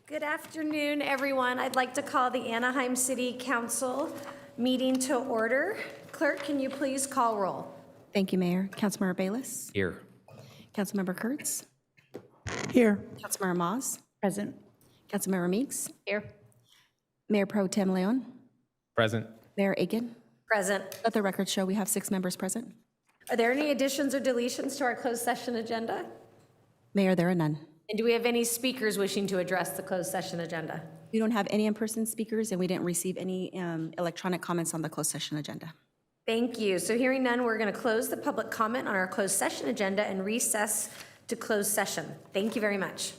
Good afternoon, everyone. I'd like to call the Anaheim City Council meeting to order. Clerk, can you please call roll? Thank you, Mayor. Councilmember Bayless? Here. Councilmember Kurtz? Here. Councilmember Moss? Present. Councilmember Meeks? Here. Mayor Pro Tem Leon? Present. Mayor Aiken? Present. Let the record show we have 6 members present. Are there any additions or deletions to our closed session agenda? Mayor, there are none. And do we have any speakers wishing to address the closed session agenda? We don't have any in-person speakers, and we didn't receive any electronic comments on the closed session agenda. Thank you. So hearing none, we're going to close the public comment on our closed session agenda and recess to closed session. Thank you very much.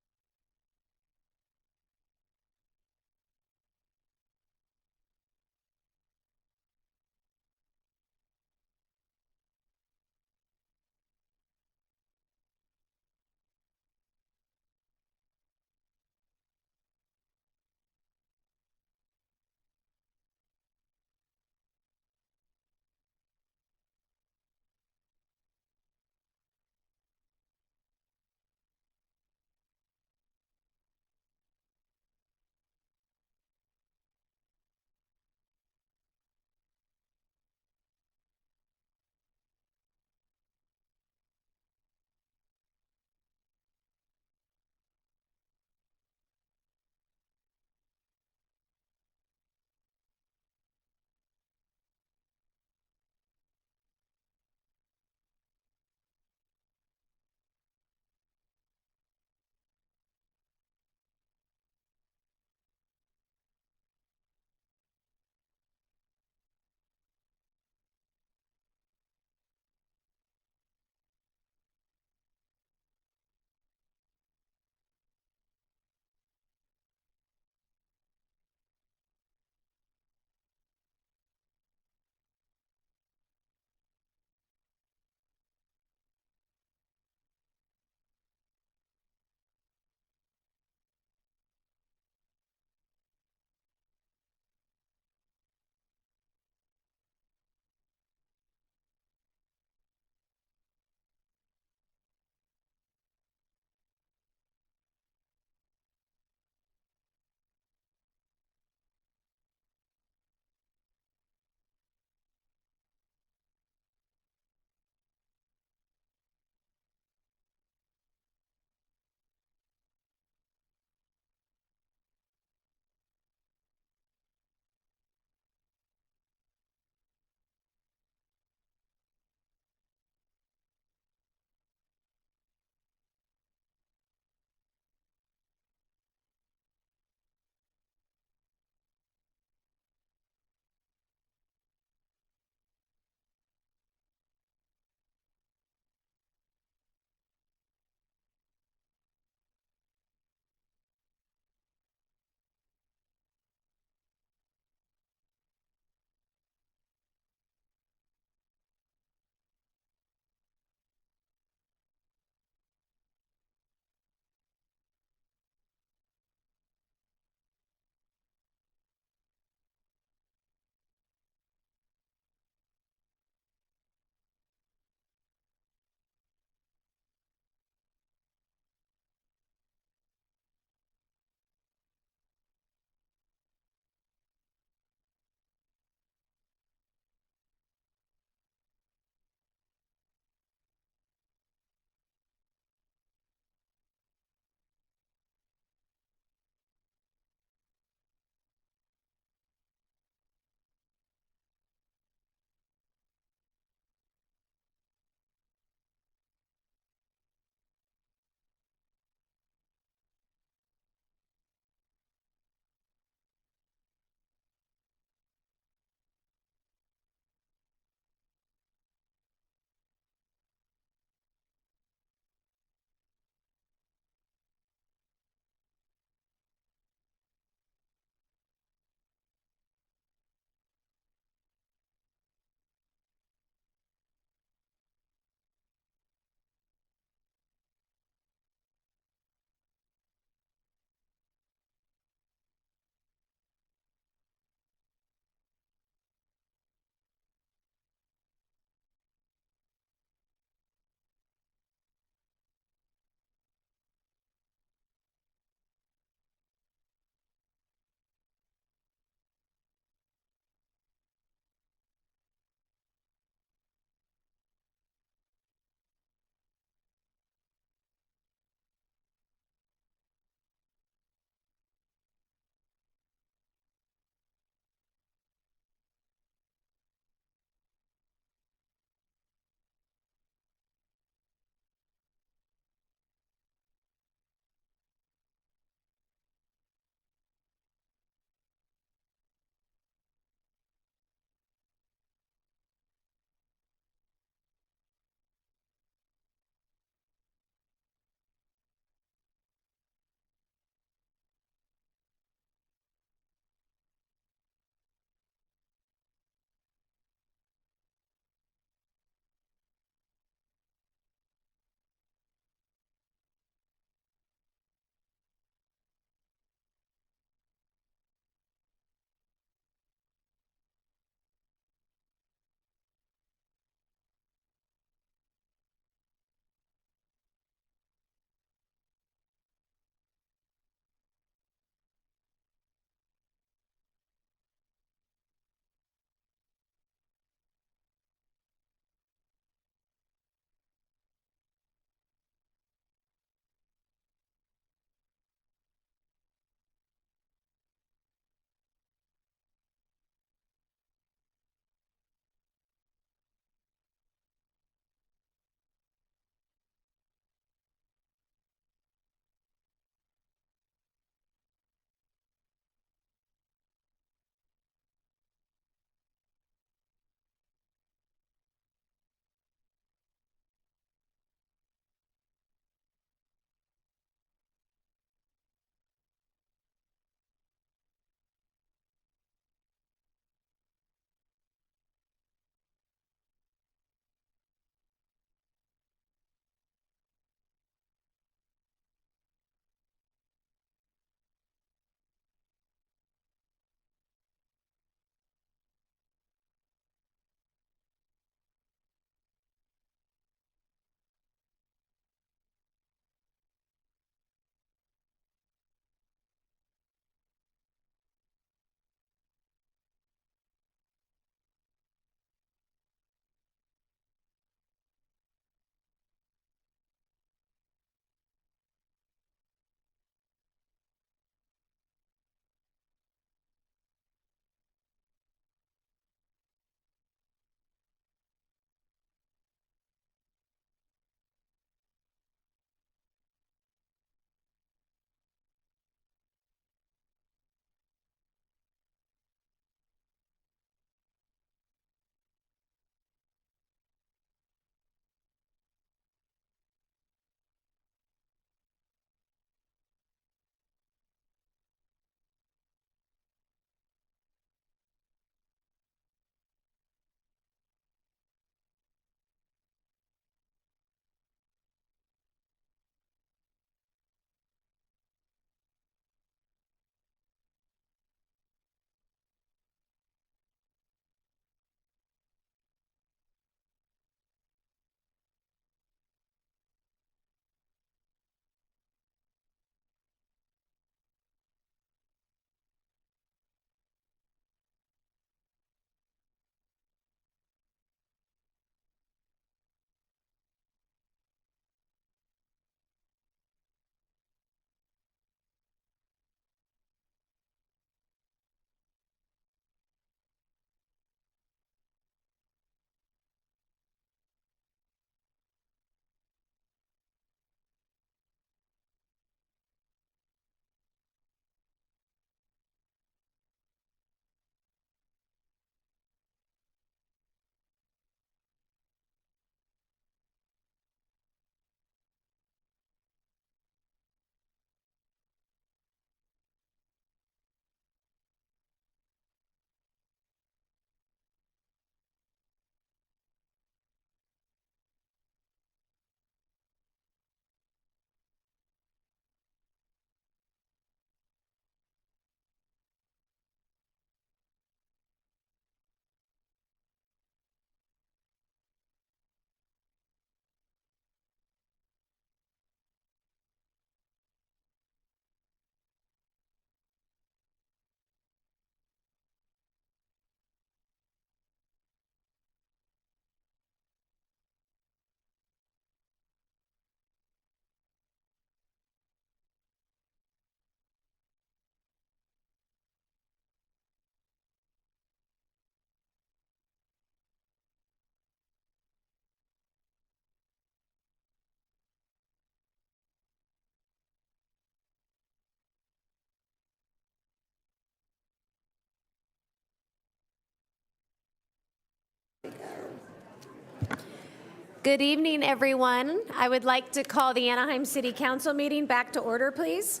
Good evening, everyone. I would like to call the Anaheim City Council meeting back to order, please.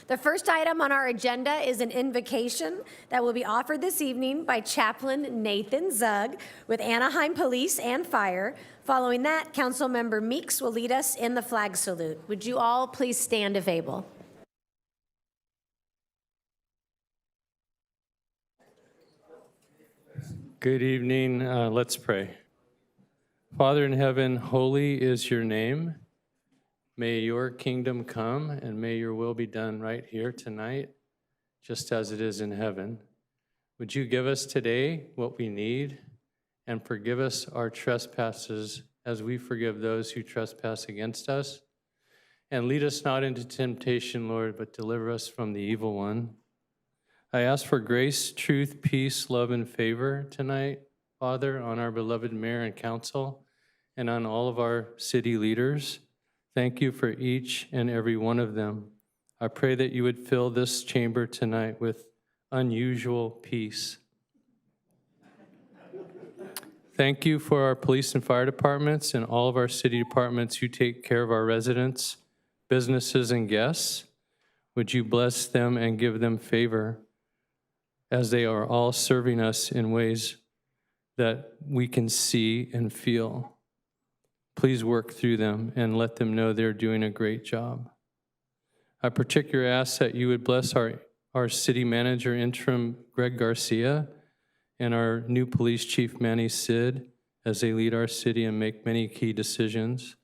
The first item on our agenda is an invocation that will be offered this evening by Chaplain Nathan Zug with Anaheim Police and Fire. Following that, Councilmember Meeks will lead us in the flag salute. Would you all please stand if able? Good evening. Let's pray. Father in heaven, holy is your name. May your kingdom come and may your will be done right here tonight, just as it is in heaven. Would you give us today what we need and forgive us our trespasses as we forgive those who trespass against us? And lead us not into temptation, Lord, but deliver us from the evil one. I ask for grace, truth, peace, love, and favor tonight, Father, on our beloved mayor and council and on all of our city leaders. Thank you for each and every one of them. I pray that you would fill this chamber tonight with unusual peace. Thank you for our police and fire departments and all of our city departments who take care of our residents, businesses, and guests. Would you bless them and give them favor as they are all serving us in ways that we can see and feel. Please work through them and let them know they're doing a great job. I particularly ask that you would bless our city manager interim, Greg Garcia, and our new police chief, Manny Sid, as they lead our city and make many key decisions.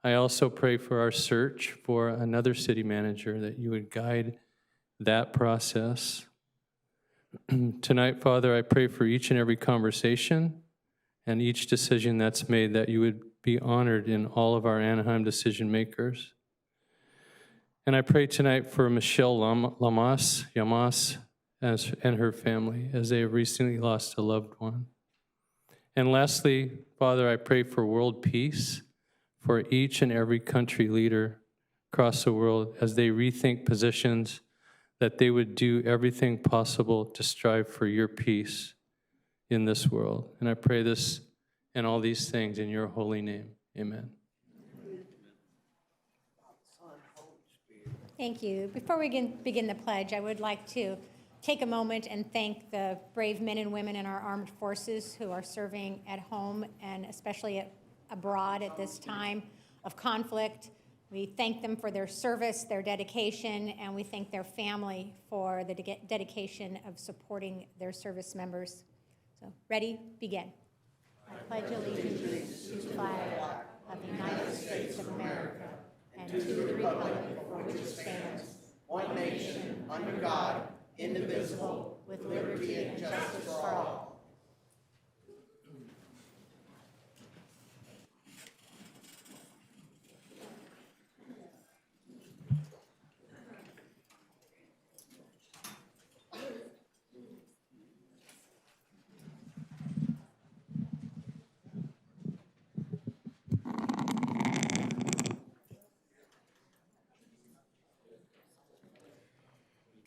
I also pray for our search for another city manager, that you would guide that process. Tonight, Father, I pray for each and every conversation and each decision that's made, that you would be honored in all of our Anaheim decision makers. And I pray tonight for Michelle Yamas and her family, as they have recently lost a loved one. And lastly, Father, I pray for world peace for each and every country leader across the world as they rethink positions, that they would do everything possible to strive for your peace in this world. And I pray this and all these things in your holy name. Amen. Thank you. Before we begin the pledge, I would like to take a moment and thank the brave men and women in our armed forces who are serving at home and especially abroad at this time of conflict. We thank them for their service, their dedication, and we thank their family for the dedication of supporting their service members. So, ready? Begin. I pledge allegiance to the flag of the United States of America and to the republic for which it stands, one nation, under God, indivisible, with liberty and justice for all.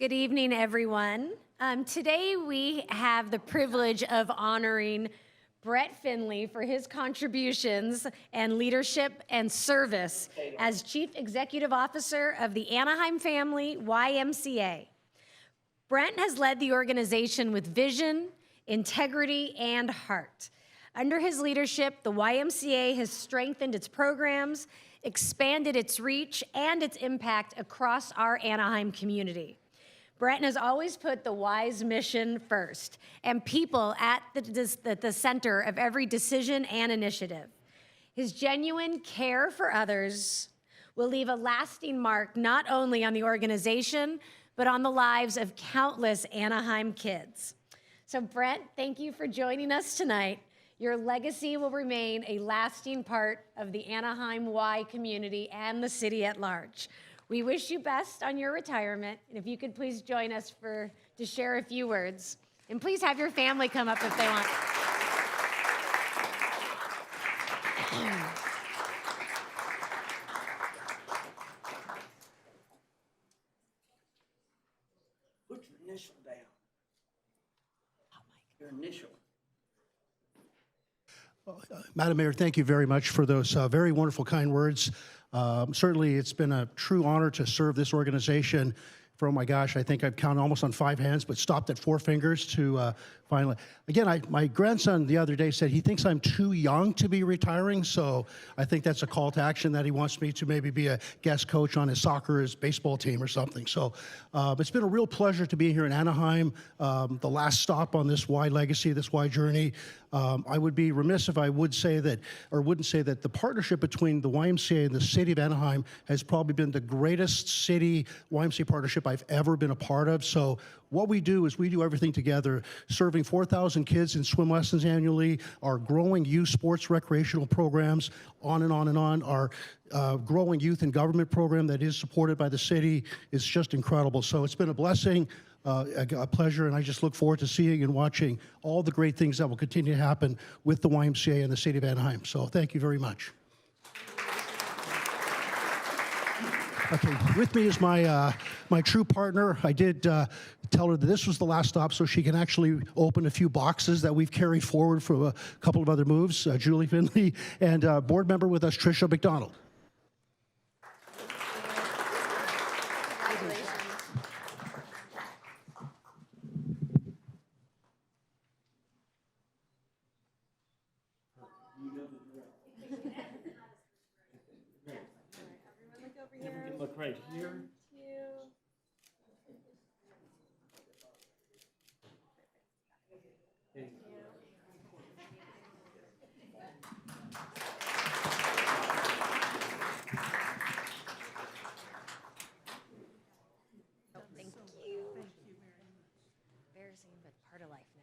Good evening, everyone. Today we have the privilege of honoring Brett Finley for his contributions and leadership and service as Chief Executive Officer of the Anaheim Family YMCA. Brent has led the organization with vision, integrity, and heart. Under his leadership, the YMCA has strengthened its programs, expanded its reach, and its impact across our Anaheim community. Brent has always put the Y's mission first, and people at the center of every decision and initiative. His genuine care for others will leave a lasting mark not only on the organization, but on the lives of countless Anaheim kids. So Brent, thank you for joining us tonight. Your legacy will remain a lasting part of the Anaheim Y community and the city at large. We wish you best on your retirement, and if you could please join us to share a few words. And please have your family come up if they want. Put your initial down. Your initial. Madam Mayor, thank you very much for those very wonderful, kind words. Certainly, it's been a true honor to serve this organization for, oh my gosh, I think I've counted almost on 5 hands, but stopped at 4 fingers to finally. Again, my grandson the other day said he thinks I'm too young to be retiring, so I think that's a call to action that he wants me to maybe be a guest coach on his soccer, his baseball team or something. So it's been a real pleasure to be here in Anaheim, the last stop on this Y legacy, this Y journey. I would be remiss if I would say that, or wouldn't say that the partnership between the YMCA and the city of Anaheim has probably been the greatest city YMCA partnership I've ever been a part of. So what we do is we do everything together, serving 4,000 kids in swim lessons annually, our growing youth sports recreational programs, on and on and on. Our growing youth and government program that is supported by the city is just incredible. So it's been a blessing. A pleasure, and I just look forward to seeing and watching all the great things that will continue to happen with the YMCA and the city of Anaheim. So thank you very much. Okay, with me is my my true partner. I did tell her that this was the last stop so she can actually open a few boxes that we've carried forward from a couple of other moves, Julie Finley, and board member with us, Tricia McDonald. Look right here. Thank you. Embarrassing, but part of life now.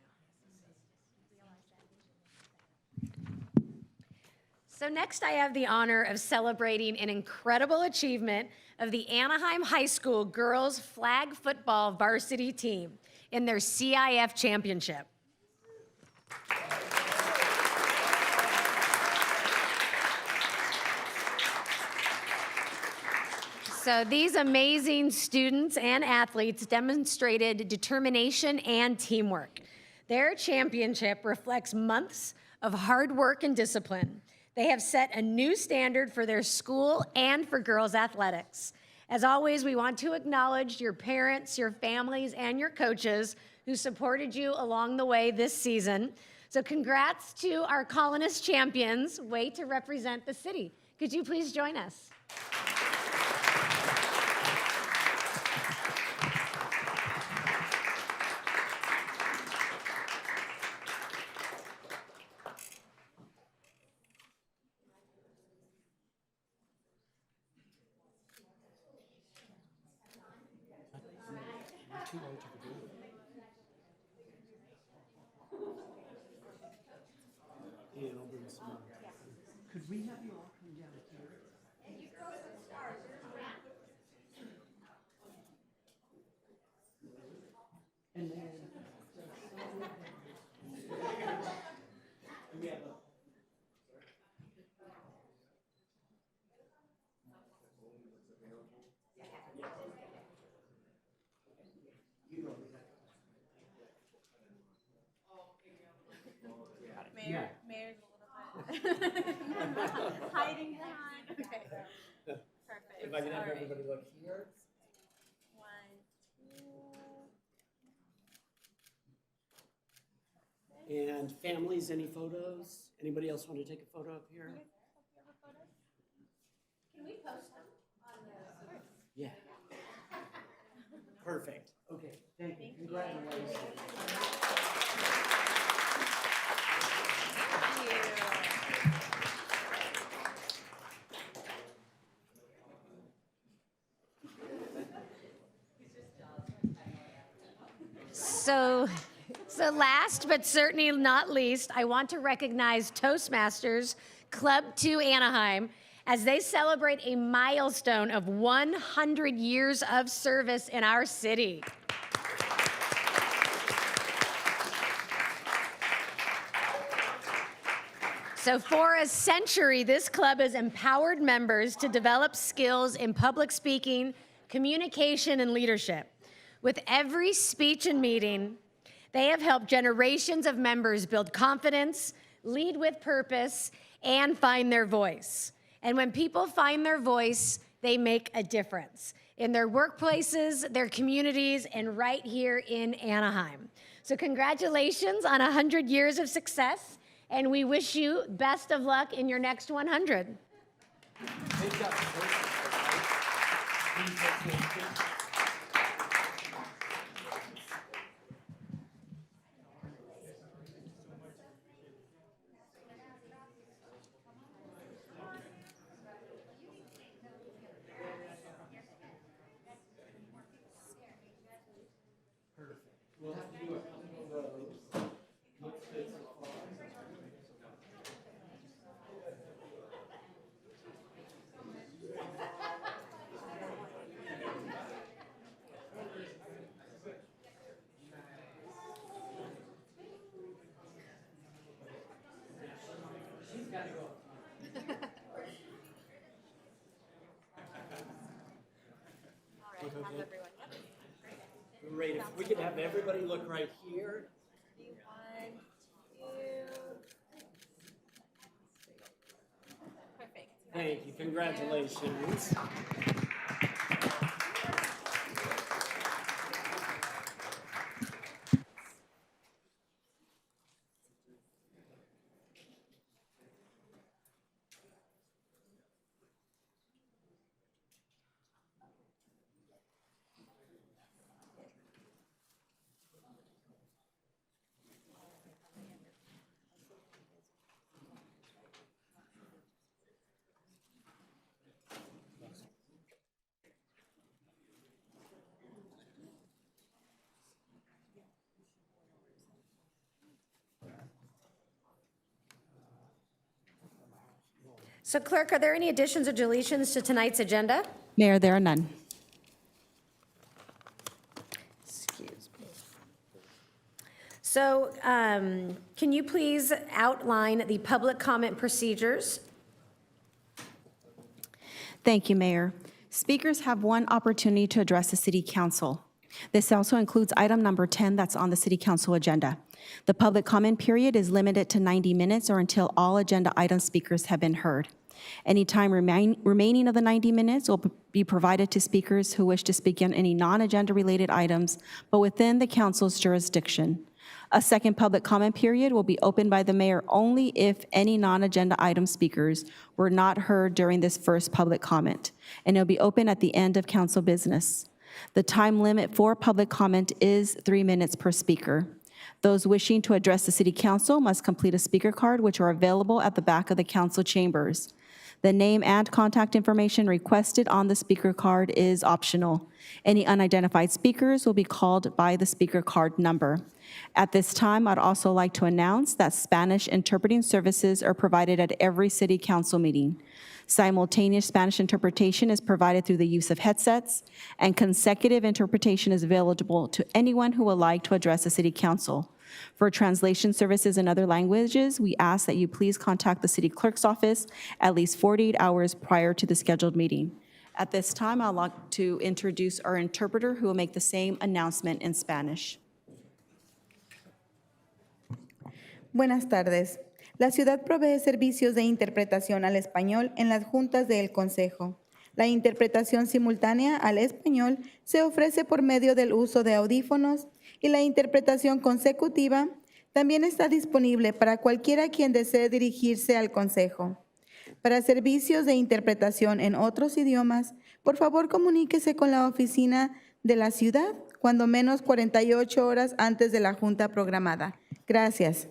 So next I have the honor of celebrating an incredible achievement of the Anaheim High School girls flag football varsity team in their CIF championship. So these amazing students and athletes demonstrated determination and teamwork. Their championship reflects months of hard work and discipline. They have set a new standard for their school and for girls' athletics. As always, we want to acknowledge your parents, your families, and your coaches who supported you along the way this season. So congrats to our Colonist champions, way to represent the city. Could you please join us? Could we have you all come down here? And then. We have a. Mayor's a little bit hiding behind. Okay. Perfect. If I can have All right. everybody look here. 1, 2. And families, any photos? Anybody else want to take a photo up here? Can we post them on the... Yeah. Perfect. Okay, thank you. Congratulations. So last but certainly not least, I want to recognize Toastmasters Club 2 Anaheim as they celebrate a milestone of 100 years of service in our city. So for a century, this club has empowered members to develop skills in public speaking, communication, and leadership. With every speech and meeting, they have helped generations of members build confidence, lead with purpose, and find their voice. And when people find their voice, they make a difference in their workplaces, their communities, and right here in Anaheim. So congratulations on 100 years of success, and we wish you best of luck in your next 100. Great, if we could have everybody look right here. One, two. Perfect. Thank you, congratulations. So clerk, are there any additions or deletions to tonight's agenda? Mayor, there are none. Excuse me. So can you please outline the public comment procedures? Thank you, Mayor. Speakers have one opportunity to address the City Council. This also includes item number 10 that's on the City Council agenda. The public comment period is limited to 90 minutes or until all agenda item speakers have been heard. Any time remaining of the 90 minutes will be provided to speakers who wish to speak on any non-agenda related items, but within the council's jurisdiction. A second public comment period will be opened by the mayor only if any non-agenda item speakers were not heard during this first public comment, and it'll be open at the end of council business. The time limit for public comment is 3 minutes per speaker. Those wishing to address the City Council must complete a speaker card, which are available at the back of the council chambers. The name and contact information requested on the speaker card is optional. Any unidentified speakers will be called by the speaker card number. At this time, I'd also like to announce that Spanish interpreting services are provided at every City Council meeting. Simultaneous Spanish interpretation is provided through the use of headsets, and consecutive interpretation is available to anyone who would like to address the City Council. For translation services in other languages, we ask that you please contact the City Clerk's office at least 48 hours prior to the scheduled meeting. At this time, I'd like to introduce our interpreter who will make the same announcement in Spanish. Buenas tardes. La ciudad provee servicios de interpretación al español en las juntas del Consejo. La interpretación simultánea al español se ofrece por medio del uso de audífonos y la interpretación consecutiva también está disponible para cualquiera quien desee dirigirse al Consejo. Para servicios de interpretación en otros idiomas, por favor comuníquese con la oficina de la ciudad cuando menos 48 horas antes de la junta programada. Gracias.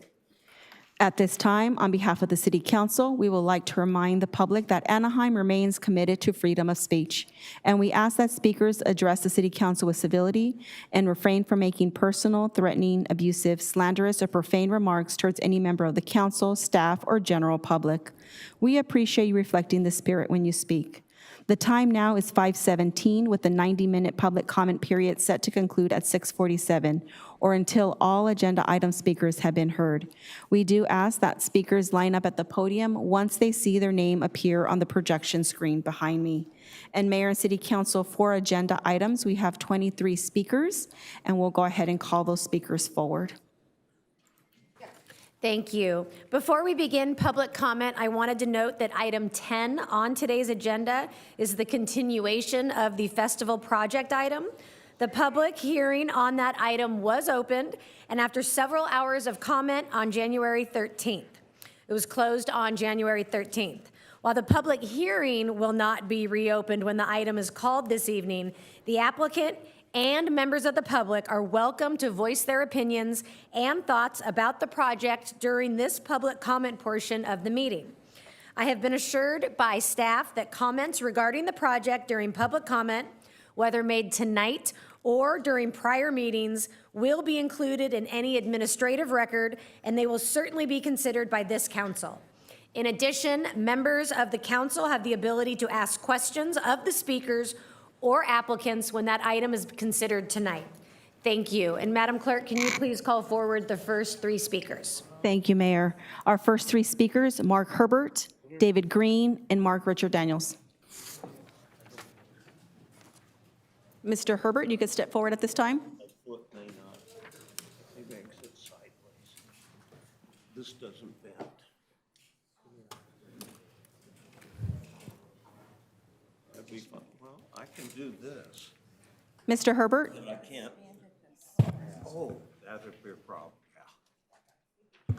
At this time, on behalf of the City Council, we would like to remind the public that Anaheim remains committed to freedom of speech, and we ask that speakers address the City Council with civility and refrain from making personal, threatening, abusive, slanderous, or profane remarks towards any member of the council, staff, or general public. We appreciate you reflecting this spirit when you speak. The time now is 5:17, with the 90-minute public comment period set to conclude at 6:47, or until all agenda item speakers have been heard. We do ask that speakers line up at the podium once they see their name appear on the projection screen behind me. And Mayor and City Council, for agenda items, we have 23 speakers, and we'll go ahead and call those speakers forward. Thank you. Before we begin public comment, I wanted to note that item 10 on today's agenda is the continuation of the festival project item. The public hearing on that item was opened, and after several hours of comment on January 13th. It was closed on January 13th. While the public hearing will not be reopened when the item is called this evening, the applicant and members of the public are welcome to voice their opinions and thoughts about the project during this public comment portion of the meeting. I have been assured by staff that comments regarding the project during public comment, whether made tonight or during prior meetings, will be included in any administrative record, and they will certainly be considered by this council. In addition, members of the council have the ability to ask questions of the speakers or applicants when that item is considered tonight. Thank you. And Madam Clerk, can you please call forward the first 3 speakers? Thank you, Mayor. Our first 3 speakers, Mark Herbert, David Green, and Mark Richard Daniels. Mr. Herbert, you could step forward at this time. Foot may not. He makes it sideways. This doesn't bend. That'd be fun. Well, I can do this, Mr. Herbert, but I can't. Oh, that'd be a problem, yeah.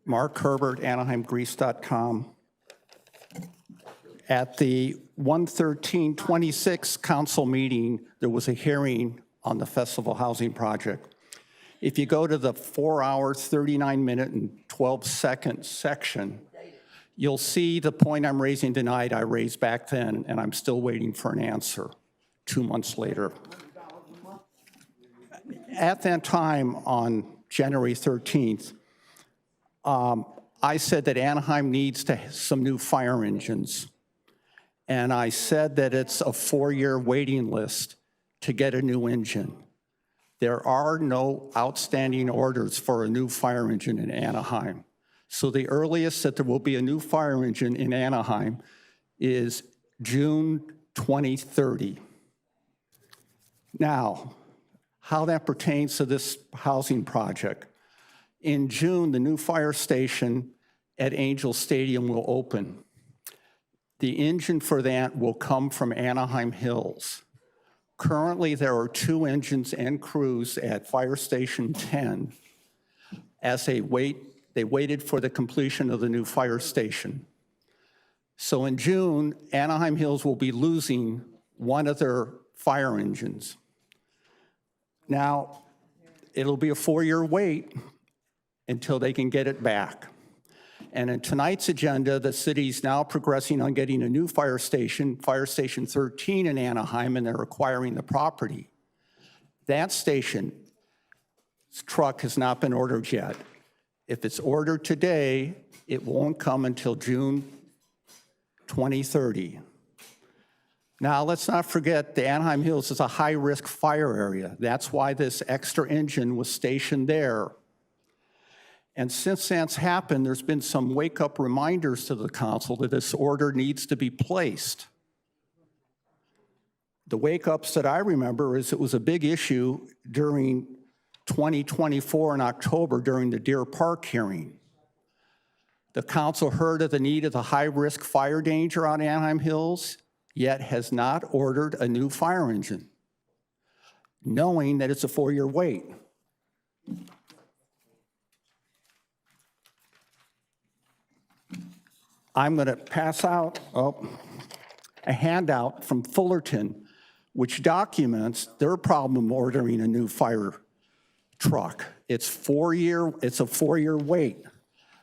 Mark Herbert, AnaheimGrease.com. At the 1/13/26 council meeting, there was a hearing on the festival housing project. If you go to the 4-hour, 39-minute, and 12-second section, you'll see the point I'm raising tonight I raised back then, and I'm still waiting for an answer 2 months later. At that time, on January 13th, I said that Anaheim needs some new fire engines. And I said that it's a 4-year waiting list to get a new engine. There are no outstanding orders for a new fire engine in Anaheim. So the earliest that there will be a new fire engine in Anaheim is June 2030. Now, how that pertains to this housing project. In June, the new fire station at Angel Stadium will open. The engine for that will come from Anaheim Hills. Currently, there are 2 engines and crews at Fire Station 10 as they waited for the completion of the new fire station. So in June, Anaheim Hills will be losing one of their fire engines. Now, it'll be a 4-year wait until they can get it back. And in tonight's agenda, the city's now progressing on getting a new fire station, Fire Station 13 in Anaheim, and they're acquiring the property. That station's truck has not been ordered yet. If it's ordered today, it won't come until June 2030. Now, let's not forget the Anaheim Hills is a high-risk fire area. That's why this extra engine was stationed there. And since that's happened, there's been some wake-up reminders to the council that this order needs to be placed. The wake-ups that I remember is it was a big issue during 2024 in October during the Deer Park hearing. The council heard of the need of the high-risk fire danger on Anaheim Hills, yet has not ordered a new fire engine, knowing that it's a 4-year wait. I'm going to pass out a handout from Fullerton, which documents their problem ordering a new fire truck. It's a 4-year wait.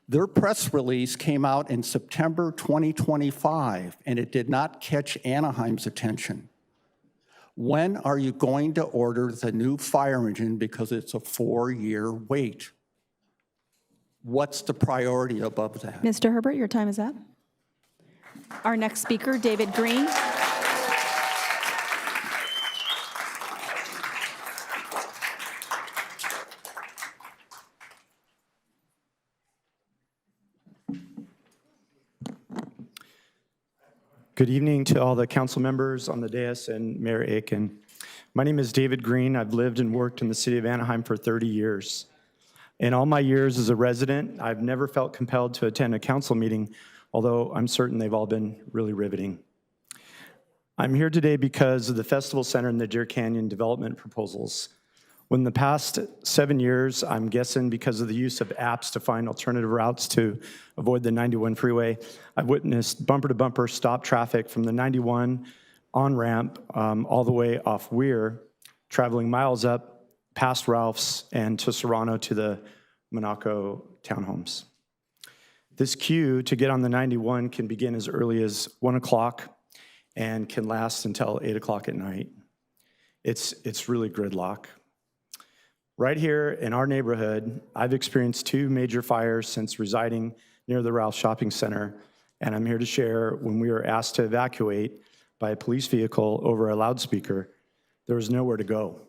Their press release came out in September 2025, and it did not catch Anaheim's attention. When are you going to order the new fire engine because it's a 4-year wait? What's the priority above that? Mr. Herbert, your time is up. Our next speaker, David Green. Good evening to all the council members on the dais and Mayor Aiken. My name is David Green. I've lived and worked in the city of Anaheim for 30 years. In all my years as a resident, I've never felt compelled to attend a council meeting, although I'm certain they've all been really riveting. I'm here today because of the Festival Center and the Deer Canyon development proposals. In the past 7 years, I'm guessing because of the use of apps to find alternative routes to avoid the 91 freeway, I've witnessed bumper-to-bumper stop traffic from the 91 on-ramp all the way off Weir, traveling miles up past Ralph's and to Serrano to the Monaco townhomes. This queue to get on the 91 can begin as early as 1 o'clock and can last until 8 o'clock at night. It's really gridlock. Right here in our neighborhood, I've experienced 2 major fires since residing near the Ralph Shopping Center, and I'm here to share when we were asked to evacuate by a police vehicle over a loudspeaker, there was nowhere to go.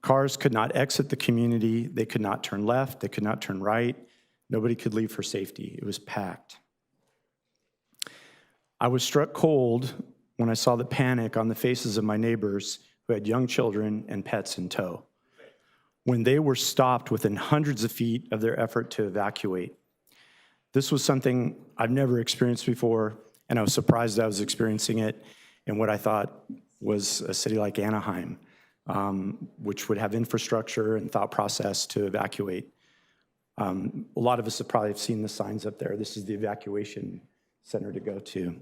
Cars could not exit the community, they could not turn left, they could not turn right, nobody could leave for safety. It was packed. I was struck cold when I saw the panic on the faces of my neighbors who had young children and pets in tow, when they were stopped within hundreds of feet of their effort to evacuate. This was something I've never experienced before, and I was surprised I was experiencing it in what I thought was a city like Anaheim, which would have infrastructure and thought process to evacuate. A lot of us have probably seen the signs up there. This is the evacuation center to go to.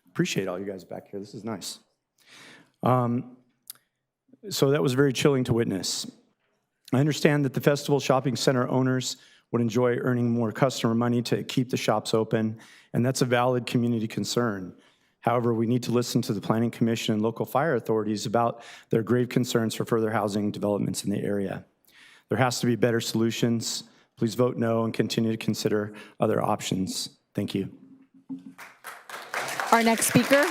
Appreciate all you guys back here. This is nice. So that was very chilling to witness. I understand that the Festival Shopping Center owners would enjoy earning more customer money to keep the shops open, and that's a valid community concern. However, we need to listen to the Planning Commission and local fire authorities about their grave concerns for further housing developments in the area. There has to be better solutions. Please vote no and continue to consider other options. Thank you. Our next speaker.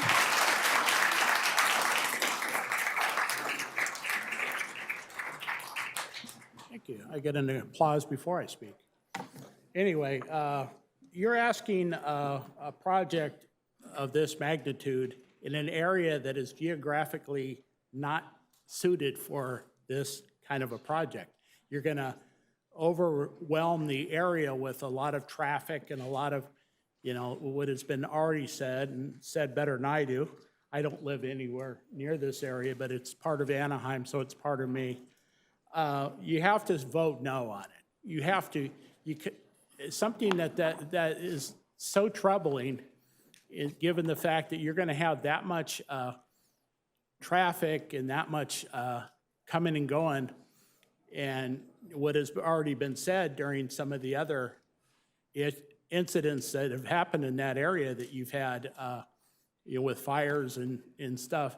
Thank you. I get an applause before I speak. Anyway, you're asking a project of this magnitude in an area that is geographically not suited for this kind of a project. You're going to overwhelm the area with a lot of traffic and a lot of, what has been already said and said better than I do. I don't live anywhere near this area, but it's part of Anaheim, so it's part of me. You have to vote no on it. You have to, something that is so troubling is given the fact that you're going to have that much traffic and that much coming and going, and what has already been said during some of the other incidents that have happened in that area that you've had with fires and stuff,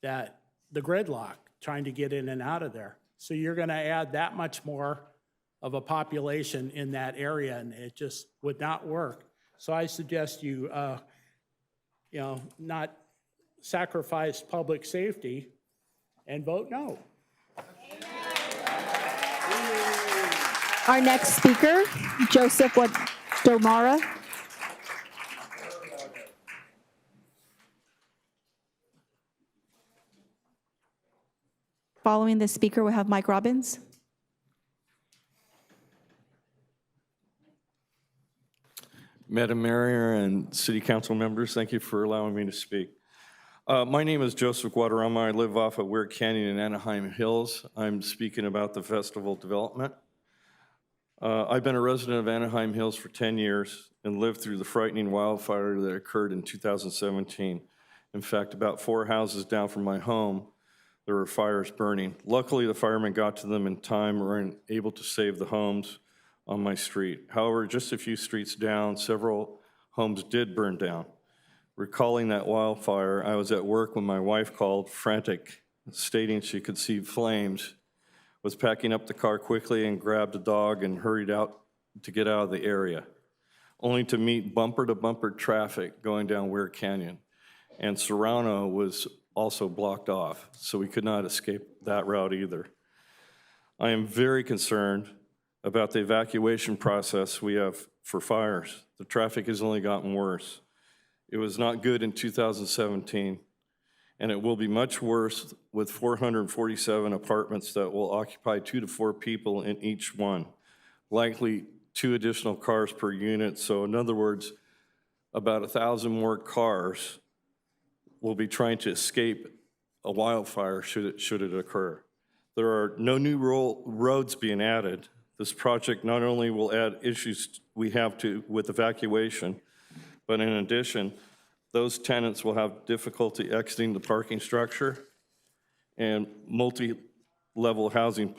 that the gridlock trying to get in and out of there. So you're going to add that much more of a population in that area, and it just would not work. So I suggest you, not sacrifice public safety and vote no. Our next speaker, Joseph Wadomara. Following the speaker, we have Mike Robbins. Madam Mayor and City Council members, thank you for allowing me to speak. My name is Joseph Guadarrama. I live off of Weir Canyon in Anaheim Hills. I'm speaking about the festival development. I've been a resident of Anaheim Hills for 10 years and lived through the frightening wildfire that occurred in 2017. In fact, about 4 houses down from my home, there were fires burning. Luckily, the firemen got to them in time and were able to save the homes on my street. However, just a few streets down, several homes did burn down. Recalling that wildfire, I was at work when my wife called, frantic, stating she could see flames, was packing up the car quickly and grabbed a dog and hurried out to get out of the area, only to meet bumper-to-bumper traffic going down Weir Canyon. And Serrano was also blocked off, so we could not escape that route either. I am very concerned about the evacuation process we have for fires. The traffic has only gotten worse. It was not good in 2017, and it will be much worse with 447 apartments that will occupy 2 to 4 people in each one, likely 2 additional cars per unit. So in other words, about 1,000 more cars will be trying to escape a wildfire should it occur. There are no new roads being added. This project not only will add issues we have with evacuation, but in addition, those tenants will have difficulty exiting the parking structure and multi-level housing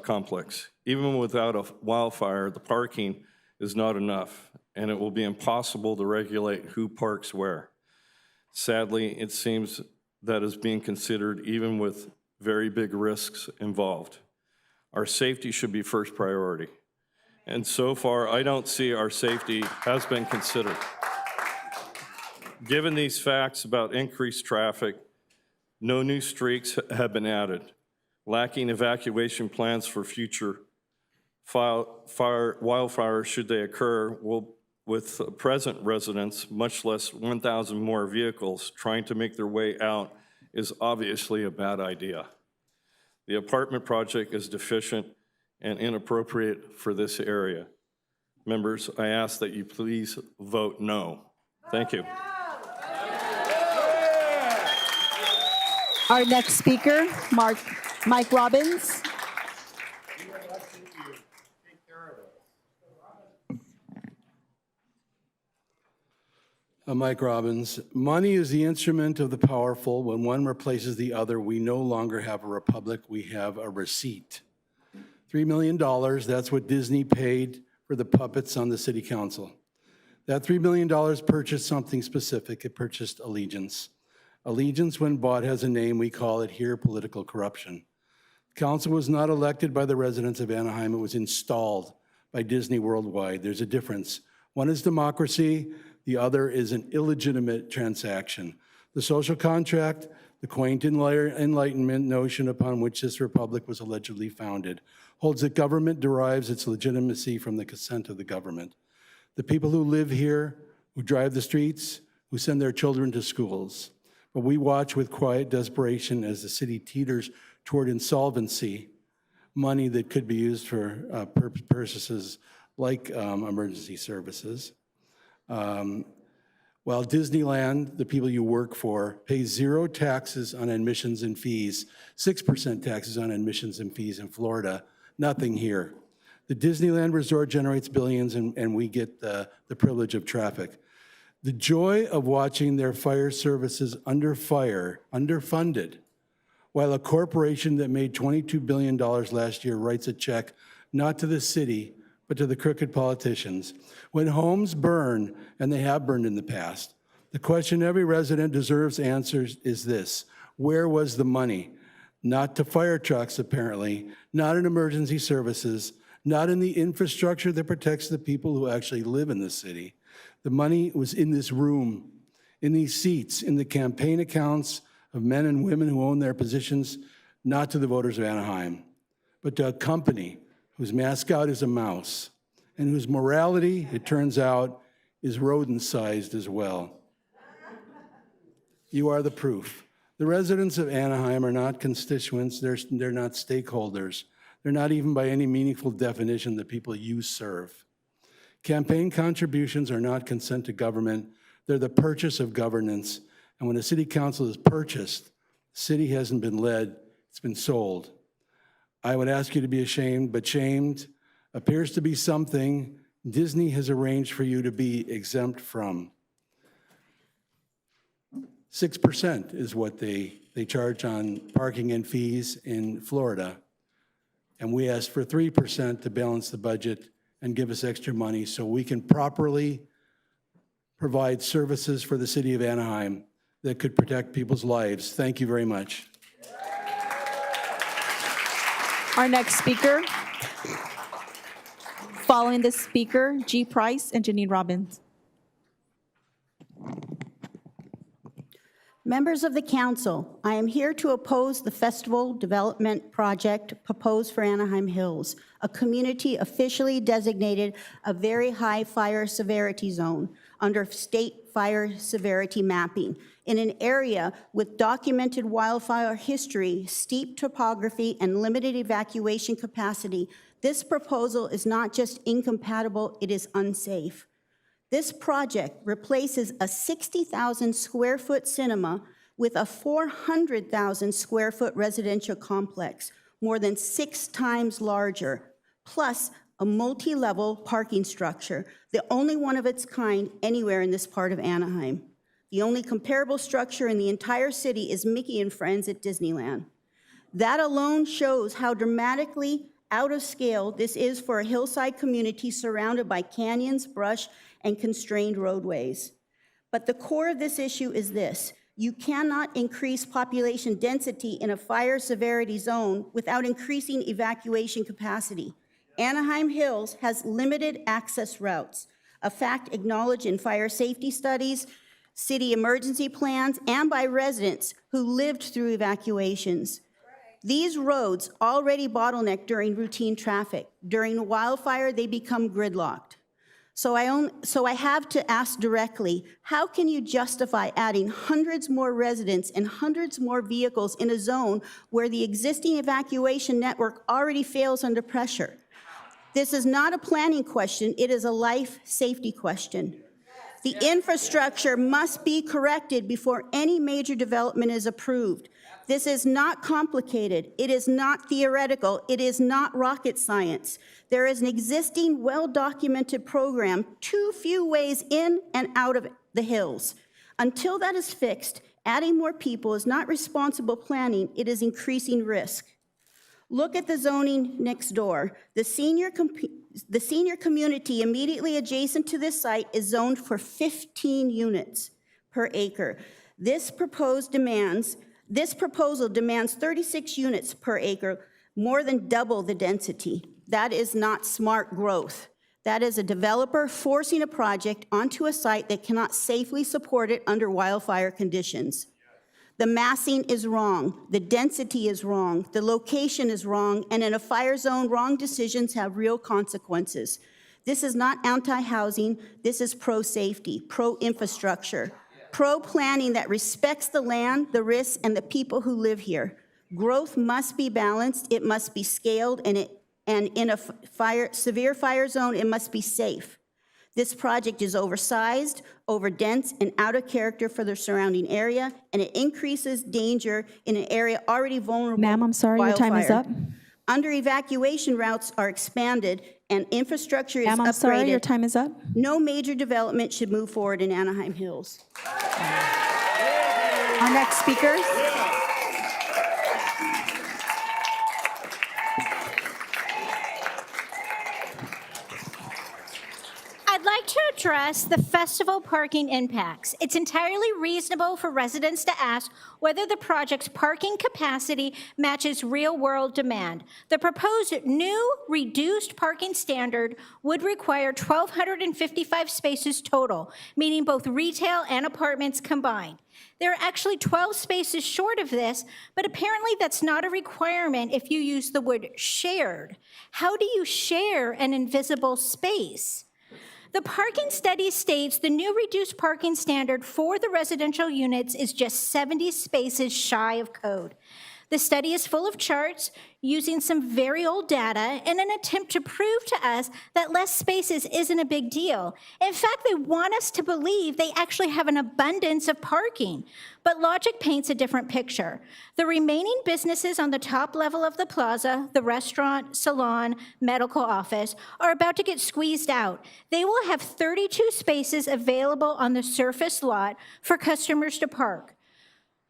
complex. Even without a wildfire, the parking is not enough, and it will be impossible to regulate who parks where. Sadly, it seems that is being considered even with very big risks involved. Our safety should be first priority. And so far, I don't see our safety has been considered. Given these facts about increased traffic, no new streets have been added, lacking evacuation plans for future wildfires should they occur, with present residents, much less 1,000 more vehicles trying to make their way out is obviously a bad idea. The apartment project is deficient and inappropriate for this area. Members, I ask that you please vote no. Thank you. Our next speaker, Mike Robbins. Mike Robbins. Money is the instrument of the powerful. When one replaces the other, we no longer have a republic, we have a receipt. $3 million, that's what Disney paid for the puppets on the city council. That $3 million purchased something specific. It purchased allegiance. Allegiance, when bought, has a name. We call it here political corruption. The council was not elected by the residents of Anaheim. It was installed by Disney Worldwide. There's a difference. One is democracy. The other is an illegitimate transaction. The social contract, the quaint Enlightenment notion upon which this republic was allegedly founded, holds that government derives its legitimacy from the consent of the government. The people who live here, who drive the streets, who send their children to schools. But we watch with quiet desperation as the city teeters toward insolvency, money that could be used for purposes like emergency services. While Disneyland, the people you work for, pay 0 taxes on admissions and fees, 6% taxes on admissions and fees in Florida, nothing here. The Disneyland Resort generates billions and we get the privilege of traffic. The joy of watching their fire services under fire, underfunded, while a corporation that made $22 billion last year writes a check not to the city, but to the crooked politicians. When homes burn, and they have burned in the past, the question every resident deserves answers is this: where was the money? Not to fire trucks, apparently, not in emergency services, not in the infrastructure that protects the people who actually live in the city. The money was in this room, in these seats, in the campaign accounts of men and women who own their positions, not to the voters of Anaheim, but to a company whose mascot is a mouse, and whose morality, it turns out, is rodent-sized as well. You are the proof. The residents of Anaheim are not constituents, they're not stakeholders. They're not even by any meaningful definition the people you serve. Campaign contributions are not consent to government, they're the purchase of governance. And when a city council is purchased, the city hasn't been led, it's been sold. I would ask you to be ashamed, but shamed appears to be something Disney has arranged for you to be exempt from. 6% is what they charge on parking and fees in Florida. And we asked for 3% to balance the budget and give us extra money so we can properly provide services for the city of Anaheim that could protect people's lives. Thank you very much. Our next speaker, following the speaker, G. Price and Janine Robbins. Members of the council, I am here to oppose the festival development project proposed for Anaheim Hills, a community officially designated a very high fire severity zone under state fire severity mapping in an area with documented wildfire history, steep topography, and limited evacuation capacity. This proposal is not just incompatible, it is unsafe. This project replaces a 60,000 square foot cinema with a 400,000 square foot residential complex, more than 6 times larger, plus a multi-level parking structure, the only one of its kind anywhere in this part of Anaheim. The only comparable structure in the entire city is Mickey and Friends at Disneyland. That alone shows how dramatically out of scale this is for a hillside community surrounded by canyons, brush, and constrained roadways. But the core of this issue is this: you cannot increase population density in a fire severity zone without increasing evacuation capacity. Anaheim Hills has limited access routes, a fact acknowledged in fire safety studies, city emergency plans, and by residents who lived through evacuations. These roads already bottleneck during routine traffic. During a wildfire, they become gridlocked. So I have to ask directly, how can you justify adding hundreds more residents and hundreds more vehicles in a zone where the existing evacuation network already fails under pressure? This is not a planning question, it is a life safety question. The infrastructure must be corrected before any major development is approved. This is not complicated. It is not theoretical. It is not rocket science. There is an existing, well-documented program, too few ways in and out of the hills. Until that is fixed, adding more people is not responsible planning. It is increasing risk. Look at the zoning next door. The senior community immediately adjacent to this site is zoned for 15 units per acre. This proposal demands 36 units per acre, more than double the density. That is not smart growth. That is a developer forcing a project onto a site that cannot safely support it under wildfire conditions. The massing is wrong, the density is wrong, the location is wrong, and in a fire zone, wrong decisions have real consequences. This is not anti-housing, this is pro-safety, pro-infrastructure, pro-planning that respects the land, the risks, and the people who live here. Growth must be balanced, it must be scaled, and in a severe fire zone, it must be safe. This project is oversized, overdense, and out of character for the surrounding area, and it increases danger in an area already vulnerable. Ma'am, I'm sorry, your time is up. Under evacuation routes are expanded and infrastructure is upgraded. Ma'am, I'm sorry, your time is up. No major development should move forward in Anaheim Hills. Our next speaker. I'd like to address the festival parking impacts. It's entirely reasonable for residents to ask whether the project's parking capacity matches real-world demand. The proposed new reduced parking standard would require 1,255 spaces total, meaning both retail and apartments combined. There are actually 12 spaces short of this, but apparently that's not a requirement if you use the word shared. How do you share an invisible space? The parking study states the new reduced parking standard for the residential units is just 70 spaces shy of code. The study is full of charts using some very old data in an attempt to prove to us that less spaces isn't a big deal. In fact, they want us to believe they actually have an abundance of parking. But logic paints a different picture. The remaining businesses on the top level of the plaza, the restaurant, salon, medical office, are about to get squeezed out. They will have 32 spaces available on the surface lot for customers to park.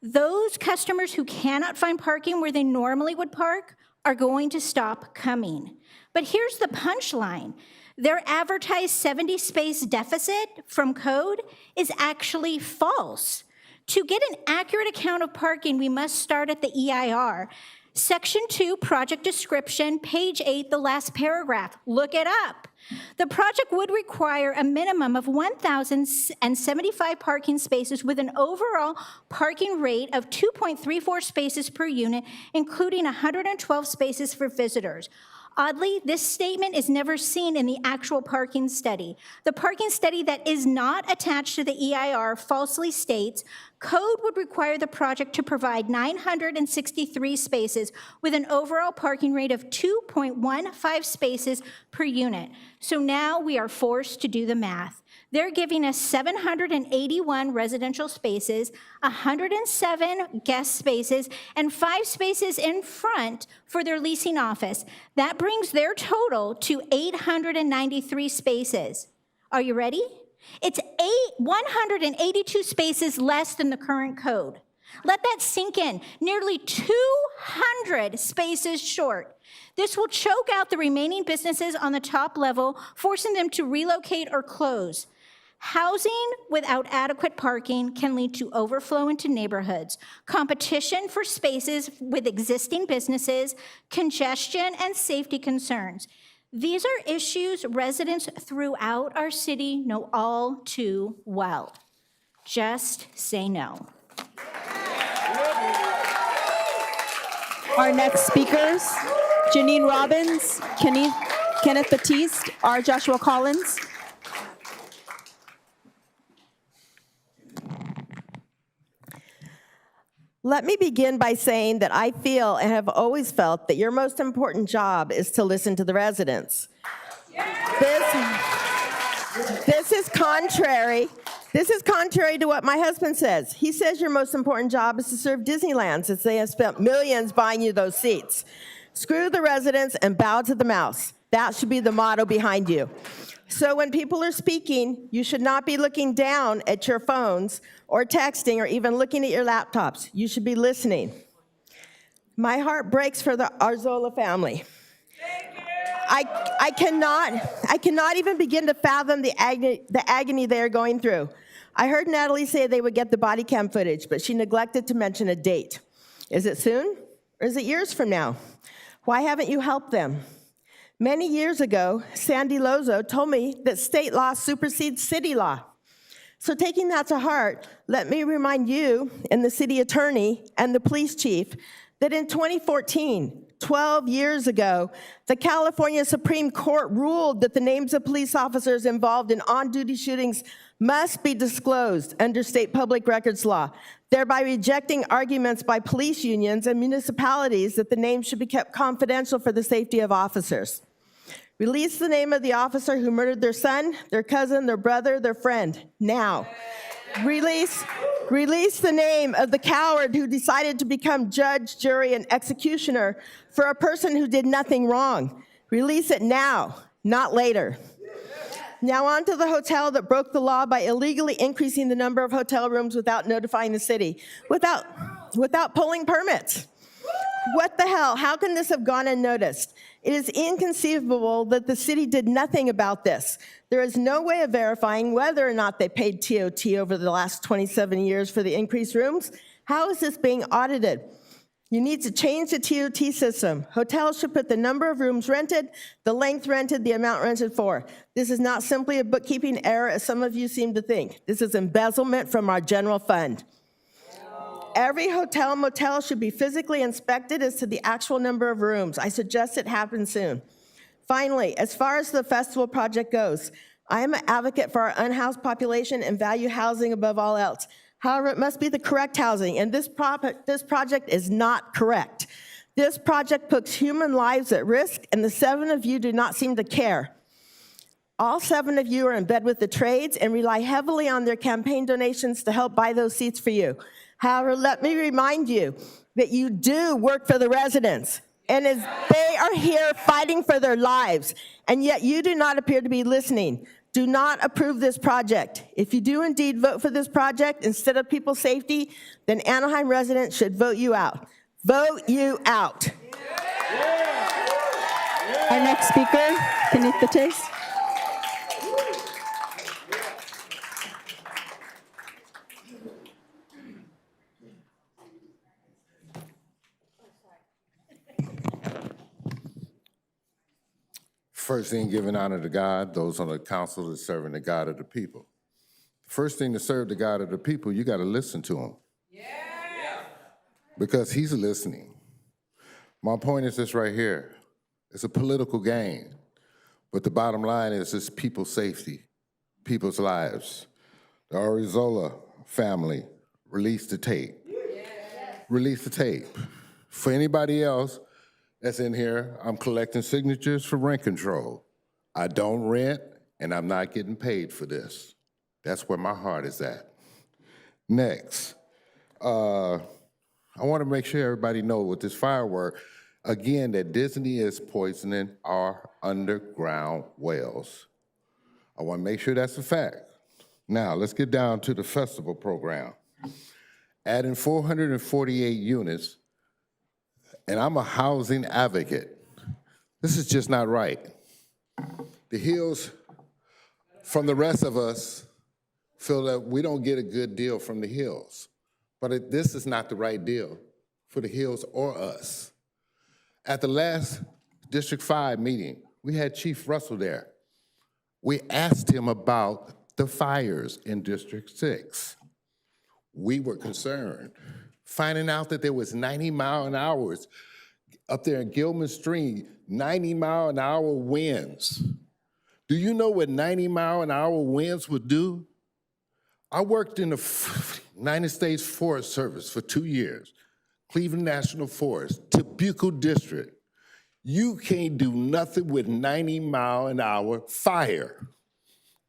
Those customers who cannot find parking where they normally would park are going to stop coming. But here's the punchline. Their advertised 70-space deficit from code is actually false. To get an accurate account of parking, we must start at the EIR. Section 2, project description, page 8, the last paragraph. Look it up. The project would require a minimum of 1,075 parking spaces with an overall parking rate of 2.34 spaces per unit, including 112 spaces for visitors. Oddly, this statement is never seen in the actual parking study. The parking study that is not attached to the EIR falsely states, code would require the project to provide 963 spaces with an overall parking rate of 2.15 spaces per unit. So now we are forced to do the math. They're giving us 781 residential spaces, 107 guest spaces, and 5 spaces in front for their leasing office. That brings their total to 893 spaces. Are you ready? It's 182 spaces less than the current code. Let that sink in. Nearly 200 spaces short. This will choke out the remaining businesses on the top level, forcing them to relocate or close. Housing without adequate parking can lead to overflow into neighborhoods, competition for spaces with existing businesses, congestion, and safety concerns. These are issues residents throughout our city know all too well. Just say no. Our next speakers, Janine Robbins, Kenneth Batiste, R. Joshua Collins. Let me begin by saying that I feel and have always felt that your most important job is to listen to the residents. This is contrary to what my husband says. He says your most important job is to serve Disneyland, since they have spent millions buying you those seats. Screw the residents and bow to the mouse. That should be the motto behind you. So when people are speaking, you should not be looking down at your phones or texting or even looking at your laptops. You should be listening. My heart breaks for the Arzola family. I cannot even begin to fathom the agony they are going through. I heard Natalie say they would get the body cam footage, but she neglected to mention a date. Is it soon or is it years from now? Why haven't you helped them? Many years ago, Sandy Lozo told me that state law supersedes city law. So taking that to heart, let me remind you and the city attorney and the police chief that in 2014, 12 years ago, the California Supreme Court ruled that the names of police officers involved in on-duty shootings must be disclosed under state public records law, thereby rejecting arguments by police unions and municipalities that the names should be kept confidential for the safety of officers. Release the name of the officer who murdered their son, their cousin, their brother, their friend, now. Release the name of the coward who decided to become judge, jury, and executioner for a person who did nothing wrong. Release it now, not later. Now on to the hotel that broke the law by illegally increasing the number of hotel rooms without notifying the city, without pulling permits. What the hell? How can this have gone unnoticed? It is inconceivable that the city did nothing about this. There is no way of verifying whether or not they paid TOT over the last 27 years for the increased rooms. How is this being audited? You need to change the TOT system. Hotels should put the number of rooms rented, the length rented, the amount rented for. This is not simply a bookkeeping error, as some of you seem to think. This is embezzlement from our general fund. Every hotel motel should be physically inspected as to the actual number of rooms. I suggest it happen soon. Finally, as far as the festival project goes, I am an advocate for our unhoused population and value housing above all else. However, it must be the correct housing, and this project is not correct. This project puts human lives at risk, and the 7 of you do not seem to care. All 7 of you are in bed with the trades and rely heavily on their campaign donations to help buy those seats for you. However, let me remind you that you do work for the residents, and as they are here fighting for their lives, and yet you do not appear to be listening. Do not approve this project. If you do indeed vote for this project instead of people's safety, then Anaheim residents should vote you out. Vote you out. Our next speaker, Kenneth Batiste. First thing, giving honor to God, those on the council that serving the God of the people. First thing to serve the God of the people, you got to listen to him. Because he's listening. My point is this right here. It's a political game, but the bottom line is it's people's safety, people's lives. The Arizola family released the tape. Release the tape. For anybody else that's in here, I'm collecting signatures for rent control. I don't rent, and I'm not getting paid for this. That's where my heart is at. Next, I want to make sure everybody knows with this firework, again, that Disney is poisoning our underground wells. I want to make sure that's a fact. Now, let's get down to the festival program. Adding 448 units, and I'm a housing advocate. This is just not right. The Hills, from the rest of us, feel that we don't get a good deal from the Hills. But this is not the right deal for the Hills or us. At the last District 5 meeting, we had Chief Russell there. We asked him about the fires in District 6. We were concerned, finding out that there was 90-mile-an-hour up there in Gilman Stream, 90-mile-an-hour winds. Do you know what 90-mile-an-hour winds would do? I worked in the United States Forest Service for 2 years, Cleveland National Forest, Tibuco District. You can't do nothing with 90-mile-an-hour fire,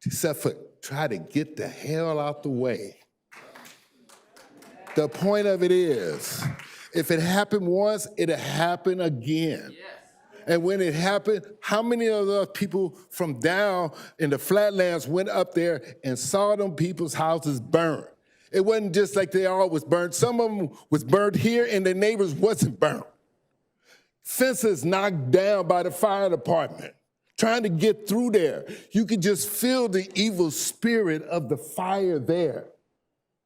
except for try to get the hell out the way. The point of it is, if it happened once, it'll happen again. And when it happened, how many of those people from down in the flatlands went up there and saw them people's houses burn? It wasn't just like they all was burned. Some of them was burned here and their neighbors wasn't burned. Fences knocked down by the fire department, trying to get through there. You could just feel the evil spirit of the fire there.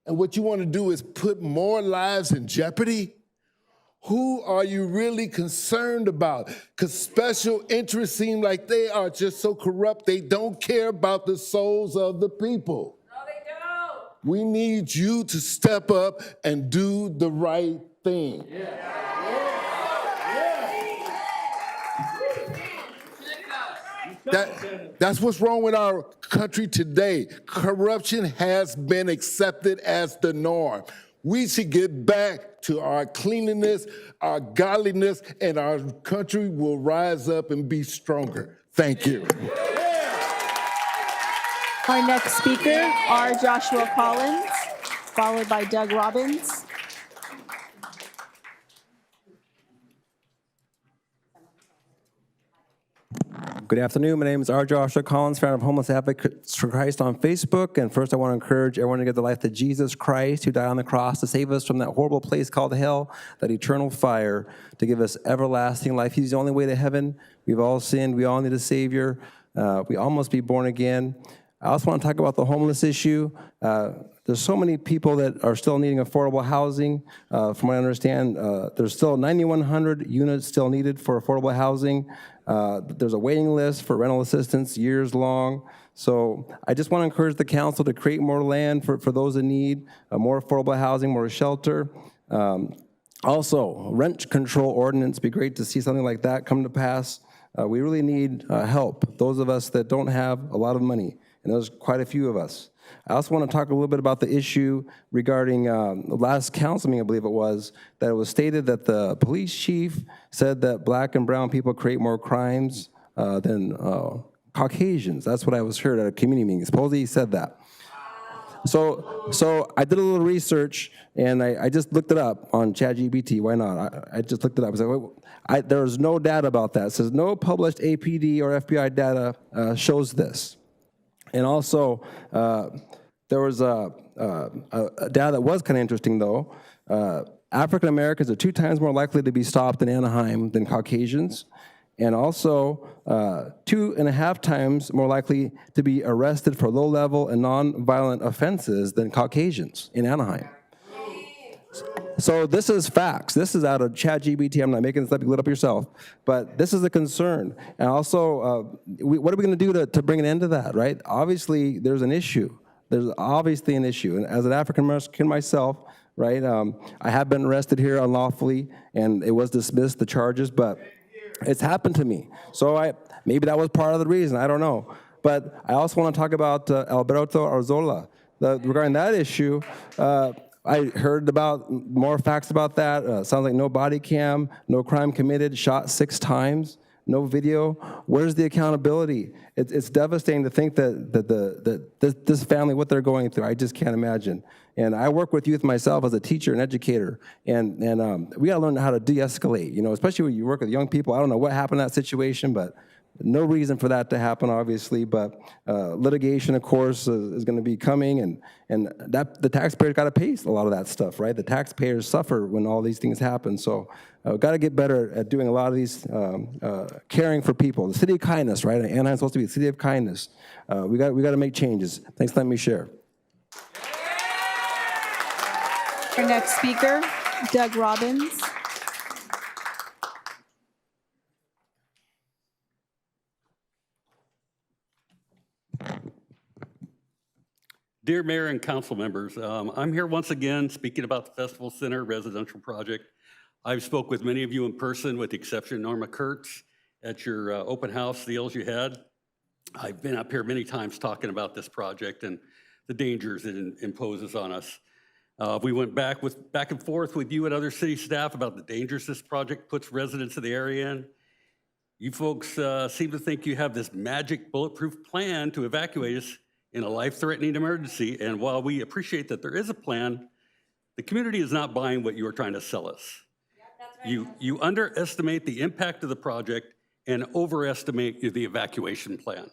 And what you want to do is put more lives in jeopardy? Who are you really concerned about? Because special interests seem like they are just so corrupt, they don't care about the souls of the people. No, they don't. We need you to step up and do the right thing. That's what's wrong with our country today. Corruption has been accepted as the norm. We should get back to our cleanliness, our godliness, and our country will rise up and be stronger. Thank you. Our next speaker, R. Joshua Collins, followed by Doug Robbins. Good afternoon. My name is R. Joshua Collins, founder of Homeless Advocates for Christ on Facebook. And first, I want to encourage everyone to give their life to Jesus Christ, who died on the cross to save us from that horrible place called hell, that eternal fire, to give us everlasting life. He's the only way to heaven. We've all sinned. We all need a Savior. We all must be born again. I also want to talk about the homeless issue. There's so many people that are still needing affordable housing. From what I understand, there's still 9,100 units still needed for affordable housing. There's a waiting list for rental assistance, years long. So I just want to encourage the council to create more land for those in need, more affordable housing, more shelter. Also, rent control ordinance, be great to see something like that come to pass. We really need help, those of us that don't have a lot of money, and there's quite a few of us. I also want to talk a little bit about the issue regarding the last council meeting, I believe it was, that it was stated that the police chief said that black and brown people create more crimes than Caucasians. That's what I was heard at a community meeting. Supposedly he said that. So I did a little research, and I just looked it up on ChatGPT. Why not? I just looked it up. I said, there's no data about that. It says no published APD or FBI data shows this. And also, there was a data that was kind of interesting, though. African Americans are 2 times more likely to be stopped in Anaheim than Caucasians, and also 2.5 times more likely to be arrested for low-level and non-violent offenses than Caucasians in Anaheim. So this is facts. This is out of ChatGPT. I'm not making this up. You look it up yourself. But this is a concern. And also, what are we going to do to bring an end to that, right? Obviously, there's an issue. There's obviously an issue. And as an African American myself, right, I have been arrested here unlawfully, and it was dismissed, the charges, but it's happened to me. So maybe that was part of the reason. I don't know. But I also want to talk about Alberto Arzola. Regarding that issue, I heard about more facts about that. Sounds like no body cam, no crime committed, shot 6 times, no video. Where's the accountability? It's devastating to think that this family, what they're going through, I just can't imagine. And I work with youth myself as a teacher and educator, and we got to learn how to de-escalate, especially when you work with young people. I don't know what happened in that situation, but no reason for that to happen, obviously, but litigation, of course, is going to be coming, and that the taxpayers got to pay a lot of that stuff, right? The taxpayers suffer when all these things happen, so got to get better at doing a lot of these, caring for people. The city of kindness, right? Anaheim's supposed to be the city of kindness. We got to make changes. Thanks for letting me share. Our next speaker, Doug Robbins. Dear Mayor and council members, I'm here once again speaking about the Festival Center residential project. I've spoke with many of you in person, with the exception of Norma Kurtz, at your open house deals you had. I've been up here many times talking about this project and the dangers it imposes on us. We went back and forth with you and other city staff about the dangers this project puts residents of the area in. You folks seem to think you have this magic bulletproof plan to evacuate us in a life-threatening emergency, and while we appreciate that there is a plan, the community is not buying what you are trying to sell us. You underestimate the impact of the project and overestimate the evacuation plan.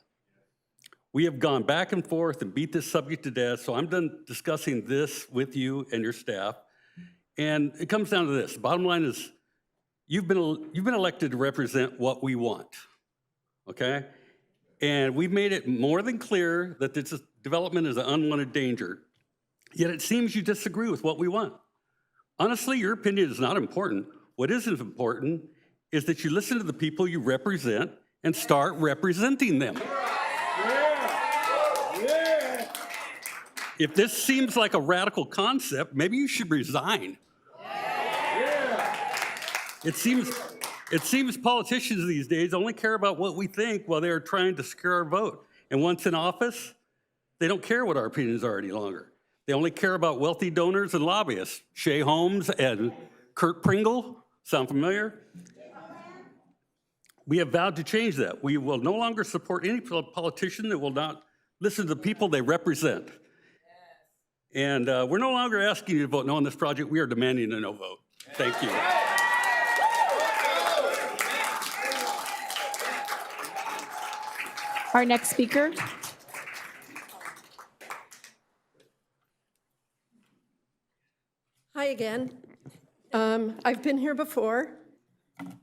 We have gone back and forth and beat this subject to death, so I'm done discussing this with you and your staff. And it comes down to this. Bottom line is, you've been elected to represent what we want, okay? And we've made it more than clear that this development is an unwanted danger, yet it seems you disagree with what we want. Honestly, your opinion is not important. What is important is that you listen to the people you represent and start representing them. If this seems like a radical concept, maybe you should resign. It seems politicians these days only care about what we think while they are trying to secure our vote. And once in office, they don't care what our opinions are any longer. They only care about wealthy donors and lobbyists. Shea Holmes and Kurt Pringle, sound familiar? We have vowed to change that. We will no longer support any politician that will not listen to the people they represent. And we're no longer asking you to vote no on this project. We are demanding a no vote. Thank you. Our next speaker. Hi again. I've been here before,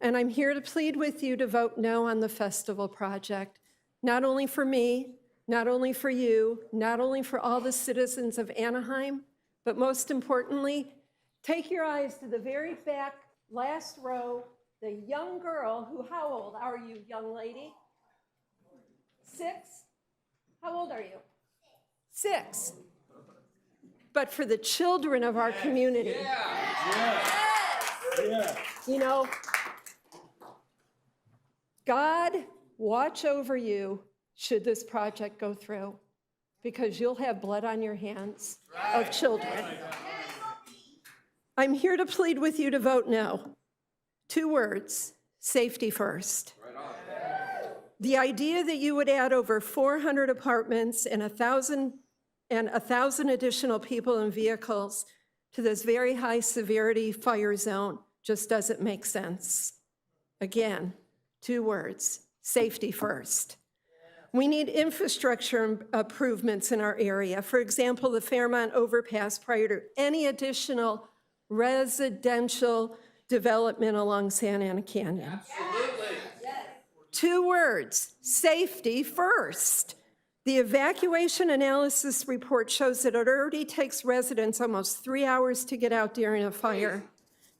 and I'm here to plead with you to vote no on the festival project. Not only for me, not only for you, not only for all the citizens of Anaheim, but most importantly, take your eyes to the very back, last row, the young girl who, how old are you, young lady? 6? How old are you? 6. But for the children of our community. You know, God, watch over you should this project go through, because you'll have blood on your hands of children. I'm here to plead with you to vote no. 2 words, safety first. The idea that you would add over 400 apartments and 1,000 additional people and vehicles to this very high severity fire zone just doesn't make sense. Again, 2 words, safety first. We need infrastructure improvements in our area. For example, the Fairmont overpass prior to any additional residential development along Santa Ana Canyon. Absolutely. 2 words, safety first. The evacuation analysis report shows that it already takes residents almost 3 hours to get out during a fire.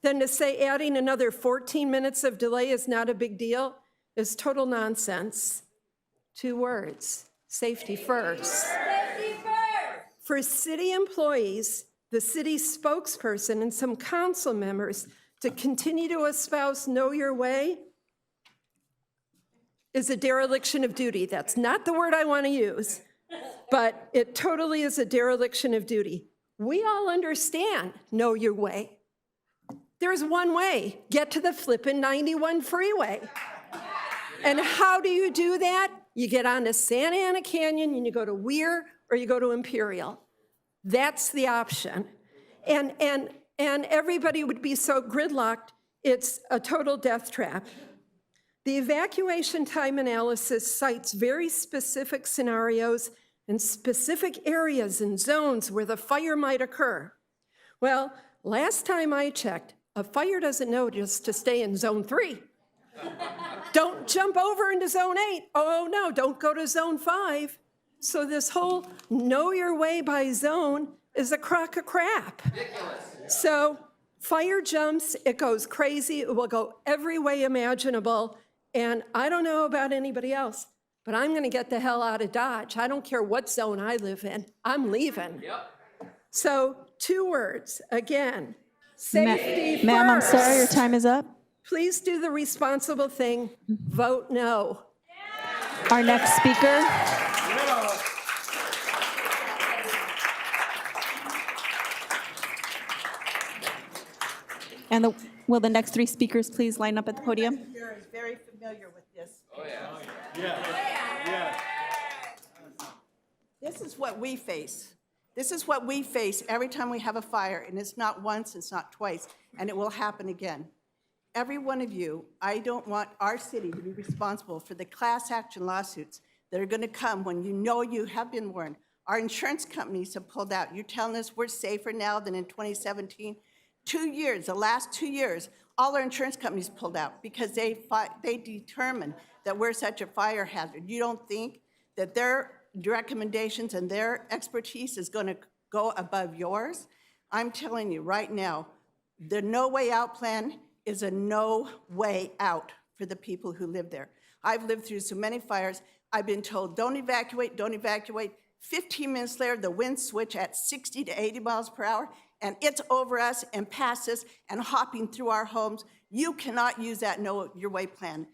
Then to say adding another 14 minutes of delay is not a big deal is total nonsense. 2 words, safety first. For city employees, the city spokesperson, and some council members to continue to espouse know your way is a dereliction of duty. That's not the word I want to use, but it totally is a dereliction of duty. We all understand know your way. There's one way, get to the flippin' 91 freeway. And how do you do that? You get onto Santa Ana Canyon and you go to Weir or you go to Imperial. That's the option. And everybody would be so gridlocked, it's a total death trap. The evacuation time analysis cites very specific scenarios and specific areas and zones where the fire might occur. Well, last time I checked, a fire doesn't know just to stay in zone 3. Don't jump over into zone 8. Oh no, don't go to zone 5. So this whole know your way by zone is a crock of crap. So fire jumps, it goes crazy, it will go every way imaginable. And I don't know about anybody else, but I'm gonna get the hell out of Dodge. I don't care what zone I live in, I'm leaving. So 2 words, again, safety first. Ma'am, I'm sorry, your time is up. Please do the responsible thing, vote no. Our next speaker. And will the next 3 speakers please line up at the podium? Here is very familiar with this. Oh, yeah. This is what we face. This is what we face every time we have a fire, and it's not once, it's not twice, and it will happen again. Every one of you, I don't want our city to be responsible for the class action lawsuits that are going to come when you know you have been warned. Our insurance companies have pulled out. You're telling us we're safer now than in 2017? 2 years, the last 2 years, all our insurance companies pulled out because they determined that we're such a fire hazard. You don't think that their recommendations and their expertise is going to go above yours? I'm telling you right now, the No Way Out plan is a no way out for the people who live there. I've lived through so many fires. I've been told, don't evacuate, don't evacuate. 15 minutes later, the winds switch at 60 to 80 miles per hour, and it's over us and past us and hopping through our homes. You cannot use that Know Your Way plan.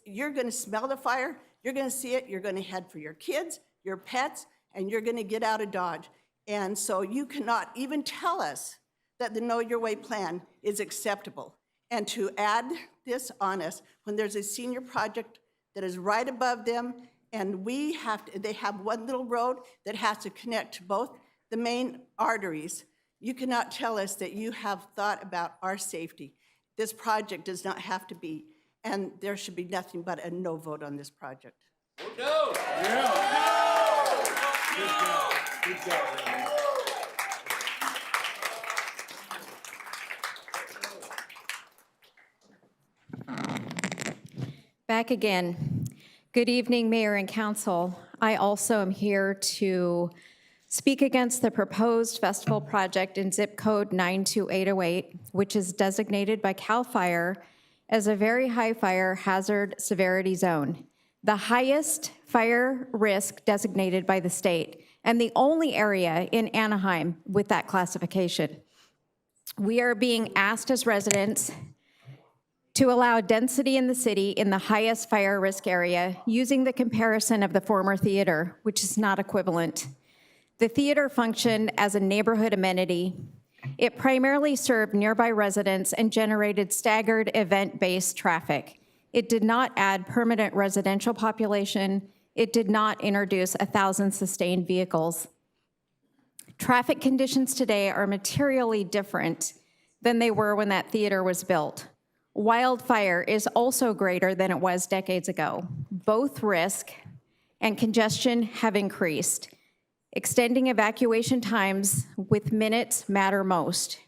You're gonna smell the fire, you're gonna see it, you're gonna head for your kids, your pets, and you're gonna get out of Dodge. And so you cannot even tell us that the Know Your Way plan is acceptable. And to add this on us when there's a senior project that is right above them, and they have one little road that has to connect to both the main arteries. You cannot tell us that you have thought about our safety. This project does not have to be, and there should be nothing but a no vote on this project. No! Good job. Back again. Good evening, Mayor and Council. I also am here to speak against the proposed festival project in zip code 92808, which is designated by CAL FIRE as a very high fire hazard severity zone, the highest fire risk designated by the state, and the only area in Anaheim with that classification. We are being asked as residents to allow density in the city in the highest fire risk area using the comparison of the former theater, which is not equivalent. The theater functioned as a neighborhood amenity. It primarily served nearby residents and generated staggered event-based traffic. It did not add permanent residential population. It did not introduce 1,000 sustained vehicles. Traffic conditions today are materially different than they were when that theater was built. Wildfire is also greater than it was decades ago. Both risk and congestion have increased. Extending evacuation times with minutes matter most.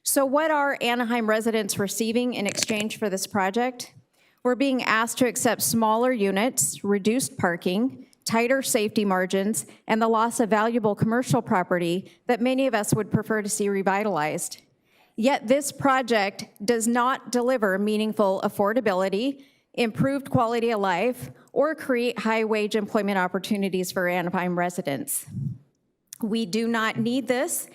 So what are Anaheim residents receiving in exchange for this project? We're being asked to accept smaller units, reduced parking, tighter safety margins, and the loss of valuable commercial property that many of us would prefer to see revitalized. Yet this project does not deliver meaningful affordability, improved quality of life, or create high-wage employment opportunities for Anaheim residents. We do not need this.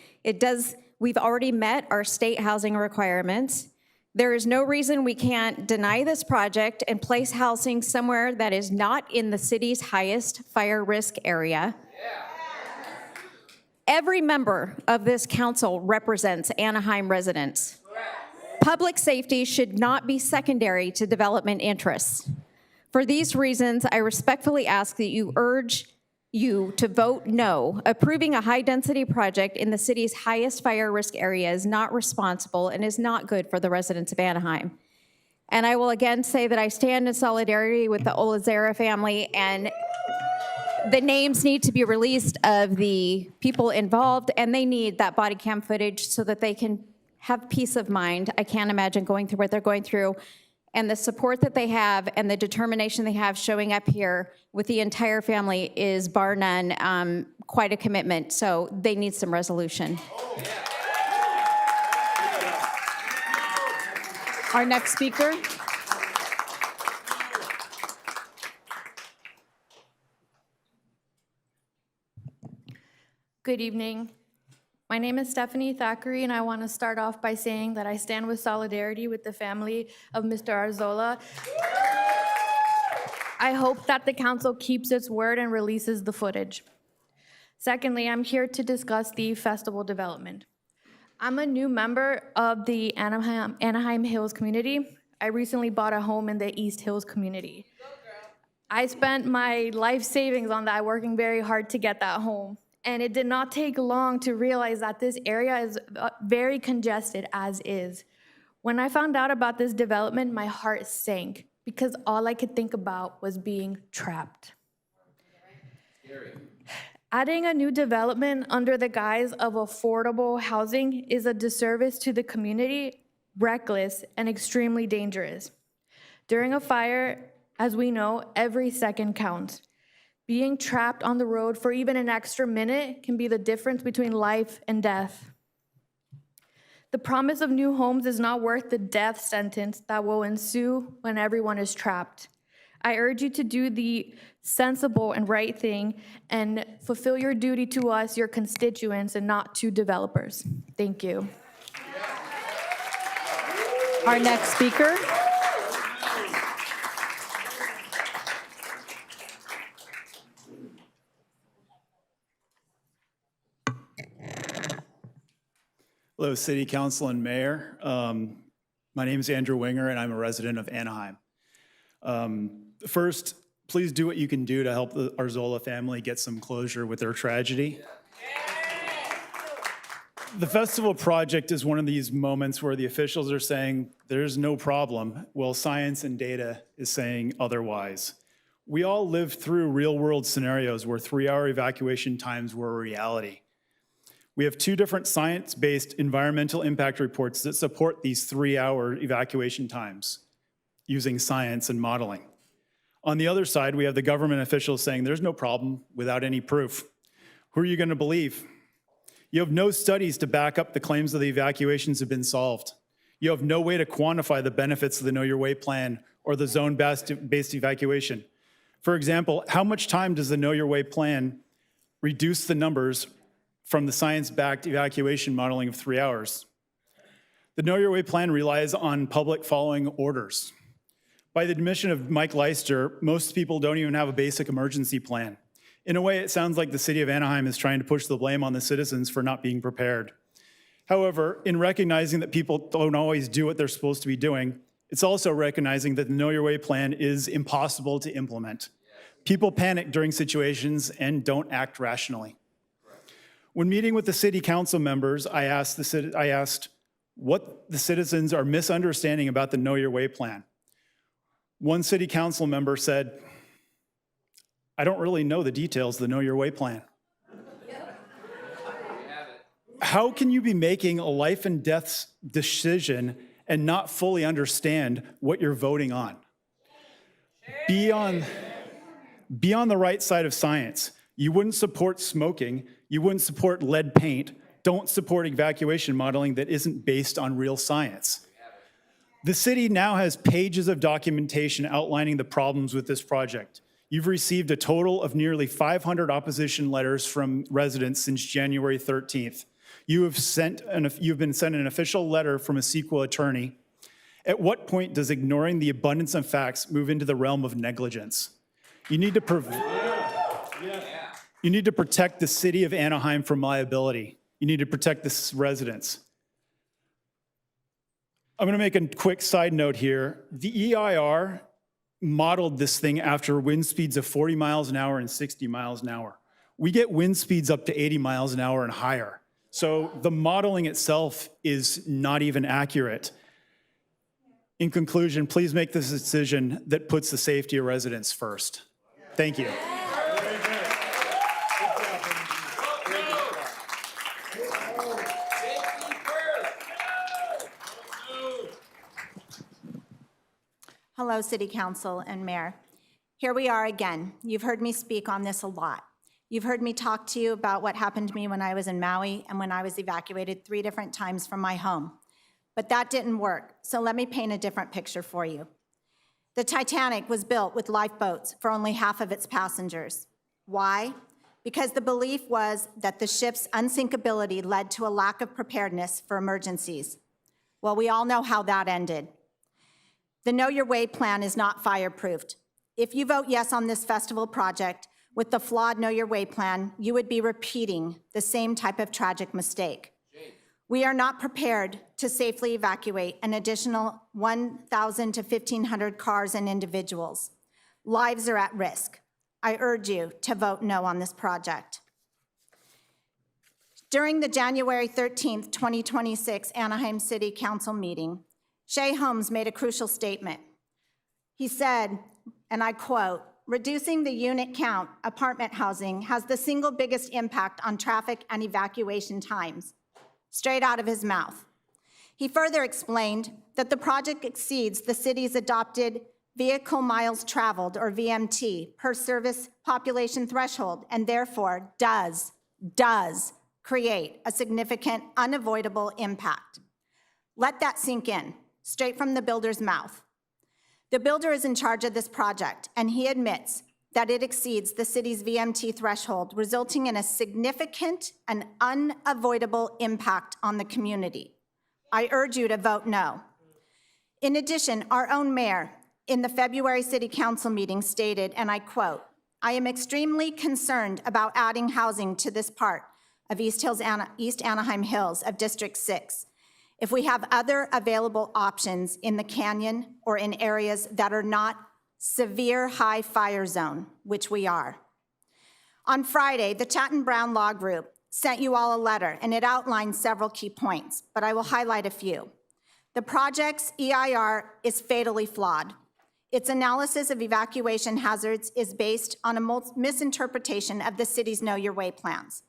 We've already met our state housing requirements. There is no reason we can't deny this project and place housing somewhere that is not in the city's highest fire risk area. Every member of this council represents Anaheim residents. Public safety should not be secondary to development interests. For these reasons, I respectfully ask that you urge you to vote no. Approving a high-density project in the city's highest fire risk area is not responsible and is not good for the residents of Anaheim. And I will again say that I stand in solidarity with the Olazera family, and the names need to be released of the people involved, and they need that body cam footage so that they can have peace of mind. I can't imagine going through what they're going through. And the support that they have and the determination they have showing up here with the entire family is, bar none, quite a commitment. So they need some resolution. Our next speaker. Good evening. My name is Stephanie Thackeray, and I want to start off by saying that I stand with solidarity with the family of Mr. Arzola. I hope that the council keeps its word and releases the footage. Secondly, I'm here to discuss the festival development. I'm a new member of the Anaheim Hills community. I recently bought a home in the East Hills community. I spent my life savings on that, working very hard to get that home. And it did not take long to realize that this area is very congested as is. When I found out about this development, my heart sank because all I could think about was being trapped. Adding a new development under the guise of affordable housing is a disservice to the community, reckless, and extremely dangerous. During a fire, as we know, every second counts. Being trapped on the road for even an extra minute can be the difference between life and death. The promise of new homes is not worth the death sentence that will ensue when everyone is trapped. I urge you to do the sensible and right thing and fulfill your duty to us, your constituents, and not to developers. Thank you. Our next speaker. Hello, City Council and Mayor. My name is Andrew Winger, and I'm a resident of Anaheim. First, please do what you can do to help the Arzola family get some closure with their tragedy. The festival project is one of these moments where the officials are saying there's no problem, while science and data is saying otherwise. We all lived through real-world scenarios where 3-hour evacuation times were a reality. We have 2 different science-based environmental impact reports that support these 3-hour evacuation times using science and modeling. On the other side, we have the government officials saying there's no problem without any proof. Who are you going to believe? You have no studies to back up the claims that the evacuations have been solved. You have no way to quantify the benefits of the Know Your Way plan or the zone-based evacuation. For example, how much time does the Know Your Way plan reduce the numbers from the science-backed evacuation modeling of 3 hours? The Know Your Way plan relies on public following orders. By the admission of Mike Leister, most people don't even have a basic emergency plan. In a way, it sounds like the city of Anaheim is trying to push the blame on the citizens for not being prepared. However, in recognizing that people don't always do what they're supposed to be doing, it's also recognizing that the Know Your Way plan is impossible to implement. People panic during situations and don't act rationally. When meeting with the city council members, I asked what the citizens are misunderstanding about the Know Your Way plan. One city council member said, "I don't really know the details of the Know Your Way plan." How can you be making a life and death decision and not fully understand what you're voting on? Be on the right side of science. You wouldn't support smoking. You wouldn't support lead paint. Don't support evacuation modeling that isn't based on real science. The city now has pages of documentation outlining the problems with this project. You've received a total of nearly 500 opposition letters from residents since January 13th. You've been sent an official letter from a CEQA attorney. At what point does ignoring the abundance of facts move into the realm of negligence? You need to protect the city of Anaheim from liability. You need to protect the residents. I'm going to make a quick side note here. The EIR modeled this thing after wind speeds of 40 miles an hour and 60 miles an hour. We get wind speeds up to 80 miles an hour and higher. So the modeling itself is not even accurate. In conclusion, please make this decision that puts the safety of residents first. Thank you. Hello, City Council and Mayor. Here we are again. You've heard me speak on this a lot. You've heard me talk to you about what happened to me when I was in Maui and when I was evacuated 3 different times from my home. But that didn't work, so let me paint a different picture for you. The Titanic was built with lifeboats for only half of its passengers. Why? Because the belief was that the ship's unsinkability led to a lack of preparedness for emergencies. Well, we all know how that ended. The Know Your Way plan is not fireproofed. If you vote yes on this festival project with the flawed Know Your Way plan, you would be repeating the same type of tragic mistake. We are not prepared to safely evacuate an additional 1,000 to 1,500 cars and individuals. Lives are at risk. I urge you to vote no on this project. During the January 13th, 2026 Anaheim City Council meeting, Shea Holmes made a crucial statement. He said, and I quote, "Reducing the unit count apartment housing has the single biggest impact on traffic and evacuation times." Straight out of his mouth. He further explained that the project exceeds the city's adopted vehicle miles traveled, or VMT, per service population threshold, and therefore does create a significant, unavoidable impact. Let that sink in, straight from the builder's mouth. The builder is in charge of this project, and he admits that it exceeds the city's VMT threshold, resulting in a significant and unavoidable impact on the community. I urge you to vote no. In addition, our own mayor in the February City Council meeting stated, and I quote, "I am extremely concerned about adding housing to this part of East Anaheim Hills of District 6. If we have other available options in the canyon or in areas that are not severe high fire zone," which we are. On Friday, the Chatton Brown Law Group sent you all a letter, and it outlines several key points, but I will highlight a few. The project's EIR is fatally flawed. Its analysis of evacuation hazards is based on a misinterpretation of the city's Know Your Way plans.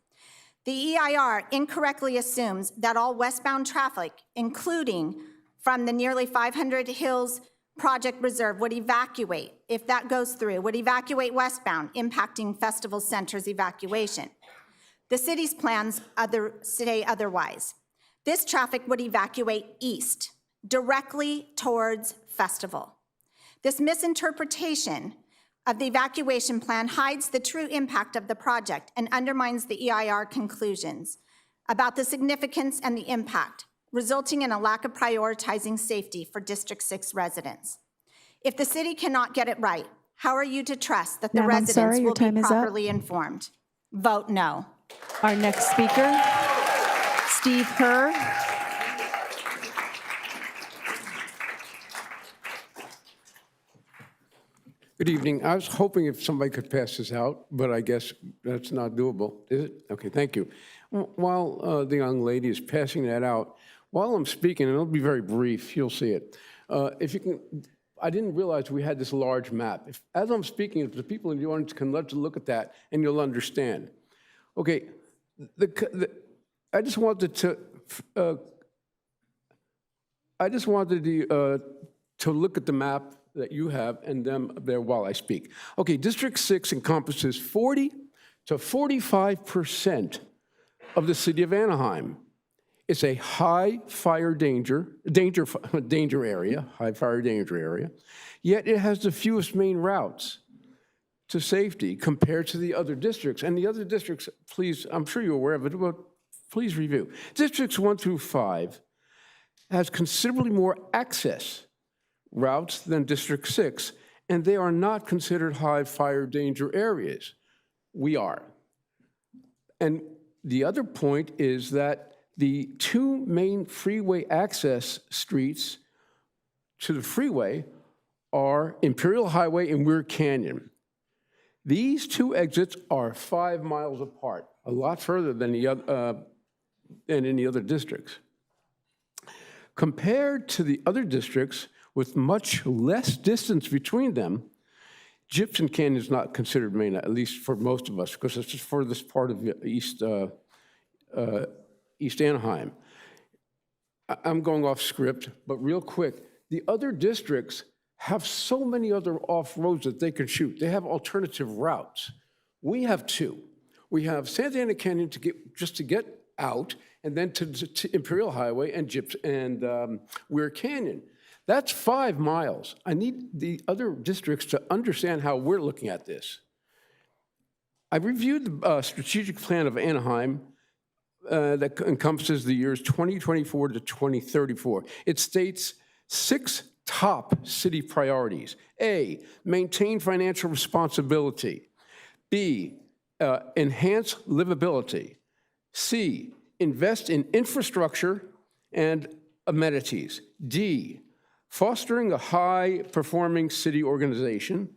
The EIR incorrectly assumes that all westbound traffic, including from the nearly 500 Hills Project Reserve, would evacuate, if that goes through, would evacuate westbound, impacting Festival Center's evacuation. The city's plans say otherwise. This traffic would evacuate east, directly towards Festival. This misinterpretation of the evacuation plan hides the true impact of the project and undermines the EIR conclusions about the significance and the impact, resulting in a lack of prioritizing safety for District 6 residents. If the city cannot get it right, how are you to trust that the Ma'am, I'm sorry, residents your will time be is up. properly informed? Vote no. Our next speaker, Steve Herr. Good evening. I was hoping if somebody could pass this out, but I guess that's not doable, is it? Okay, thank you. While the young lady is passing that out, while I'm speaking, and it'll be very brief, you'll see it. If you can, I didn't realize we had this large map. As I'm speaking, if the people in the audience can let's look at that, and you'll understand. Okay, I just wanted to look at the map that you have and them there while I speak. Okay, District 6 encompasses 40 to 45% of the city of Anaheim. It's a high fire danger area, high fire danger area, yet it has the fewest main routes to safety compared to the other districts. And the other districts, please, I'm sure you're aware of it, but please review. Districts 1 through 5 has considerably more access routes than District 6, and they are not considered high fire danger areas. We are. And the other point is that the two main freeway access streets to the freeway are Imperial Highway and Weir Canyon. These two exits are 5 miles apart, a lot further than in the other districts. Compared to the other districts with much less distance between them, Gypsum Canyon is not considered main, at least for most of us, because it's the furthest part of East Anaheim. I'm going off script, but real quick, the other districts have so many other off-roads that they can shoot. They have alternative routes. We have two. We have Santa Ana Canyon just to get out, and then to Imperial Highway and Weir Canyon. That's 5 miles. I need the other districts to understand how we're looking at this. I reviewed the strategic plan of Anaheim that encompasses the years 2024 to 2034. It states 6 top city priorities. A, maintain financial responsibility. B, enhance livability. C, invest in infrastructure and amenities. D, fostering a high-performing city organization.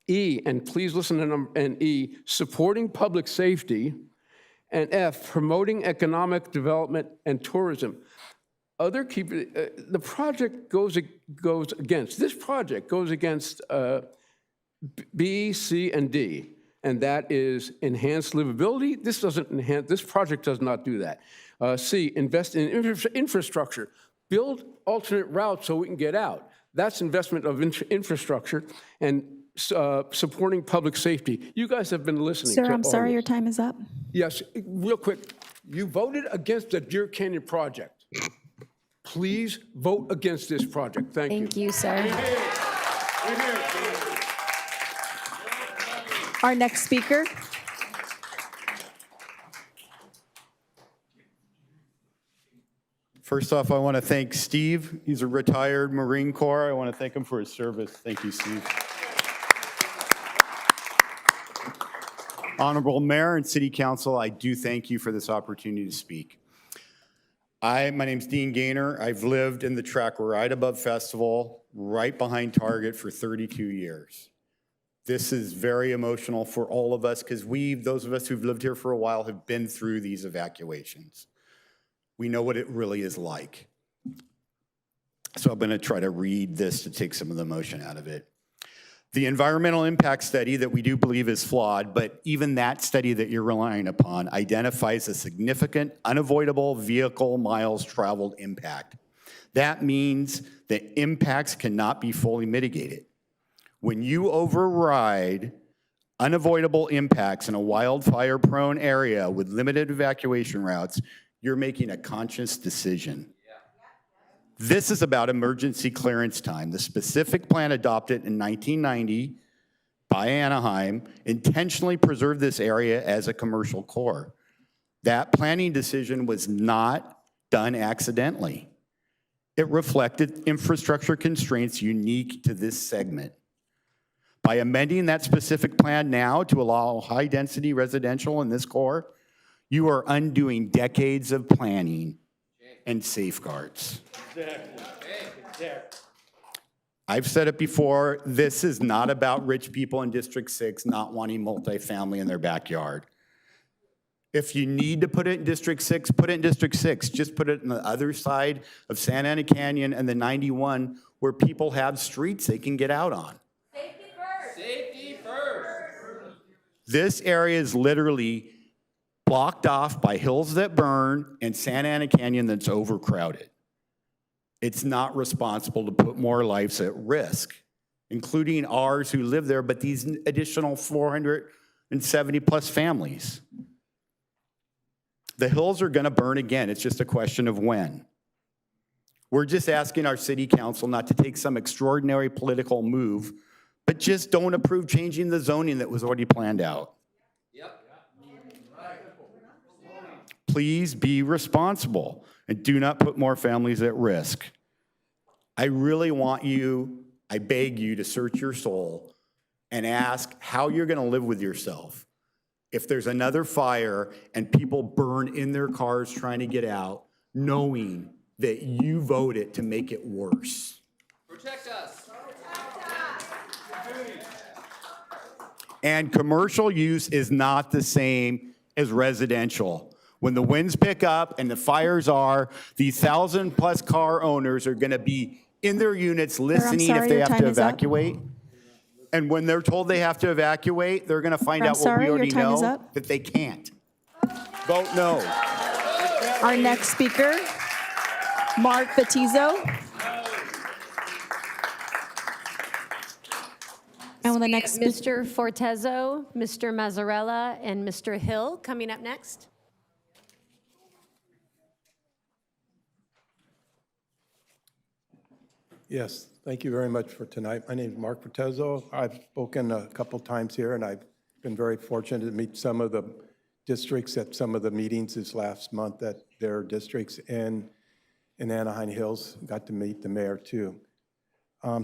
E, and please listen to and E, supporting public safety. And F, promoting economic development and tourism. The project goes against, this project goes against B, C, and D, and that is enhance livability. This project does not do that. C, invest in infrastructure. Build alternate routes so we can get out. That's investment of infrastructure and supporting public safety. You guys have been listening to all Sir, I'm sorry, this. your time is up. Yes, real quick. You voted against the Deer Canyon project. Please vote against this project. Thank you. Thank you, sir. Our next speaker. First off, I want to thank Steve. He's a retired Marine Corps. I want to thank him for his service. Thank you, Steve. Honorable Mayor and City Council, I do thank you for this opportunity to speak. My name's Dean Gaynor. I've lived in the track right above Festival, right behind Target for 32 years. This is very emotional for all of us because those of us who've lived here for a while have been through these evacuations. We know what it really is like. So I'm going to try to read this to take some of the emotion out of it. The environmental impact study that we do believe is flawed, but even that study that you're relying upon identifies a significant, unavoidable vehicle miles traveled impact. That means that impacts cannot be fully mitigated. When you override unavoidable impacts in a wildfire-prone area with limited evacuation routes, you're making a conscious decision. This is about emergency clearance time. The specific plan adopted in 1990 by Anaheim intentionally preserved this area as a commercial core. That planning decision was not done accidentally. It reflected infrastructure constraints unique to this segment. By amending that specific plan now to allow high-density residential in this core, you are undoing decades of planning and safeguards. I've said it before, this is not about rich people in District 6 not wanting multifamily in their backyard. If you need to put it in District 6, put it in District 6. Just put it on the other side of Santa Ana Canyon and the 91 where people have streets they can get out on. Safety first. Safety first. This area is literally blocked off by hills that burn and Santa Ana Canyon that's overcrowded. It's not responsible to put more lives at risk. including ours who live there, but these additional 470-plus families. The hills are going to burn again. It's just a question of when. We're just asking our city council not to take some extraordinary political move, but just don't approve changing the zoning that was already planned out. Please be responsible and do not put more families at risk. I really want you, I beg you to search your soul and ask how you're going to live with yourself if there's another fire and people burn in their cars trying to get out, knowing that you voted to make it worse. Protect us. And commercial use is not the same as residential. When the winds pick up and the fires are, these 1,000-plus car owners are going to be in their units listening if they have to evacuate. And when they're told they have to evacuate, they're going to find out what we already know, that they can't. Vote no. Our next speaker, Mark Batizo. And with the next speaker, Mr. Fortezo, Mr. Mazzarella, and Mr. Hill coming up next. Yes, thank you very much for tonight. My name is Mark Fortezo. I've spoken a couple times here, and I've been very fortunate to meet some of the districts at some of the meetings this last month at their districts in Anaheim Hills. Got to meet the mayor, too.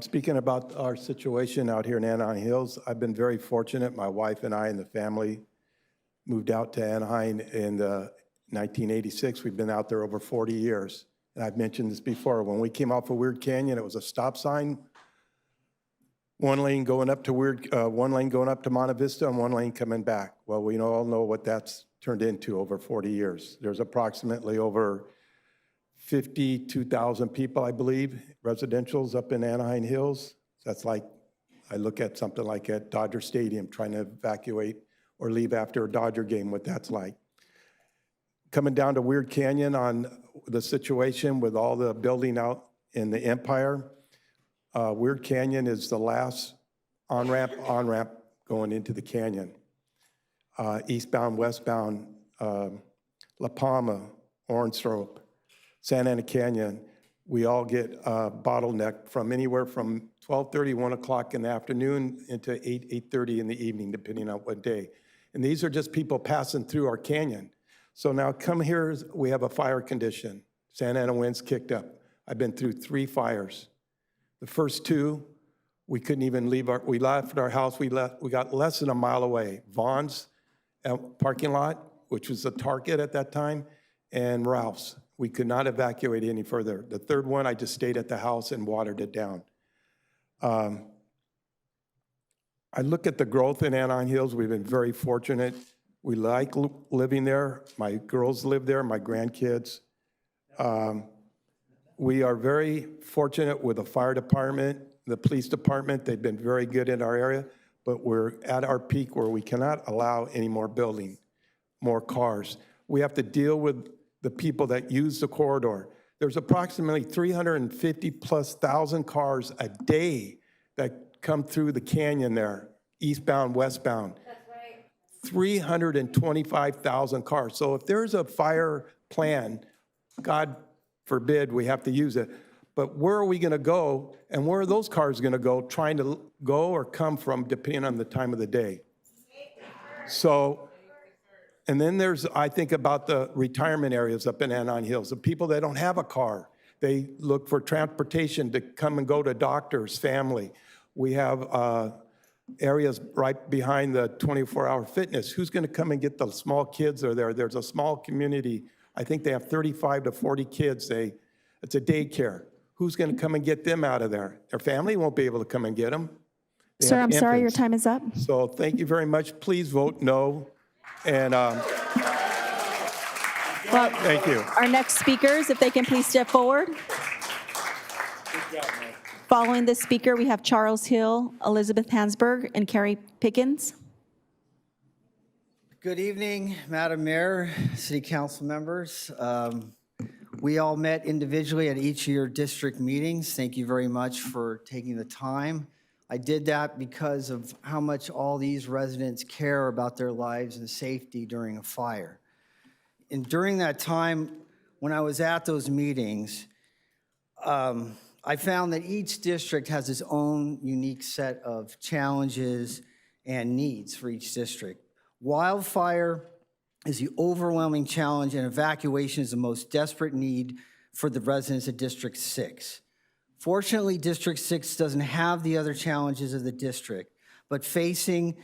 Speaking about our situation out here in Anaheim Hills, I've been very fortunate. My wife and I and the family moved out to Anaheim in 1986. We've been out there over 40 years. And I've mentioned this before. When we came off of Weird Canyon, it was a stop sign, one lane going up to Monte Vista and one lane coming back. Well, we all know what that's turned into over 40 years. There's approximately over 52,000 people, I believe, residentials up in Anaheim Hills. That's like, I look at something like at Dodger Stadium trying to evacuate or leave after a Dodger game, what that's like. Coming down to Weird Canyon on the situation with all the building out in the Empire, Weird Canyon is the last on-ramp going into the canyon. Eastbound, westbound, La Palma, Orange Grove, Santa Ana Canyon, we all get bottlenecked from anywhere from 12:30, 1 o'clock in the afternoon into 8:30 in the evening, depending on what day. And these are just people passing through our canyon. So now come here, we have a fire condition. Santa Ana winds kicked up. I've been through 3 fires. The first 2, we couldn't even leave we left our house, we got less than a mile away. Vaughn's parking lot, which was the Target at that time, and Ralph's. We could not evacuate any further. The third one, I just stayed at the house and watered it down. I look at the growth in Anaheim Hills. We've been very fortunate. We like living there. My girls live there, my grandkids. We are very fortunate with the fire department, the police department. They've been very good in our area, but we're at our peak where we cannot allow any more building, more cars. We have to deal with the people that use the corridor. There's approximately 350,000+ cars a day that come through the canyon there, eastbound, westbound. 325,000 cars. So if there's a fire plan, God forbid we have to use it, but where are we going to go and where are those cars going to go trying to go or come from depending on the time of the day? So, and then there's, I think about the retirement areas up in Anaheim Hills, the people that don't have a car. They look for transportation to come and go to doctors, family. We have areas right behind the 24-hour fitness. Who's going to come and get the small kids are there? There's a small community. I think they have 35 to 40 kids. It's a daycare. Who's going to come and get them out of there? Their family won't be able to come and get them. sir, I'm sorry, your time is up. So thank you very much. Please vote no. And thank you. Our next speakers, if they can please step forward. Following this speaker, we have Charles Hill, Elizabeth Hansberg, and Carrie Pickens. Good evening, Madam Mayor, City Council members. We all met individually at each of your district meetings. Thank you very much for taking the time. I did that because of how much all these residents care about their lives and safety during a fire. And during that time, when I was at those meetings, I found that each district has its own unique set of challenges and needs for each district. Wildfire is the overwhelming challenge, and evacuation is the most desperate need for the residents of District 6. Fortunately, District 6 doesn't have the other challenges of the district, but adding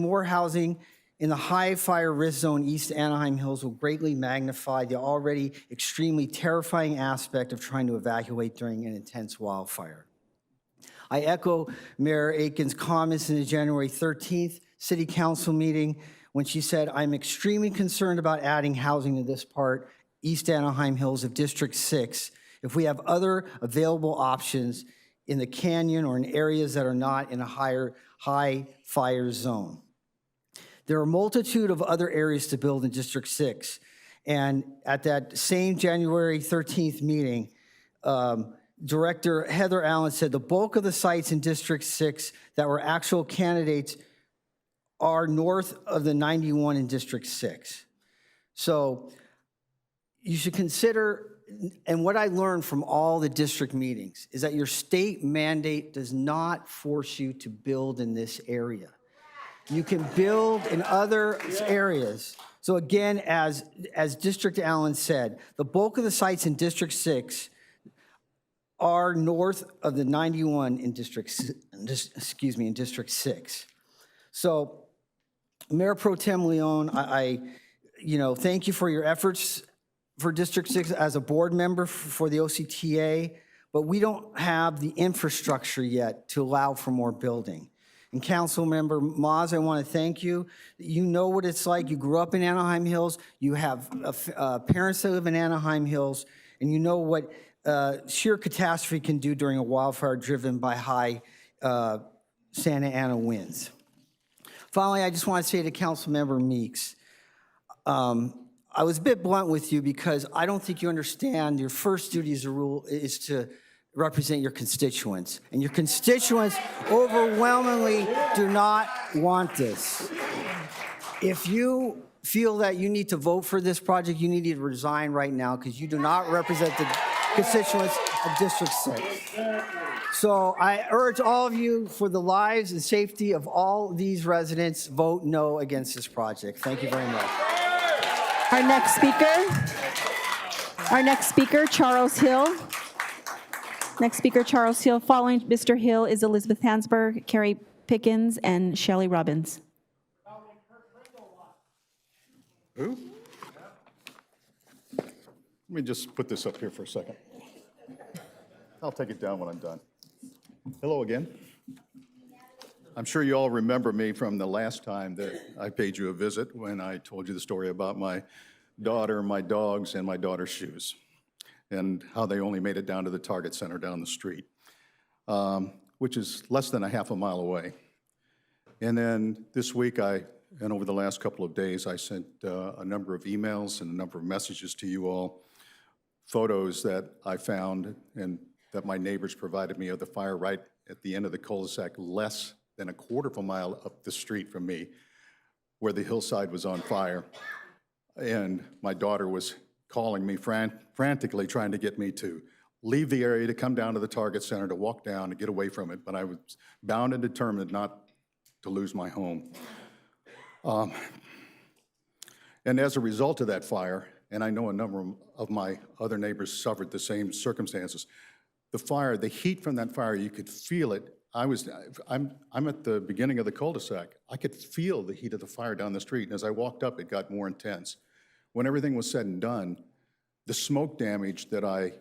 more housing in the high fire risk zone east Anaheim Hills will greatly magnify the already extremely terrifying aspect of trying to evacuate during an intense wildfire. I echo Mayor Aiken's comments in the January 13th City Council meeting when she said, "I'm extremely concerned about adding housing to this part, East Anaheim Hills of District 6, if we have other available options in the canyon or in areas that are not in a high fire zone." There are a multitude of other areas to build in District 6. And at that same January 13th meeting, Director Heather Allen said the bulk of the sites in District 6 that were actual candidates are north of the 91 in District 6. So you should consider, and what I learned from all the district meetings is that your state mandate does not force you to build in this area. You can build in other areas. So again, as District Allen said, the bulk of the sites in District 6 are north of the 91 in District 6. So Mayor Pro Tem Leon, I thank you for your efforts for District 6 as a board member for the OCTA, but we don't have the infrastructure yet to allow for more building. And Councilmember Maz, I want to thank you. You know what it's like. You grew up in Anaheim Hills. You have parents that live in Anaheim Hills, and you know what sheer catastrophe can do during a wildfire driven by high Santa Ana winds. Finally, I just want to say to Councilmember Meeks, I was a bit blunt with you because I don't think you understand your first duty as a rule is to represent your constituents. And your constituents overwhelmingly do not want this. If you feel that you need to vote for this project, you need to resign right now because you do not represent the constituents of District 6. So I urge all of you, for the lives and safety of all these residents, vote no against this project. Thank you very much. Our next speaker, Charles Hill. Next speaker, Charles Hill. Following Mr. Hill is Elizabeth Hansberg, Carrie Pickens, and Shelley Robbins. Who? Let me just put this up here for a second. I'll take it down when I'm done. Hello again. I'm sure you all remember me from the last time that I paid you a visit when I told you the story about my daughter, my dogs, and my daughter's shoes, and how they only made it down to the Target Center down the street, which is less than a half a mile away. And then this week, and over the last couple of days, I sent a number of emails and a number of messages to you all, photos that I found and that my neighbors provided me of the fire right at the end of the cul-de-sac, less than a quarter of a mile up the street from me, where the hillside was on fire. And my daughter was calling me frantically, trying to get me to leave the area, to come down to the Target Center, to walk down, to get away from it. But I was bound and determined not to lose my home. And as a result of that fire, and I know a number of my other neighbors suffered the same circumstances, the fire, the heat from that fire, you could feel it. I'm at the beginning of the cul-de-sac. I could feel the heat of the fire down the street, and as I walked up, it got more intense. When everything was said and done, the smoke damage that I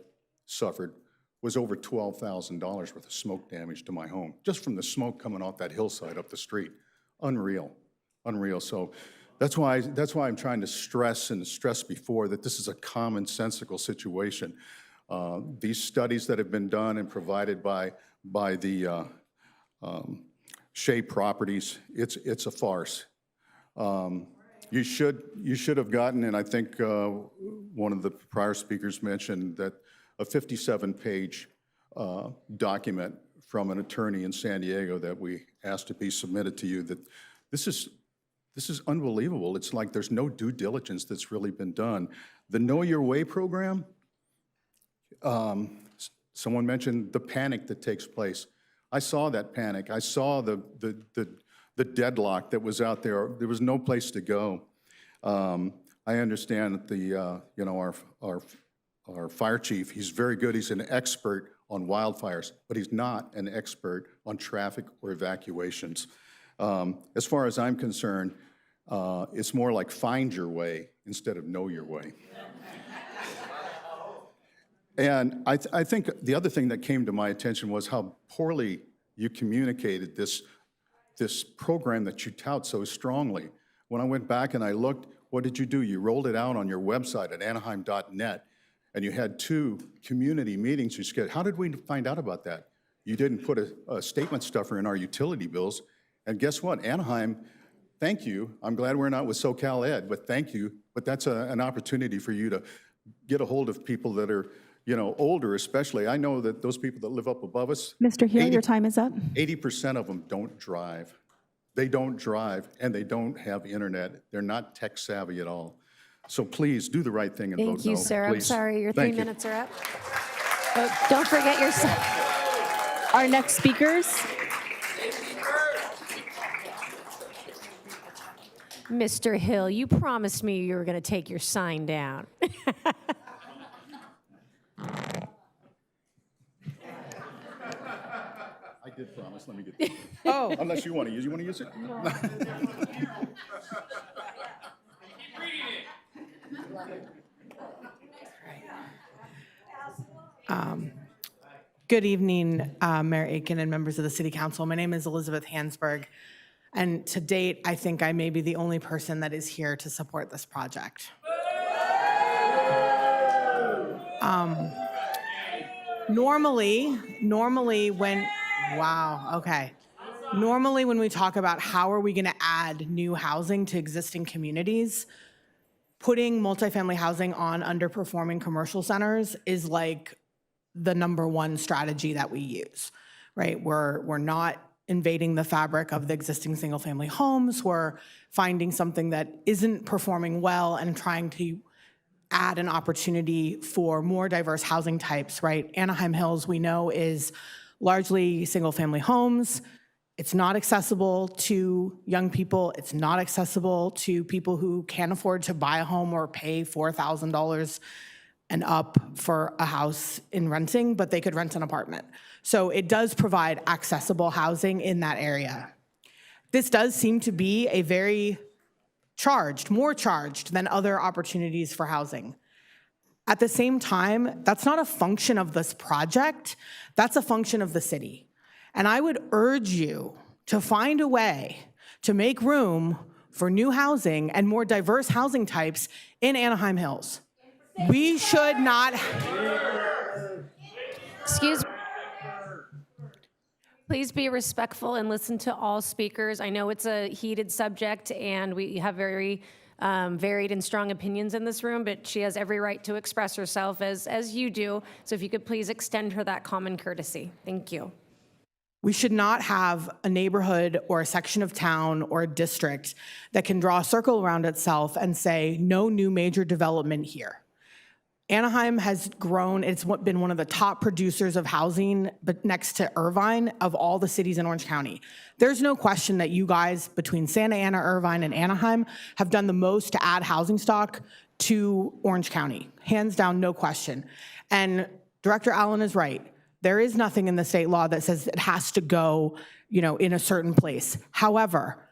suffered was over $12,000 worth of smoke damage to my home, just from the smoke coming off that hillside up the street. Unreal, unreal. So that's why I'm trying to stress before that this is a commonsensical situation. These studies that have been done and provided by the Shea Properties, it's a farce. You should have gotten, and I think one of the prior speakers mentioned that a 57-page document from an attorney in San Diego that we asked to be submitted to you, that this is unbelievable. It's like there's no due diligence that's really been done. The Know Your Way program, someone mentioned the panic that takes place. I saw that panic. I saw the deadlock that was out there. There was no place to go. I understand that our fire chief, he's very good. He's an expert on wildfires, but he's not an expert on traffic or evacuations. As far as I'm concerned, it's more like find your way instead of know your way. And I think the other thing that came to my attention was how poorly you communicated this program that you tout so strongly. When I went back and I looked, what did you do? You rolled it out on your website at anaheim.net, and you had 2 community meetings you scheduled. How did we find out about that? You didn't put a statement stuffer in our utility bills. And guess what? Anaheim, thank you. I'm glad we're not with SoCal Ed, but thank you. But that's an opportunity for you to get a hold of people that are, older especially. I know that those people that live up above us. Mr. Hill, your time is up. 80% of them don't drive. They don't drive, and they don't have internet. They're not tech savvy at all. So please do the right thing and vote no. Thank you, sir. I'm please. sorry, your Thank 3 you. minutes are up. But don't forget your... Our next speakers. Mr. Hill, you promised me you were going to take your sign down. I did promise. Let me get that. Oh. Unless you want to use it. You want to use it? Good evening, Mayor Aiken and members of the City Council. My name is Elizabeth Hansberg, and to date, I think I may be the only person that is here to support this project. Normally when we talk about how are we going to add new housing to existing communities, putting multifamily housing on underperforming commercial centers is like the #1 strategy that we use, right? We're not invading the fabric of the existing single-family homes. We're finding something that isn't performing well and trying to add an opportunity for more diverse housing types, right? Anaheim Hills, we know, is largely single-family homes. It's not accessible to young people. It's not accessible to people who can't afford to buy a home or pay $4,000 and up for a house in renting, but they could rent an apartment. So it does provide accessible housing in that area. This does seem to be a very more charged than other opportunities for housing. At the same time, that's not a function of this project, that's a function of the city. And I would urge you to find a way to make room for new housing and more diverse housing types in Anaheim Hills. We should not. Excuse me. Please be respectful and listen to all speakers. I know it's a heated subject and we have very varied and strong opinions in this room, but she has every right to express herself as you do. So if you could please extend her that common courtesy. Thank you. We should not have a neighborhood or a section of town or a district that can draw a circle around itself and say, no new major development here. Anaheim has grown. It's been one of the top producers of housing, but next to Irvine, of all the cities in Orange County. There's no question that you guys, between Santa Ana, Irvine, and Anaheim, have done the most to add housing stock to Orange County. Hands down, no question. And Director Allen is right. There is nothing in the state law that says it has to go, in a certain place. However,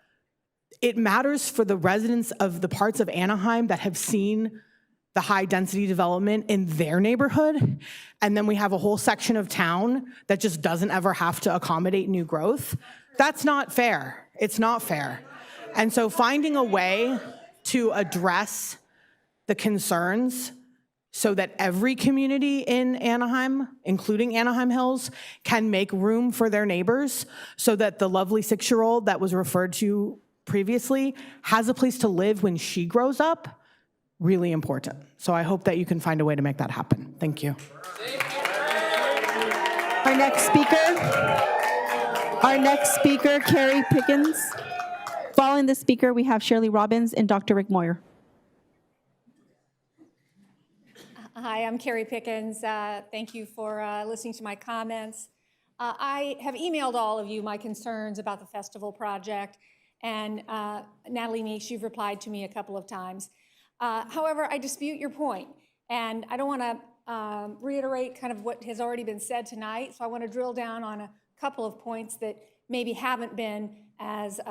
it matters for the residents of the parts of Anaheim that have seen the high density development in their neighborhood, and then we have a whole section of town that just doesn't ever have to accommodate new growth. That's not fair. It's not fair. And so finding a way to address the concerns so that every community in Anaheim, including Anaheim Hills, can make room for their neighbors so that the lovely 6-year-old that was referred to previously has a place to live when she grows up, really important. So I hope that you can find a way to make that happen. Thank you. Our next speaker, Carrie Pickens. Following the speaker, we have Shirley Robbins and Dr. Rick Moyer. Hi, I'm Carrie Pickens. Thank you for listening to my comments. I have emailed all of you my concerns about the festival project, and Natalie Meeks, you've replied to me a couple of times. However, I dispute your point, and I don't want to reiterate kind of what has already been said tonight, so I want to drill down on a couple of points that maybe haven't been as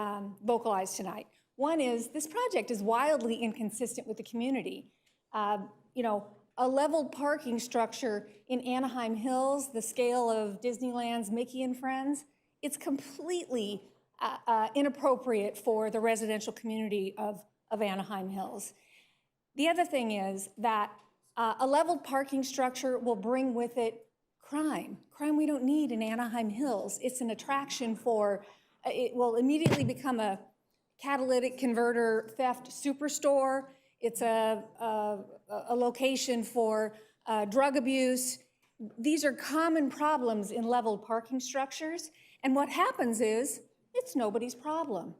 vocalized tonight. One is this project is wildly inconsistent with the community. You know, a leveled parking structure in Anaheim Hills, the scale of Disneyland's Mickey and Friends, it's completely inappropriate for the residential community of Anaheim Hills. The other thing is that a leveled parking structure will bring with it crime. Crime we don't need in Anaheim Hills. It's an attraction for, it will immediately become a catalytic converter theft superstore. It's a location for drug abuse. These are common problems in leveled parking structures. And what happens is, it's nobody's problem.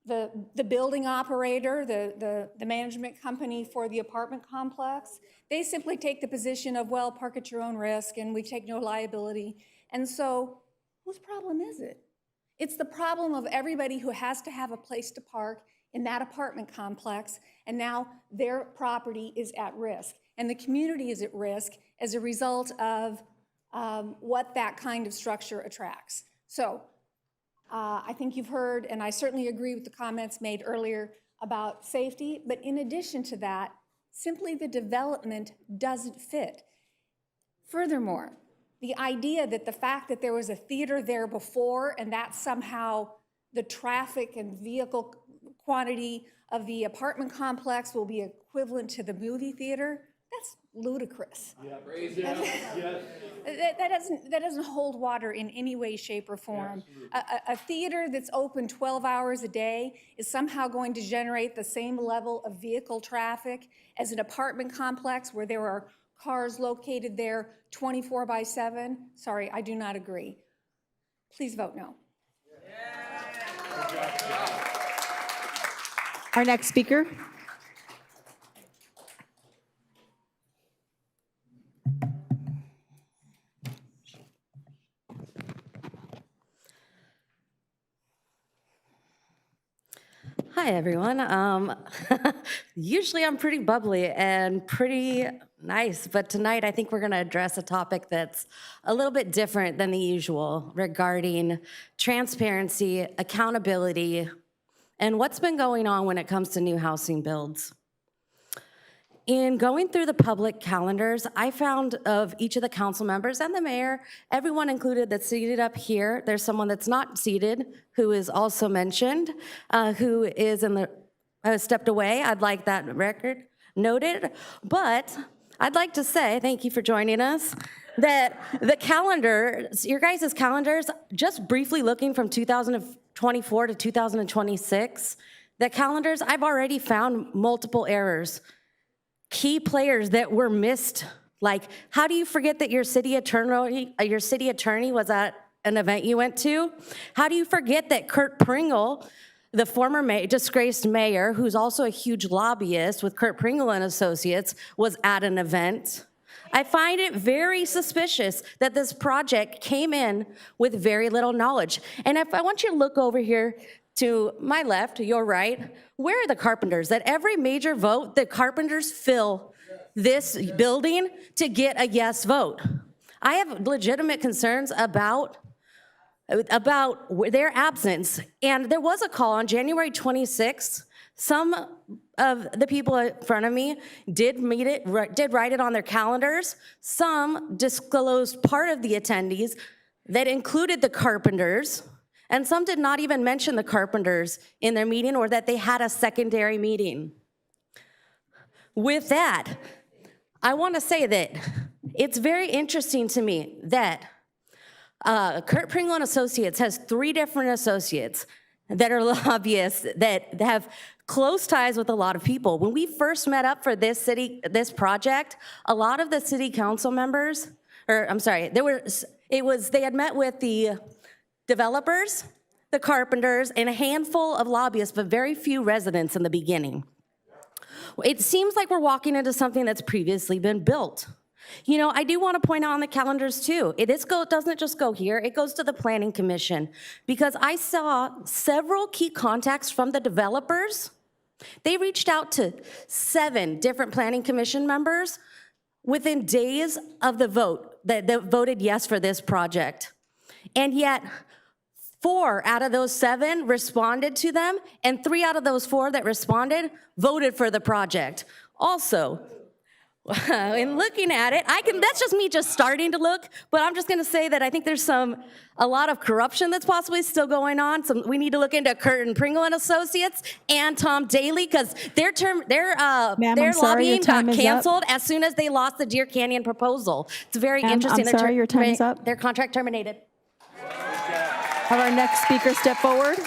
The building operator, the management company for the apartment complex, they simply take the position of, well, park at your own risk and we take no liability. And so, whose problem is it? It's the problem of everybody who has to have a place to park in that apartment complex, and now their property is at risk. And the community is at risk as a result of what that kind of structure attracts. So, I think you've heard, and I certainly agree with the comments made earlier about safety, but in addition to that, simply the development doesn't fit. Furthermore, the idea that the fact that there was a theater there before and that somehow the traffic and vehicle quantity of the apartment complex will be equivalent to the movie theater, that's ludicrous. Yeah, that doesn't hold water in any way, shape, or form. A theater that's open 12 hours a day is somehow going to generate the same level of vehicle traffic as an apartment complex where there are cars located there 24/7. Sorry, I do not agree. Please vote no. Our next speaker. Hi, everyone. Usually I'm pretty bubbly and pretty nice, but tonight I think we're going to address a topic that's a little bit different than the usual regarding transparency, accountability, and what's been going on when it comes to new housing builds. In going through the public calendars, I found of each of the council members and the mayor, everyone included that's seated up here, there's someone that's not seated who is also mentioned, who is in the, stepped away. I'd like that record noted. But I'd like to say, thank you for joining us, that the calendar, your guys' calendars, just briefly looking from 2024 to 2026, the calendars, I've already found multiple errors. Key players that were missed, like how do you forget that your city attorney was at an event you went to? How do you forget that Kurt Pringle, the former disgraced mayor, who's also a huge lobbyist with Kurt Pringle and Associates, was at an event? I find it very suspicious that this project came in with very little knowledge. And if I want you to look over here to my left, your right, where are the carpenters? At every major vote, the carpenters fill this building to get a yes vote. I have legitimate concerns about their absence. And there was a call on January 26th. Some of the people in front of me did write it on their calendars. Some disclosed part of the attendees that included the carpenters. And some did not even mention the carpenters in their meeting or that they had a secondary meeting. With that, I want to say that it's very interesting to me that Kurt Pringle and Associates has 3 different associates that are lobbyists that have close ties with a lot of people. When we first met up for this project, a lot of the city council members, or I'm sorry, they had met with the developers, the carpenters, and a handful of lobbyists, but very few residents in the beginning. It seems like we're walking into something that's previously been built. You know, I do want to point out on the calendars too, this doesn't just go here, it goes to the Planning Commission, because I saw several key contacts from the developers. They reached out to 7 different Planning Commission members within days of the vote that voted yes for this project. And yet, 4 out of those 7 responded to them, and 3 out of those 4 that responded voted for the project. Also, in looking at it, that's just me just starting to look, but I'm just gonna say that I think there's a lot of corruption that's possibly still going on. We need to look into Curtin Pringle and Associates and Tom Daly, because their lobbying got canceled as soon as they lost the Deer Canyon proposal. It's very interesting. I'm sorry, your time is up. Their contract terminated. Have our next speaker step forward.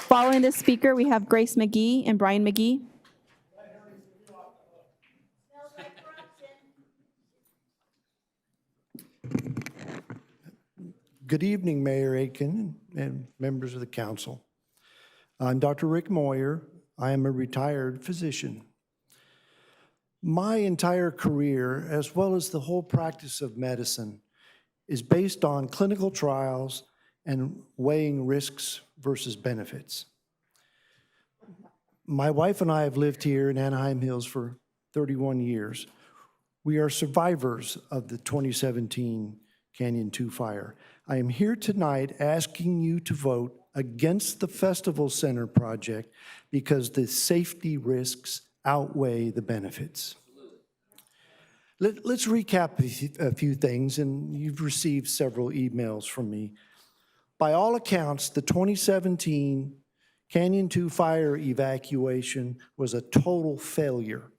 Following this speaker, we have Grace McGee and Brian McGee. Good evening, Mayor Aitken and members of the council. I'm Dr. Rick Moyer. I am a retired physician. My entire career, as well as the whole practice of medicine, is based on clinical trials and weighing risks versus benefits. My wife and I have lived here in Anaheim Hills for 31 years. We are survivors of the 2017 Canyon 2 fire. I am here tonight asking you to vote against the Festival Center project because the safety risks outweigh the benefits. Let's recap a few things, and you've received several emails from me. By all accounts, the 2017 Canyon 2 fire evacuation was a total failure.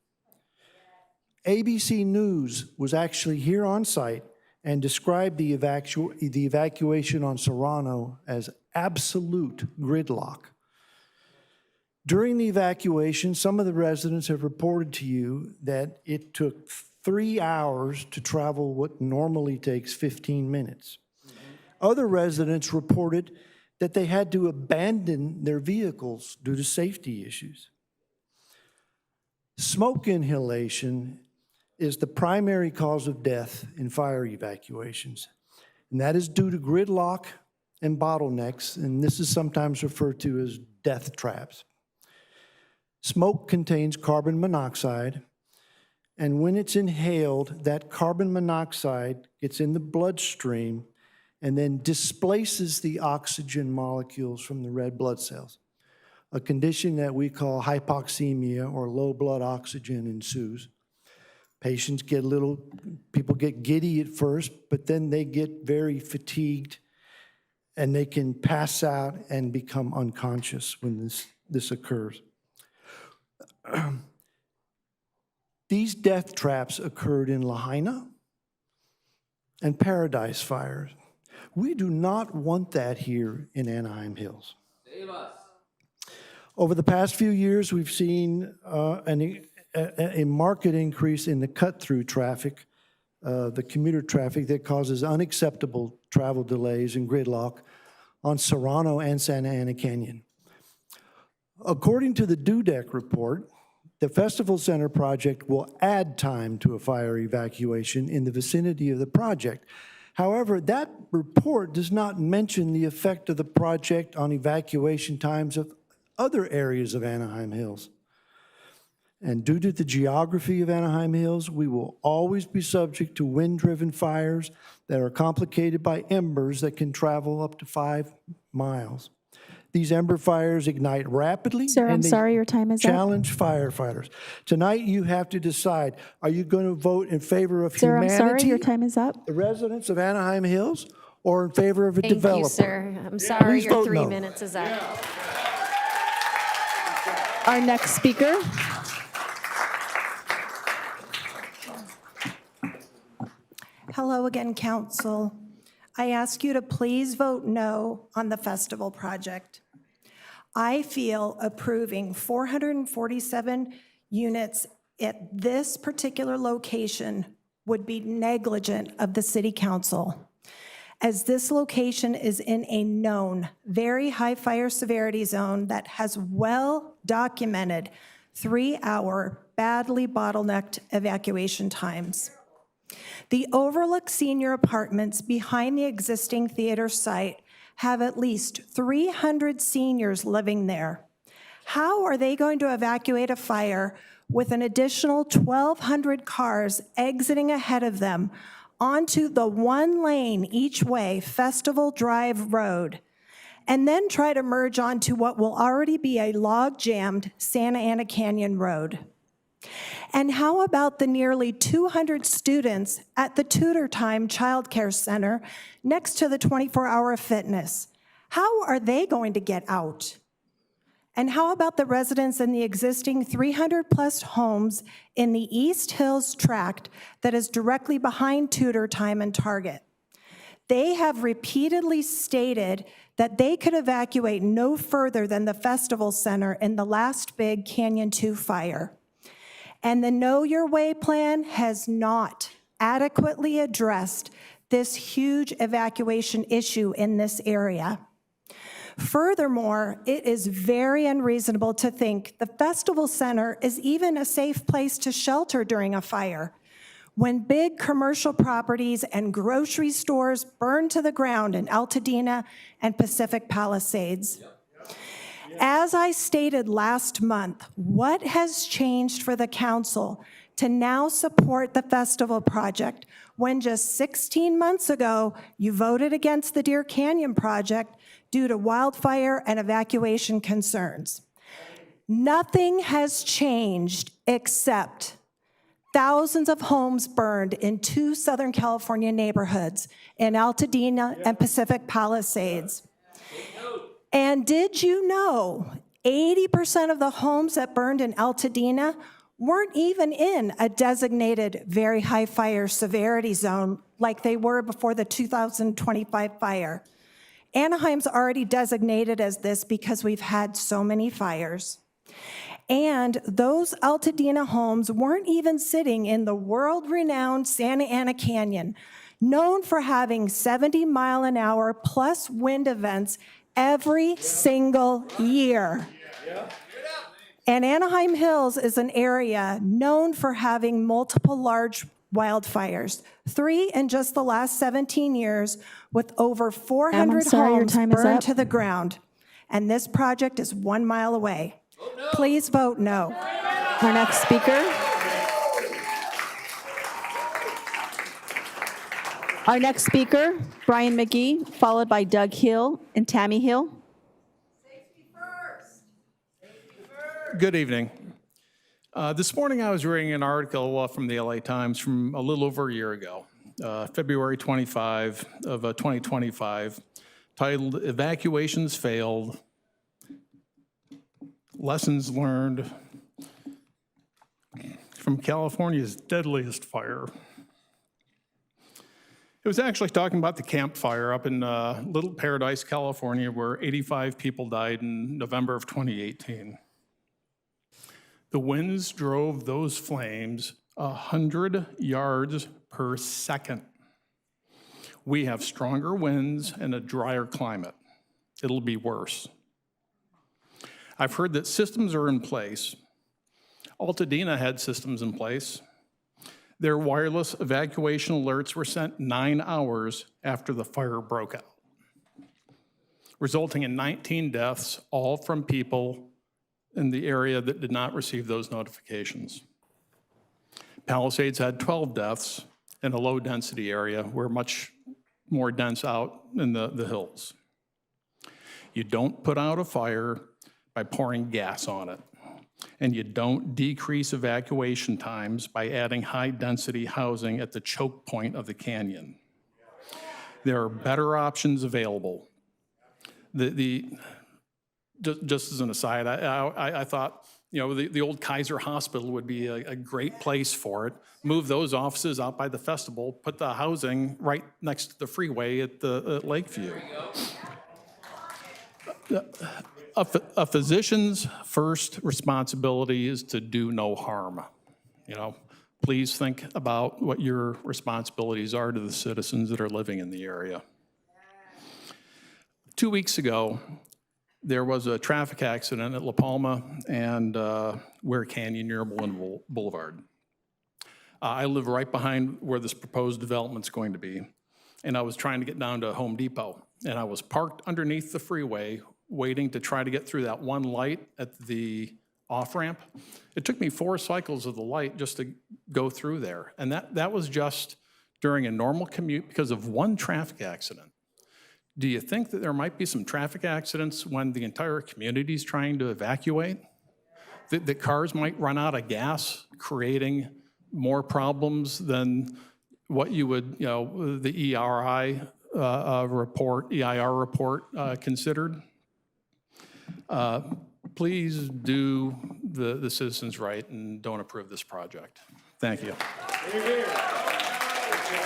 ABC News was actually here on site and described the evacuation on Serrano as absolute gridlock. During the evacuation, some of the residents have reported to you that it took 3 hours to travel what normally takes 15 minutes. Other residents reported that they had to abandon their vehicles due to safety issues. Smoke inhalation is the primary cause of death in fire evacuations, and that is due to gridlock and bottlenecks, and this is sometimes referred to as death traps. Smoke contains carbon monoxide, and when it's inhaled, that carbon monoxide gets in the bloodstream and then displaces the oxygen molecules from the red blood cells. A condition that we call hypoxemia, or low blood oxygen, ensues. Patients people get giddy at first, but then they get very fatigued and they can pass out and become unconscious when this occurs. These death traps occurred in Lahaina and Paradise fires. We do not want that here in Anaheim Hills. Save us. Over the past few years, we've seen a marked increase in the cut-through traffic, the commuter traffic that causes unacceptable travel delays and gridlock on Serrano and Santa Ana Canyon. According to the DUDEC report, the Festival Center project will add time to a fire evacuation in the vicinity of the project. However, that report does not mention the effect of the project on evacuation times of other areas of Anaheim Hills. And due to the geography of Anaheim Hills, we will always be subject to wind-driven fires that are complicated by embers that can travel up to 5 miles. These ember fires ignite rapidly. Sir, I'm sorry, your time is up. Challenge firefighters. Tonight, you have to decide, are you going to vote in favor of Sir, humanity? I'm sorry, your time is up. The residents of Anaheim Hills, or in favor of a developer? Thank you, sir. I'm sorry, Please your vote 3 no. minutes is up. Our next speaker. Hello again, council. I ask you to please vote no on the festival project. I feel approving 447 units at this particular location would be negligent of the city council, as this location is in a known, very high fire severity zone that has well-documented 3-hour, badly bottlenecked evacuation times. The Overlook Senior Apartments behind the existing theater site have at least 300 seniors living there. How are they going to evacuate a fire with an additional 1,200 cars exiting ahead of them onto the one lane each way Festival Drive Road, and then try to merge onto what will already be a log-jammed Santa Ana Canyon Road? And how about the nearly 200 students at the Tutor Time Child Care Center next to the 24-hour fitness? How are they going to get out? And how about the residents in the existing 300-plus homes in the East Hills tract that is directly behind Tutor Time and Target? They have repeatedly stated that they could evacuate no further than the Festival Center in the last big Canyon 2 fire. And the Know Your Way plan has not adequately addressed this huge evacuation issue in this area. Furthermore, it is very unreasonable to think the Festival Center is even a safe place to shelter during a fire, when big commercial properties and grocery stores burn to the ground in Altadena and Pacific Palisades. As I stated last month, what has changed for the council to now support the festival project when just 16 months ago you voted against the Deer Canyon project due to wildfire and evacuation concerns? Nothing has changed except thousands of homes burned in 2 Southern California neighborhoods in Altadena and Pacific Palisades. And did you know 80% of the homes that burned in Altadena weren't even in a designated very high fire severity zone like they were before the 2025 fire? Anaheim's already designated as this because we've had so many fires. And those Altadena homes weren't even sitting in the world-renowned Santa Ana Canyon, known for having 70-mile-an-hour plus wind events every single year. And Anaheim Hills is an area known for having multiple large wildfires, 3 in just the last 17 years, with over 400 homes burned to the ground. And this project is 1 mile away. Please vote no. Our next speaker. Our next speaker, Brian McGee, followed by Doug Hill and Tammy Hill. Good evening. This morning I was reading an article from the LA Times from a little over a year ago, February 25 of 2025, titled "Evacuations Failed, Lessons Learned from California's Deadliest Fire." It was actually talking about the Camp Fire up in Little Paradise, California, where 85 people died in November of 2018. The winds drove those flames 100 yards per second. We have stronger winds and a drier climate. It'll be worse. I've heard that systems are in place. Altadena had systems in place. Their wireless evacuation alerts were sent 9 hours after the fire broke out, resulting in 19 deaths, all from people in the area that did not receive those notifications. Palisades had 12 deaths in a low-density area. We're much more dense out in the hills. You don't put out a fire by pouring gas on it. And you don't decrease evacuation times by adding high-density housing at the choke point of the canyon. There are better options available. Just as an aside, I thought, the old Kaiser Hospital would be a great place for it. Move those offices out by the festival, put the housing right next to the freeway at Lakeview. A physician's first responsibility is to do no harm. Please think about what your responsibilities are to the citizens that are living in the area. 2 weeks ago, there was a traffic accident at La Palma and Ware Canyon near Berlin Boulevard. I live right behind where this proposed development's going to be, and I was trying to get down to Home Depot, and I was parked underneath the freeway waiting to try to get through that one light at the off-ramp. It took me 4 cycles of the light just to go through there, and that was just during a normal commute because of one traffic accident. Do you think that there might be some traffic accidents when the entire community is trying to evacuate? That cars might run out of gas, creating more problems than what you would, the EIR report considered? Please do the citizens right and don't approve this project. Thank you.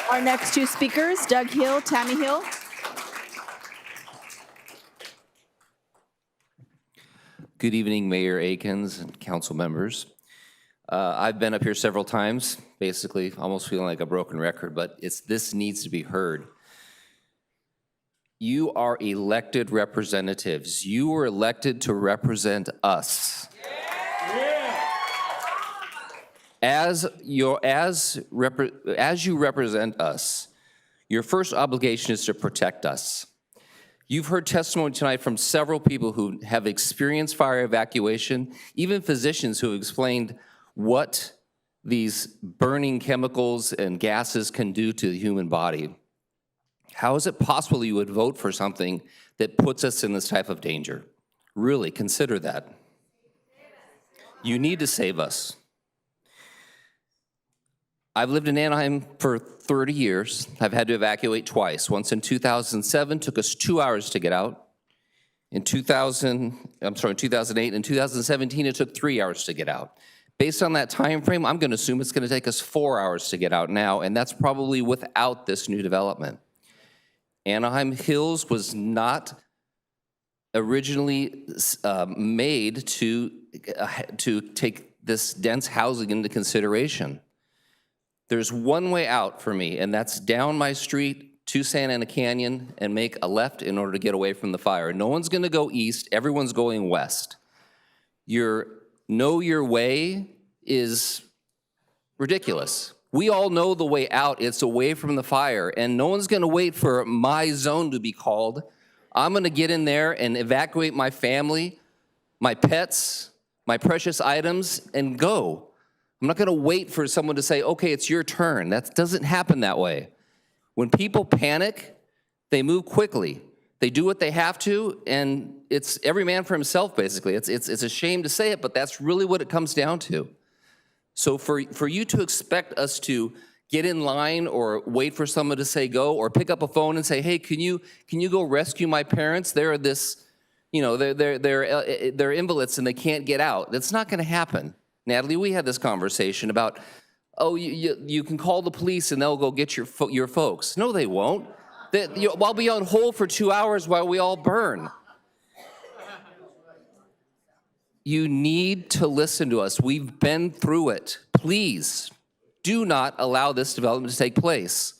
Our next 2 speakers, Doug Hill, Tammy Hill. Good evening, Mayor Akins and council members. I've been up here several times, basically almost feeling like a broken record, but this needs to be heard. You are elected representatives. You were elected to represent us. As you represent us, your first obligation is to protect us. You've heard testimony tonight from several people who have experienced fire evacuation, even physicians who have explained what these burning chemicals and gases can do to the human body. How is it possible you would vote for something that puts us in this type of danger? Really, consider that. You need to save us. I've lived in Anaheim for 30 years. I've had to evacuate twice. Once in 2007, took us 2 hours to get out. In 2008 and 2017, it took 3 hours to get out. Based on that time frame, I'm going to assume it's going to take us 4 hours to get out now, and that's probably without this new development. Anaheim Hills was not originally made to take this dense housing into consideration. There's one way out for me, and that's down my street to Santa Ana Canyon and make a left in order to get away from the fire. No one's going to go east. Everyone's going west. Know your way is ridiculous. We all know the way out. It's away from the fire, and no one's going to wait for my zone to be called. I'm going to get in there and evacuate my family, my pets, my precious items, and go. I'm not going to wait for someone to say, okay, it's your turn. That doesn't happen that way. When people panic, they move quickly. They do what they have to, and it's every man for himself, basically. It's a shame to say it, but that's really what it comes down to. So for you to expect us to get in line or wait for someone to say go or pick up a phone and say, hey, can you go rescue my parents? They're they're invalids and they can't get out. That's not going to happen. Natalie, we had this conversation about, oh, you can call the police and they'll go get your folks. No, they won't. I'll be on hold for 2 hours while we all burn. You need to listen to us. We've been through it. Please do not allow this development to take place.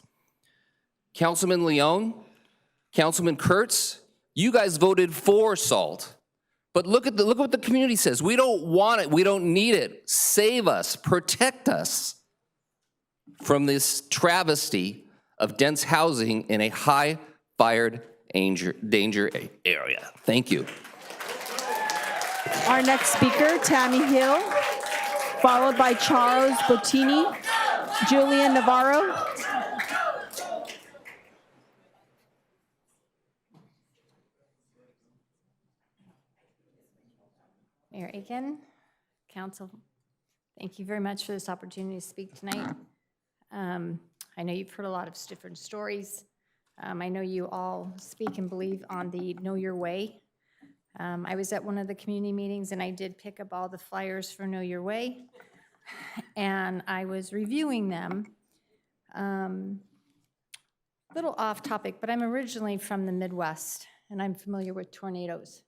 Councilman Leon, Councilman Kurtz, you guys voted for SALT. But look what the community says. We don't want it. We don't need it. Save us. Protect us from this travesty of dense housing in a high-fired danger area. Thank you. Our next speaker, Tammy Hill, followed by Charles Bottini, Julian Navarro. Mayor Aiken, Council, thank you very much for this opportunity to speak tonight. I know you've heard a lot of different stories. I know you all speak and believe on the Know Your Way. I was at one of the community meetings and I did pick up all the flyers for Know Your Way. And I was reviewing them. Little off topic, but I'm originally from the Midwest and I'm familiar with tornadoes.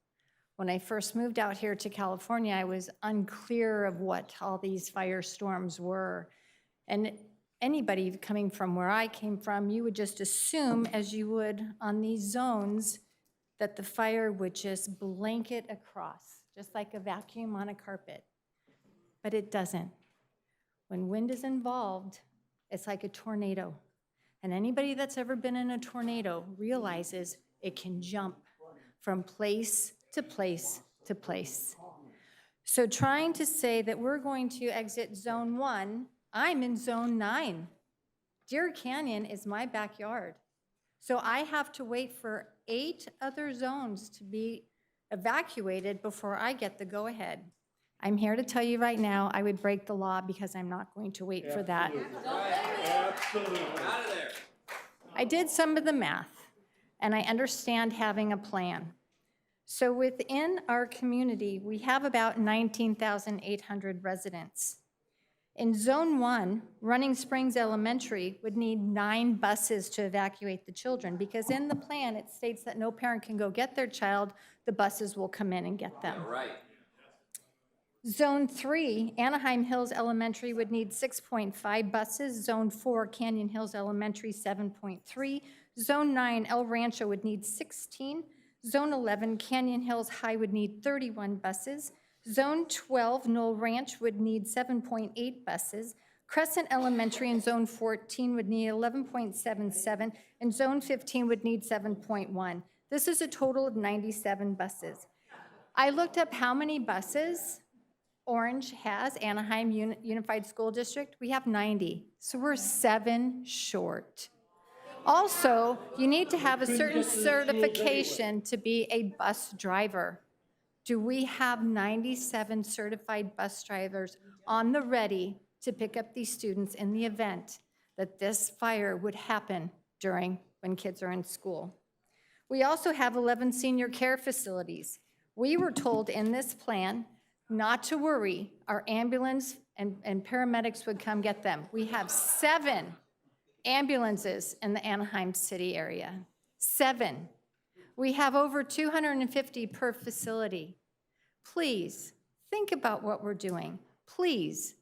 When I first moved out here to California, I was unclear of what all these firestorms were. And anybody coming from where I came from, you would just assume, as you would on these zones, that the fire would just blanket across, just like a vacuum on a carpet. But it doesn't. When wind is involved, it's like a tornado. And anybody that's ever been in a tornado realizes it can jump from place to place to place. So trying to say that we're going to exit zone 1, I'm in zone 9. Deer Canyon is my backyard. So I have to wait for 8 other zones to be evacuated before I get the go-ahead. I'm here to tell you right now, I would break the law because I'm not going to wait for that. Absolutely. Out of there. I did some of the math, and I understand having a plan. So within our community, we have about 19,800 residents. In Zone 1, Running Springs Elementary would need 9 buses to evacuate the children, because in the plan, it states that no parent can go get their child, the buses will come in and get them. Right. Zone 3, Anaheim Hills Elementary would need 6.5 buses. Zone 4, Canyon Hills Elementary, 7.3. Zone 9, El Rancho would need 16. Zone 11, Canyon Hills High would need 31 buses. Zone 12, Knoll Ranch would need 7.8 buses. Crescent Elementary in Zone 14 would need 11.77, and Zone 15 would need 7.1. This is a total of 97 buses. I looked up how many buses Orange has, Anaheim Unified School District. We have 90, so we're 7 short. Also, you need to have a certain certification to be a bus driver. Do we have 97 certified bus drivers on the ready to pick up these students in the event that this fire would happen during when kids are in school? We also have 11 senior care facilities. We were told in this plan not to worry, our ambulance and paramedics would come get them. We have 7 ambulances in the Anaheim city area. 7. We have over 250 per facility. Please, think about what we're doing. Please,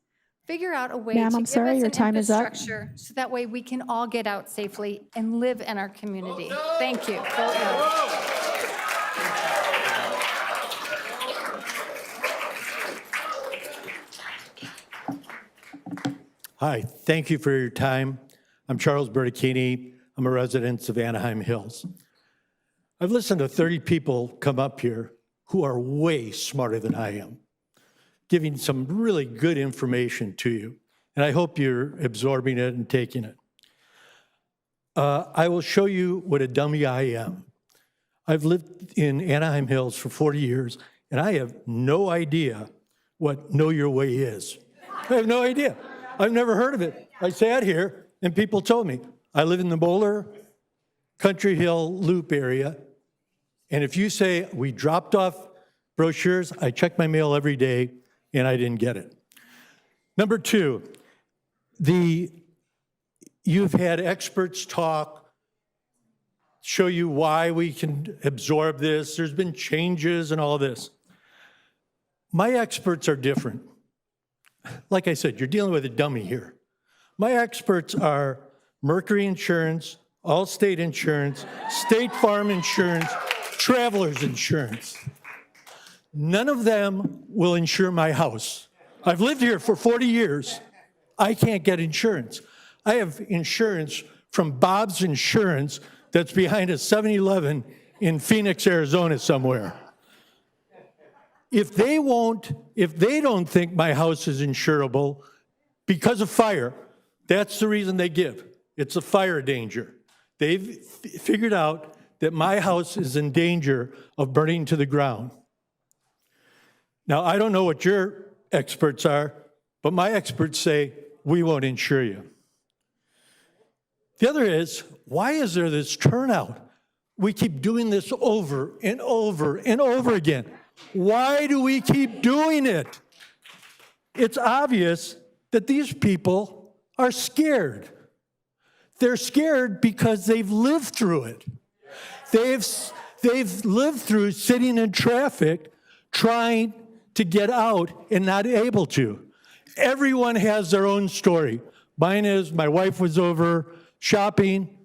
figure out a way to give us an infrastructure so that way we can all get out safely and live in our community. Thank you. Vote no. Hi, thank you for your time. I'm Charles Bertacchini. I'm a resident of Anaheim Hills. I've listened to 30 people come up here who are way smarter than I am, giving some really good information to you, and I hope you're absorbing it and taking it. I will show you what a dummy I am. I've lived in Anaheim Hills for 40 years, and I have no idea what Know Your Way is. I have no idea. I've never heard of it. I sat here and people told me. I live in the Boulder, Country Hill Loop area. And if you say we dropped off brochures, I check my mail every day and I didn't get it. Number 2, you've had experts talk, show you why we can absorb this. There's been changes and all this. My experts are different. Like I said, you're dealing with a dummy here. My experts are Mercury Insurance, Allstate Insurance, State Farm Insurance, Travelers Insurance. None of them will insure my house. I've lived here for 40 years. I can't get insurance. I have insurance from Bob's Insurance that's behind a 7-Eleven in Phoenix, Arizona somewhere. If they don't think my house is insurable because of fire, that's the reason they give. It's a fire danger. They've figured out that my house is in danger of burning to the ground. Now, I don't know what your experts are, but my experts say we won't insure you. The other is, why is there this turnout? We keep doing this over and over and over again. Why do we keep doing it? It's obvious that these people are They're scared because they've lived through it. they've lived through sitting in traffic trying to get out and not able to. Everyone has their own story. Mine is my wife was over shopping.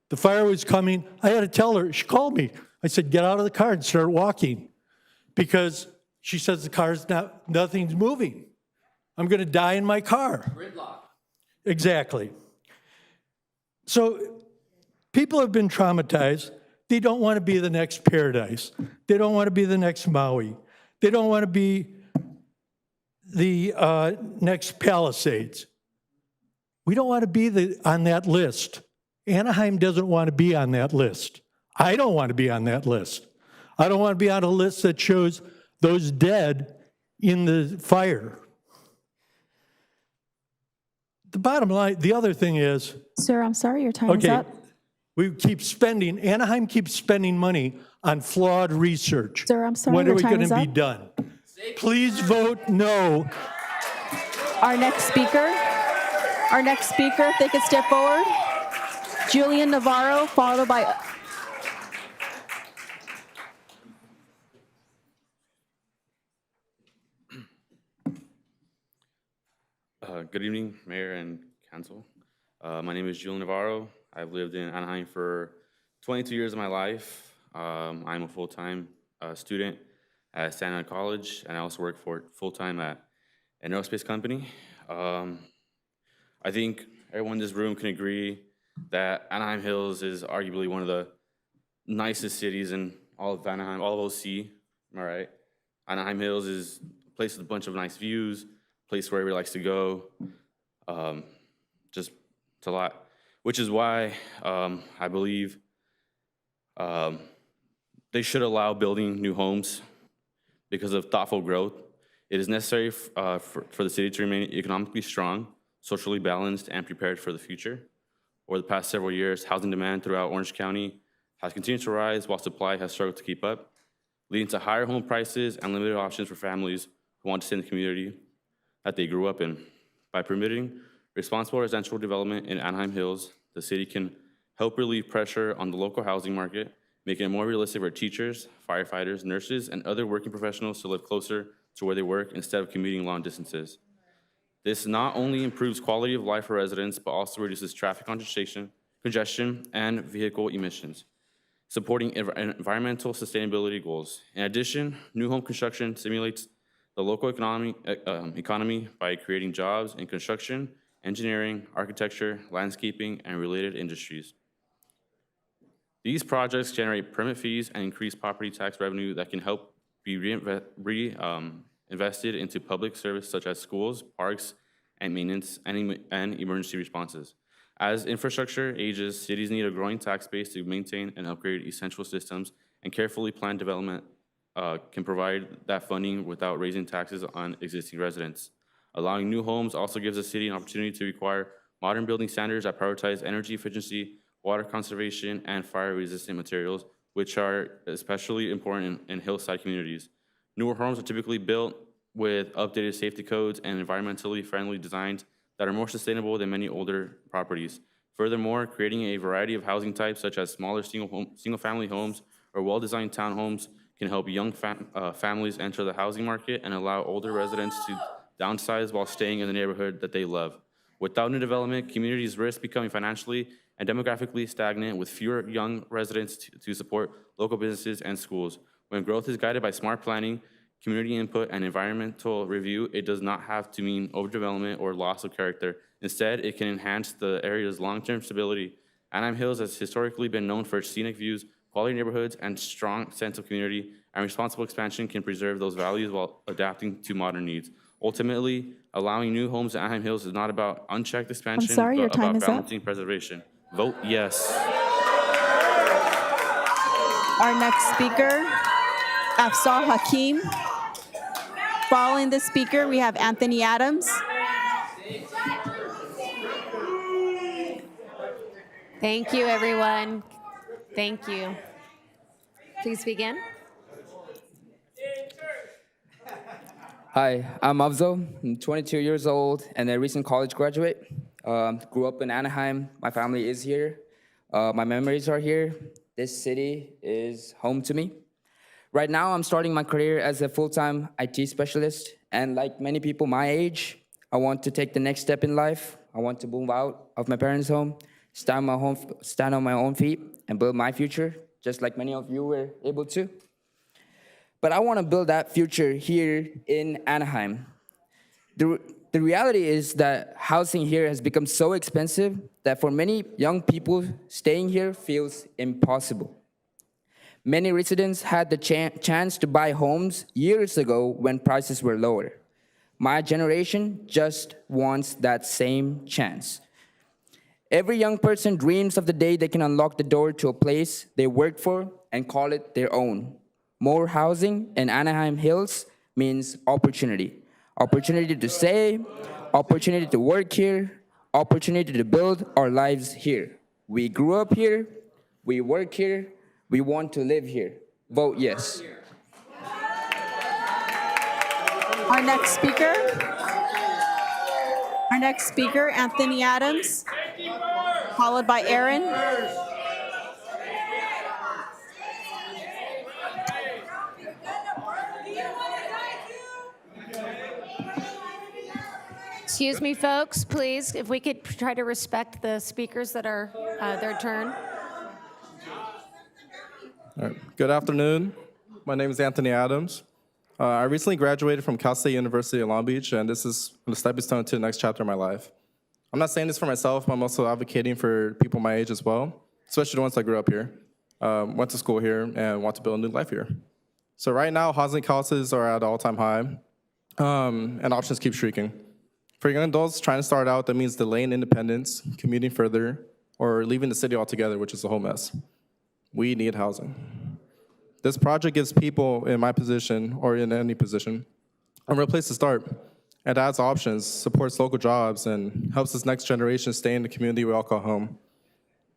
The fire was coming. I had to tell her. She called me. I said, get out of the car and start walking, because she says the car's nothing's moving. I'm going to die in my car. Gridlock. Exactly. So people have been traumatized. They don't want to be the next Paradise. They don't want to be the next Maui. They don't want to be the next Palisades. We don't want to be on that list. Anaheim doesn't want to be on that list. I don't want to be on that list. I don't want to be on a list that shows those dead in the fire. The bottom line, the other thing is, Sir, I'm sorry, your time is okay, up. Anaheim keeps spending money on flawed research. Sir, I'm sorry, When are your we time going is to be up. done? Please vote no. Our next speaker, if they could step forward. Julian Navarro, followed by... Good evening, Mayor and Council. My name is Julian Navarro. I've lived in Anaheim for 22 years of my life. I'm a full-time student at Santa Ana College, and I also work for full-time at an aerospace company. I think everyone in this room can agree that Anaheim Hills is arguably one of the nicest cities in all of Anaheim, all of OC, am I right? Anaheim Hills is a place with a bunch of nice views, a place where everybody likes to go. Just, it's a lot, which is why I believe they should allow building new homes because of thoughtful growth. It is necessary for the city to remain economically strong, socially balanced, and prepared for the future. Over the past several years, housing demand throughout Orange County has continued to rise while supply has struggled to keep up, leading to higher home prices and limited options for families who want to stay in the community that they grew up in. By permitting responsible residential development in Anaheim Hills, the city can help relieve pressure on the local housing market, making it more realistic for teachers, firefighters, nurses, and other working professionals to live closer to where they work instead of commuting long distances. This not only improves quality of life for residents, but also reduces traffic congestion, and vehicle emissions, supporting environmental sustainability goals. In addition, new home construction stimulates the local economy by creating jobs in construction, engineering, architecture, landscaping, and related industries. These projects generate permit fees and increase property tax revenue that can help be invested into public service such as schools, parks, and maintenance and emergency responses. As infrastructure ages, cities need a growing tax base to maintain and upgrade essential systems, and carefully planned development can provide that funding without raising taxes on existing residents. Allowing new homes also gives the city an opportunity to require modern building standards that prioritize energy efficiency, water conservation, and fire-resistant materials, which are especially important in hillside communities. Newer homes are typically built with updated safety codes and environmentally friendly designs that are more sustainable than many older properties. Furthermore, creating a variety of housing types such as smaller single-family homes or well-designed townhomes can help young families enter the housing market and allow older residents to downsize while staying in the neighborhood that they love. Without new development, communities risk becoming financially and demographically stagnant with fewer young residents to support local businesses and schools. When growth is guided by smart planning, community input, and environmental review, it does not have to mean overdevelopment or loss of character. Instead, it can enhance the area's long-term stability. Anaheim Hills has historically been known for its scenic views, quality neighborhoods, and strong sense of community, and responsible expansion can preserve those values while adapting to modern needs. Ultimately, allowing new homes in Anaheim Hills is not about unchecked expansion, sorry, your but time about is up. balancing preservation. Vote yes. Our next speaker, Afsal Hakim. Following the speaker, we have Anthony Adams. Thank you, everyone. Thank you. Please begin. Hi, I'm Afzal. I'm 22 years old and a recent college graduate. Grew up in Anaheim. My family is here. My memories are here. This city is home to me. Right now, I'm starting my career as a full-time IT specialist, and like many people my age, I want to take the next step in life. I want to move out of my parents' home, stand on my own feet, and build my future, just like many of you were able to. But I want to build that future here in Anaheim. The reality is that housing here has become so expensive that for many young people, staying here feels impossible. Many residents had the chance to buy homes years ago when prices were lower. My generation just wants that same chance. Every young person dreams of the day they can unlock the door to a place they work for and call it their own. More housing in Anaheim Hills means opportunity. Opportunity to stay, opportunity to work here, opportunity to build our lives here. We grew up here, we work here, we want to live here. Vote yes. Our next speaker, Anthony Adams, followed by Aaron. Excuse me, folks, please, if we could try to respect the speakers that are their turn. All right. Good afternoon. My name is Anthony Adams. I recently graduated from Cal State University in Long Beach, and this is the stepping stone to the next chapter of my life. I'm not saying this for myself, but I'm also advocating for people my age as well, especially the ones that grew up here, went to school here, and want to build a new life here. So right now, housing costs are at an all-time high, and options keep shrinking. For young adults trying to start out, that means delaying independence, commuting further, or leaving the city altogether, which is a whole mess. We need housing. This project gives people in my position, or in any position, a real place to start. It adds options, supports local jobs, and helps this next generation stay in the community we all call home.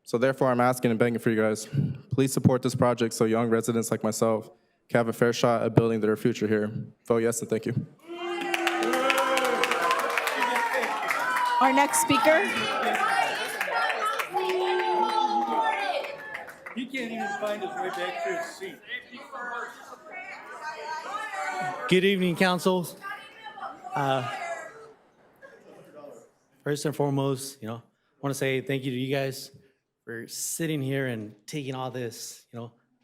So therefore, I'm asking and begging for you guys, please support this project so young residents like myself can have a fair shot at building their future here. Vote yes and thank you. Our next speaker, He can't even find his way back to his seat. Good evening, council. First and foremost, I want to say thank you to you guys for sitting here and taking all this,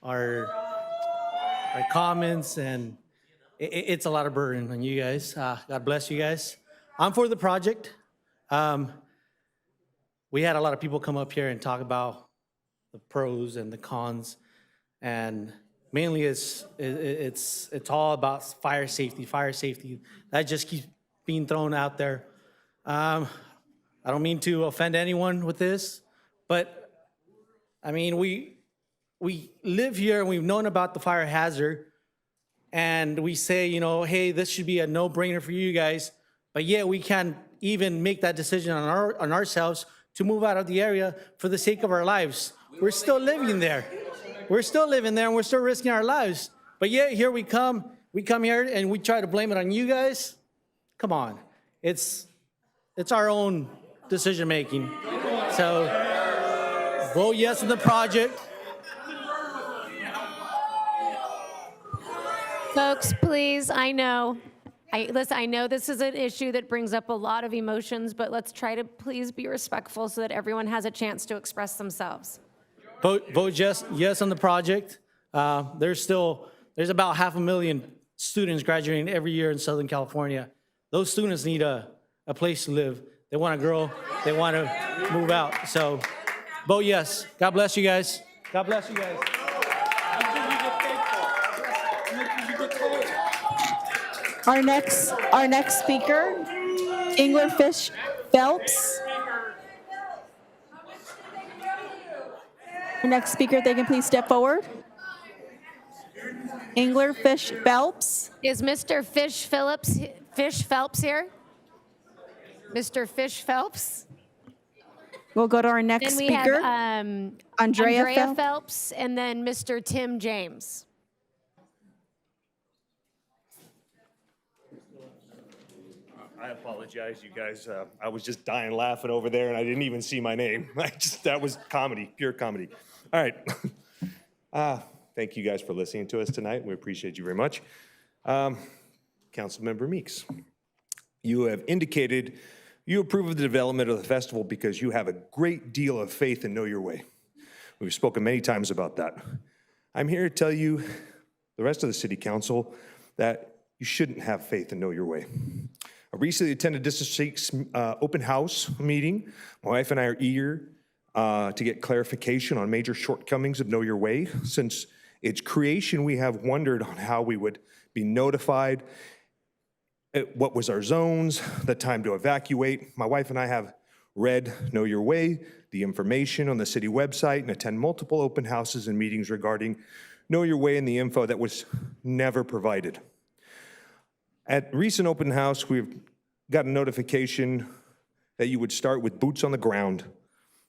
our comments, and it's a lot of burden on you guys. God bless you guys. I'm for the project. We had a lot of people come up here and talk about the pros and the cons, and mainly it's all about fire safety. That just keeps being thrown out there. I don't mean to offend anyone with this, but I mean, we live here and we've known about the fire hazard, and we say, hey, this should be a no-brainer for you guys, but yet we can't even make that decision on ourselves to move out of the area for the sake of our lives. We're still living there. And we're still risking our lives. But yet here we come here and we try to blame it on you guys. Come on. It's our own decision making. So vote yes on the project. Folks, please, I know this is an issue that brings up a lot of emotions, but let's try to please be respectful so that everyone has a chance to express themselves. Vote yes on the project. There's about 500,000 students graduating every year in Southern California. Those students need a place to live. They want to grow. They want to move out. So vote yes. God bless you guys. God bless you guys. our next speaker, Engler Fish Phelps. Our next speaker, if they can please step forward. Engler Fish Phelps. Is Mr. Fish Phelps here? Mr. Fish Phelps? We'll go to our next Then we speaker, have Andrea Phelps, and then Mr. Tim James. I apologize, you guys. I was just dying laughing over there, and I didn't even see my name. That was comedy, pure comedy. All right. Thank you guys for listening to us tonight. We appreciate you very much. Councilmember Meeks, you have indicated you approve of the development of the festival because you have a great deal of faith and know your way. We've spoken many times about that. I'm here to tell you, the rest of the city council, that you shouldn't have faith and know your way. I recently attended District 6 open house meeting. My wife and I are eager to get clarification on major shortcomings of Know Your Way. Since its creation, we have wondered on how we would be notified, what was our zones, the time to evacuate. My wife and I have read Know Your Way, the information on the city website, and attend multiple open houses and meetings regarding Know Your Way and the info that was never provided. At recent open house, we've got a notification that you would start with boots on the ground,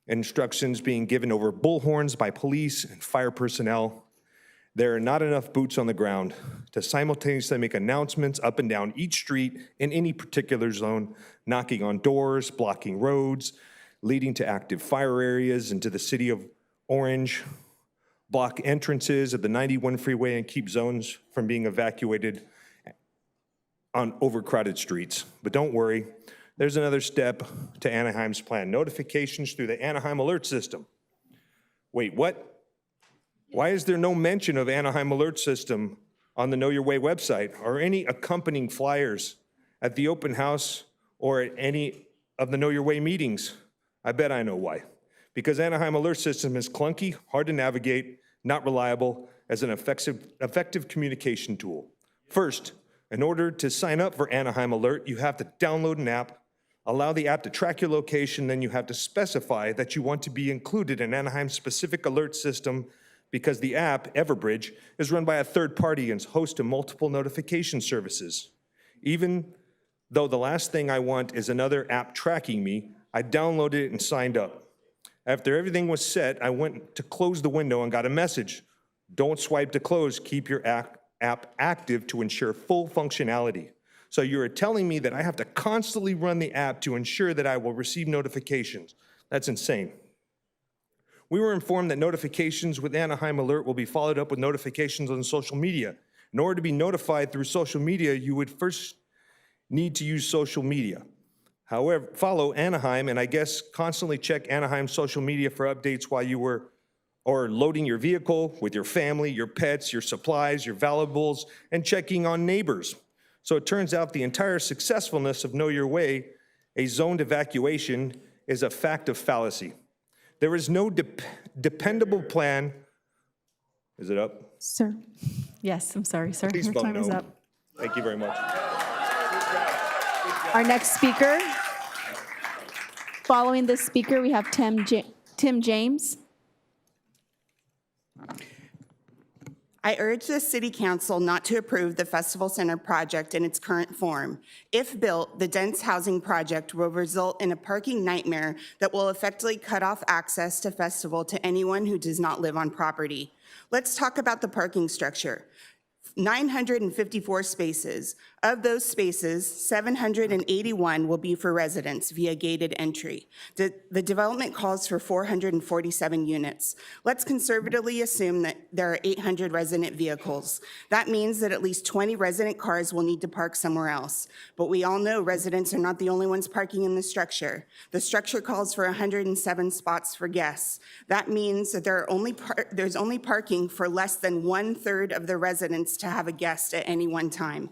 instructions being given over bullhorns by police and fire personnel. There are not enough boots on the ground to simultaneously make announcements up and down each street in any particular zone, knocking on doors, blocking roads, leading to active fire areas into the city of Orange, block entrances of the 91 freeway and keep zones from being evacuated on overcrowded streets. But don't worry, there's another step to Anaheim's plan, notifications through the Anaheim Alert System. Wait, what? Why is there no mention of Anaheim Alert System on the Know Your Way website or any accompanying flyers at the open house or at any of the Know Your Way meetings? I bet I know why. Because Anaheim Alert System is clunky, hard to navigate, not reliable as an effective communication tool. First, in order to sign up for Anaheim Alert, you have to download an app, allow the app to track your location, then you have to specify that you want to be included in Anaheim's specific alert system because the app, Everbridge, is run by a third party and hosts to multiple notification services. Even though the last thing I want is another app tracking me, I downloaded it and signed up. After everything was set, I went to close the window and got a message. Don't swipe to close, keep your app active to ensure full functionality. So you're telling me that I have to constantly run the app to ensure that I will receive notifications. That's insane. We were informed that notifications with Anaheim Alert will be followed up with notifications on social media. In order to be notified through social media, you would first need to use social media. However, follow Anaheim and I guess constantly check Anaheim's social media for updates while you were loading your vehicle with your family, your pets, your supplies, your valuables, and checking on neighbors. So it turns out the entire successfulness of Know Your Way, a zoned evacuation, is a fact of fallacy. There is no dependable plan. Is it up? Sir. Yes, I'm sorry, sir. Please Your vote time is no. up. Thank you very much. Our next speaker. Following this speaker, we have Tim James. I urge the City Council not to approve the Festival Center project in its current form. If built, the dense housing project will result in a parking nightmare that will effectively cut off access to Festival to anyone who does not live on property. Let's talk about the parking structure. 954 spaces. Of those spaces, 781 will be for residents via gated entry. The development calls for 447 units. Let's conservatively assume that there are 800 resident vehicles. That means that at least 20 resident cars will need to park somewhere else. But we all know residents are not the only ones parking in the structure. The structure calls for 107 spots for guests. That means that there's only parking for less than 1/3 of the residents to have a guest at any one time.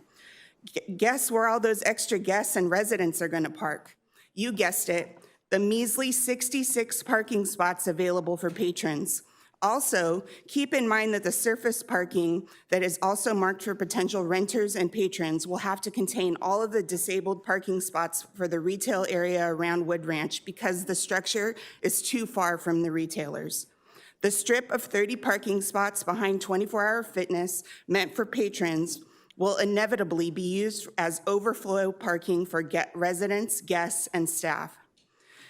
Guess where all those extra guests and residents are going to park? You guessed it, the measly 66 parking spots available for patrons. Also, keep in mind that the surface parking that is also marked for potential renters and patrons will have to contain all of the disabled parking spots for the retail area around Wood Ranch because the structure is too far from the retailers. The strip of 30 parking spots behind 24-Hour Fitness meant for patrons will inevitably be used as overflow parking for residents, guests, and staff.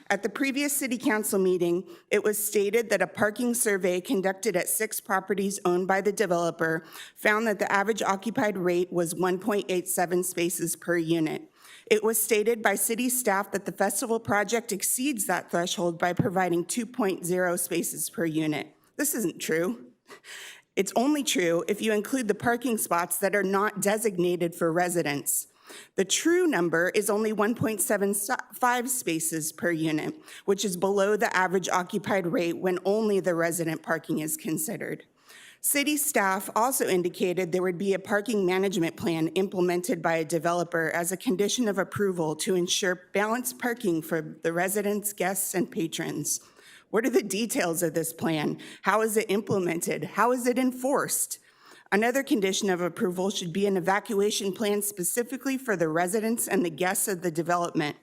At the previous City Council meeting, it was stated that a parking survey conducted at 6 properties owned by the developer found that the average occupied rate was 1.87 spaces per unit. It was stated by city staff that the festival project exceeds that threshold by providing 2.0 spaces per unit. This isn't true. It's only true if you include the parking spots that are not designated for residents. The true number is only 1.75 spaces per unit, which is below the average occupied rate when only the resident parking is considered. City staff also indicated there would be a parking management plan implemented by a developer as a condition of approval to ensure balanced parking for the residents, guests, and patrons. What are the details of this plan? How is it implemented? How is it enforced? Another condition of approval should be an evacuation plan specifically for the residents and the guests of the development.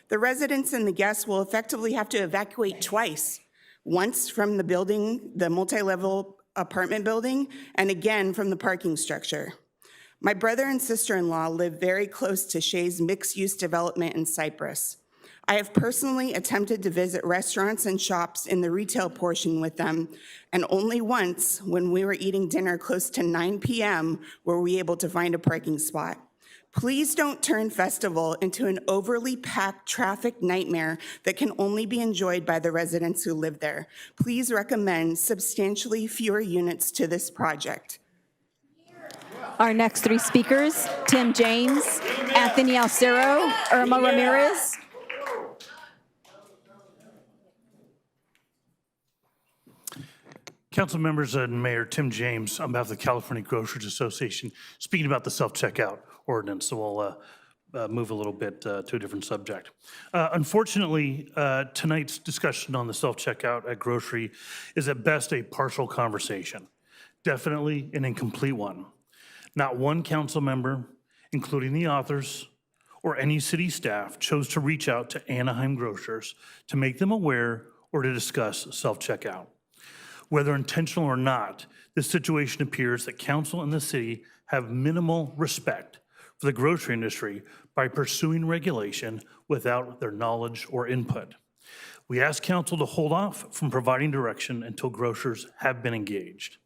The residents and the guests will effectively have to evacuate twice, once from the building, the multi-level apartment building, and again from the parking structure. My brother and sister-in-law live very close to Shea's mixed-use development in Cypress. I have personally attempted to visit restaurants and shops in the retail portion with them, and only once, when we were eating dinner close to 9 p.m., were we able to find a parking spot. Please don't turn Festival into an overly packed traffic nightmare that can only be enjoyed by the residents who live there. Please recommend substantially fewer units to this project. Our next three speakers, Tim James, Anthony Alcero, Irma Ramirez. Council members and Mayor Tim James on behalf of the California Grocers Association, speaking about the self-checkout ordinance. So we'll move a little bit to a different subject. Unfortunately, tonight's discussion on the self-checkout at grocery is at best a partial conversation, definitely an incomplete one. Not one council member, including the authors or any city staff, chose to reach out to Anaheim grocers to make them aware or to discuss self-checkout. Whether intentional or not, this situation appears that council and the city have minimal respect for the grocery industry by pursuing regulation without their knowledge or input. We ask council to hold off from providing direction until grocers have been engaged.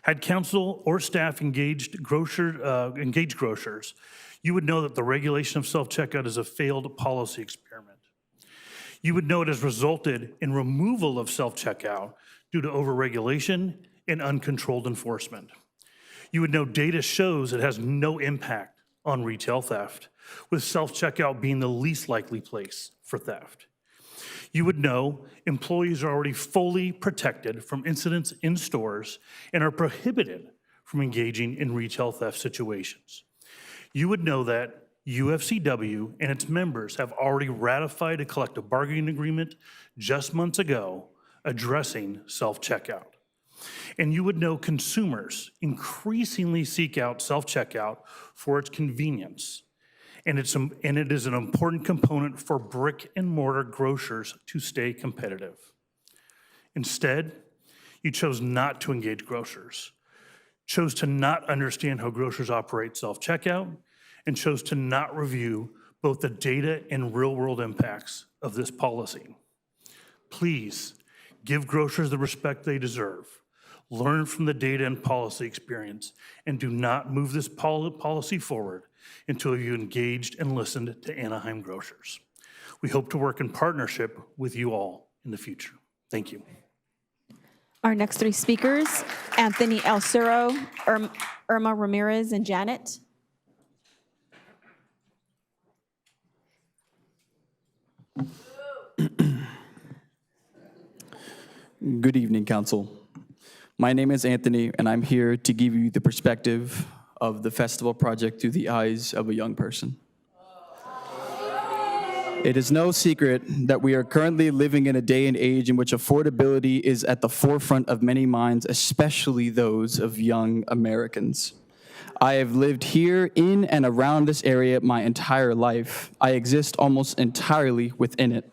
Had council or staff engaged grocers, you would know that the regulation of self-checkout is a failed policy experiment. You would know it has resulted in removal of self-checkout due to overregulation and uncontrolled enforcement. You would know data shows it has no impact on retail theft, with self-checkout being the least likely place for theft. You would know employees are already fully protected from incidents in stores and are prohibited from engaging in retail theft situations. You would know that UFCW and its members have already ratified a collective bargaining agreement just months ago addressing self-checkout. And you would know consumers increasingly seek out self-checkout for its convenience. And it is an important component for brick and mortar grocers to stay competitive. Instead, you chose not to engage grocers, chose to not understand how grocers operate self-checkout, and chose to not review both the data and real-world impacts of this policy. Please give grocers the respect they deserve. Learn from the data and policy experience, and do not move this policy forward until you engaged and listened to Anaheim grocers. We hope to work in partnership with you all in the future. Thank you. Our next three speakers, Anthony Alcero, Irma Ramirez, and Janet. Good evening, Council. My name is Anthony, and I'm here to give you the perspective of the festival project through the eyes of a young person. It is no secret that we are currently living in a day and age in which affordability is at the forefront of many minds, especially those of young Americans. I have lived here in and around this area my entire life. I exist almost entirely within it.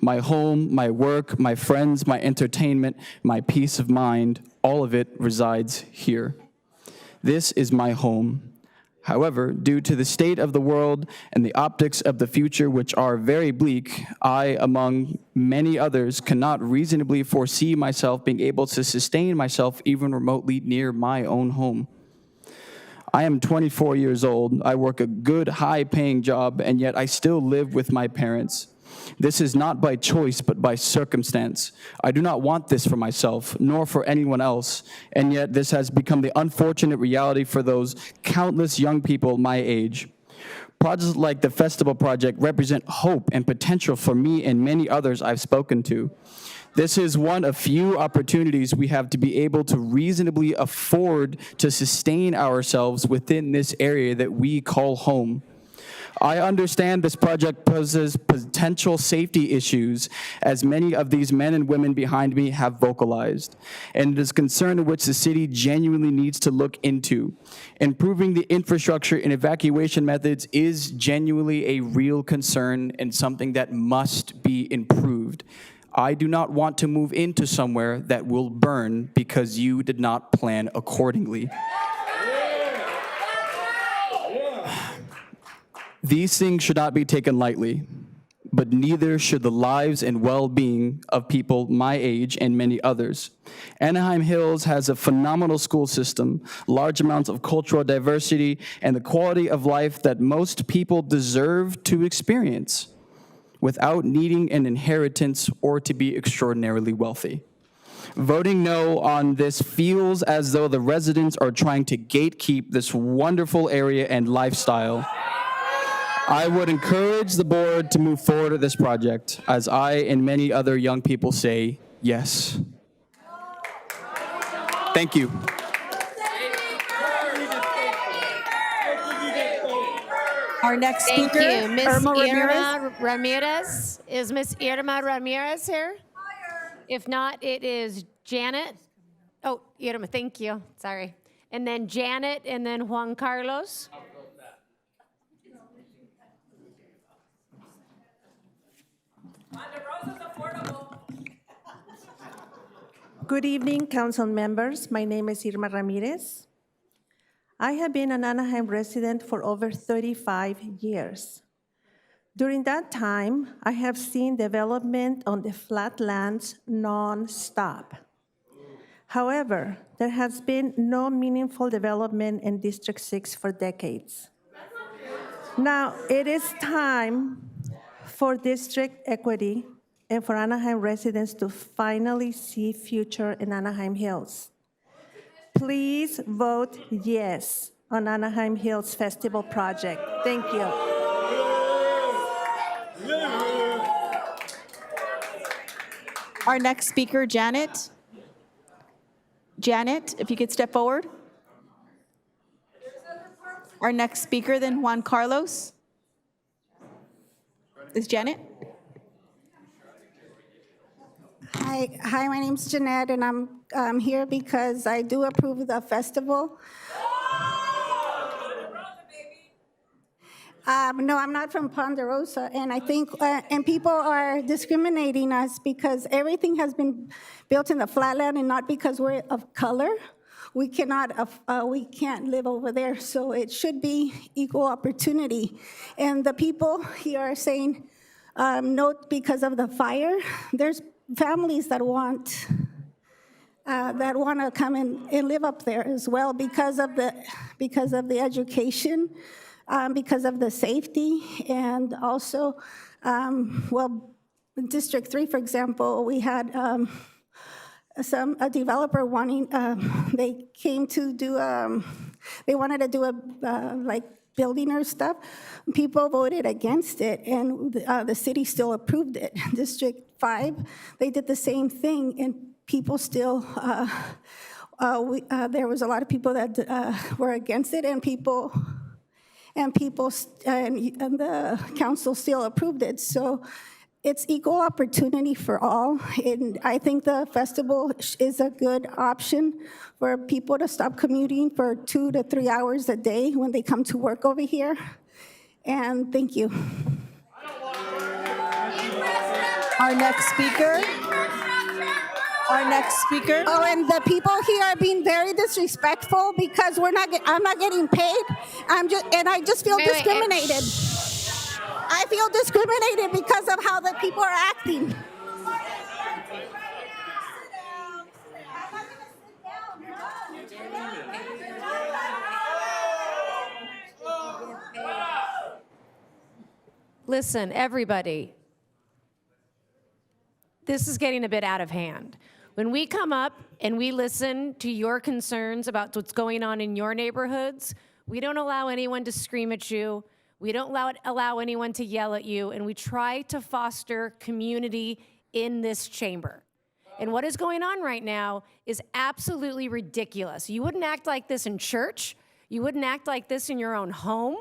My home, my work, my friends, my entertainment, my peace of mind, all of it resides here. This is my home. However, due to the state of the world and the optics of the future, which are very bleak, I, among many others, cannot reasonably foresee myself being able to sustain myself even remotely near my own home. I am 24 years old. I work a good, high-paying job, and yet I still live with my parents. This is not by choice, but by circumstance. I do not want this for myself, nor for anyone else, and yet this has become the unfortunate reality for those countless young people my age. Projects like the Festival Project represent hope and potential for me and many others I've spoken to. This is one of few opportunities we have to be able to reasonably afford to sustain ourselves within this area that we call home. I understand this project poses potential safety issues, as many of these men and women behind me have vocalized, and it is a concern in which the city genuinely needs to look into. Improving the infrastructure and evacuation methods is genuinely a real concern and something that must be improved. I do not want to move into somewhere that will burn because you did not plan accordingly. These things should not be taken lightly, but neither should the lives and well-being of people my age and many others. Anaheim Hills has a phenomenal school system, large amounts of cultural diversity, and the quality of life that most people deserve to experience without needing an inheritance or to be extraordinarily wealthy. Voting no on this feels as though the residents are trying to gatekeep this wonderful area and lifestyle. I would encourage the board to move forward with this project, as I and many other young people say yes. Thank you. Our next Thank speaker, you. Miss Irma Ramirez. Irma Ramirez. Is Miss Irma Ramirez here? If not, it is Janet. Oh, Irma, thank you. Sorry. And then Janet, and then Juan Carlos. Good evening, council members. My name is Irma Ramirez. I have been an Anaheim resident for over 35 years. During that time, I have seen development on the flatlands non-stop. However, there has been no meaningful development in District 6 for decades. Now, it is time for district equity and for Anaheim residents to finally see future in Anaheim Hills. Please vote yes on Anaheim Hills Festival Project. Thank you. Our next speaker, Janet. Janet, if you could step forward. Our next speaker, then Juan Carlos. Is Janet? Hi, my name's Jeanette, and I'm here because I do approve of the festival. No, I'm not from Ponderosa, and I think, and people are discriminating us because everything has been built in the flatland and not because we're of color. We can't live over there, so it should be equal opportunity. And the people here are saying no because of the fire. There's families that want to come and live up there as well because of the education, because of the safety, and also, in District 3, for example, we had a developer wanting, they came to do, they wanted to do like building or stuff. People voted against it, and the city still approved it. District 5, they did the same thing, and people still, there was a lot of people that were against it, and the council still approved it. So it's equal opportunity for all. And I think the festival is a good option for people to stop commuting for 2 to 3 hours a day when they come to work over here. And thank you. Our next speaker. Oh, and the people here are being very disrespectful because I'm not getting paid. I just feel discriminated. I feel discriminated because of how the people are acting. Listen, everybody, this is getting a bit out of hand. When we come up and we listen to your concerns about what's going on in your neighborhoods, we don't allow anyone to scream at you. We don't allow anyone to yell at you, and we try to foster community in this chamber. And what is going on right now is absolutely ridiculous. You wouldn't act like this in church. You wouldn't act like this in your own home.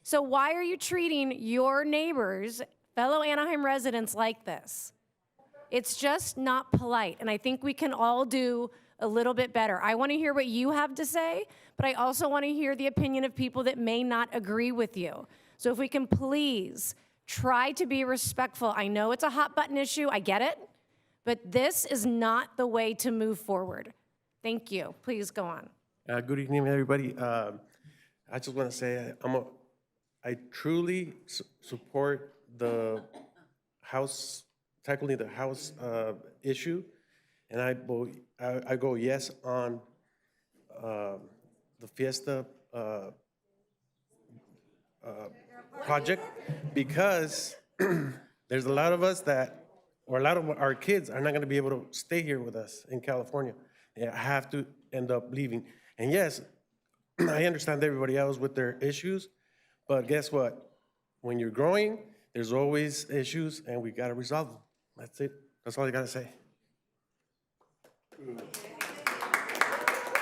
So why are you treating your neighbors, fellow Anaheim residents, like this? It's just not polite, and I think we can all do a little bit better. I want to hear what you have to say, but I also want to hear the opinion of people that may not agree with you. So if we can please try to be respectful. I know it's a hot button issue, I get it, but this is not the way to move forward. Thank you. Please go on. Good evening, everybody. I just want to say I truly support the House, tackling the House issue, and I go yes on the Fiesta project, because there's a lot of us or a lot of our kids are not going to be able to stay here with us in California. They have to end up leaving. And yes, I understand everybody else with their issues, but guess what? When you're growing, there's always issues, and we got to resolve them. That's it. That's all I got to say.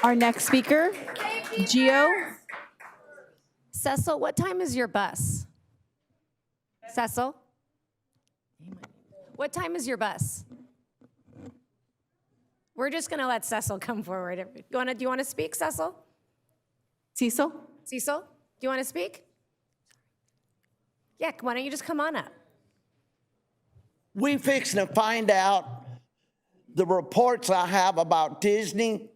Our next speaker, Gio. Cecil, what time is your bus? Cecil? What time is your bus? We're just going to let Cecil come forward. Do you want to speak, Cecil? Cecil? Cecil, do you want to speak? Yeah, why don't you just come on up? We fixing to find out the reports I have about Disney,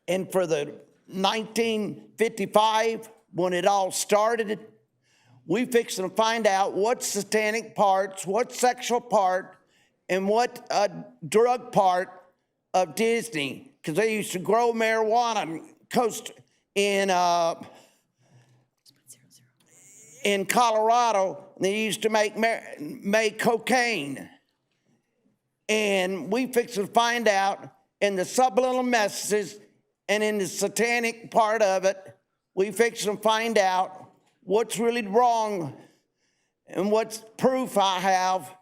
and for the 1955, when it all started, we fixing to find out what satanic parts, what sexual part, and what drug part of Disney, because they used to grow marijuana in Colorado. They used to make cocaine. And we fix to find out in the subliminal messages and in the satanic part of it, we fix to find out what's really wrong and what proof I have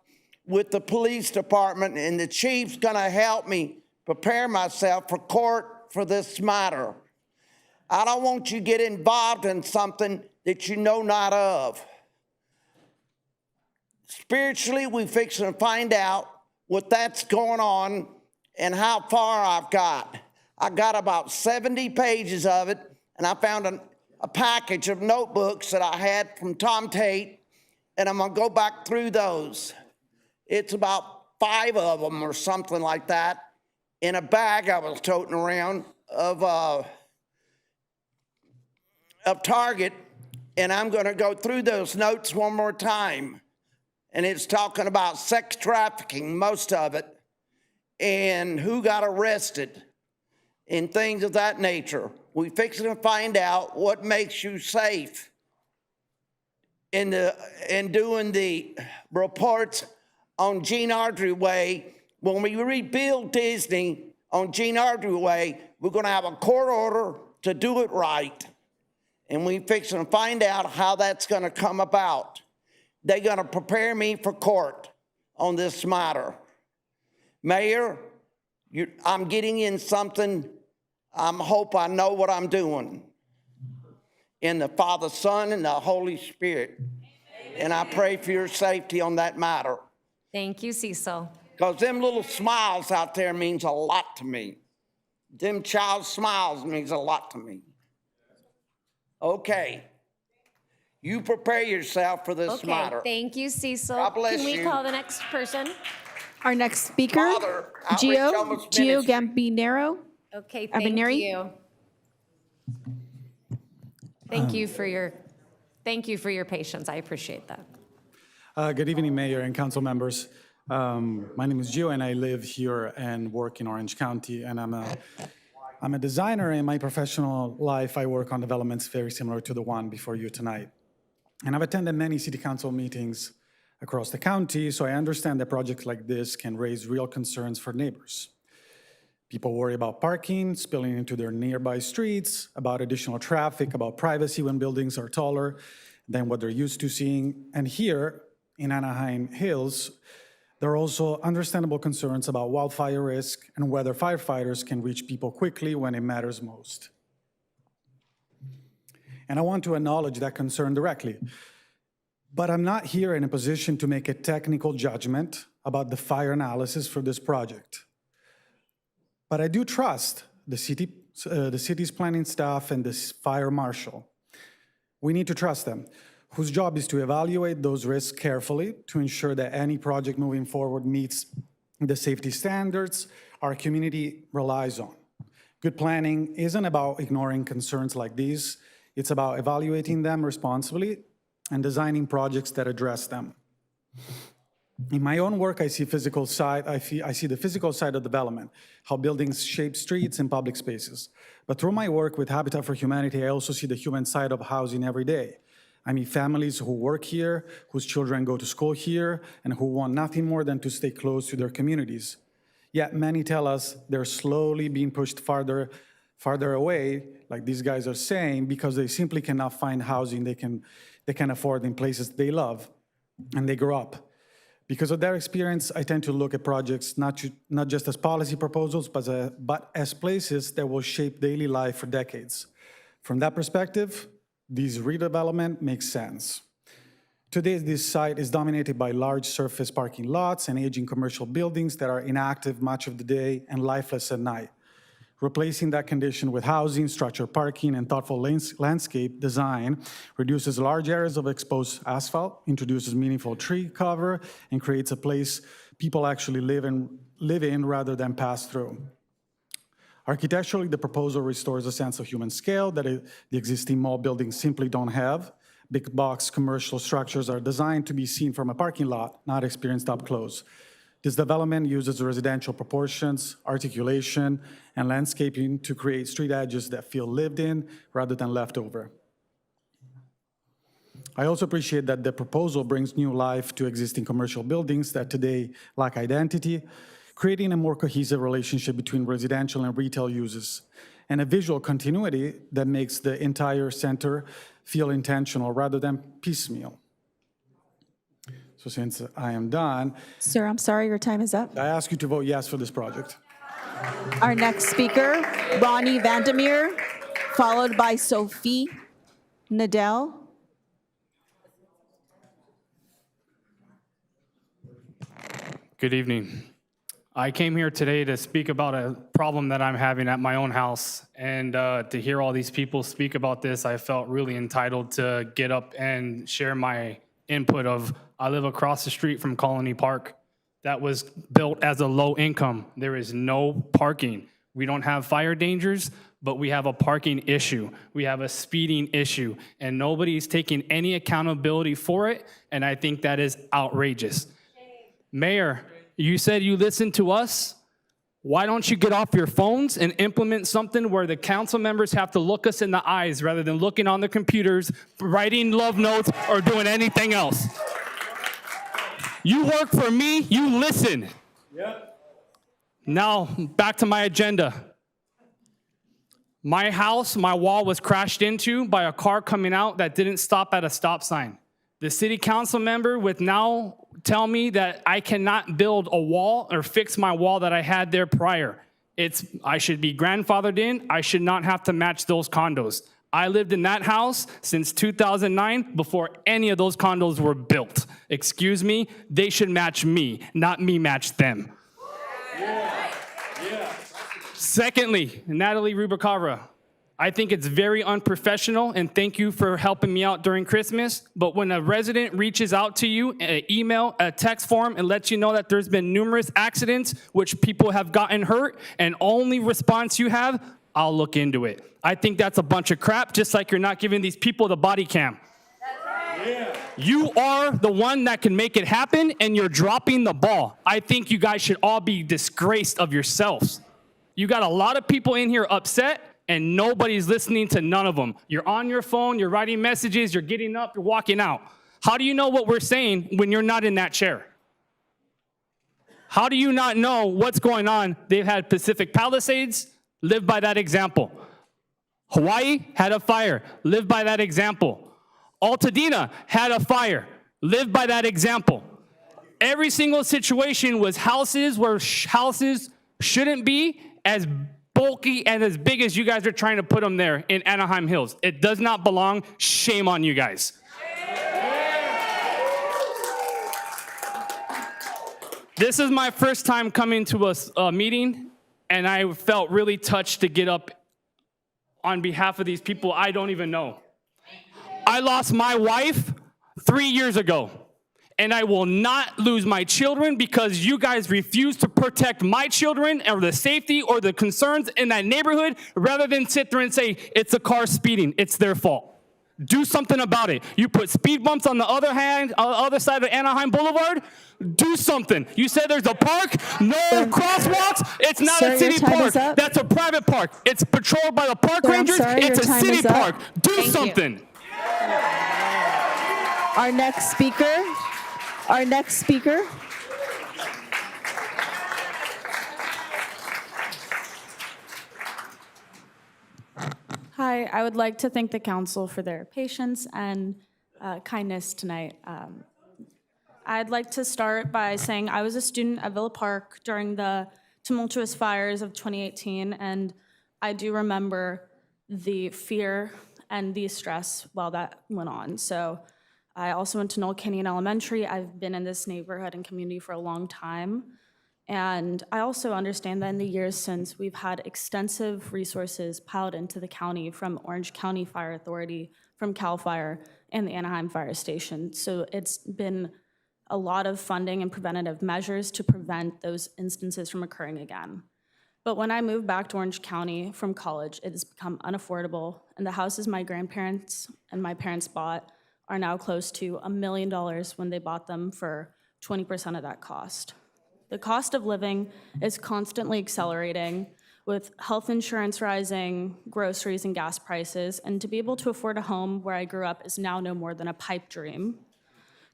with the police department, and the chief's gonna help me prepare myself for court for this matter. I don't want you to get involved in something that you know not of. Spiritually, we fixing to find out what that's going on and how far I've got. I got about 70 pages of it, and I found a package of notebooks that I had from Tom Tate, and I'm gonna go back through those. It's about 5 of them or something like that in a bag I was toting around of Target, and I'm gonna go through those notes one more time. And it's talking about sex trafficking, most of it, and who got arrested, and things of that nature. We fixing to find out what makes you safe in doing the reports on Gene Autry Way. When we rebuild Disney on Gene Autry Way, we're gonna have a court order to do it right. And we fixing to find out how that's gonna come about. They're gonna prepare me for court on this matter. Mayor, I'm getting in something, I hope I know what I'm doing. In the Father, Son, and the Holy Spirit. And I pray for your safety on that matter. Thank you, Cecil. Because them little smiles out there means a lot to me. Them child smiles means a lot to me. Okay. You prepare yourself for this matter. Okay, thank you, Cecil. God bless Can we you. call the next person? Our next speaker, Father, Outreach Homeless Gio Ministry. Gambinero. Okay, thank Aveniri? you. Thank you for your patience. I appreciate that. Good evening, Mayor and council members. My name is Gio, and I live here and work in Orange County, and I'm a designer. In my professional life, I work on developments very similar to the one before you tonight. And I've attended many city council meetings across the county, so I understand that projects like this can raise real concerns for neighbors. People worry about parking, spilling into their nearby streets, about additional traffic, about privacy when buildings are taller than what they're used to seeing. And here in Anaheim Hills, there are also understandable concerns about wildfire risk and whether firefighters can reach people quickly when it matters most. And I want to acknowledge that concern directly. But I'm not here in a position to make a technical judgment about the fire analysis for this project. But I do trust the city's planning staff and the fire marshal. We need to trust them, whose job is to evaluate those risks carefully to ensure that any project moving forward meets the safety standards our community relies on. Good planning isn't about ignoring concerns like these. It's about evaluating them responsibly and designing projects that address them. In my own work, I see the physical side of development, how buildings shape streets and public spaces. But through my work with Habitat for Humanity, I also see the human side of housing every day. I meet families who work here, whose children go to school here, and who want nothing more than to stay close to their communities. Yet many tell us they're slowly being pushed farther away, like these guys are saying, because they simply cannot find housing they can afford in places they love and they grow up. Because of their experience, I tend to look at projects not just as policy proposals, but as places that will shape daily life for decades. From that perspective, this redevelopment makes sense. Today, this site is dominated by large surface parking lots and aging commercial buildings that are inactive much of the day and lifeless at night. Replacing that condition with housing, structured parking, and thoughtful landscape design reduces large areas of exposed asphalt, introduces meaningful tree cover, and creates a place people actually live in rather than pass through. Architecturally, the proposal restores a sense of human scale that the existing mall buildings simply don't have. Big box commercial structures are designed to be seen from a parking lot, not experienced up close. This development uses residential proportions, articulation, and landscaping to create street edges that feel lived in rather than left over. I also appreciate that the proposal brings new life to existing commercial buildings that today lack identity, creating a more cohesive relationship between residential and retail uses, and a visual continuity that makes the entire center feel intentional rather than piecemeal. So since I am done, Sir, I'm sorry, your time is up. I ask you to vote yes for this project. Our next speaker, Ronnie Vandermeer, followed by Sophie Nadell. Good evening. I came here today to speak about a problem that I'm having at my own house. And to hear all these people speak about this, I felt really entitled to get up and share my input of, I live across the street from Colony Park. That was built as a low income. There is no parking. We don't have fire dangers, but we have a parking issue. We have a speeding issue, and nobody's taking any accountability for it, and I think that is outrageous. Mayor, you said you listened to us. Why don't you get off your phones and implement something where the council members have to look us in the eyes rather than looking on their computers, writing love notes, or doing anything else? You work for me, you listen. Yep. Now, back to my agenda. My house, my wall was crashed into by a car coming out that didn't stop at a stop sign. The city council member would now tell me that I cannot build a wall or fix my wall that I had there prior. I should be grandfathered in. I should not have to match those condos. I lived in that house since 2009 before any of those condos were built. Excuse me, they should match me, not me match them. Yeah. Yeah. Secondly, Natalie Rubalcaba, I think it's very unprofessional, and thank you for helping me out during Christmas, but when a resident reaches out to you, an email, a text form, and lets you know that there's been numerous accidents which people have gotten hurt, and only response you have, I'll look into it. I think that's a bunch of crap, just like you're not giving these people the body cam. Yeah. You are the one that can make it happen, and you're dropping the ball. I think you guys should all be disgraced of yourselves. You got a lot of people in here upset, and nobody's listening to none of them. You're on your phone, you're writing messages, you're getting up, you're walking out. How do you know what we're saying when you're not in that chair? How do you not know what's going on? They've had Pacific Palisades, live by that example. Hawaii had a fire, live by that example. Altadena had a fire, live by that example. Every single situation was houses where houses shouldn't be as bulky and as big as you guys are trying to put them there in Anaheim Hills. It does not belong. Shame on you guys. This is my first time coming to a meeting, and I felt really touched to get up on behalf of these people I don't even know. I lost my wife 3 years ago, and I will not lose my children because you guys refuse to protect my children or the safety or the concerns in that neighborhood rather than sit there and say, it's a car speeding, it's their fault. Do something about it. You put speed bumps on the other side of Anaheim Boulevard. Do something. You said there's a park, no crosswalks. It's not a city park. That's a private park. It's patrolled by the park rangers. It's a city park. Do something. Our next speaker. Hi, I would like to thank the council for their patience and kindness tonight. I'd like to start by saying I was a student at Villa Park during the tumultuous fires of 2018, and I do remember the fear and the stress while that went on. So I also went to Knoll Canyon Elementary. I've been in this neighborhood and community for a long time. And I also understand that in the years since, we've had extensive resources piled into the county from Orange County Fire Authority, from CAL FIRE, and the Anaheim Fire Station. So it's been a lot of funding and preventative measures to prevent those instances from occurring again. But when I moved back to Orange County from college, it has become unaffordable, and the houses my grandparents and my parents bought are now close to $1 million when they bought them for 20% of that cost. The cost of living is constantly accelerating with health insurance rising, groceries and gas prices, and to be able to afford a home where I grew up is now no more than a pipe dream.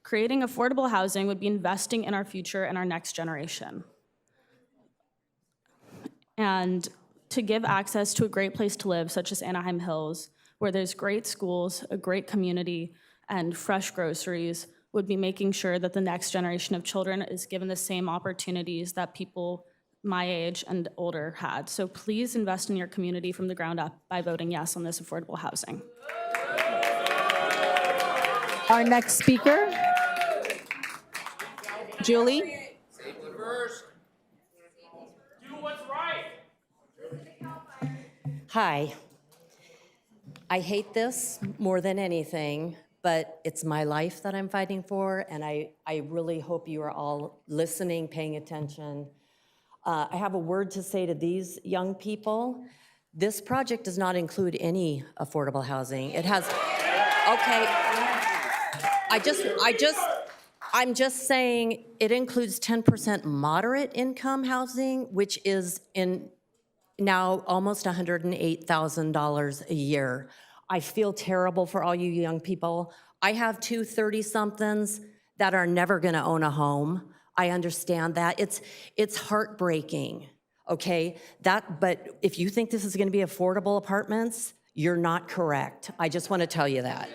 Creating affordable housing would be investing in our future and our next generation. And to give access to a great place to live, such as Anaheim Hills, where there's great schools, a great community, and fresh groceries, would be making sure that the next generation of children is given the same opportunities that people my age and older had. So please invest in your community from the ground up by voting yes on this affordable housing. Our next speaker, Julie. Hi. I hate this more than anything, but it's my life that I'm fighting for, and I really hope you are all listening, paying attention. I have a word to say to these young people. This project does not include any affordable housing. It has, okay, I'm just saying it includes 10% moderate income housing, which is in now almost $108,000 a year. I feel terrible for all you young people. I have two 30-somethings that are never gonna own a home. I understand that. It's heartbreaking, okay? But if you think this is gonna be affordable apartments, you're not correct. I just wanna tell you that.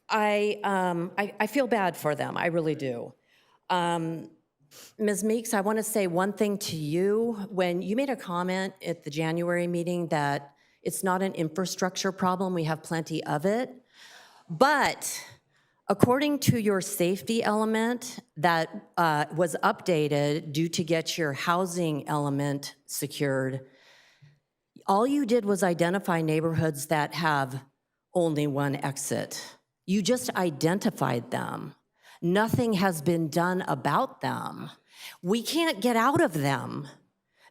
I feel bad for them, I really do. Ms. Meeks, I wanna say one thing to you. When you made a comment at the January meeting that it's not an infrastructure problem, we have plenty of it. But according to your safety element that was updated due to get your housing element secured, all you did was identify neighborhoods that have only one exit. You just identified them. Nothing has been done about them. We can't get out of them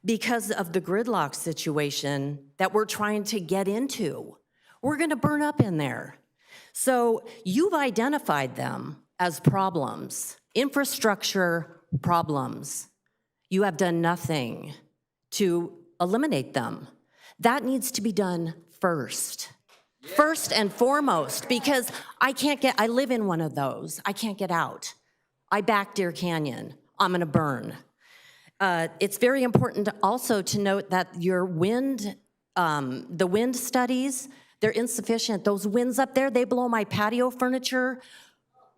because of the gridlock situation that we're trying to get into. We're gonna burn up in there. So you've identified them as problems, infrastructure problems. You have done nothing to eliminate them. That needs to be done first. First and foremost, because I live in one of those. I can't get out. I back Deer Canyon. I'm gonna burn. It's very important also to note that your wind, the wind studies, they're insufficient. Those winds up there, they blow my patio furniture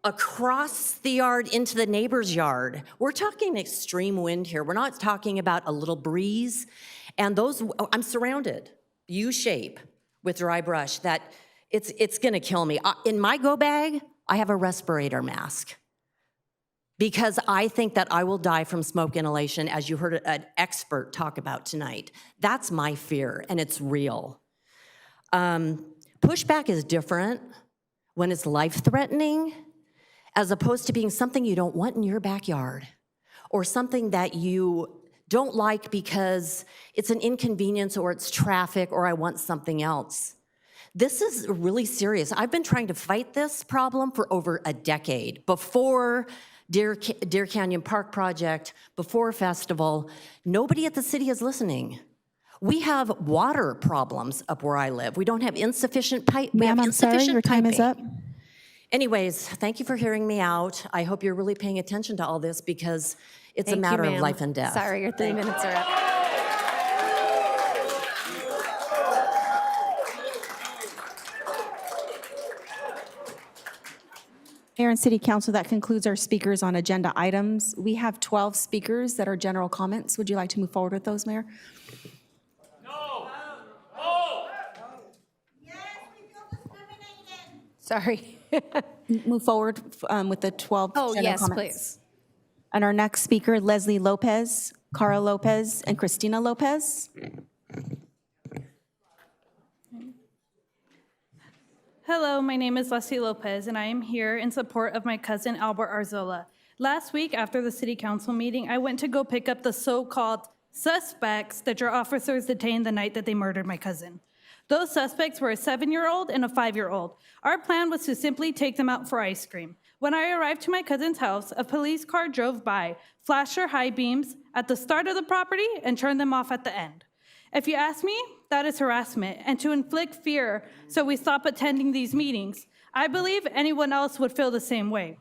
across the yard into the neighbor's yard. We're talking extreme wind here. We're not talking about a little breeze. And those, I'm surrounded, U-shape, with dry brush, that it's gonna kill me. In my go bag, I have a respirator mask because I think that I will die from smoke inhalation, as you heard an expert talk about tonight. That's my fear, and it's real. Pushback is different when it's life-threatening, as opposed to being something you don't want in your backyard, or something that you don't like because it's an inconvenience or it's traffic or I want something else. This is really serious. I've been trying to fight this problem for over a decade. Before Deer Canyon Park project, before festival, nobody at the city is listening. We have water problems up where I live. We don't have insufficient pipe. Ma'am, I'm sorry, your time is up. Anyways, thank you for hearing me out. I hope you're really paying attention to all this because it's a matter of life and death. Sorry, your 3 minutes are up. Mayor and City Council, that concludes our speakers on agenda items. We have 12 speakers that are general comments. Would you like to move forward with those, Mayor? Sorry. Move forward with the 12 Oh, general yes, comments. please. And our next speaker, Leslie Lopez, Cara Lopez, and Christina Lopez. Hello, my name is Leslie Lopez, and I am here in support of my cousin Albert Arzola. Last week, after the city council meeting, I went to go pick up the so-called suspects that your officers detained the night that they murdered my cousin. Those suspects were a 7-year-old and a 5-year-old. Our plan was to simply take them out for ice cream. When I arrived to my cousin's house, a police car drove by, flashed their high beams at the start of the property, and turned them off at the end. If you ask me, that is harassment and to inflict fear so we stop attending these meetings. I believe anyone else would feel the same way.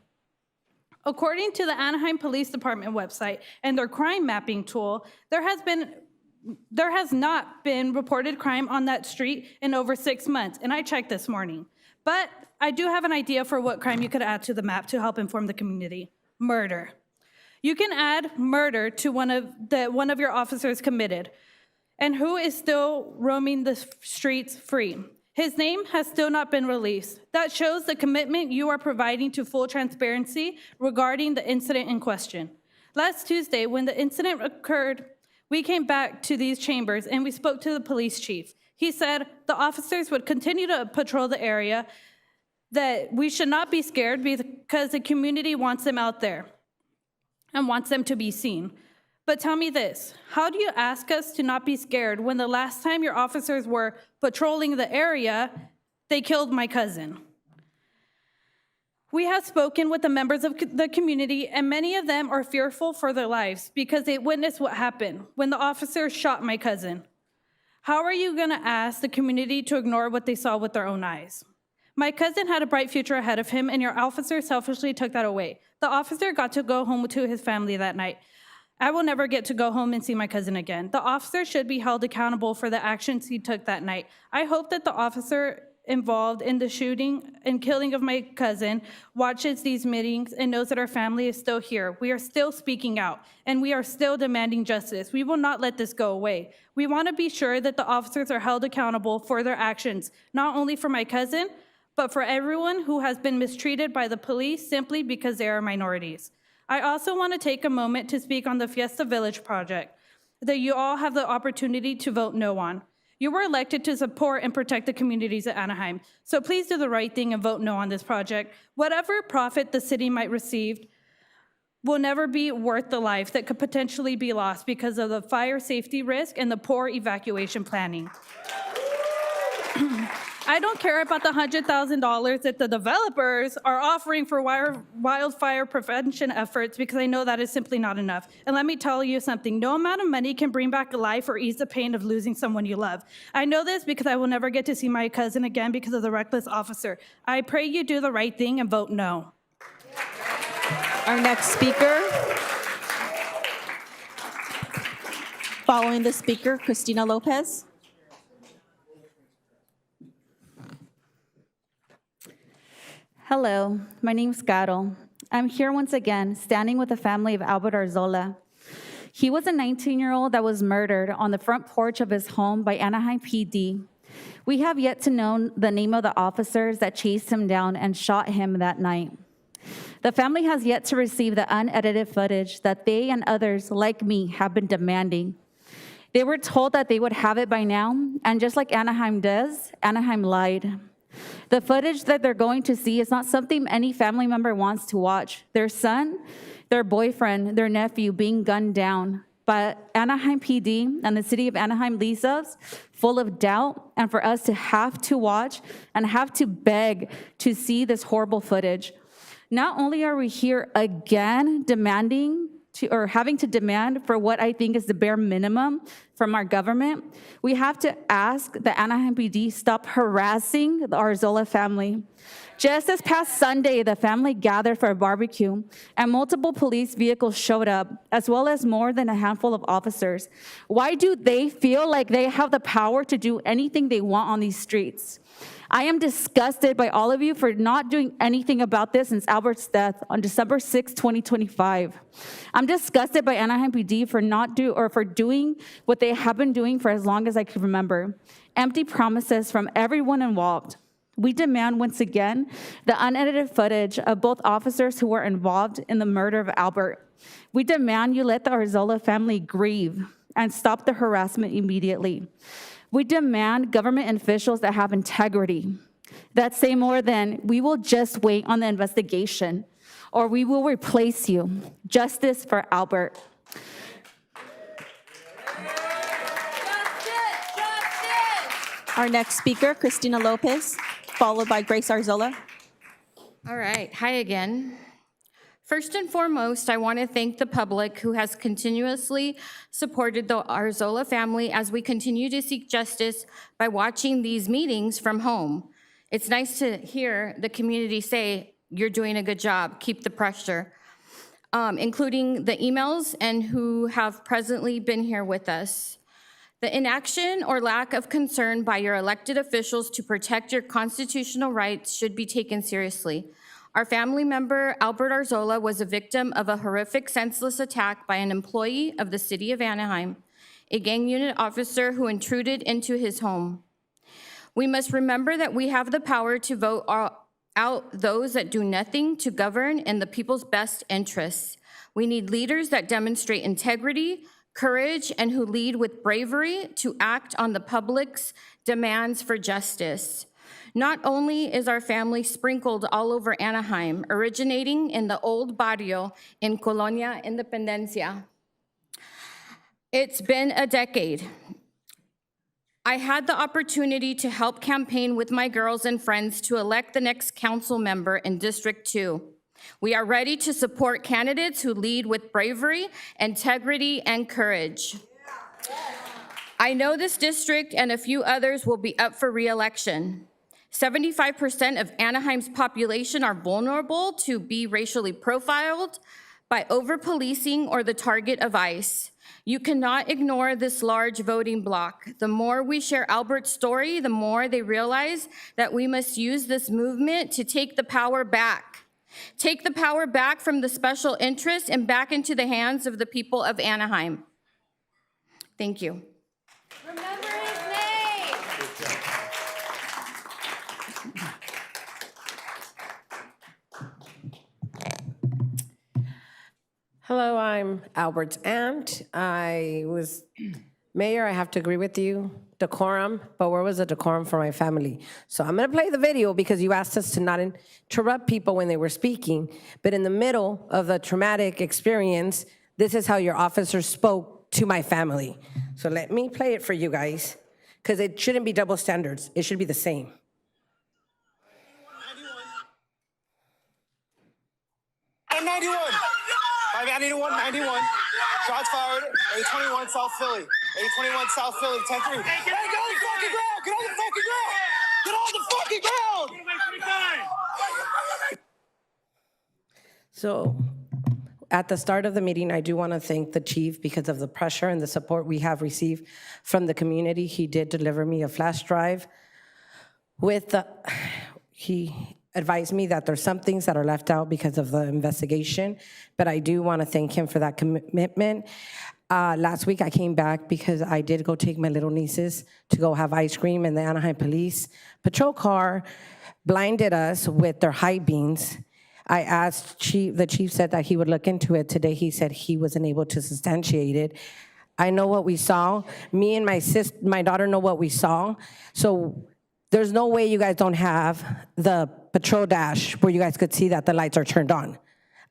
According to the Anaheim Police Department website and their crime mapping tool, there has not been reported crime on that street in over 6 months, and I checked this morning. But I do have an idea for what crime you could add to the map to help inform the community: murder. You can add murder to one of your officers committed, and who is still roaming the streets free. His name has still not been released. That shows the commitment you are providing to full transparency regarding the incident in question. Last Tuesday, when the incident occurred, we came back to these chambers and we spoke to the police chief. He said the officers would continue to patrol the area, that we should not be scared because the community wants them out there and wants them to be seen. But tell me this, how do you ask us to not be scared when the last time your officers were patrolling the area, they killed my cousin? We have spoken with the members of the community, and many of them are fearful for their lives because they witnessed what happened when the officers shot my cousin. How are you gonna ask the community to ignore what they saw with their own eyes? My cousin had a bright future ahead of him, and your officer selfishly took that away. The officer got to go home to his family that night. I will never get to go home and see my cousin again. The officer should be held accountable for the actions he took that night. I hope that the officer involved in the shooting and killing of my cousin watches these meetings and knows that our family is still here. We are still speaking out, and we are still demanding justice. We will not let this go away. We want to be sure that the officers are held accountable for their actions, not only for my cousin, but for everyone who has been mistreated by the police simply because they are minorities. I also want to take a moment to speak on the Fiesta Village project that you all have the opportunity to vote no on. You were elected to support and protect the communities of Anaheim, so please do the right thing and vote no on this project. Whatever profit the city might receive will never be worth the life that could potentially be lost because of the fire safety risk and the poor evacuation planning. I don't care about the $100,000 that the developers are offering for wildfire prevention efforts because I know that is simply not enough. And let me tell you something, no amount of money can bring back life or ease the pain of losing someone you love. I know this because I will never get to see my cousin again because of the reckless officer. I pray you do the right thing and vote no. Our next speaker. Following the speaker, Cristina Lopez. Hello, my name's Caro. I'm here once again, standing with the family of Albert Arzola. He was a 19-year-old that was murdered on the front porch of his home by Anaheim PD. We have yet to know the name of the officers that chased him down and shot him that night. The family has yet to receive the unedited footage that they and others like me have been demanding. They were told that they would have it by now, and just like Anaheim does, Anaheim lied. The footage that they're going to see is not something any family member wants to watch. Their son, their boyfriend, their nephew being gunned down. But Anaheim PD and the city of Anaheim leaves us full of doubt, and for us to have to watch and have to beg to see this horrible footage. Not only are we here again demanding or having to demand for what I think is the bare minimum from our government, we have to ask the Anaheim PD stop harassing the Arzola family. Just this past Sunday, the family gathered for a barbecue, and multiple police vehicles showed up, as well as more than a handful of officers. Why do they feel like they have the power to do anything they want on these streets? I am disgusted by all of you for not doing anything about this since Albert's death on December 6, 2025. I'm disgusted by Anaheim PD for doing what they have been doing for as long as I can remember. Empty promises from everyone involved. We demand once again the unedited footage of both officers who were involved in the murder of Albert. We demand you let the Arzola family grieve and stop the harassment immediately. We demand government officials that have integrity, that say more than, we will just wait on the investigation, or we will replace you. Justice for Albert. Our next speaker, Cristina Lopez, followed by Grace Arzola. All right, hi again. First and foremost, I want to thank the public who has continuously supported the Arzola family as we continue to seek justice by watching these meetings from home. It's nice to hear the community say, you're doing a good job, keep the pressure, including the emails and who have presently been here with us. The inaction or lack of concern by your elected officials to protect your constitutional rights should be taken seriously. Our family member, Albert Arzola, was a victim of a horrific, senseless attack by an employee of the city of Anaheim, a gang unit officer who intruded into his home. We must remember that we have the power to vote out those that do nothing to govern in the people's best interests. We need leaders that demonstrate integrity, courage, and who lead with bravery to act on the public's demands for justice. Not only is our family sprinkled all over Anaheim, originating in the old barrio in Colonia Independencia. It's been a decade. I had the opportunity to help campaign with my girls and friends to elect the next council member in District 2. We are ready to support candidates who lead with bravery, integrity, and courage. I know this district and a few others will be up for re-election. 75% of Anaheim's population are vulnerable to be racially profiled by over-policing or the target of ICE. You cannot ignore this large voting bloc. The more we share Albert's story, the more they realize that we must use this movement to take the power back. Take the power back from the special interests and back into the hands of the people of Anaheim. Thank you. Remember his name. Hello, I'm Albert's aunt. I was mayor. I have to agree with you. Decorum, but where was the decorum for my family? So I'm going to play the video because you asked us to not interrupt people when they were speaking. But in the middle of a traumatic experience, this is how your officers spoke to my family. So let me play it for you guys because it shouldn't be double standards. It should be the same. 91. 91. Shots fired. 821 South Philly. 821 South Philly. 10-3. Hey, get on the fucking ground. Get on the fucking ground. Get on the fucking ground. So at the start of the meeting, I do want to thank the chief because of the pressure and the support we have received from the community. He did deliver me a flash drive he advised me that there's some things that are left out because of the investigation, but I do want to thank him for that commitment. Last week I came back because I did go take my little nieces to go have ice cream, and the Anaheim Police Patrol car blinded us with their high beams. I asked the chief said that he would look into it. Today he said he wasn't able to substantiate it. I know what we saw. Me and my daughter know what we saw. So there's no way you guys don't have the patrol dash where you guys could see that the lights are turned on.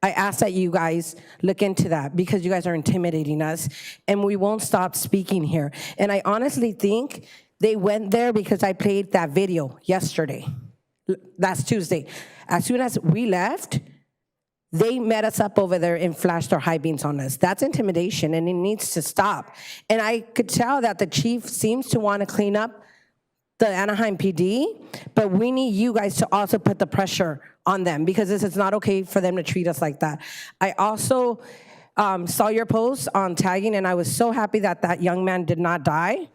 I ask that you guys look into that because you guys are intimidating us, and we won't stop speaking here. And I honestly think they went there because I played that video yesterday, last Tuesday. As soon as we left, they met us up over there and flashed their high beams on us. That's intimidation, and it needs to stop. And I could tell that the chief seems to want to clean up the Anaheim PD, but we need you guys to also put the pressure on them because this is not okay for them to treat us like that. I also saw your post on tagging, and I was so happy that that young man did not die.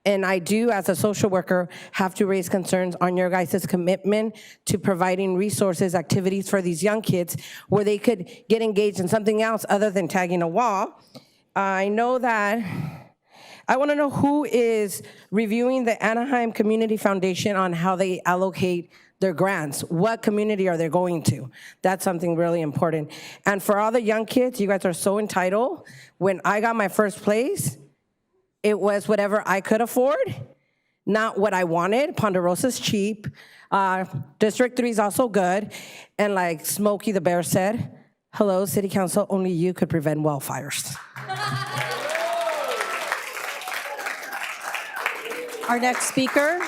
And I do, as a social worker, have to raise concerns on your guys' commitment to providing resources, activities for these young kids where they could get engaged in something else other than tagging a wall. I know that I want to know who is reviewing the Anaheim Community Foundation on how they allocate their grants. What community are they going to? That's something really important. And for all the young kids, you guys are so entitled. When I got my first place, it was whatever I could afford, not what I wanted. Ponderosa's cheap. District 3 is also good. And like Smokey the Bear said, hello, City Council, only you could prevent wildfires. Our next speaker,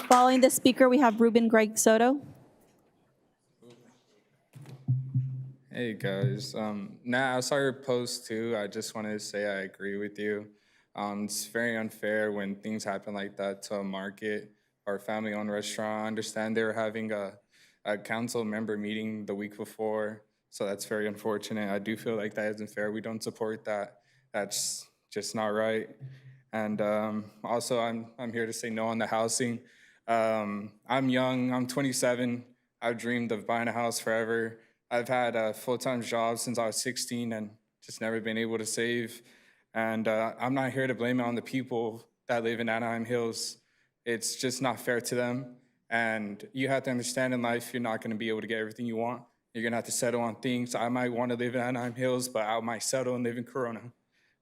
following the speaker, we have Ruben Greg Soto. Hey guys, I saw your post too. I just wanted to say I agree with you. It's very unfair when things happen like that to a market or a family-owned restaurant. I understand they were having a council member meeting the week before, so that's very unfortunate. I do feel like that isn't fair. We don't support that. That's just not right. And also, I'm here to say no on the housing. I'm young. I'm 27. I've dreamed of buying a house forever. I've had a full-time job since I was 16 and just never been able to save. And I'm not here to blame it on the people that live in Anaheim Hills. It's just not fair to them. And you have to understand in life, you're not going to be able to get everything you want. You're going to have to settle on things. I might want to live in Anaheim Hills, but I might settle and live in Corona.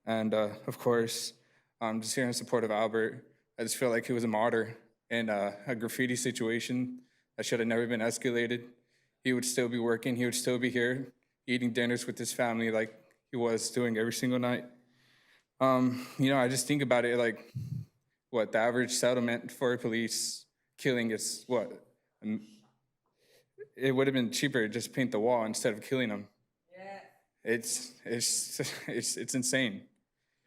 And of course, I'm just here in support of Albert. I just feel like he was a martyr in a graffiti situation that should have never been escalated. He would still be working. He would still be here eating dinners with his family like he was doing every single night. I just think about it like, what, the average settlement for a police killing is what? It would have been cheaper to just paint the wall instead of killing them. Yeah. It's insane.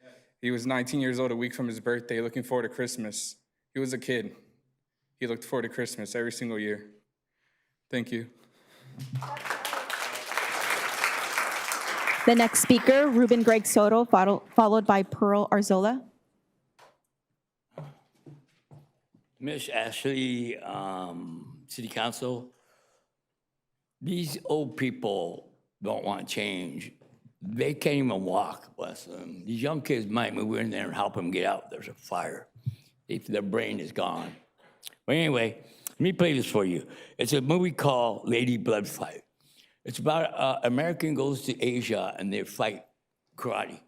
Yeah. He was 19 years old a week from his birthday, looking forward to Christmas. He was a kid. He looked forward to Christmas every single year. Thank you. The next speaker, Ruben Greg Soto, followed by Pearl Arzola. Miss Ashley, City Council, these old people don't want change. They can't even walk, bless them. These young kids might move in there and help them get out. There's a fire. If their brain is gone. But anyway, let me play this for you. It's a movie called Lady Blood Fight. It's about an American goes to Asia and they fight karate.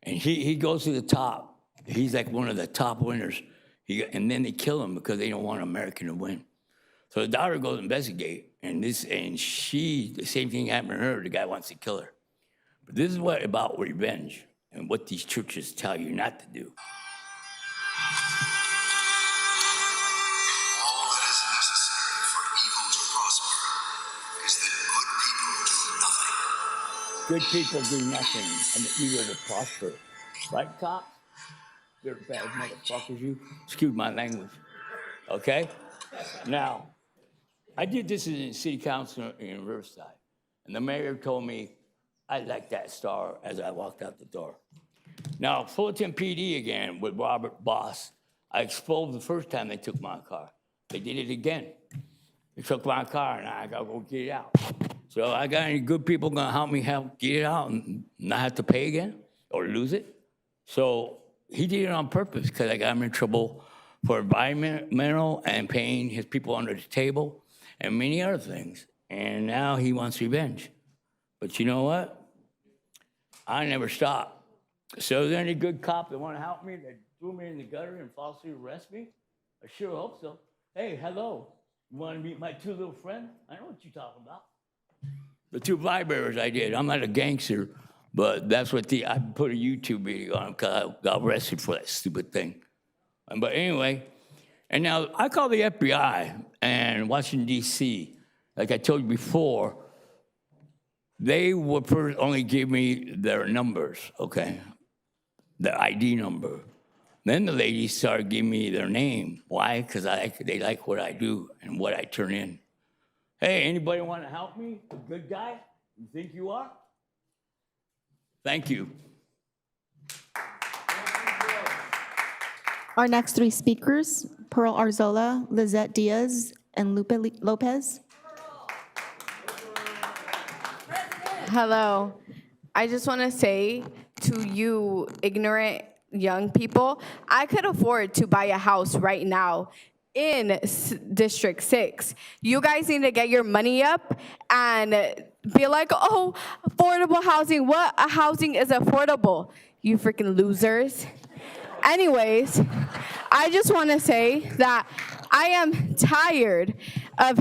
And he goes to the top. He's like one of the top winners. And then they kill him because they don't want an American to win. So the daughter goes to investigate, and the same thing happened to her. The guy wants to kill her. But this is what about revenge and what these churches tell you not to do. All that is necessary for evil to prosper Good people do nothing, and the evil will prosper. Right, cops? You're bad motherfuckers, you. Excuse my language. Okay? Now, I did this as a city councilor in Riverside, and the mayor told me I like that star as I walked out the door. Now, Fullerton PD again with Robert Boss. I exposed the first time they took my car. They did it again. They took my car, and I gotta go get it out. So I got any good people gonna help me get it out and not have to pay again or lose it? So he did it on purpose because I got him in trouble for environmental and paying his people under the table and many other things. And now he wants revenge. But you know what? I never stop. So is there any good cop that want to help me that threw me in the gutter and falsely arrest me? I sure hope so. Hey, hello. You want to meet my two little friends? I know what you're talking about. The two vibrators I did. I'm not a gangster, but that's what I put a YouTube video on because I got arrested for that stupid thing. But anyway, and now I call the FBI and Washington, D.C. Like I told you before, they would first only give me their numbers, okay? Their ID number. Then the ladies started giving me their name. Why? Because they like what I do and what I turn in. Hey, anybody want to help me? A good guy? You think you are? Thank you. Our next three speakers, Pearl Arzola, Lizette Diaz, and Lupe Lopez. Hello. I just want to say to you ignorant young people, I could afford to buy a house right now in District 6. You guys need to get your money up and be like, oh, affordable housing. What housing is affordable? You freaking losers. Anyways, I just want to say that I am tired of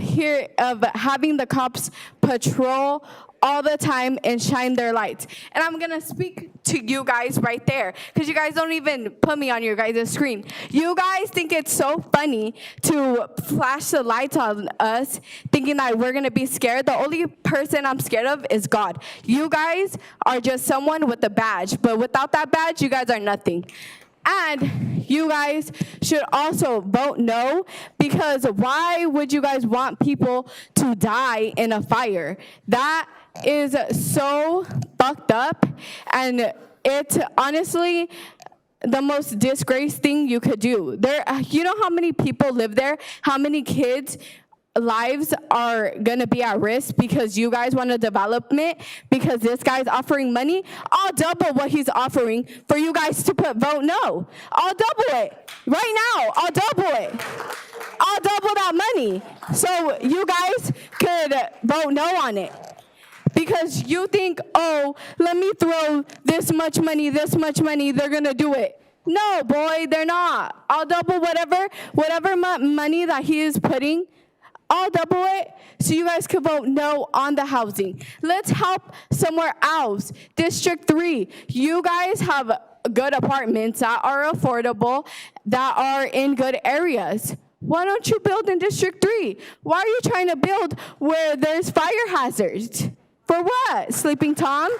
having the cops patrol all the time and shine their lights. And I'm gonna speak to you guys right there, because you guys don't even put me on your guys' screen. You guys think it's so funny to flash the lights on us, thinking that we're gonna be scared. The only person I'm scared of is God. You guys are just someone with a badge, but without that badge, you guys are nothing. And you guys should also vote no, because why would you guys want people to die in a fire? That is so fucked up, and it's honestly the most disgrace thing you could do. You know how many people live there? How many kids' lives are gonna be at risk because you guys want a development, because this guy's offering money? I'll double what he's offering for you guys to vote no. I'll double it right now. I'll double it. I'll double that money so you guys could vote no on it. Because you think, oh, let me throw this much money, they're gonna do it. No, boy, they're not. I'll double whatever money that he is putting, I'll double it so you guys can vote no on the housing. Let's help somewhere else. District 3, you guys have good apartments that are affordable, that are in good areas. Why don't you build in District 3? Why are you trying to build where there's fire hazards? For what, Sleeping Tom?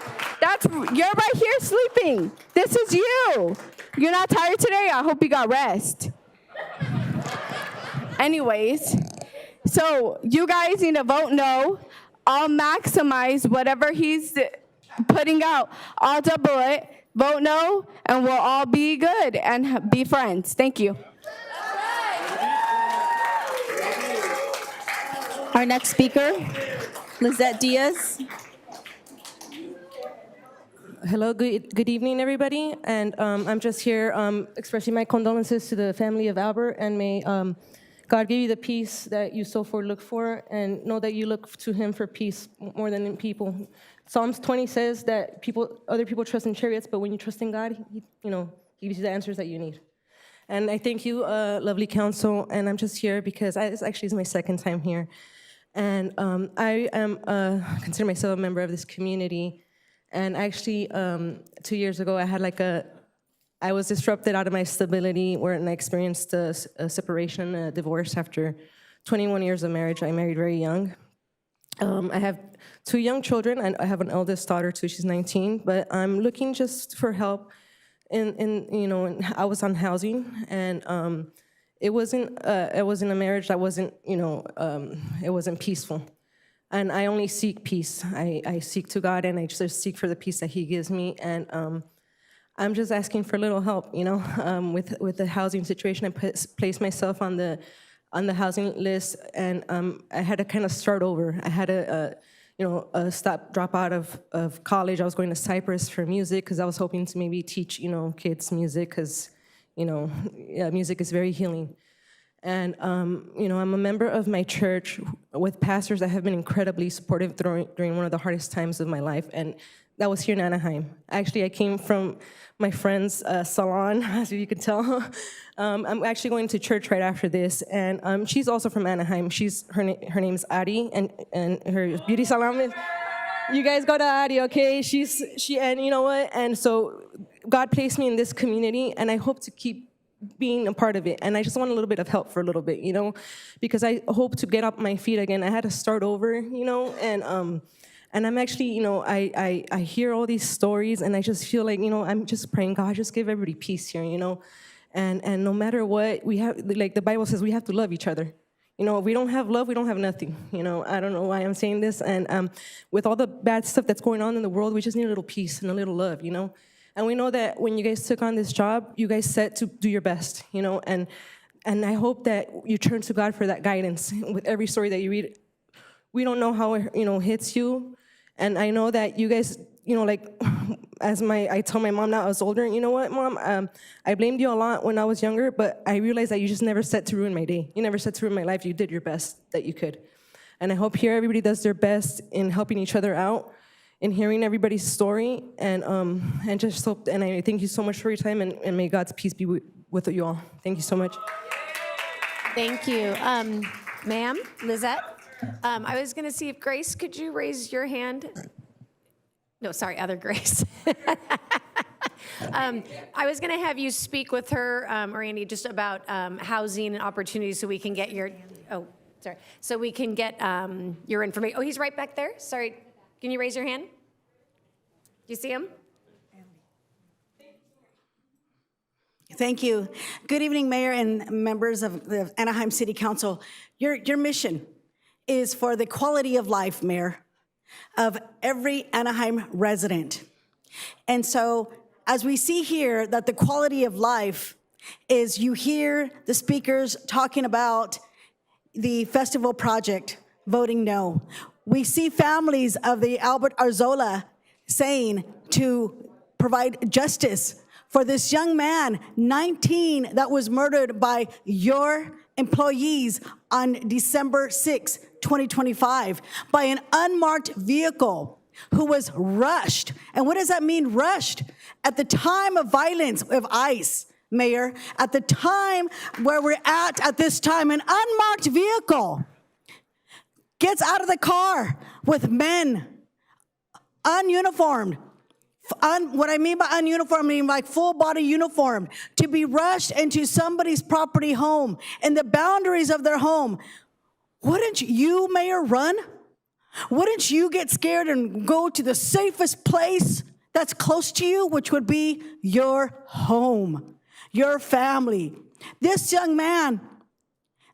You're right here sleeping. This is you. You're not tired today? I hope you got rest. Anyways, so you guys need to vote no. I'll maximize whatever he's putting out. I'll double it. Vote no, and we'll all be good and be friends. Thank you. Our next speaker, Lizette Diaz. Hello, good evening, everybody. And I'm just here expressing my condolences to the family of Albert, and may God give you the peace that you so far look for, and know that you look to him for peace more than in people. Psalms 20 says that other people trust in chariots, but when you trust in God, he gives you the answers that you need. And I thank you, lovely council, and I'm just here because this actually is my second time here. And I consider myself a member of this community. And actually, 2 years ago, I was disrupted out of my stability, and I experienced a separation, a divorce after 21 years of marriage. I married very young. I have 2 young children, and I have an eldest daughter too, she's 19, but I'm looking just for help I was on housing, and it wasn't a marriage that wasn't, it wasn't peaceful. And I only seek peace. I seek to God, and I just seek for the peace that He gives me. And I'm just asking for a little help, with the housing situation. I placed myself on the housing list, and I had to kind of start over. I had to, drop out of college. I was going to Cyprus for music because I was hoping to maybe teach, kids music because, music is very healing. And, I'm a member of my church with pastors that have been incredibly supportive during one of the hardest times of my life, and that was here in Anaheim. Actually, I came from my friend's salon, as you can tell. I'm actually going to church right after this, and she's also from Anaheim. Her name's Ari, and her beauty salon is, you guys go to Ari, okay? And you know what? And so God placed me in this community, and I hope to keep being a part of it. And I just want a little bit of help for a little bit, because I hope to get up my feet again. I had to start over, and I'm actually, I hear all these stories, and I just feel like, I'm just praying, God, just give everybody peace here, and no matter what, we have, like the Bible says, we have to love each other. If we don't have love, we don't have nothing. I don't know why I'm saying this, and with all the bad stuff that's going on in the world, we just need a little peace and a little love, And we know that when you guys took on this job, you guys set to do your best, and I hope that you turn to God for that guidance with every story that you read. We don't know how it, hits you, and I know that you guys, I tell my mom now I was older, you know what, Mom, I blamed you a lot when I was younger, but I realized that you just never set to ruin my day. You never set to ruin my life. You did your best that you could. And I hope here everybody does their best in helping each other out, in hearing everybody's story, and just hope, and I thank you so much for your time, and may God's peace be with you all. Thank you so much. Thank you. Ma'am, Lizette, I was going to see if Grace, could you raise your hand? No, sorry, other Grace. I was going to have you speak with her, or Andy, just about housing and opportunities so we can get so we can get your information. Oh, he's right back there. Sorry. Can you raise your hand? Do you see him? Thank you. Good evening, Mayor and members of the Anaheim City Council. Your mission is for the quality of life, Mayor, of every Anaheim resident. And so, as we see here that the quality of life is, you hear the speakers talking about the festival project, voting no. We see families of the Albert Arzola saying to provide justice for this young man, 19, that was murdered by your employees on December 6, 2025, by an unmarked vehicle who was rushed. And what does that mean, rushed? At the time of violence of ICE, Mayor, at the time where we're at this time, an unmarked vehicle gets out of the car with men, ununiformed. What I mean by ununiformed, I mean like full body uniformed, to be rushed into somebody's property home, in the boundaries of their home. Wouldn't you, Mayor, run? Wouldn't you get scared and go to the safest place that's close to you, which would be your home, your family? This young man,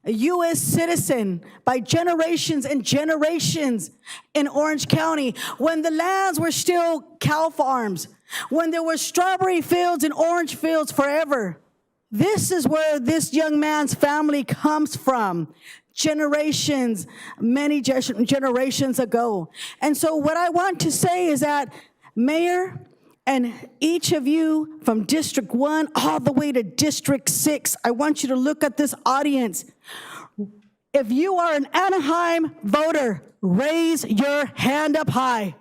a U.S. citizen by generations and generations in Orange County, when the lands were still cow farms, when there were strawberry fields and orange fields forever. This is where this young man's family comes from, generations, many generations ago. And so what I want to say is that, Mayor, and each of you from District 1 all the way to District 6, I want you to look at this audience. If you are an Anaheim voter, raise your hand up high.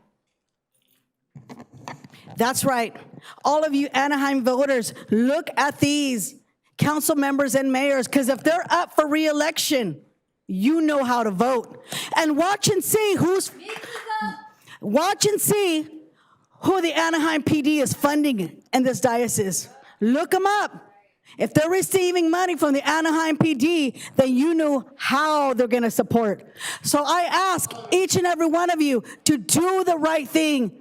That's right. All of you Anaheim voters, look at these council members and mayors, because if they're up for re-election, you know how to vote. And watch and see who the Anaheim PD is funding in this diocese. Look them up. If they're receiving money from the Anaheim PD, then you know how they're going to support. So I ask each and every one of you to do the right thing,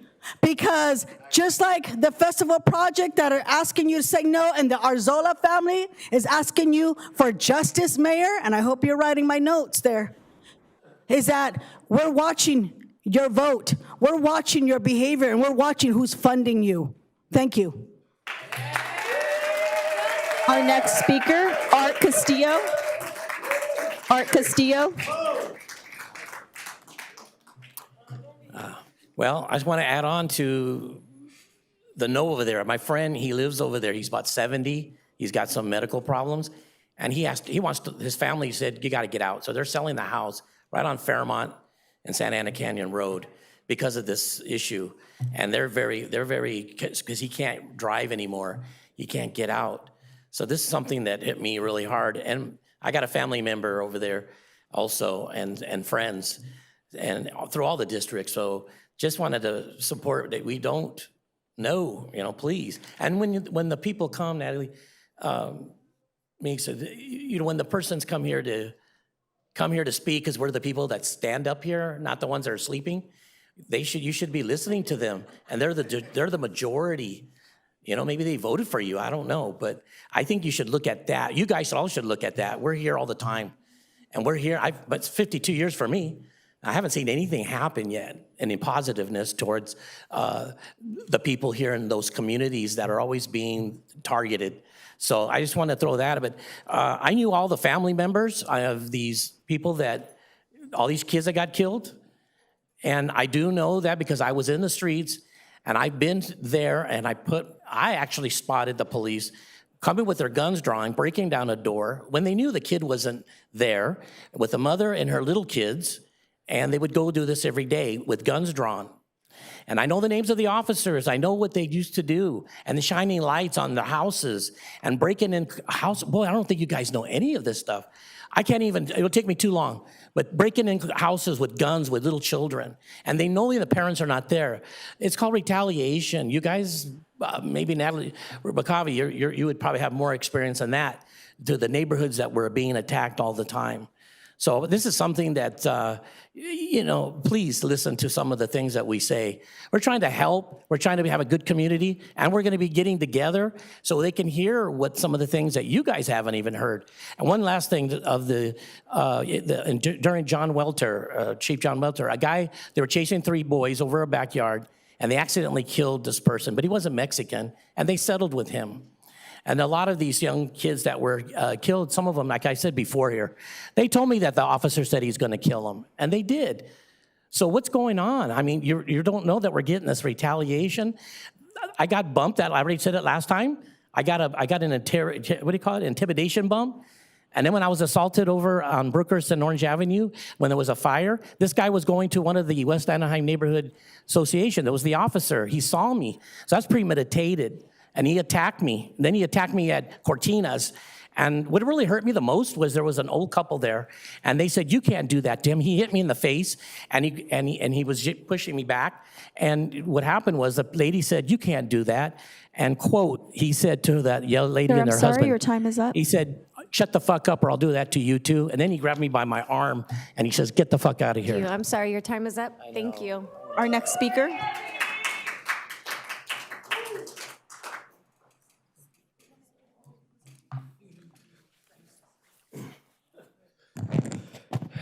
because just like the festival project that are asking you to say no, and the Arzola family is asking you for justice, Mayor, and I hope you're writing my notes there, is that we're watching your vote, we're watching your behavior, and we're watching who's funding you. Thank you. Our next speaker, Art Castillo. Art Castillo. Well, I just want to add on to the no over there. My friend, he lives over there. He's about 70. He's got some medical problems. And his family said, you got to get out. So they're selling the house right on Fairmont and Santa Ana Canyon Road because of this issue. And they're very, because he can't drive anymore. He can't get out. So this is something that hit me really hard. And I got a family member over there also, and friends, and through all the districts. So just wanted to support that we don't know, please. And when the people come, Natalie, me said, when the persons come here to speak, because we're the people that stand up here, not the ones that are sleeping. You should be listening to them, and they're the majority. Maybe they voted for you. I don't know, but I think you should look at that. You guys all should look at that. We're here all the time, and we're here. But it's 52 years for me. I haven't seen anything happen yet, any positiveness towards the people here in those communities that are always being targeted. So I just want to throw that. But I knew all the family members of these people all these kids that got killed. And I do know that because I was in the streets, and I've been there, and I actually spotted the police coming with their guns drawn, breaking down a door when they knew the kid wasn't there, with a mother and her little kids, and they would go do this every day with guns drawn. And I know the names of the officers. I know what they used to do, and the shining lights on the houses and breaking in house. Boy, I don't think you guys know any of this stuff. I can't even, it'll take me too long, but breaking in houses with guns with little children, and they know the parents are not there. It's called retaliation. You guys, maybe Natalie Bacavi, you would probably have more experience than that, to the neighborhoods that were being attacked all the time. So this is something that, please listen to some of the things that we say. We're trying to help. We're trying to have a good community, and we're going to be getting together so they can hear what some of the things that you guys haven't even heard. And one last thing during John Welter, Chief John Welter, they were chasing 3 boys over a backyard, and they accidentally killed this person, but he wasn't Mexican, and they settled with him. And a lot of these young kids that were killed, some of them, like I said before here, they told me that the officer said he's going to kill them, and they did. So what's going on? I mean, you don't know that we're getting this retaliation. I got bumped. I already said it last time. I got an intimidation bump. And then when I was assaulted over on Brookhurst and Orange Avenue, when there was a fire, this guy was going to one of the West Anaheim Neighborhood Association. That was the officer. He saw me. So that's premeditated. And he attacked me. Then he attacked me at Cortina's. And what really hurt me the most was there was an old couple there, and they said, "You can't do that, Tim." He hit me in the face, and he was pushing me back. And what happened was the lady said, "You can't do that." And quote, he said to that young lady and her husband, I'm sorry, your time is up. he said, "Shut the fuck up or I'll do that to you too." And then he grabbed me by my arm, and he says, "Get the fuck out of here." I'm sorry, your time is up. Thank you. Our next speaker.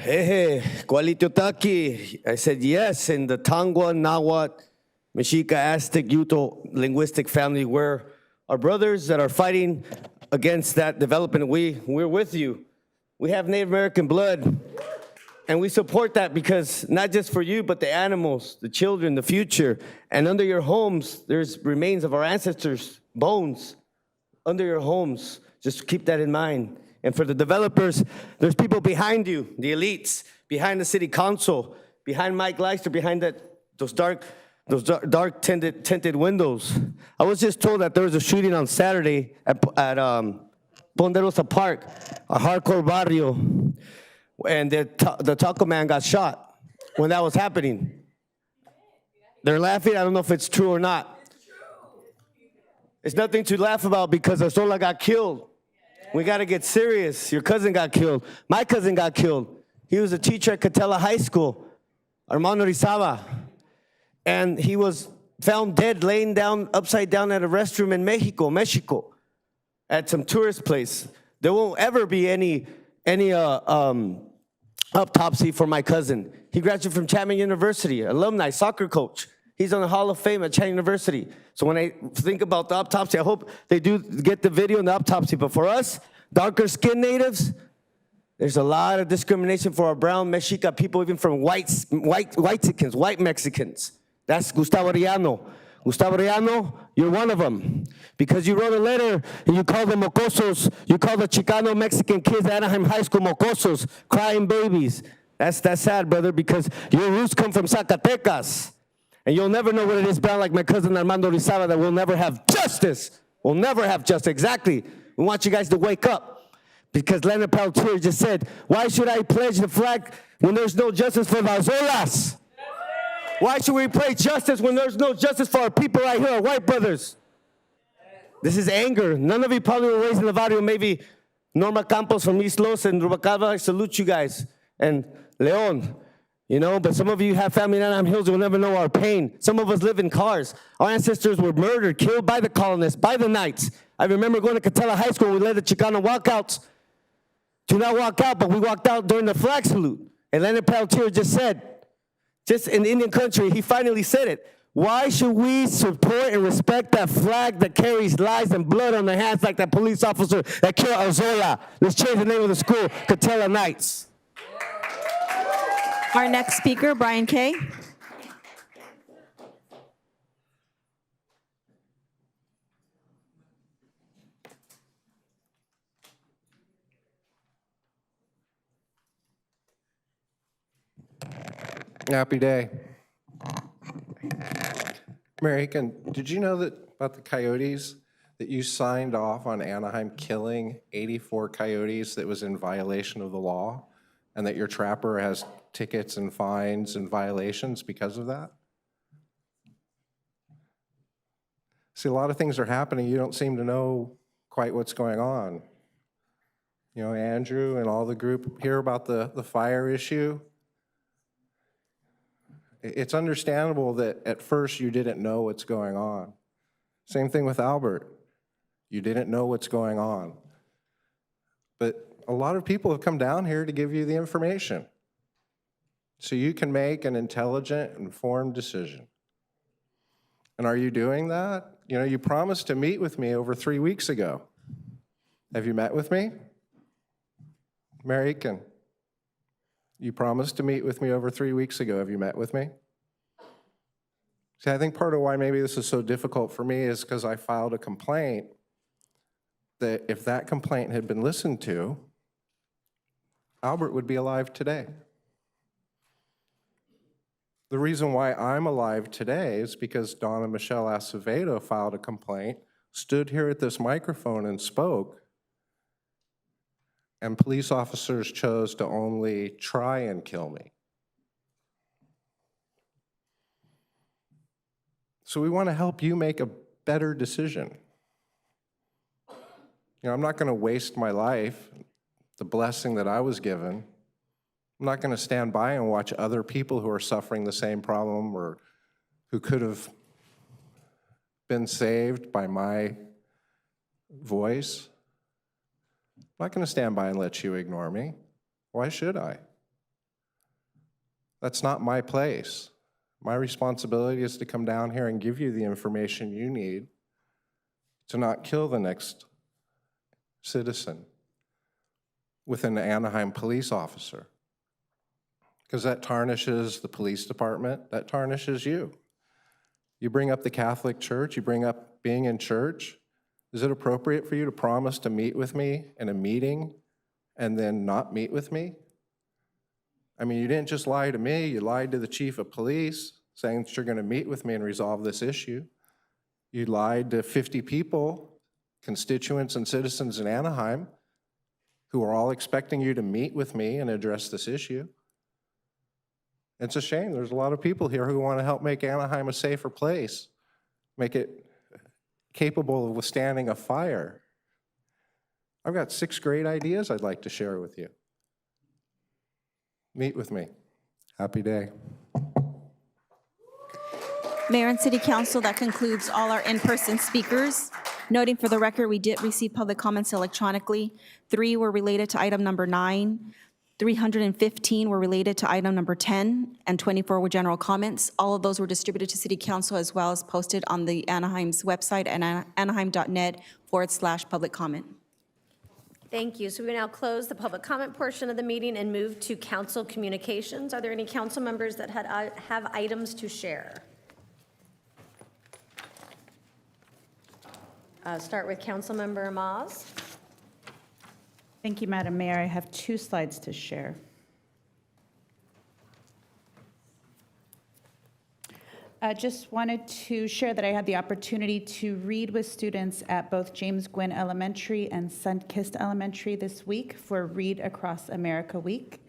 Hey, Kualitotaki. I said yes in the Tangwa, Nahuatl, Mexica, Aztec, Yuto linguistic family. We're our brothers that are fighting against that development. We're with you. We have Native American blood, and we support that because not just for you, but the animals, the children, the future. And under your homes, there's remains of our ancestors' bones under your homes. Just keep that in mind. And for the developers, there's people behind you, the elites, behind the city council, behind Mike Leister, behind those dark tinted windows. I was just told that there was a shooting on Saturday at Ponderosa Park, a hardcore barrio, and the taco man got shot when that was happening. They're laughing. I don't know if it's true or not. It's nothing to laugh about because Arzola got killed We got to get serious. Your cousin got killed. My cousin got killed. He was a teacher at Catella High School, Armando Rizaba. And he was found dead, laying down, upside down at a restroom in Mexico, at some tourist place. There won't ever be any autopsy for my cousin. He graduated from Chapman University, alumni, soccer coach. He's on the Hall of Fame at Chapman University. So when I think about the autopsy, I hope they do get the video and the autopsy. But for us, darker skinned natives, there's a lot of discrimination for our brown Mexica people, even from white Mexicans. That's Gustavo Arellano. Gustavo Arellano, you're one of them. Because you wrote a letter and you called them mocosos. You called the Chicano Mexican kids at Anaheim High School mocosos, crying babies. That's sad, brother, because your roots come from Zacatecas. And you'll never know what it is brown like my cousin Armando Rizaba that will never have justice. Will never have justice. Exactly. We want you guys to wake up. Because Leonard Peltier just said, why should I pledge the flag when there's no justice for the Arzolas? Why should we pledge justice when there's no justice for our people right here, our white brothers? This is anger. None of you probably were raised in the barrio. Maybe Norma Campos from East Los and Rubacava. I salute you guys. And Leon, you know, but some of you have family in Anaheim Hills who will never know our pain. Some of us live in cars. Our ancestors were murdered, killed by the colonists, by the Knights. I remember going to Catella High School. We led the Chicano walkouts. To not walk out, but we walked out during the flag salute. And Leonard Peltier just said, just in Indian country, he finally said it. Why should we support and respect that flag that carries lies and blood on their hands like that police officer that killed Arzola? Let's change the name of the school, Catella Knights. Our next speaker, Brian Kay. Happy day. Mary Aiken, did you know that about the coyotes, that you signed off on Anaheim killing 84 coyotes that was in violation of the law, and that your trapper has tickets and fines and violations because of that? See, a lot of things are happening. You don't seem to know quite what's going on. You know, Andrew and all the group hear about the fire issue. It's understandable that at first you didn't know what's going on. Same thing with Albert. You didn't know what's going on. But a lot of people have come down here to give you the information so you can make an intelligent, informed decision. And are you doing that? You know, you promised to meet with me over 3 weeks ago. Have you met with me? Mary Aiken, you promised to meet with me over 3 weeks ago. Have you met with me? See, I think part of why maybe this is so difficult for me is because I filed a complaint that if that complaint had been listened to, Albert would be alive today. The reason why I'm alive today is because Donna Michelle Acevedo filed a complaint, stood here at this microphone and spoke, and police officers chose to only try and kill me. So we want to help you make a better decision. You know, I'm not going to waste my life, the blessing that I was given. I'm not going to stand by and watch other people who are suffering the same problem or who could have been saved by my voice. I'm not going to stand by and let you ignore me. Why should I? That's not my place. My responsibility is to come down here and give you the information you need to not kill the next citizen with an Anaheim police officer. Because that tarnishes the police department, that tarnishes you. You bring up the Catholic Church, you bring up being in church. Is it appropriate for you to promise to meet with me in a meeting and then not meet with me? I mean, you didn't just lie to me, you lied to the chief of police saying that you're going to meet with me and resolve this issue. You lied to 50 people, constituents and citizens in Anaheim, who are all expecting you to meet with me and address this issue. It's a shame. There's a lot of people here who want to help make Anaheim a safer place, make it capable of withstanding a fire. I've got 6 great ideas I'd like to share with you. Meet with me. Happy day. Mayor and City Council, that concludes all our in-person speakers. Noting for the record, we did receive public comments electronically. 3 were related to item number 9. 315 were related to item number 10, and 24 were general comments. All of those were distributed to City Council as well as posted on the Anaheim's website and anaheim.net/public comment. Thank you. So we now close the public comment portion of the meeting and move to council communications. Are there any council members that have items to share? Start with Councilmember Maz. Thank you, Madam Mayor. I have 2 slides to share. Just wanted to share that I had the opportunity to read with students at both James Gwynn Elementary and Sunkist Elementary this week for Read Across America Week.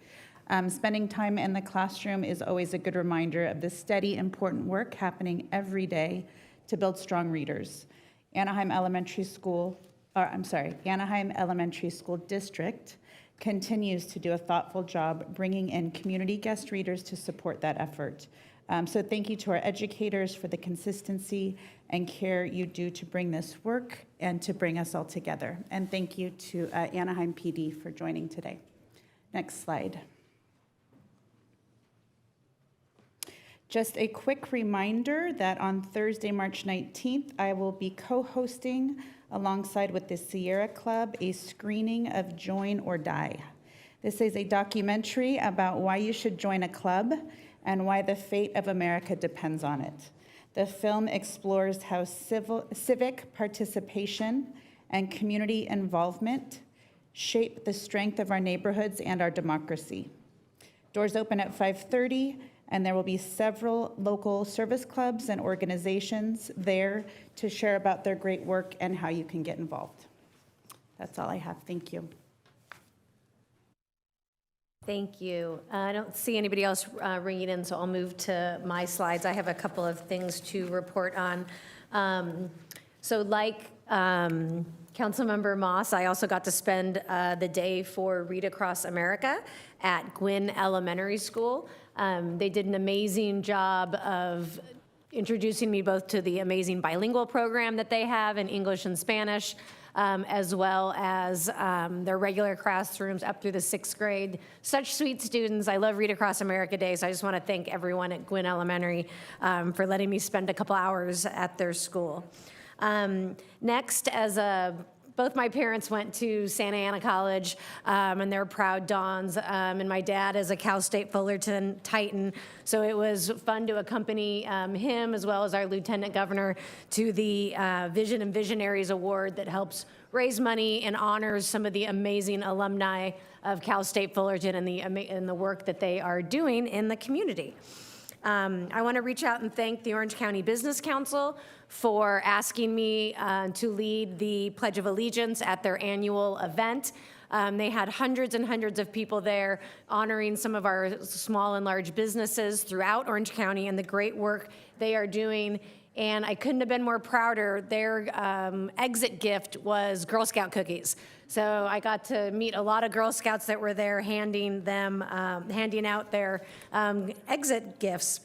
Spending time in the classroom is always a good reminder of the steady, important work happening every day to build strong readers. Anaheim Elementary School District continues to do a thoughtful job bringing in community guest readers to support that effort. So thank you to our educators for the consistency and care you do to bring this work and to bring us all together. And thank you to Anaheim PD for joining today. Next slide. Just a quick reminder that on Thursday, March 19th, I will be co-hosting alongside with the Sierra Club a screening of Join or Die. This is a documentary about why you should join a club and why the fate of America depends on it. The film explores how civic participation and community involvement shape the strength of our neighborhoods and our democracy. Doors open at 5:30, and there will be several local service clubs and organizations there to share about their great work and how you can get involved. That's all I have. Thank you. Thank you. I don't see anybody else ringing in, so I'll move to my slides. I have a couple of things to report on. So like Councilmember Moss, I also got to spend the day for Read Across America at Gwynn Elementary School. They did an amazing job of introducing me both to the amazing bilingual program that they have in English and Spanish, as well as their regular classrooms up through the 6th grade. Such sweet students. I love Read Across America Day, so I just want to thank everyone at Gwynn Elementary for letting me spend a couple hours at their school. Next, both my parents went to Santa Ana College, and they're proud Dons, and my dad is a Cal State Fullerton Titan, so it was fun to accompany him as well as our Lieutenant Governor to the Vision and Visionaries Award that helps raise money and honors some of the amazing alumni of Cal State Fullerton and the work that they are doing in the community. I want to reach out and thank the Orange County Business Council for asking me to lead the Pledge of Allegiance at their annual event. They had hundreds and hundreds of people there honoring some of our small and large businesses throughout Orange County and the great work they are doing. And I couldn't have been more prouder. Their exit gift was Girl Scout cookies. So I got to meet a lot of Girl Scouts that were there handing out their exit gifts.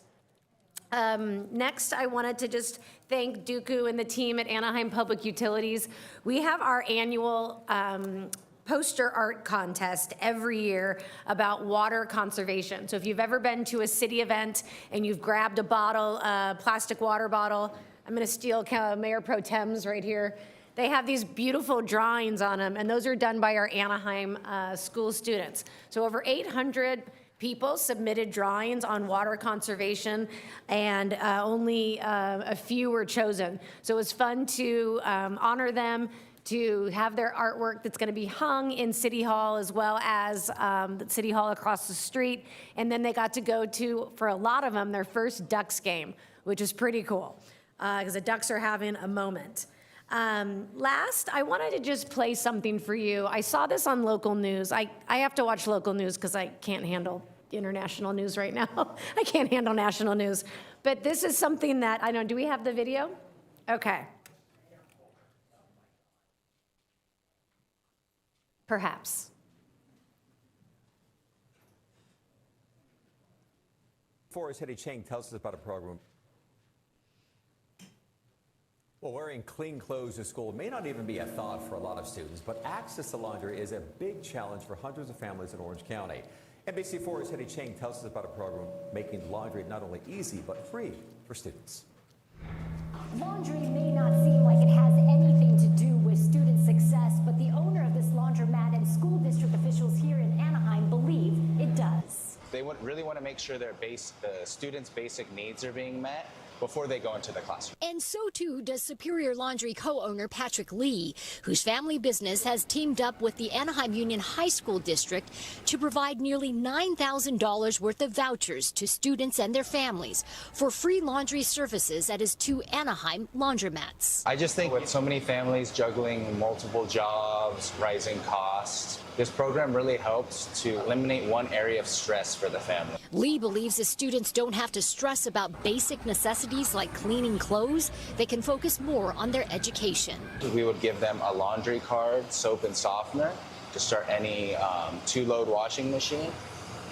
Next, I wanted to just thank Dooku and the team at Anaheim Public Utilities. We have our annual poster art contest every year about water conservation. So if you've ever been to a city event and you've grabbed a bottle, a plastic water bottle, I'm gonna steal Mayor Pro Tem's right here. They have these beautiful drawings on them, and those are done by our Anaheim school students. So over 800 people submitted drawings on water conservation, and only a few were chosen. So it was fun to honor them, to have their artwork that's going to be hung in City Hall as well as the City Hall across the street. And then they got to go to, for a lot of them, their first Ducks game, which is pretty cool because the Ducks are having a moment. Last, I wanted to just play something for you. I saw this on local news. I have to watch local news because I can't handle international news right now. I can't handle national news. But this is something that, I don't know, do we have the video? Okay. Perhaps. Forrest Hetty Chang tells us about a program. Well, wearing clean clothes to school may not even be a thought for a lot of students, but access to laundry is a big challenge for hundreds of families in Orange County. NBC4's Hetty Chang tells us about a program making laundry not only easy, but free for students. Laundry may not seem like it has anything to do with student success, but the owner of this laundromat and school district officials here in Anaheim believe it does. They really want to make sure the students' basic needs are being met before they go into the classroom. And so too does Superior Laundry co-owner Patrick Lee, whose family business has teamed up with the Anaheim Union High School District to provide nearly $9,000 worth of vouchers to students and their families for free laundry services at his 2 Anaheim laundromats. I just think with so many families juggling multiple jobs, rising costs, this program really helps to eliminate one area of stress for the family. Lee believes the students don't have to stress about basic necessities like cleaning clothes. They can focus more on their education. We would give them a laundry card, soap and softener to start any 2-load washing machine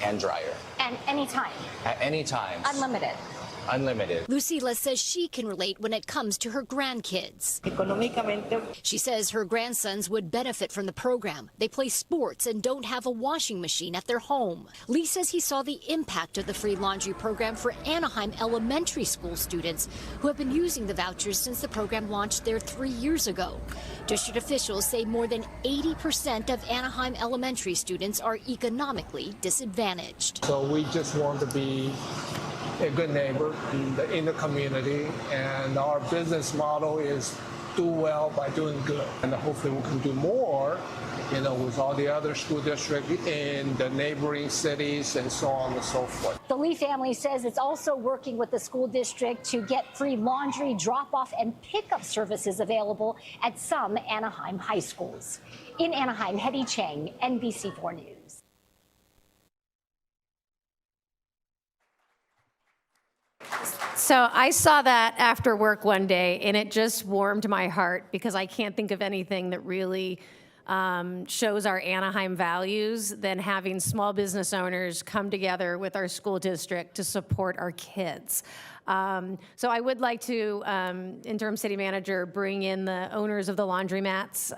and dryer. And anytime. At any time. Unlimited. Unlimited. Lucila says she can relate when it comes to her grandkids. She says her grandsons would benefit from the program. They play sports and don't have a washing machine at their home. Lee says he saw the impact of the free laundry program for Anaheim elementary school students who have been using the vouchers since the program launched there 3 years ago. District officials say more than 80% of Anaheim elementary students are economically disadvantaged. So we just want to be a good neighbor in the community, and our business model is do well by doing good, and hopefully we can do more, with all the other school districts in the neighboring cities and so on and so forth. The Lee family says it's also working with the school district to get free laundry drop-off and pickup services available at some Anaheim high schools. In Anaheim, Hetty Chang, NBC4 News. So I saw that after work one day, and it just warmed my heart because I can't think of anything that really shows our Anaheim values than having small business owners come together with our school district to support our kids. So I would like to, interim city manager, bring in the owners of the laundromats,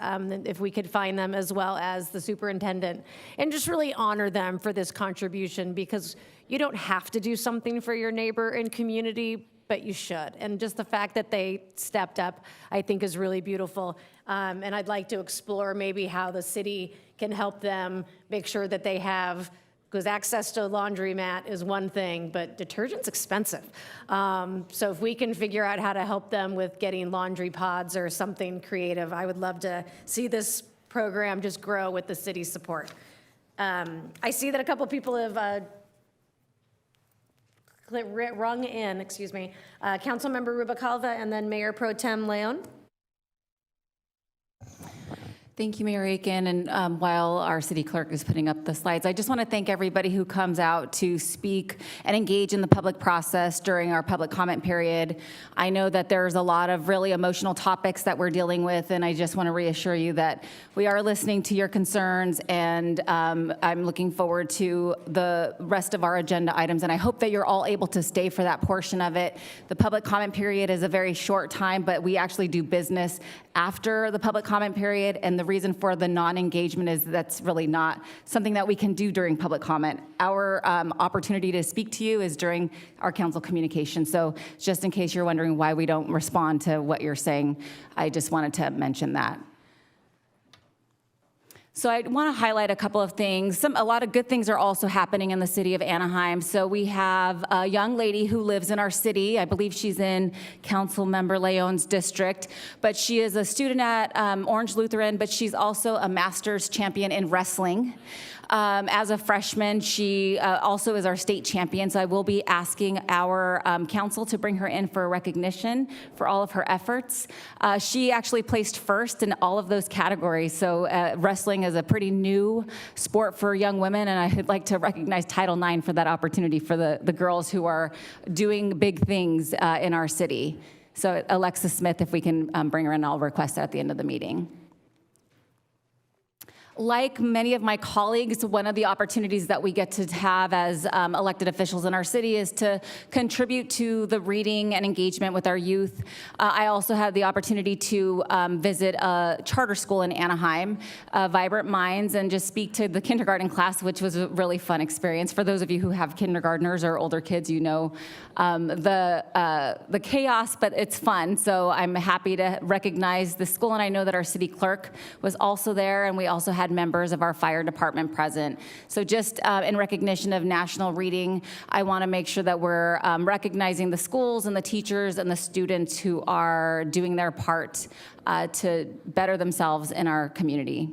if we could find them, as well as the superintendent, and just really honor them for this contribution, because you don't have to do something for your neighbor and community, but you should. And just the fact that they stepped up, I think, is really beautiful. And I'd like to explore maybe how the city can help them make sure that they have, because access to a laundromat is one thing, but detergent's expensive. So if we can figure out how to help them with getting laundry pods or something creative, I would love to see this program just grow with the city's support. I see that a couple people have rung in, Councilmember Rubicalva and then Mayor Pro Tem Leon. Thank you, Mayor Aiken. And while our city clerk is putting up the slides, I just want to thank everybody who comes out to speak and engage in the public process during our public comment period. I know that there's a lot of really emotional topics that we're dealing with, and I just want to reassure you that we are listening to your concerns, and I'm looking forward to the rest of our agenda items, and I hope that you're all able to stay for that portion of it. The public comment period is a very short time, but we actually do business after the public comment period, and the reason for the non-engagement is that's really not something that we can do during public comment. Our opportunity to speak to you is during our council communication. So just in case you're wondering why we don't respond to what you're saying, I just wanted to mention that. So I want to highlight a couple of things. A lot of good things are also happening in the city of Anaheim. So we have a young lady who lives in our city. I believe she's in Councilmember Leon's district, but she is a student at Orange Lutheran, but she's also a master's champion in wrestling. As a freshman, she also is our state champion, so I will be asking our council to bring her in for a recognition for all of her efforts. She actually placed first in all of those categories, so wrestling is a pretty new sport for young women, and I would like to recognize Title IX for that opportunity for the girls who are doing big things in our city. So Alexis Smith, if we can bring her in, I'll request that at the end of the meeting. Like many of my colleagues, one of the opportunities that we get to have as elected officials in our city is to contribute to the reading and engagement with our youth. I also had the opportunity to visit a charter school in Anaheim, Vibrant Minds, and just speak to the kindergarten class, which was a really fun experience. For those of you who have kindergartners or older kids, you know the chaos, but it's fun. So I'm happy to recognize the school, and I know that our city clerk was also there, and we also had members of our fire department present. So just in recognition of National Reading, I want to make sure that we're recognizing the schools and the teachers and the students who are doing their part to better themselves in our community.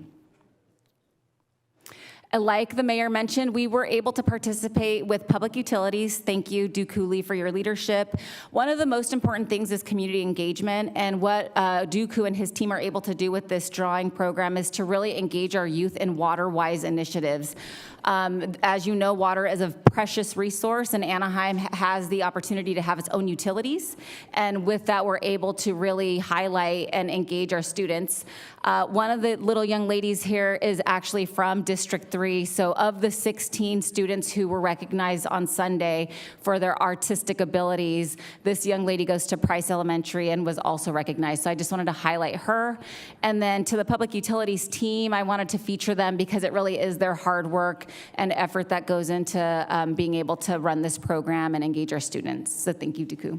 Like the mayor mentioned, we were able to participate with public utilities. Thank you, Duke Cooley, for your leadership. One of the most important things is community engagement, and what Duke and his team are able to do with this drawing program is to really engage our youth in water-wise initiatives. As you know, water is a precious resource, and Anaheim has the opportunity to have its own utilities. And with that, we're able to really highlight and engage our students. One of the little young ladies here is actually from District 3. So of the 16 students who were recognized on Sunday for their artistic abilities, this young lady goes to Price Elementary and was also recognized. So I just wanted to highlight her. And then to the public utilities team, I wanted to feature them because it really is their hard work and effort that goes into being able to run this program and engage our students. So thank you, Duku.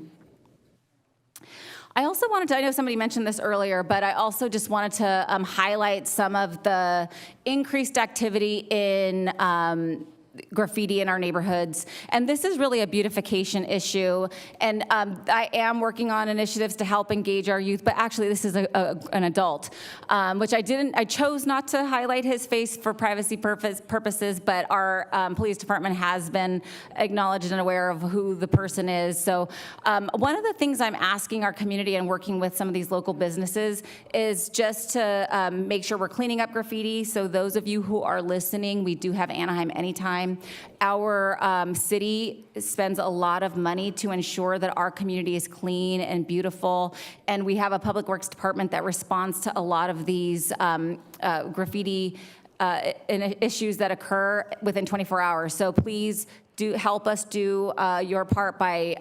I also wanted to, I know somebody mentioned this earlier, but I also just wanted to highlight some of the increased activity in graffiti in our neighborhoods. And this is really a beautification issue. And I am working on initiatives to help engage our youth, but actually this is an adult, which I chose not to highlight his face for privacy purposes, but our police department has been acknowledged and aware of who the person is. So one of the things I'm asking our community and working with some of these local businesses is just to make sure we're cleaning up graffiti. So those of you who are listening, we do have Anaheim Anytime. Our city spends a lot of money to ensure that our community is clean and beautiful, and we have a public works department that responds to a lot of these graffiti issues that occur within 24 hours. So please help us do your part by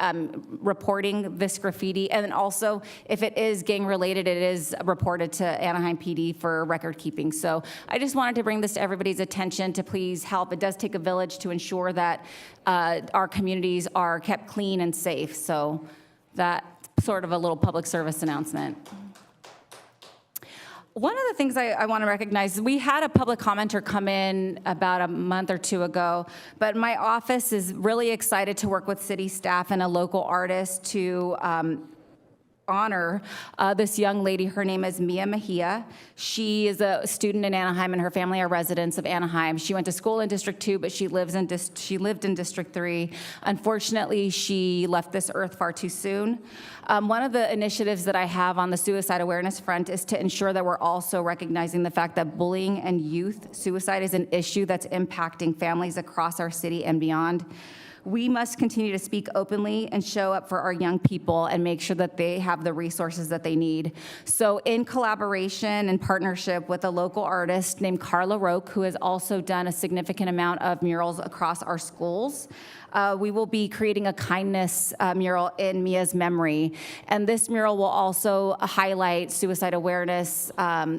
reporting this graffiti. And then also, if it is gang related, it is reported to Anaheim PD for record keeping. So I just wanted to bring this to everybody's attention to please help. It does take a village to ensure that our communities are kept clean and safe. So that's sort of a little public service announcement. One of the things I want to recognize, we had a public commenter come in about a month or two ago, but my office is really excited to work with city staff and a local artist to honor this young lady. Her name is Mia Mejia. She is a student in Anaheim, and her family are residents of Anaheim. She went to school in District 2, but she lived in District 3. Unfortunately, she left this earth far too soon. One of the initiatives that I have on the suicide awareness front is to ensure that we're also recognizing the fact that bullying and youth suicide is an issue that's impacting families across our city and beyond. We must continue to speak openly and show up for our young people and make sure that they have the resources that they need. So in collaboration and partnership with a local artist named Carla Roque, who has also done a significant amount of murals across our schools, we will be creating a kindness mural in Mia's memory. And this mural will also highlight suicide awareness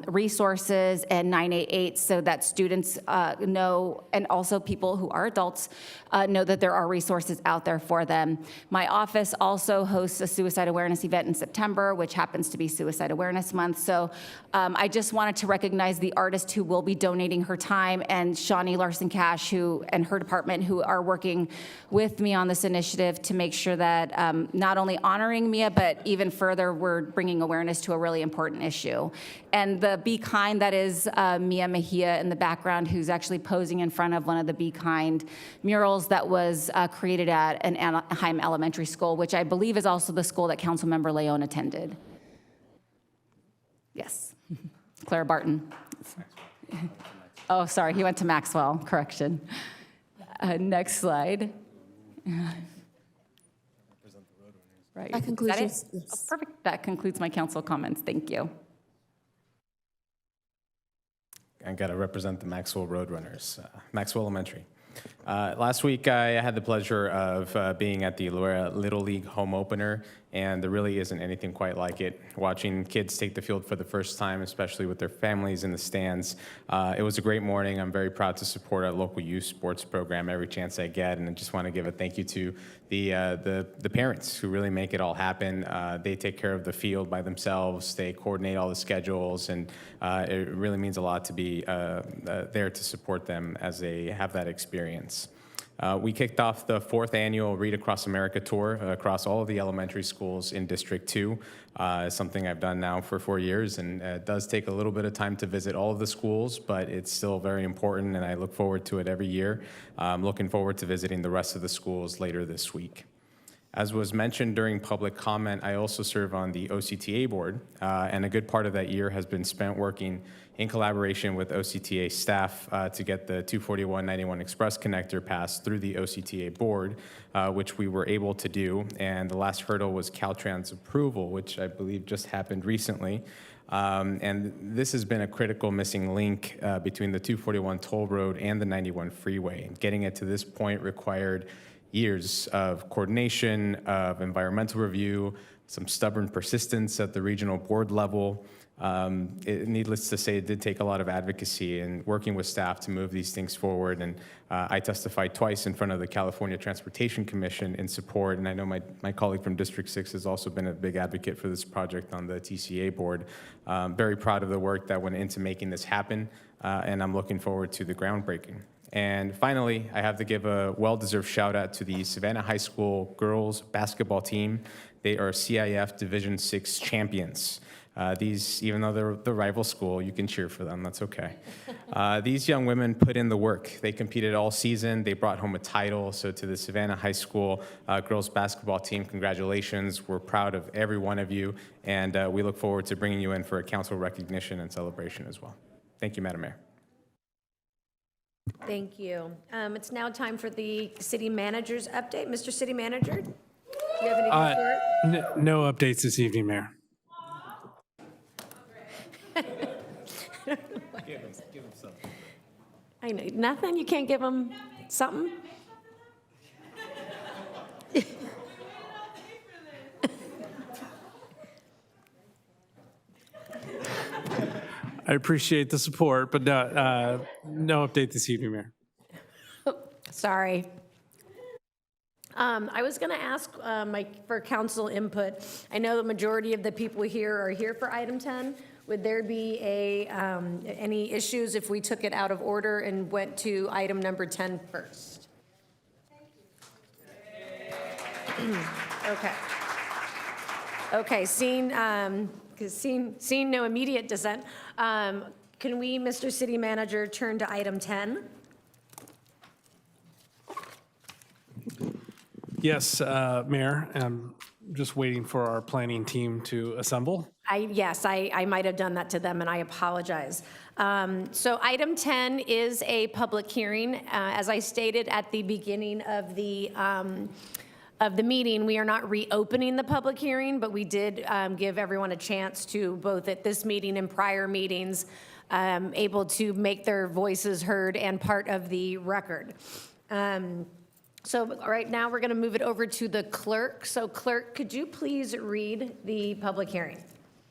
resources and 988 so that students know, and also people who are adults know that there are resources out there for them. My office also hosts a suicide awareness event in September, which happens to be Suicide Awareness Month. So I just wanted to recognize the artist who will be donating her time, and Shawnee Larson-Cash and her department who are working with me on this initiative to make sure that not only honoring Mia, but even further, we're bringing awareness to a really important issue. And the Be Kind, that is Mia Mejia in the background, who's actually posing in front of one of the Be Kind murals that was created at an Anaheim Elementary School, which I believe is also the school that Councilmember Leon attended. Yes, Clara Barton. Oh, sorry, he went to Maxwell, correction. Next slide. Right. That concludes. Is that it? Oh, perfect. That concludes my council comments. Thank you. I got to represent the Maxwell Roadrunners, Maxwell Elementary. Last week, I had the pleasure of being at the Loera Little League home opener, and there really isn't anything quite like it. Watching kids take the field for the first time, especially with their families in the stands, it was a great morning. I'm very proud to support our local youth sports program every chance I get, and I just want to give a thank you to the parents who really make it all happen. They take care of the field by themselves. They coordinate all the schedules, and it really means a lot to be there to support them as they have that experience. We kicked off the 4th annual Read Across America tour across all of the elementary schools in District 2. It's something I've done now for 4 years, and it does take a little bit of time to visit all of the schools, but it's still very important, and I look forward to it every year. I'm looking forward to visiting the rest of the schools later this week. As was mentioned during public comment, I also serve on the OCTA board, and a good part of that year has been spent working in collaboration with OCTA staff to get the 24191 Express connector passed through the OCTA board, which we were able to do. And the last hurdle was Caltrans approval, which I believe just happened recently. And this has been a critical missing link between the 241 toll road and the 91 freeway. And getting it to this point required years of coordination, of environmental review, some stubborn persistence at the regional board level. Needless to say, it did take a lot of advocacy and working with staff to move these things forward. And I testified twice in front of the California Transportation Commission in support. And I know my colleague from District 6 has also been a big advocate for this project on the TCA board. Very proud of the work that went into making this happen. And I'm looking forward to the groundbreaking. And finally, I have to give a well-deserved shout out to the Savannah High School girls basketball team. They are CIF Division 6 champions. These, even though they're the rival school, you can cheer for them, that's okay. These young women put in the work. They competed all season, they brought home a title. So to the Savannah High School girls basketball team, congratulations. We're proud of every one of you, and we look forward to bringing you in for a council recognition and celebration as well. Thank you, Madam Mayor. Thank you. It's now time for the city manager's update. Mr. City Manager, do you have any report? No updates this evening, Mayor. Give him something. I know, nothing? You can't give him something? I appreciate the support, but no update this evening, Mayor. Sorry. I was going to ask for council input. I know the majority of the people here are here for item 10. Would there be any issues if we took it out of order and went to item number 10 first? Okay. Okay, seeing no immediate dissent, can we, Mr. City Manager, turn to item 10? Yes, Mayor, I'm just waiting for our planning team to assemble. Yes, I might have done that to them, and I apologize. So item 10 is a public hearing. As I stated at the beginning of the meeting, we are not reopening the public hearing, but we did give everyone a chance to, both at this meeting and prior meetings, able to make their voices heard and part of the record. So right now, we're going to move it over to the clerk. So clerk, could you please read the public hearing?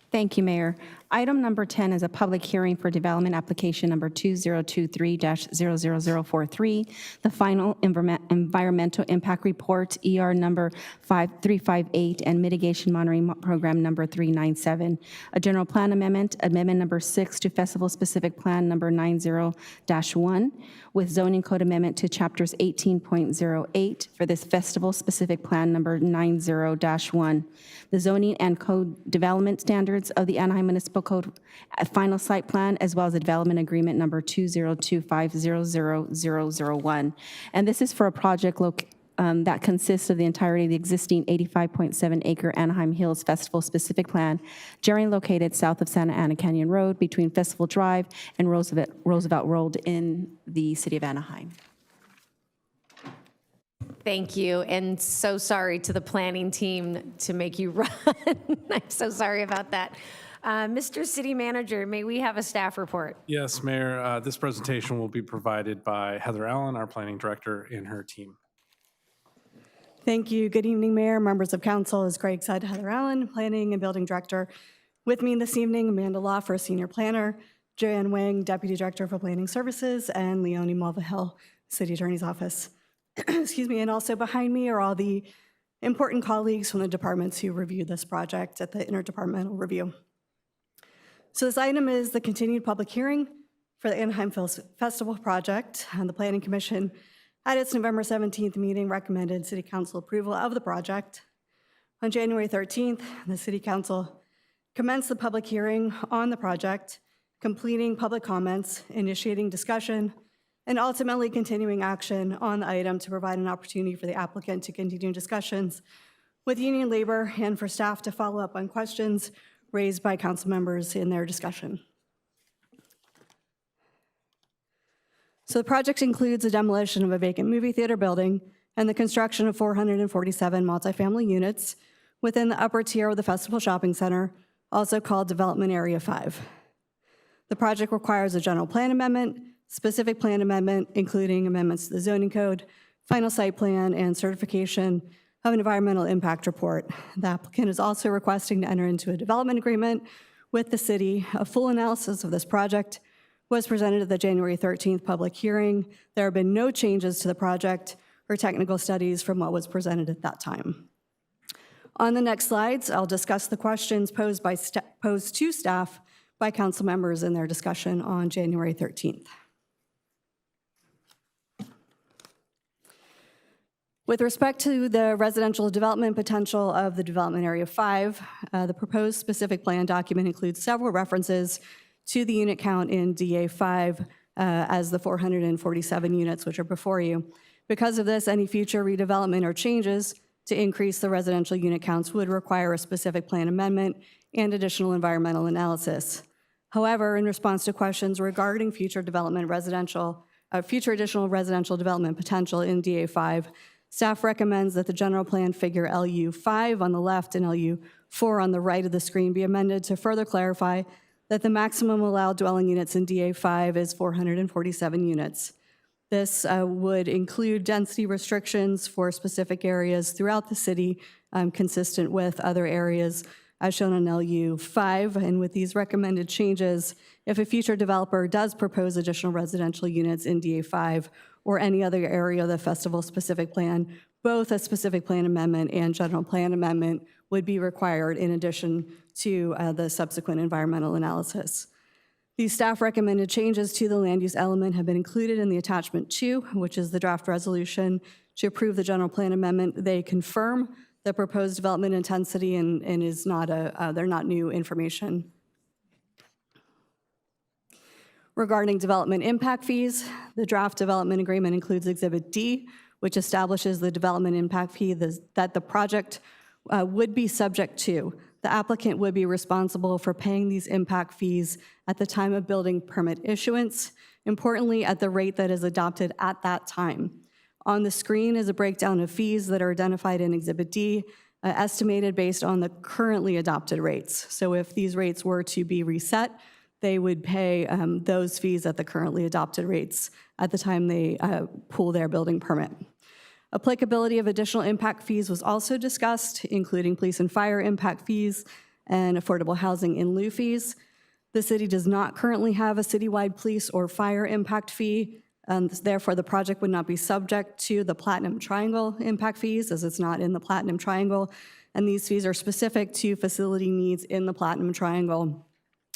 Thank you, Mayor. Item number 10 is a public hearing for development application number 2023-00043, the final environmental impact report, ER number 5358, and mitigation monitoring program number 397. A general plan amendment, amendment number 6 to festival specific plan number 90-1, with zoning code amendment to chapters 18.08 for this festival specific plan number 90-1. The zoning and code development standards of the Anaheim Municipal Code final site plan, as well as the development agreement number 202500001. And this is for a project that consists of the entirety of the existing 85.7 acre Anaheim Hills Festival specific plan, generally located south of Santa Ana Canyon Road between Festival Drive and Roosevelt Road in the city of Anaheim. Thank you, and so sorry to the planning team to make you run. I'm so sorry about that. Mr. City Manager, may we have a staff report? Yes, Mayor, this presentation will be provided by Heather Allen, our planning director, and her team. Thank you. Good evening, Mayor, members of council. As Greg said, Heather Allen, Planning and Building Director. With me this evening, Amanda Loffer, Senior Planner, Joanne Wang, Deputy Director for Planning Services, and Leonie Mulvihill, City Attorney's Office. Excuse me, and also behind me are all the important colleagues from the departments who reviewed this project at the interdepartmental review. So this item is the continued public hearing for the Anaheim Festival project. And the Planning Commission at its November 17th meeting recommended City Council approval of the project. On January 13th, the City Council commenced the public hearing on the project, completing public comments, initiating discussion, and ultimately continuing action on the item to provide an opportunity for the applicant to continue discussions with union labor and for staff to follow up on questions raised by council members in their discussion. So the project includes a demolition of a vacant movie theater building and the construction of 447 multifamily units within the upper tier of the Festival Shopping Center, also called Development Area 5. The project requires a general plan amendment, specific plan amendment, including amendments to the zoning code, final site plan, and certification of an environmental impact report. The applicant is also requesting to enter into a development agreement with the city. A full analysis of this project was presented at the January 13th public hearing. There have been no changes to the project or technical studies from what was presented at that time. On the next slides, I'll discuss the questions posed to staff by council members in their discussion on January 13th. With respect to the residential development potential of the Development Area 5, the proposed specific plan document includes several references to the unit count in DA5 as the 447 units which are before you. Because of this, any future redevelopment or changes to increase the residential unit counts would require a specific plan amendment and additional environmental analysis. However, in response to questions regarding future additional residential development potential in DA5, staff recommends that the general plan figure LU5 on the left and LU4 on the right of the screen be amended to further clarify that the maximum allowed dwelling units in DA5 is 447 units. This would include density restrictions for specific areas throughout the city, consistent with other areas as shown on LU5. And with these recommended changes, if a future developer does propose additional residential units in DA5 or any other area of the festival specific plan, both a specific plan amendment and general plan amendment would be required in addition to the subsequent environmental analysis. These staff recommended changes to the land use element have been included in the attachment 2, which is the draft resolution to approve the general plan amendment. They confirm the proposed development intensity and is not they're not new information. Regarding development impact fees, the draft development agreement includes Exhibit D, which establishes the development impact fee that the project would be subject to. The applicant would be responsible for paying these impact fees at the time of building permit issuance, importantly at the rate that is adopted at that time. On the screen is a breakdown of fees that are identified in Exhibit D, estimated based on the currently adopted rates. So if these rates were to be reset, they would pay those fees at the currently adopted rates at the time they pull their building permit. Applicability of additional impact fees was also discussed, including police and fire impact fees and affordable housing in lieu fees. The city does not currently have a citywide police or fire impact fee, and therefore the project would not be subject to the Platinum Triangle impact fees, as it's not in the Platinum Triangle, and these fees are specific to facility needs in the Platinum Triangle,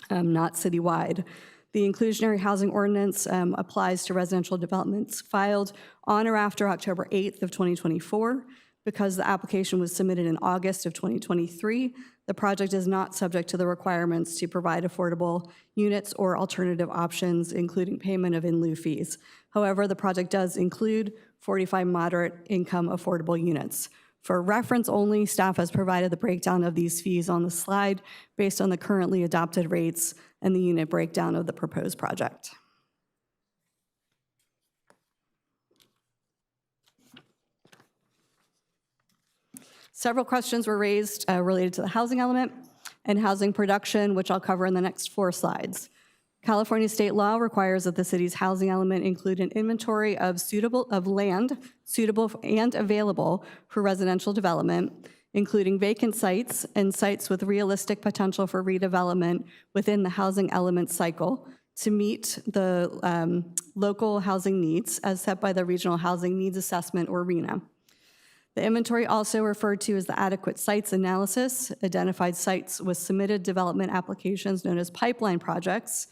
not citywide. The inclusionary housing ordinance applies to residential developments filed on or after October 8th of 2024. Because the application was submitted in August of 2023, the project is not subject to the requirements to provide affordable units or alternative options, including payment of in lieu fees. However, the project does include 45 moderate income affordable units. For reference only, staff has provided the breakdown of these fees on the slide based on the currently adopted rates and the unit breakdown of the proposed project. Several questions were raised related to the housing element. and housing production, which I'll cover in the next 4 slides. California state law requires that the city's housing element include an inventory of land suitable and available for residential development, including vacant sites and sites with realistic potential for redevelopment within the housing element cycle to meet the local housing needs as set by the Regional Housing Needs Assessment, or RHNA. The inventory, also referred to as the adequate sites analysis, identified sites with submitted development applications known as pipeline projects,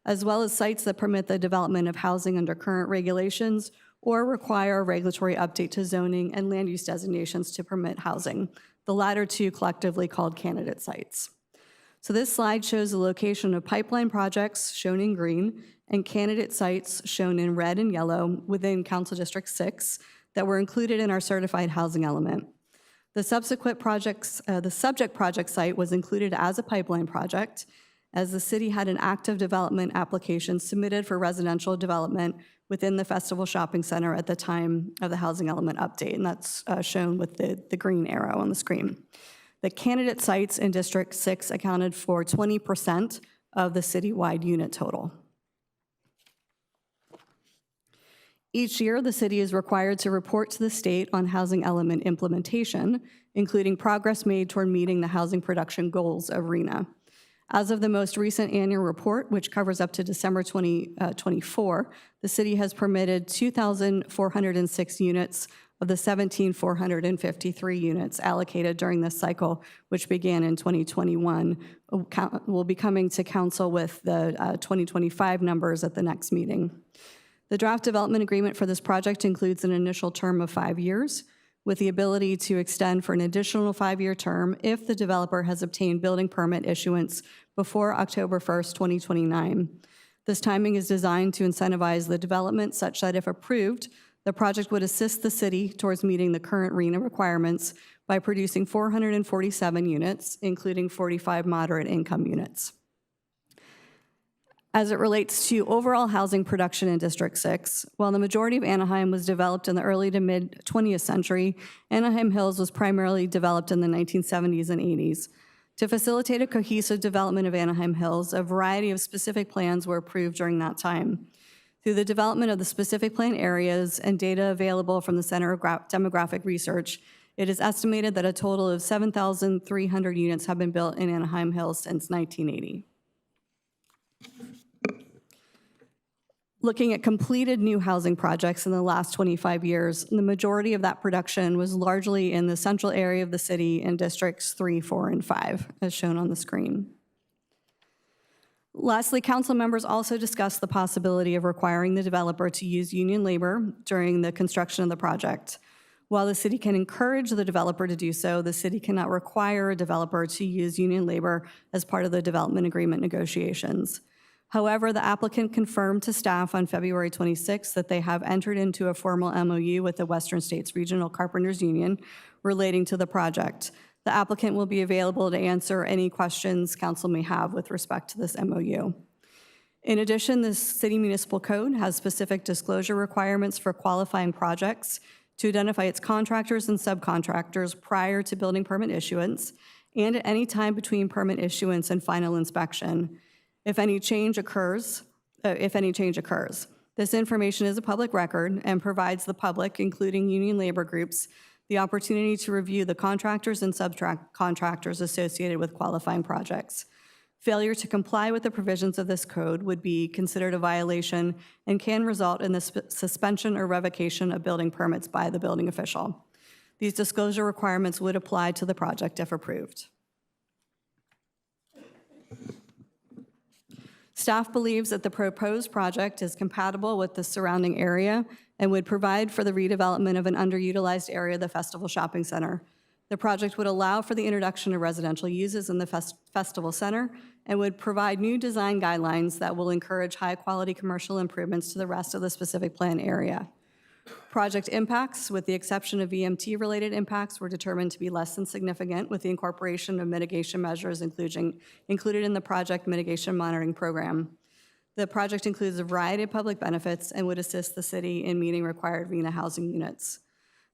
as well as sites that permit the development of housing under current regulations or require a regulatory update to zoning and land use designations to permit housing, the latter two collectively called candidate sites. So this slide shows the location of pipeline projects, shown in green, and candidate sites, shown in red and yellow, within Council District 6, that were included in our certified housing element. The subsequent projects, the subject project site was included as a pipeline project, as the city had an active development application submitted for residential development within the Festival Shopping Center at the time of the housing element update, and that's shown with the green arrow on the screen. The candidate sites in District 6 accounted for 20% of the citywide unit total. Each year, the city is required to report to the state on housing element implementation, including progress made toward meeting the housing production goals of RHNA. As of the most recent annual report, which covers up to December 2024, the city has permitted 2,406 units of the 17,453 units allocated during this cycle, which began in 2021. We'll be coming to council with the 2025 numbers at the next meeting. The draft development agreement for this project includes an initial term of 5 years, with the ability to extend for an additional 5-year term if the developer has obtained building permit issuance before October 1st, 2029. This timing is designed to incentivize the development such that if approved, the project would assist the city towards meeting the current RHNA requirements by producing 447 units, including 45 moderate income units. As it relates to overall housing production in District 6, while the majority of Anaheim was developed in the early to mid-20th century, Anaheim Hills was primarily developed in the 1970s and 80s. To facilitate a cohesive development of Anaheim Hills, a variety of specific plans were approved during that time. Through the development of the specific plan areas and data available from the Center of Demographic Research, it is estimated that a total of 7,300 units have been built in Anaheim Hills since 1980. Looking at completed new housing projects in the last 25 years, the majority of that production was largely in the central area of the city in Districts 3, 4, and 5, as shown on the screen. Lastly, council members also discussed the possibility of requiring the developer to use union labor during the construction of the project. While the city can encourage the developer to do so, the city cannot require a developer to use union labor as part of the development agreement negotiations. However, the applicant confirmed to staff on February 26 that they have entered into a formal MOU with the Western States Regional Carpenters Union relating to the project. The applicant will be available to answer any questions council may have with respect to this MOU. In addition, the City Municipal Code has specific disclosure requirements for qualifying projects to identify its contractors and subcontractors prior to building permit issuance and at any time between permit issuance and final inspection. If any change occurs. This information is a public record and provides the public, including union labor groups, the opportunity to review the contractors and subcontractors associated with qualifying projects. Failure to comply with the provisions of this code would be considered a violation and can result in the suspension or revocation of building permits by the building official. These disclosure requirements would apply to the project if approved. Staff believes that the proposed project is compatible with the surrounding area and would provide for the redevelopment of an underutilized area of the Festival Shopping Center. The project would allow for the introduction of residential uses in the Festival Center and would provide new design guidelines that will encourage high-quality commercial improvements to the rest of the specific plan area. Project impacts, with the exception of VMT-related impacts, were determined to be less than significant with the incorporation of mitigation measures included in the project mitigation monitoring program. The project includes a variety of public benefits and would assist the city in meeting required RHNA housing units.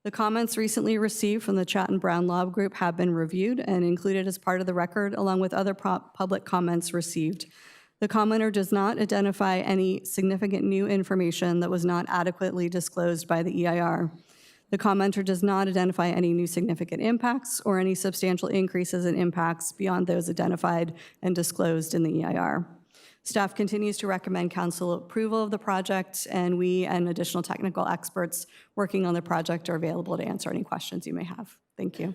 The comments recently received from the Chatton Brown Law Group have been reviewed and included as part of the record, along with other public comments received. The commenter does not identify any significant new information that was not adequately disclosed by the EIR. The commenter does not identify any new significant impacts or any substantial increases in impacts beyond those identified and disclosed in the EIR. Staff continues to recommend council approval of the project, and we and additional technical experts working on the project are available to answer any questions you may have. Thank you.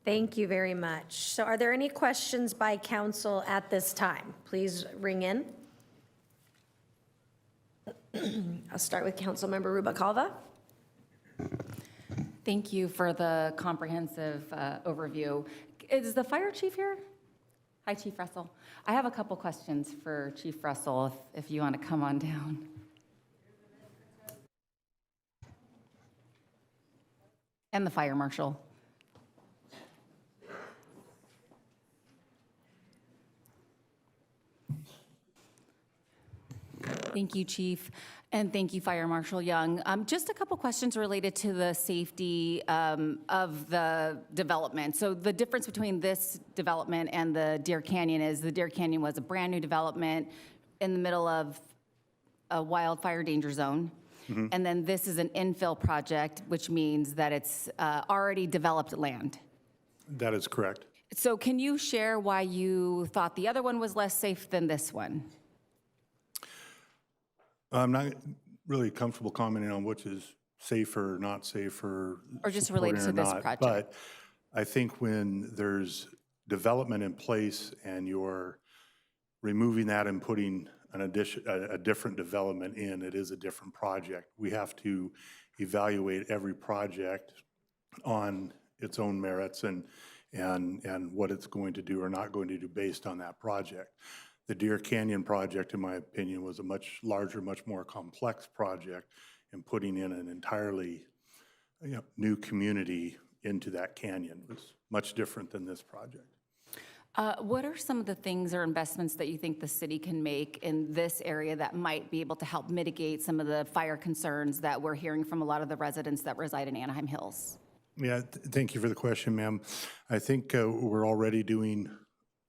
Thank you very much. So are there any questions by council at this time? Please ring in. I'll start with Councilmember Rubacalva. Thank you for the comprehensive overview. Is the fire chief here? Hi, Chief Russell. I have a couple questions for Chief Russell, if you want to come on down. And the fire marshal. Thank you, Chief, and thank you, Fire Marshal Young. Just a couple questions related to the safety of the development. So the difference between this development and the Deer Canyon is the Deer Canyon was a brand-new development in the middle of a wildfire danger zone. Mhm. And then this is an infill project, which means that it's already developed land. That is correct. So can you share why you thought the other one was less safe than this one? I'm not really comfortable commenting on which is safer or not safer. Or just related supporting to or this not, project? But I think when there's development in place and you're removing that and putting a different development in, it is a different project. We have to evaluate every project on its own merits and what it's going to do or not going to do based on that project. The Deer Canyon project, in my opinion, was a much larger, much more complex project, and putting in an entirely new community into that canyon was much different than this project. What are some of the things or investments that you think the city can make in this area that might be able to help mitigate some of the fire concerns that we're hearing from a lot of the residents that reside in Anaheim Hills? Yeah, thank you for the question, ma'am. I think we're already doing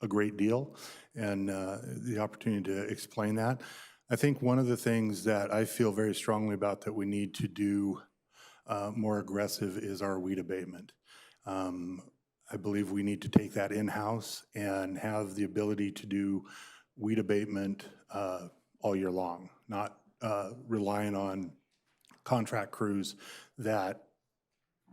a great deal, and the opportunity to explain that. I think one of the things that I feel very strongly about that we need to do more aggressive is our weed abatement. I believe we need to take that in-house and have the ability to do weed abatement all year long, not relying on contract crews that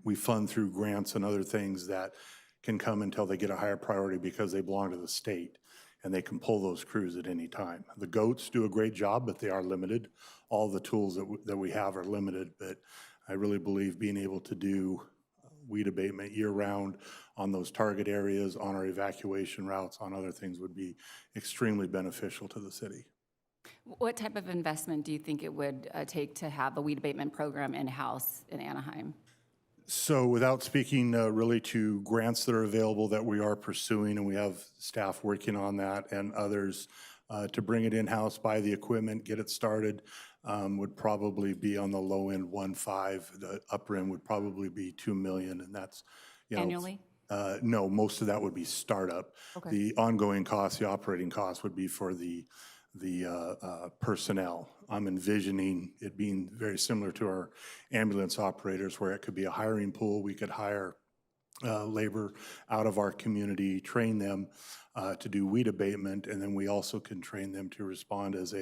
we fund through grants and other things that can come until they get a higher priority because they belong to the state, and they can pull those crews at any time. The goats do a great job, but they are limited. All the tools that we have are limited, but I really believe being able to do weed abatement year-round on those target areas, on our evacuation routes, on other things would be extremely beneficial to the city. What type of investment do you think it would take to have a weed abatement program in-house in Anaheim? So without speaking really to grants that are available that we are pursuing, and we have staff working on that and others, to bring it in-house, buy the equipment, get it started, would probably be on the low end 1.5. The upper end would probably be 2 million, and that's, Annually? No, most of that would be startup. Okay. The ongoing costs, the operating costs would be for the personnel. I'm envisioning it being very similar to our ambulance operators, where it could be a hiring pool. We could hire labor out of our community, train them to do weed abatement, and then we also can train them to respond as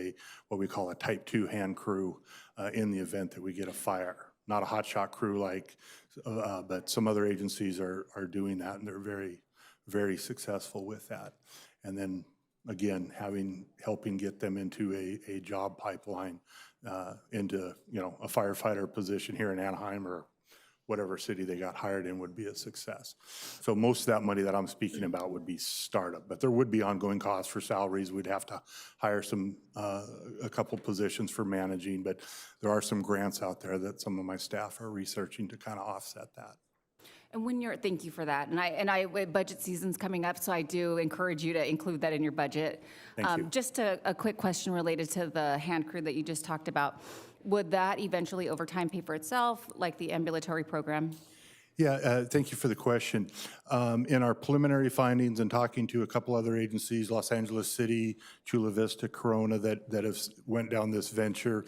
what we call a type 2 hand crew in the event that we get a fire. Not a hotshot crew but some other agencies are doing that, and they're very, very successful with that. And then again, helping get them into a job pipeline, into a firefighter position here in Anaheim or whatever city they got hired in would be a success. So most of that money that I'm speaking about would be startup, but there would be ongoing costs for salaries. We'd have to hire a couple positions for managing, but there are some grants out there that some of my staff are researching to kind of offset that. And thank you for that. And budget season's coming up, so I do encourage you to include that in your budget. Thank you. Just a quick question related to the hand crew that you just talked about. would that eventually over time pay for itself, like the ambulatory program? Yeah, thank you for the question. In our preliminary findings and talking to a couple other agencies, Los Angeles City, Chula Vista, Corona, that have went down this venture,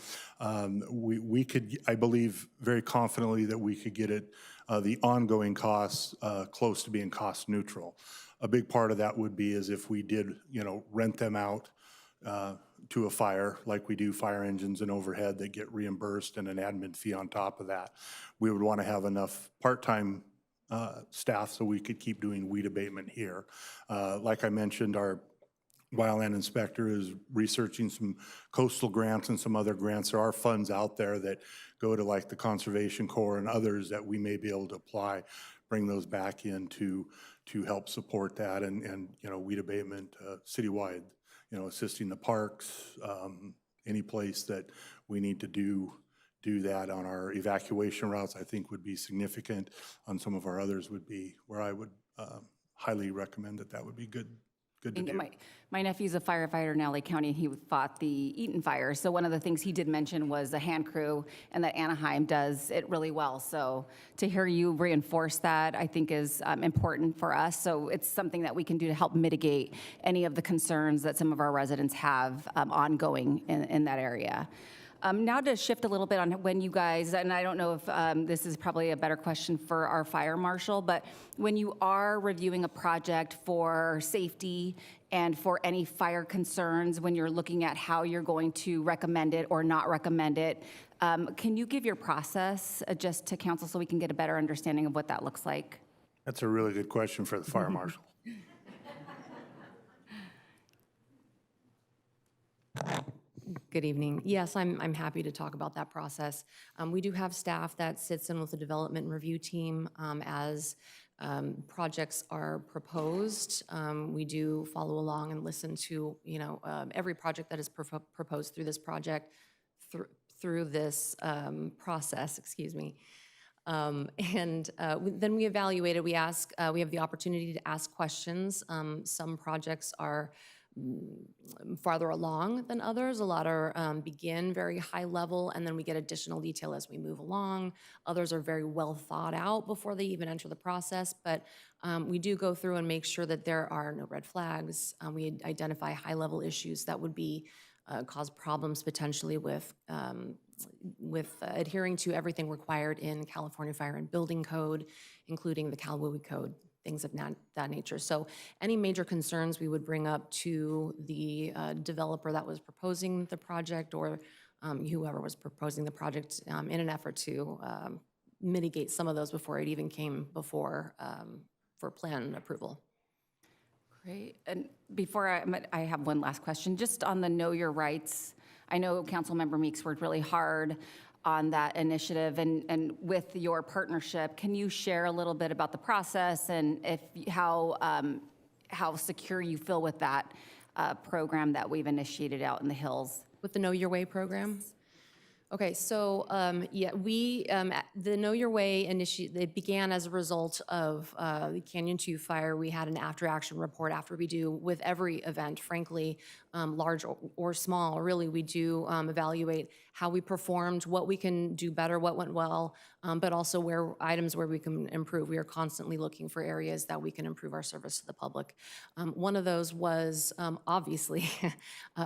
we could, I believe very confidently that we could get it, the ongoing costs close to being cost neutral. A big part of that would be is if we did, rent them out to a fire, like we do fire engines and overhead that get reimbursed and an admin fee on top of that. We would want to have enough part-time staff so we could keep doing weed abatement here. Like I mentioned, our wildland inspector is researching some coastal grants and some other grants. There are funds out there that go to like the Conservation Corps and others that we may be able to apply, bring those back in to help support that and weed abatement citywide. Assisting the parks, any place that we need to do that on our evacuation routes, I think would be significant. On some of our others would be where I would highly recommend that would be good to do. My nephew's a firefighter in LA County, and he fought the Eaton fire. So one of the things he did mention was the hand crew, and that Anaheim does it really well. So to hear you reinforce that, I think is important for us. So it's something that we can do to help mitigate any of the concerns that some of our residents have ongoing in that area. Now to shift a little bit on when you guys, and I don't know if this is probably a better question for our fire marshal, but when you are reviewing a project for safety and for any fire concerns, when you're looking at how you're going to recommend it or not recommend it, can you give your process just to council so we can get a better understanding of what that looks like? That's a really good question for the fire marshal. Good evening. Yes, I'm happy to talk about that process. We do have staff that sits in with the development and review team as projects are proposed. We do follow along and listen to every project that is proposed through this project through this process. Excuse me. Then we evaluate it. We have the opportunity to ask questions. Some projects are farther along than others. A lot are begin very high level, and then we get additional detail as we move along. Others are very well thought out before they even enter the process, but we do go through and make sure that there are no red flags. We identify high level issues that would be cause problems potentially with adhering to everything required in California Fire and Building Code, including the Cal WUI Code, things of that nature. So any major concerns we would bring up to the developer that was proposing the project or whoever was proposing the project in an effort to mitigate some of those before it even came before for plan approval. Great. And before I have one last question, just on the Know Your Rights. I know Councilmember Meeks worked really hard on that initiative, and with your partnership, can you share a little bit about the process and how secure you feel with that program that we've initiated out in the Hills? With the Know Your Way program? Okay, so the Know Your Way initiative, it began as a result of the Canyon 2 fire. We had an after-action report after we do with every event, frankly, large or small. Really, we do evaluate how we performed, what we can do better, what went well, but also items where we can improve. We are constantly looking for areas that we can improve our service to the public. One of those was obviously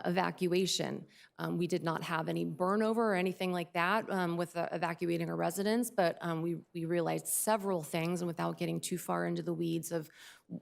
evacuation. We did not have any burnover or anything like that with evacuating our residents, but we realized several things, and without getting too far into the weeds of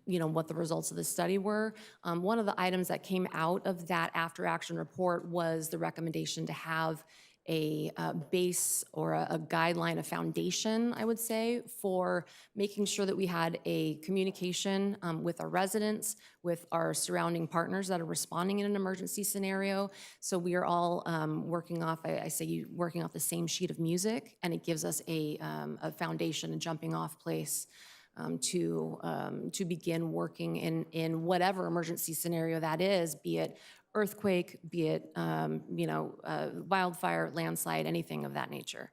what the results of the study were. One of the items that came out of that after-action report was the recommendation to have a base or a guideline, a foundation, I would say, for making sure that we had a communication with our residents, with our surrounding partners that are responding in an emergency scenario. So we are all working off, working off the same sheet of music, and it gives us a foundation, a jumping off place to begin working in whatever emergency scenario that is, be it earthquake, be it wildfire, landslide, anything of that nature.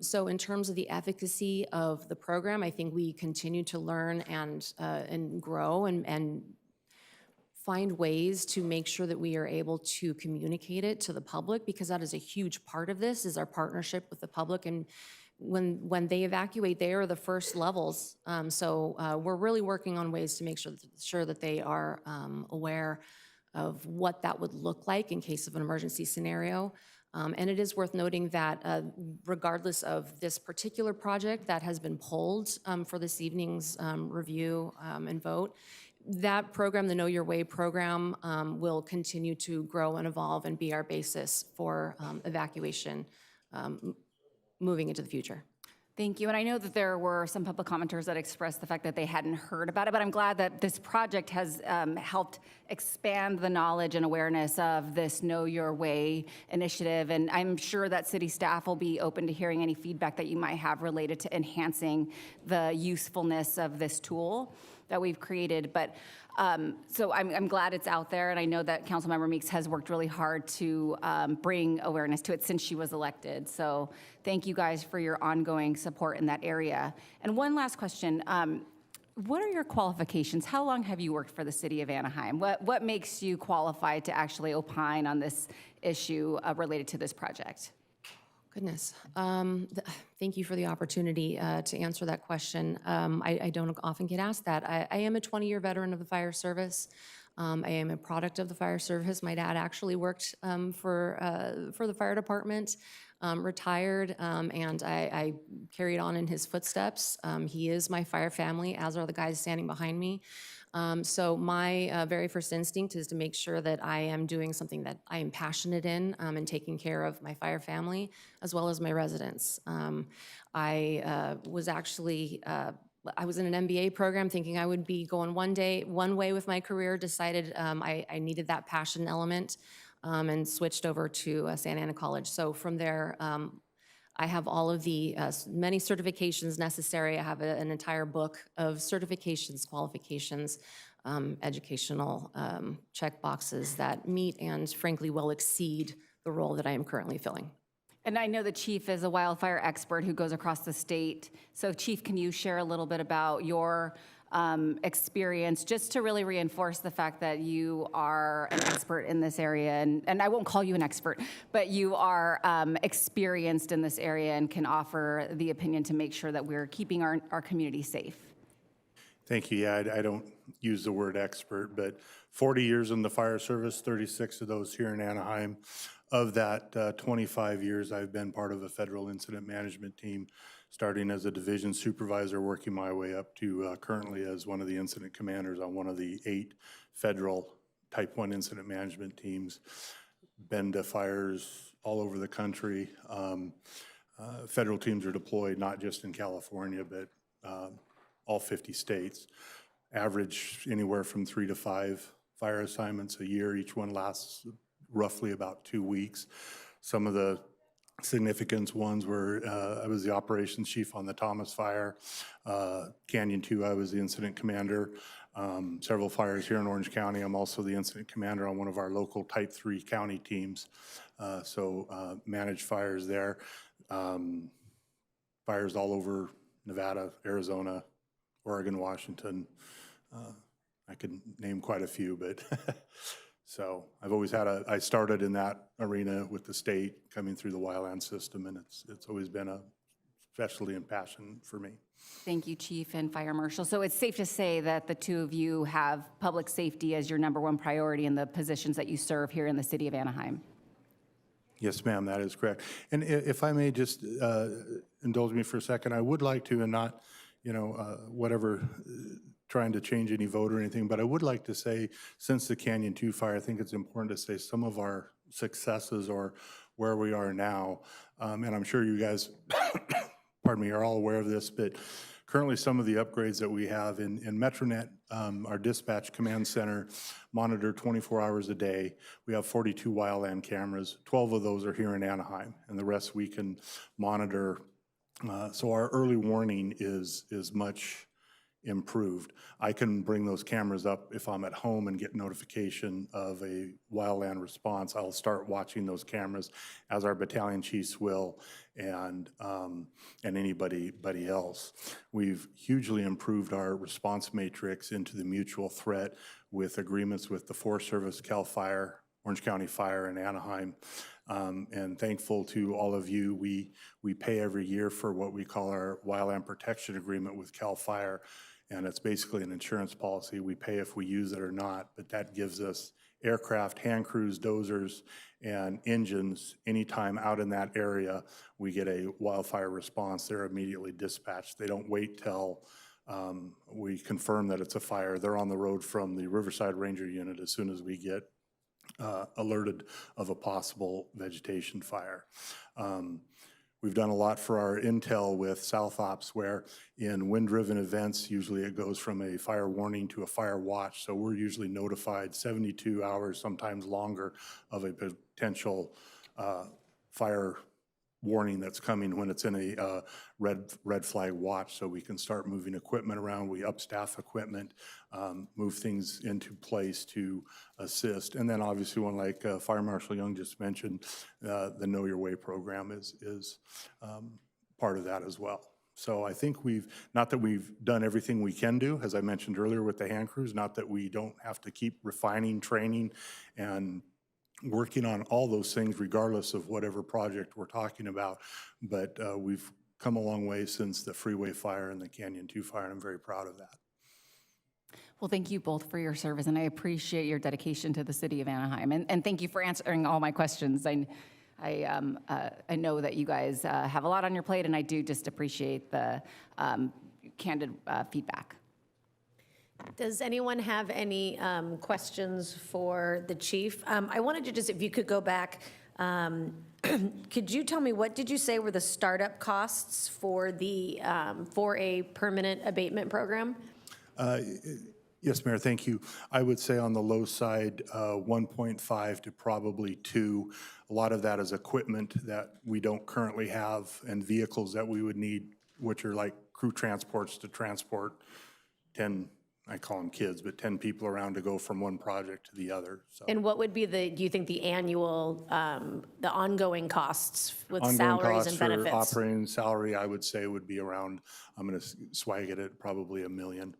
So in terms of the efficacy of the program, I think we continue to learn and grow and find ways to make sure that we are able to communicate it to the public, because that is a huge part of this, is our partnership with the public. And when they evacuate, they are the first levels. So we're really working on ways to make sure that they are aware of what that would look like in case of an emergency scenario. And it is worth noting that regardless of this particular project that has been pulled for this evening's review and vote, that program, the Know Your Way program, will continue to grow and evolve and be our basis for evacuation moving into the future. Thank you. And I know that there were some public commenters that expressed the fact that they hadn't heard about it, but I'm glad that this project has helped expand the knowledge and awareness of this Know Your Way initiative. And I'm sure that city staff will be open to hearing any feedback that you might have related to enhancing the usefulness of this tool that we've created. But so I'm glad it's out there, and I know that Councilmember Meeks has worked really hard to bring awareness to it since she was elected. So thank you guys for your ongoing support in that area. And one last question. What are your qualifications? How long have you worked for the city of Anaheim? What makes you qualified to actually opine on this issue related to this project? Goodness. Thank you for the opportunity to answer that question. I don't often get asked that. I am a 20-year veteran of the fire service. I am a product of the fire service. My dad actually worked for the fire department, retired, and I carried on in his footsteps. He is my fire family, as are the guys standing behind me. So my very first instinct is to make sure that I am doing something that I am passionate in and taking care of my fire family as well as my residents. I was in an MBA program thinking I would be going one way with my career, decided I needed that passion element and switched over to Santa Ana College. So from there, I have all of the many certifications necessary. I have an entire book of certifications, qualifications, educational check boxes that meet and frankly will exceed the role that I am currently filling. And I know the chief is a wildfire expert who goes across the state. So Chief, can you share a little bit about your experience, just to really reinforce the fact that you are an expert in this area? And I won't call you an expert, but you are experienced in this area and can offer the opinion to make sure that we're keeping our community safe. Thank you. Yeah, I don't use the word expert, but 40 years in the fire service, 36 of those here in Anaheim. Of that 25 years, I've been part of a federal incident management team, starting as a division supervisor, working my way up to currently as one of the incident commanders on one of the 8 federal Type 1 incident management teams. Been to fires all over the country. Federal teams are deployed not just in California, but all 50 states. Average anywhere from 3 to 5 fire assignments a year. Each one lasts roughly about 2 weeks. Some of the significant ones were, I was the operations chief on the Thomas Fire. Canyon 2, I was the incident commander. Several fires here in Orange County. I'm also the incident commander on one of our local Type 3 county teams. So managed fires there. Fires all over Nevada, Arizona, Oregon, Washington. I could name quite a few, but so I've always had I started in that arena with the state coming through the wildland system, and it's always been a specialty and passion for me. Thank you, Chief and Fire Marshal. So it's safe to say that the two of you have public safety as your #1 priority in the positions that you serve here in the city of Anaheim. Yes, ma'am, that is correct. And if I may just indulge me for a second, I would like to, and not, whatever, trying to change any vote or anything, but I would like to say, since the Canyon 2 fire, I think it's important to say some of our successes or where we are now, and I'm sure you guys, pardon me, are all aware of this, but currently some of the upgrades that we have in Metronet, our dispatch command center, monitor 24 hours a day. We have 42 wildland cameras. 12 of those are here in Anaheim, and the rest we can monitor. So our early warning is much improved. I can bring those cameras up if I'm at home and get notification of a wildland response. I'll start watching those cameras, as our battalion chiefs will, and anybody else. We've hugely improved our response matrix into the mutual threat with agreements with the Forest Service, CAL FIRE, Orange County Fire, and Anaheim. And thankful to all of you, we pay every year for what we call our wildland protection agreement with CAL FIRE. And it's basically an insurance policy. We pay if we use it or not, but that gives us aircraft, hand crews, dozers, and engines. Anytime out in that area, we get a wildfire response, they're immediately dispatched. They don't wait till we confirm that it's a fire. They're on the road from the Riverside Ranger Unit as soon as we get alerted of a possible vegetation fire. We've done a lot for our intel with South Ops, where in wind-driven events, usually it goes from a fire warning to a fire watch. So we're usually notified 72 hours, sometimes longer, of a potential fire warning that's coming when it's in a red flag watch, so we can start moving equipment around. We upstaff equipment, move things into place to assist. And then obviously one like Fire Marshal Young just mentioned, the Know Your Way program is part of that as well. So I think not that we've done everything we can do, as I mentioned earlier with the hand crews, not that we don't have to keep refining, training, and working on all those things regardless of whatever project we're talking about, but we've come a long way since the Freeway fire and the Canyon 2 fire, and I'm very proud of that. Well, thank you both for your service, and I appreciate your dedication to the city of Anaheim. And thank you for answering all my questions. I know that you guys have a lot on your plate, and I do just appreciate the candid feedback. Does anyone have any questions for the chief? I wanted to just, if you could go back, could you tell me, what did you say were the startup costs for a permanent abatement program? Yes, Mayor, thank you. I would say on the low side, 1.5 to probably 2. A lot of that is equipment that we don't currently have and vehicles that we would need, which are like crew transports to transport 10, I call them kids, but 10 people around to go from one project to the other. So And what would be do you think the annual, the ongoing costs with ongoing salaries costs and for benefits? operating salary, I would say would be around, I'm going to swag it at probably $1 million.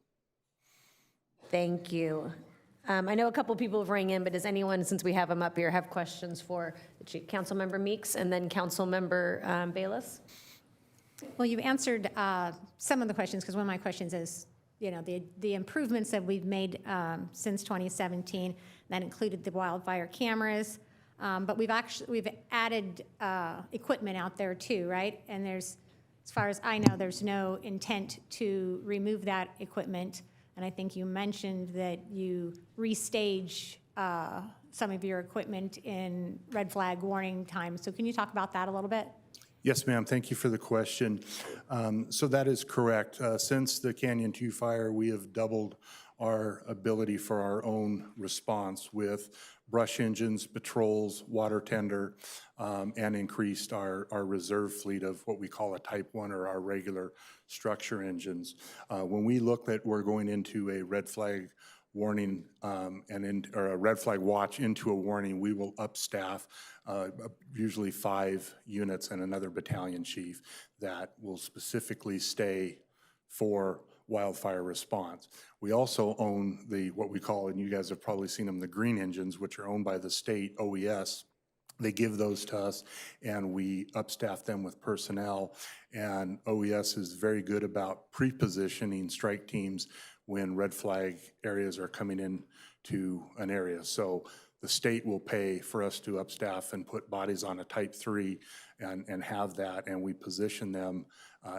Thank you. I know a couple people have rang in, but does anyone, since we have them up here, have questions for the Chief? Councilmember Meeks and then Councilmember Bayless? Well, you've answered some of the questions, because one of my questions is, you know, the improvements that we've made since 2017, that included the wildfire cameras, but we've added equipment out there too, right? And there's, as far as I know, there's no intent to remove that equipment. And I think you mentioned that you restage some of your equipment in red flag warning times. So can you talk about that a little bit? Yes, ma'am. Thank you for the question. So that is correct. Since the Canyon 2 fire, we have doubled our ability for our own response with brush engines, patrols, water tender, and increased our reserve fleet of what we call a Type 1 or our regular structure engines. When we look at we're going into a red flag warning or a red flag watch into a warning, we will upstaff usually 5 units and another battalion chief that will specifically stay for wildfire response. We also own what we call, and you guys have probably seen them, the green engines, which are owned by the state OES. They give those to us, and we upstaff them with personnel. And OES is very good about pre-positioning strike teams when red flag areas are coming in to an area. So the state will pay for us to upstaff and put bodies on a Type 3 and have that, and we position them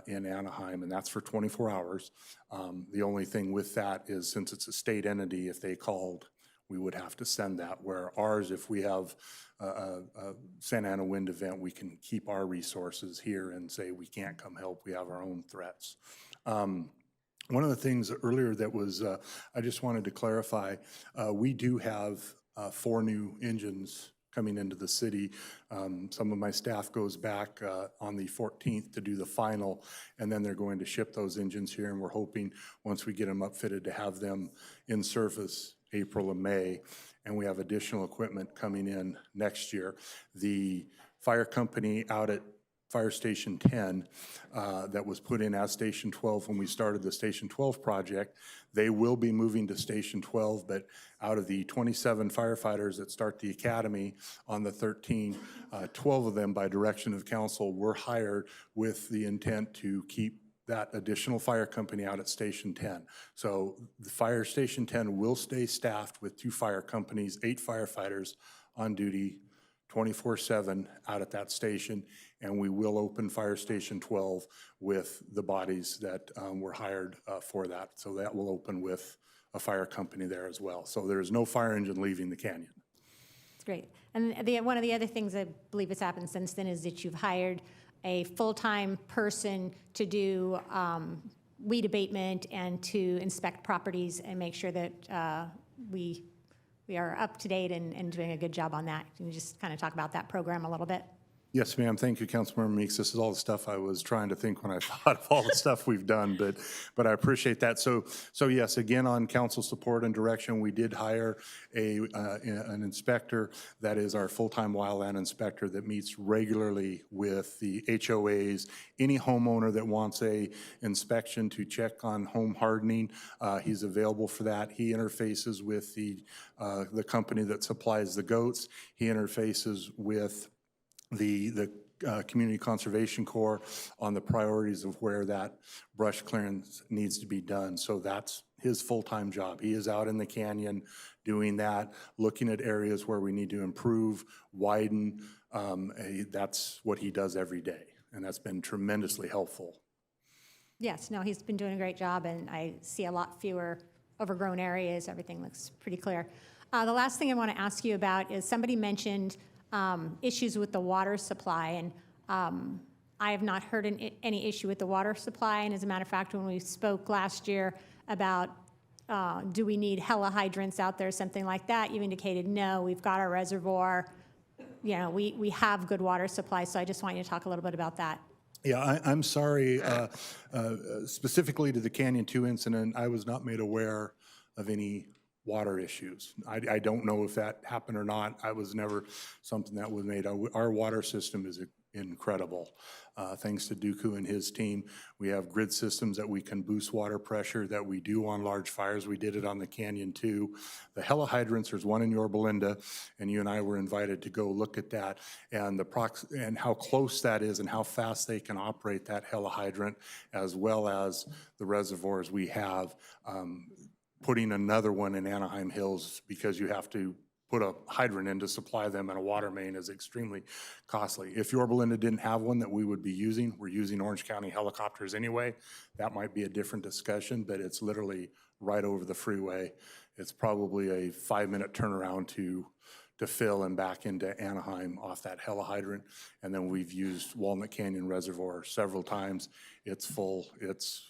in Anaheim, and that's for 24 hours. The only thing with that is, since it's a state entity, if they called, we would have to send that, where ours, if we have a Santa Ana wind event, we can keep our resources here and say we can't come help, we have our own threats. One of the things earlier that was, I just wanted to clarify, we do have 4 new engines coming into the city. Some of my staff goes back on the 14th to do the final, and then they're going to ship those engines here, and we're hoping, once we get them upfitted, to have them in service April and May, and we have additional equipment coming in next year. The fire company out at Fire Station 10 that was put in as Station 12 when we started the Station 12 project, they will be moving to Station 12, but out of the 27 firefighters that start the academy on the 13, 12 of them, by direction of council, were hired with the intent to keep that additional fire company out at Station 10. So the Fire Station 10 will stay staffed with 2 fire companies, 8 firefighters on duty 24/7 out at that station, and we will open Fire Station 12 with the bodies that were hired for that. So that will open with a fire company there as well. So there is no fire engine leaving the canyon. It's great. And one of the other things I believe has happened since then is that you've hired a full-time person to do weed abatement and to inspect properties and make sure that we are up to date and doing a good job on that. Can you just kind of talk about that program a little bit? Yes, ma'am. Thank you, Councilmember Meeks. This is all the stuff I was trying to think when I thought of all the stuff we've done, but I appreciate that. So yes, again, on council support and direction, we did hire an inspector that is our full-time wildland inspector that meets regularly with the HOAs. Any homeowner that wants a inspection to check on home hardening, he's available for that. He interfaces with the company that supplies the goats. He interfaces with the Community Conservation Corps on the priorities of where that brush clearance needs to be done. So that's his full-time job. He is out in the canyon doing that, looking at areas where we need to improve, widen. That's what he does every day, and that's been tremendously helpful. Yes, no, he's been doing a great job, and I see a lot fewer overgrown areas. Everything looks pretty clear. The last thing I want to ask you about is somebody mentioned issues with the water supply, and I have not heard any issue with the water supply. And as a matter of fact, when we spoke last year about do we need hella hydrants out there, something like that, you indicated no, we've got our reservoir. You know, we have good water supply. So I just want you to talk a little bit about that. Yeah, I'm sorry. Specifically to the Canyon 2 incident, I was not made aware of any water issues. I don't know if that happened or not. I was never something that was made. Our water system is incredible. Thanks to Dooku and his team, we have grid systems that we can boost water pressure that we do on large fires. We did it on the Canyon 2. The hella hydrants, there's one in Yorba Linda, and you and I were invited to go look at that and and how close that is and how fast they can operate that hella hydrant, as well as the reservoirs we have. Putting another one in Anaheim Hills, because you have to put a hydrant in to supply them, and a water main is extremely costly. If Yorba Linda didn't have one that we would be using, we're using Orange County helicopters anyway, that might be a different discussion, but it's literally right over the freeway. It's probably a 5-minute turnaround to fill and back into Anaheim off that hella hydrant. And then we've used Walnut Canyon Reservoir several times. It's full. It's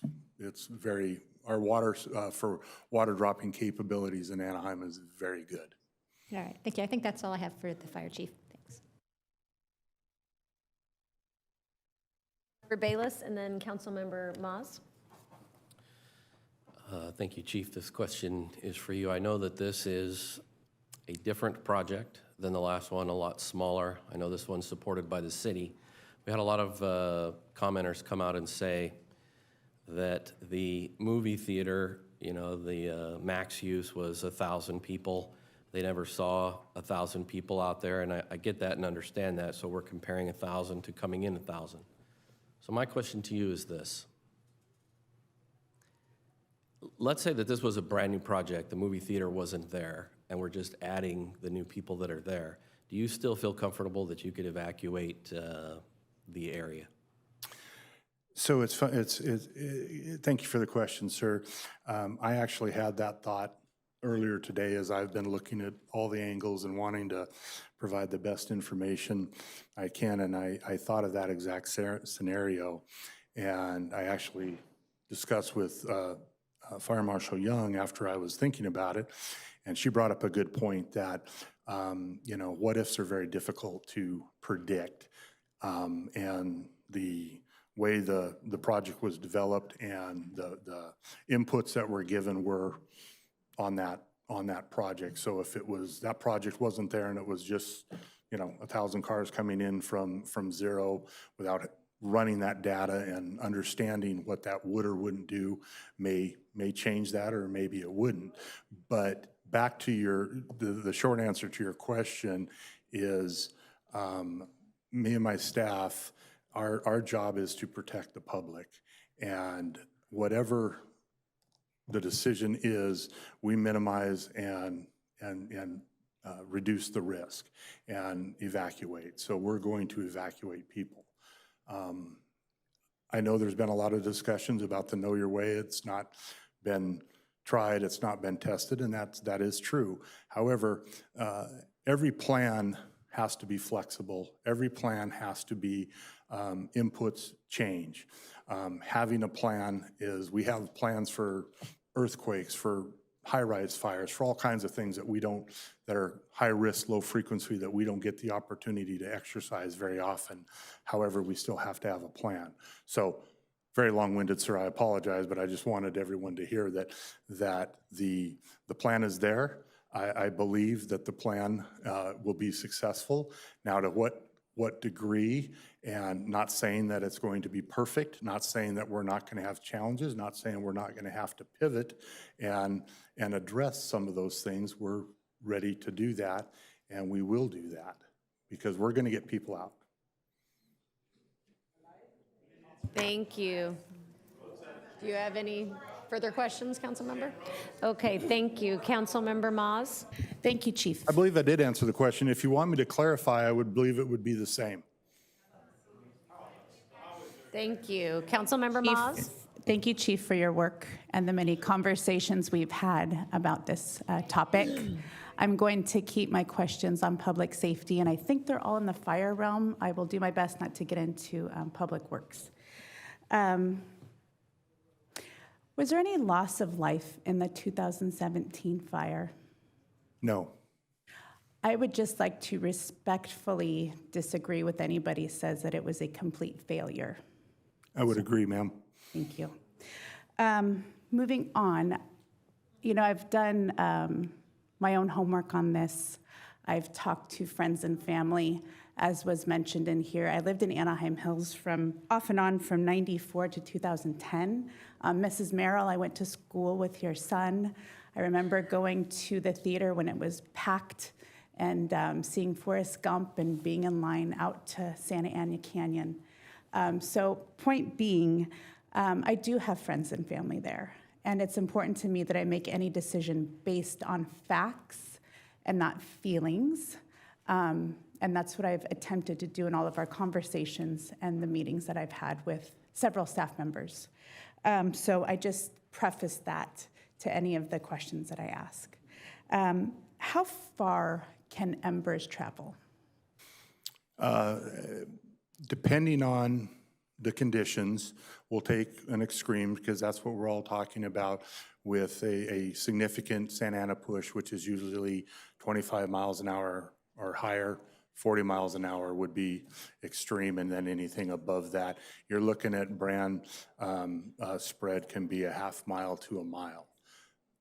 very, our water for water dropping capabilities in Anaheim is very good. All right, thank you. I think that's all I have for the fire chief. Thanks. Member Bayless and then Councilmember Maz. Thank you, Chief. This question is for you. I know that this is a different project than the last one, a lot smaller. I know this one's supported by the city. We had a lot of commenters come out and say that the movie theater, you know, the max use was 1,000 people. They never saw 1,000 people out there, and I get that and understand that, so we're comparing 1,000 to coming in 1,000. So my question to you is this. Let's say that this was a brand new project, the movie theater wasn't there, and we're just adding the new people that are there. Do you still feel comfortable that you could evacuate the area? So thank you for the question, sir. I actually had that thought earlier today as I've been looking at all the angles and wanting to provide the best information I can, and I thought of that exact scenario, and I actually discussed with Fire Marshal Young after I was thinking about it, and she brought up a good point that, what ifs are very difficult to predict. And the way the project was developed and the inputs that were given were on that project. So if that project wasn't there and it was just, 1,000 cars coming in from zero without running that data and understanding what that would or wouldn't do may change that, or maybe it wouldn't. But back to the short answer to your question is, me and my staff, our job is to protect the public, and whatever the decision is, we minimize and reduce the risk and evacuate. So we're going to evacuate people. I know there's been a lot of discussions about the Know Your Way. It's not been tried, it's not been tested, and that is true. However, every plan has to be flexible. Every plan has to be inputs change. Having a plan we have plans for earthquakes, for high-rise fires, for all kinds of things that are high risk, low frequency, that we don't get the opportunity to exercise very often. However, we still have to have a plan. So, very long-winded, sir, I apologize, but I just wanted everyone to hear that the plan is there. I believe that the plan will be successful. Now, to what degree, and not saying that it's going to be perfect, not saying that we're not going to have challenges, not saying we're not going to have to pivot and address some of those things. We're ready to do that, and we will do that, because we're going to get people out. Thank you. Do you have any further questions, council member? Okay, thank you. Council member Maz? Thank you, Chief. I believe I did answer the question. If you want me to clarify, I would believe it would be the same. Thank you. Council member Maz? Thank you, Chief, for your work and the many conversations we've had about this topic. I'm going to keep my questions on public safety, and I think they're all in the fire realm. I will do my best not to get into public works. Was there any loss of life in the 2017 fire? No. I would just like to respectfully disagree with anybody who says that it was a complete failure. I would agree, ma'am. Thank you. Moving on, I've done my own homework on this. I've talked to friends and family, as was mentioned in here. I lived in Anaheim Hills off and on from 94 to 2010. Mrs. Merrill, I went to school with your son. I remember going to the theater when it was packed and seeing Forrest Gump and being in line out to Santa Ana Canyon. So point being, I do have friends and family there. And it's important to me that I make any decision based on facts and not feelings. And that's what I've attempted to do in all of our conversations and the meetings that I've had with several staff members. So I just preface that to any of the questions that I ask. How far can embers travel? Depending on the conditions, we'll take an extreme, because that's what we're all talking about with a significant Santa Ana push, which is usually 25 miles an hour or higher. 40 miles an hour would be extreme, and then anything above that, you're looking at brand spread can be a half mile to a mile.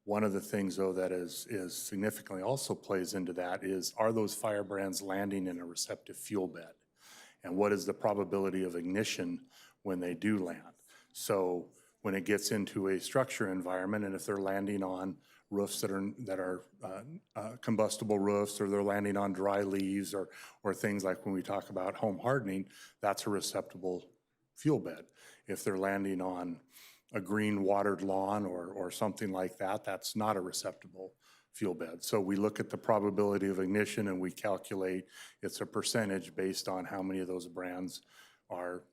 One of the things, though, that is significantly also plays into that is, are those firebrands landing in a receptive fuel bed? And what is the probability of ignition when they do land? So when it gets into a structure environment, and if they're landing on roofs that are combustible roofs, or they're landing on dry leaves, or things like when we talk about home hardening, that's a receptible fuel bed. If they're landing on a green watered lawn or something like that, that's not a receptible fuel bed. So we look at the probability of ignition, and we calculate it's a percentage based on how many of those brands are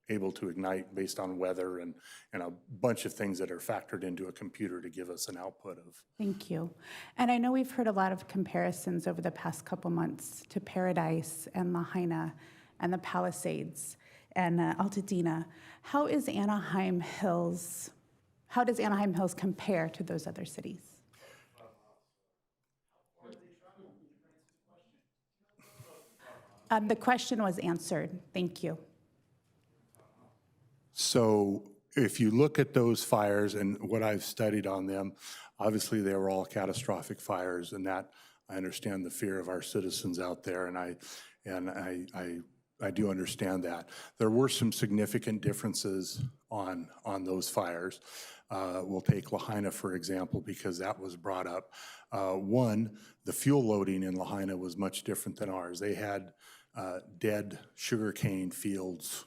able to ignite based on weather and a bunch of things that are factored into a computer to give us an output of. Thank you. And I know we've heard a lot of comparisons over the past couple months to Paradise and Lahaina and the Palisades and Altadena. How is Anaheim Hills, How does Anaheim Hills compare to those other cities? The question was answered. Thank you. So if you look at those fires and what I've studied on them, obviously they were all catastrophic fires, and that I understand the fear of our citizens out there, and I do understand that. There were some significant differences on those fires. We'll take Lahaina, for example, because that was brought up. One, the fuel loading in Lahaina was much different than ours. They had dead sugarcane fields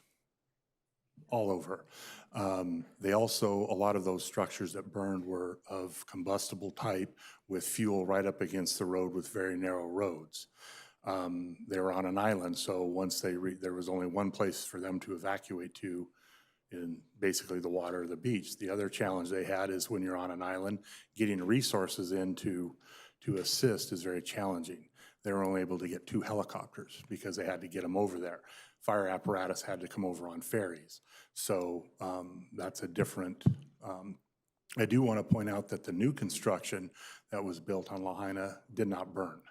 all over. They also, a lot of those structures that burned were of combustible type with fuel right up against the road with very narrow roads. They were on an island, so once there was only one place for them to evacuate to, in basically the water or the beach. The other challenge they had is when you're on an island, getting resources in to assist is very challenging. They were only able to get 2 helicopters because they had to get them over there. Fire apparatus had to come over on ferries. So that's a different, I do want to point out that the new construction that was built on Lahaina did not burn.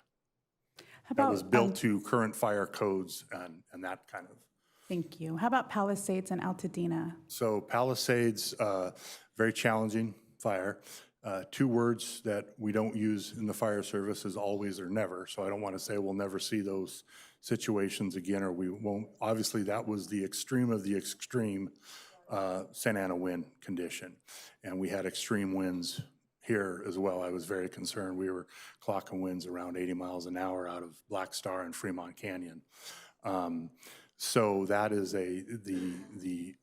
That was built to current fire codes and that kind of. Thank you. How about Palisades and Altadena? So Palisades, very challenging fire. 2 words that we don't use in the fire service is always or never. So I don't want to say we'll never see those situations again, or we won't. Obviously, that was the extreme of the extreme Santa Ana wind condition. And we had extreme winds here as well. I was very concerned. We were clocking winds around 80 miles an hour out of Black Star and Fremont Canyon. So that is the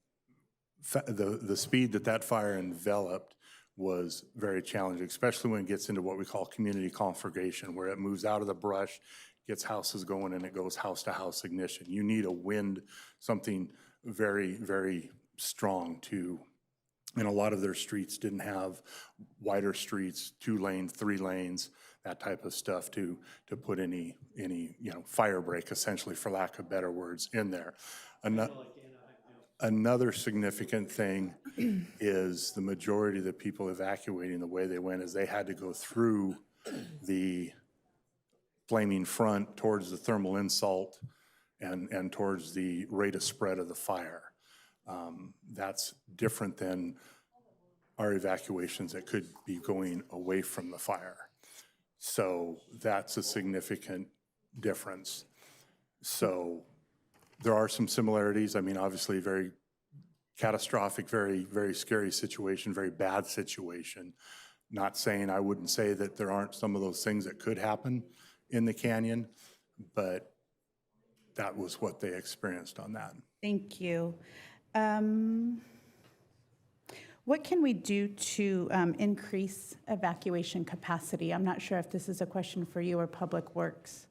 speed that fire enveloped was very challenging, especially when it gets into what we call community conflagration, where it moves out of the brush, gets houses going, and it goes house to house ignition. You need a wind, something very, very strong to, and a lot of their streets didn't have wider streets, 2 lanes, 3 lanes, that type of stuff to put any fire break, essentially, for lack of better words, in there. Another significant thing is the majority of the people evacuating, the way they went is they had to go through the flaming front towards the thermal insult and towards the rate of spread of the fire. That's different than our evacuations that could be going away from the fire. So that's a significant difference. So there are some similarities. I mean, obviously, very catastrophic, very, very scary situation, very bad situation. Not saying I wouldn't say that there aren't some of those things that could happen in the canyon, but that was what they experienced on that. Thank you. What can we do to increase evacuation capacity? I'm not sure if this is a question for you or Public Works.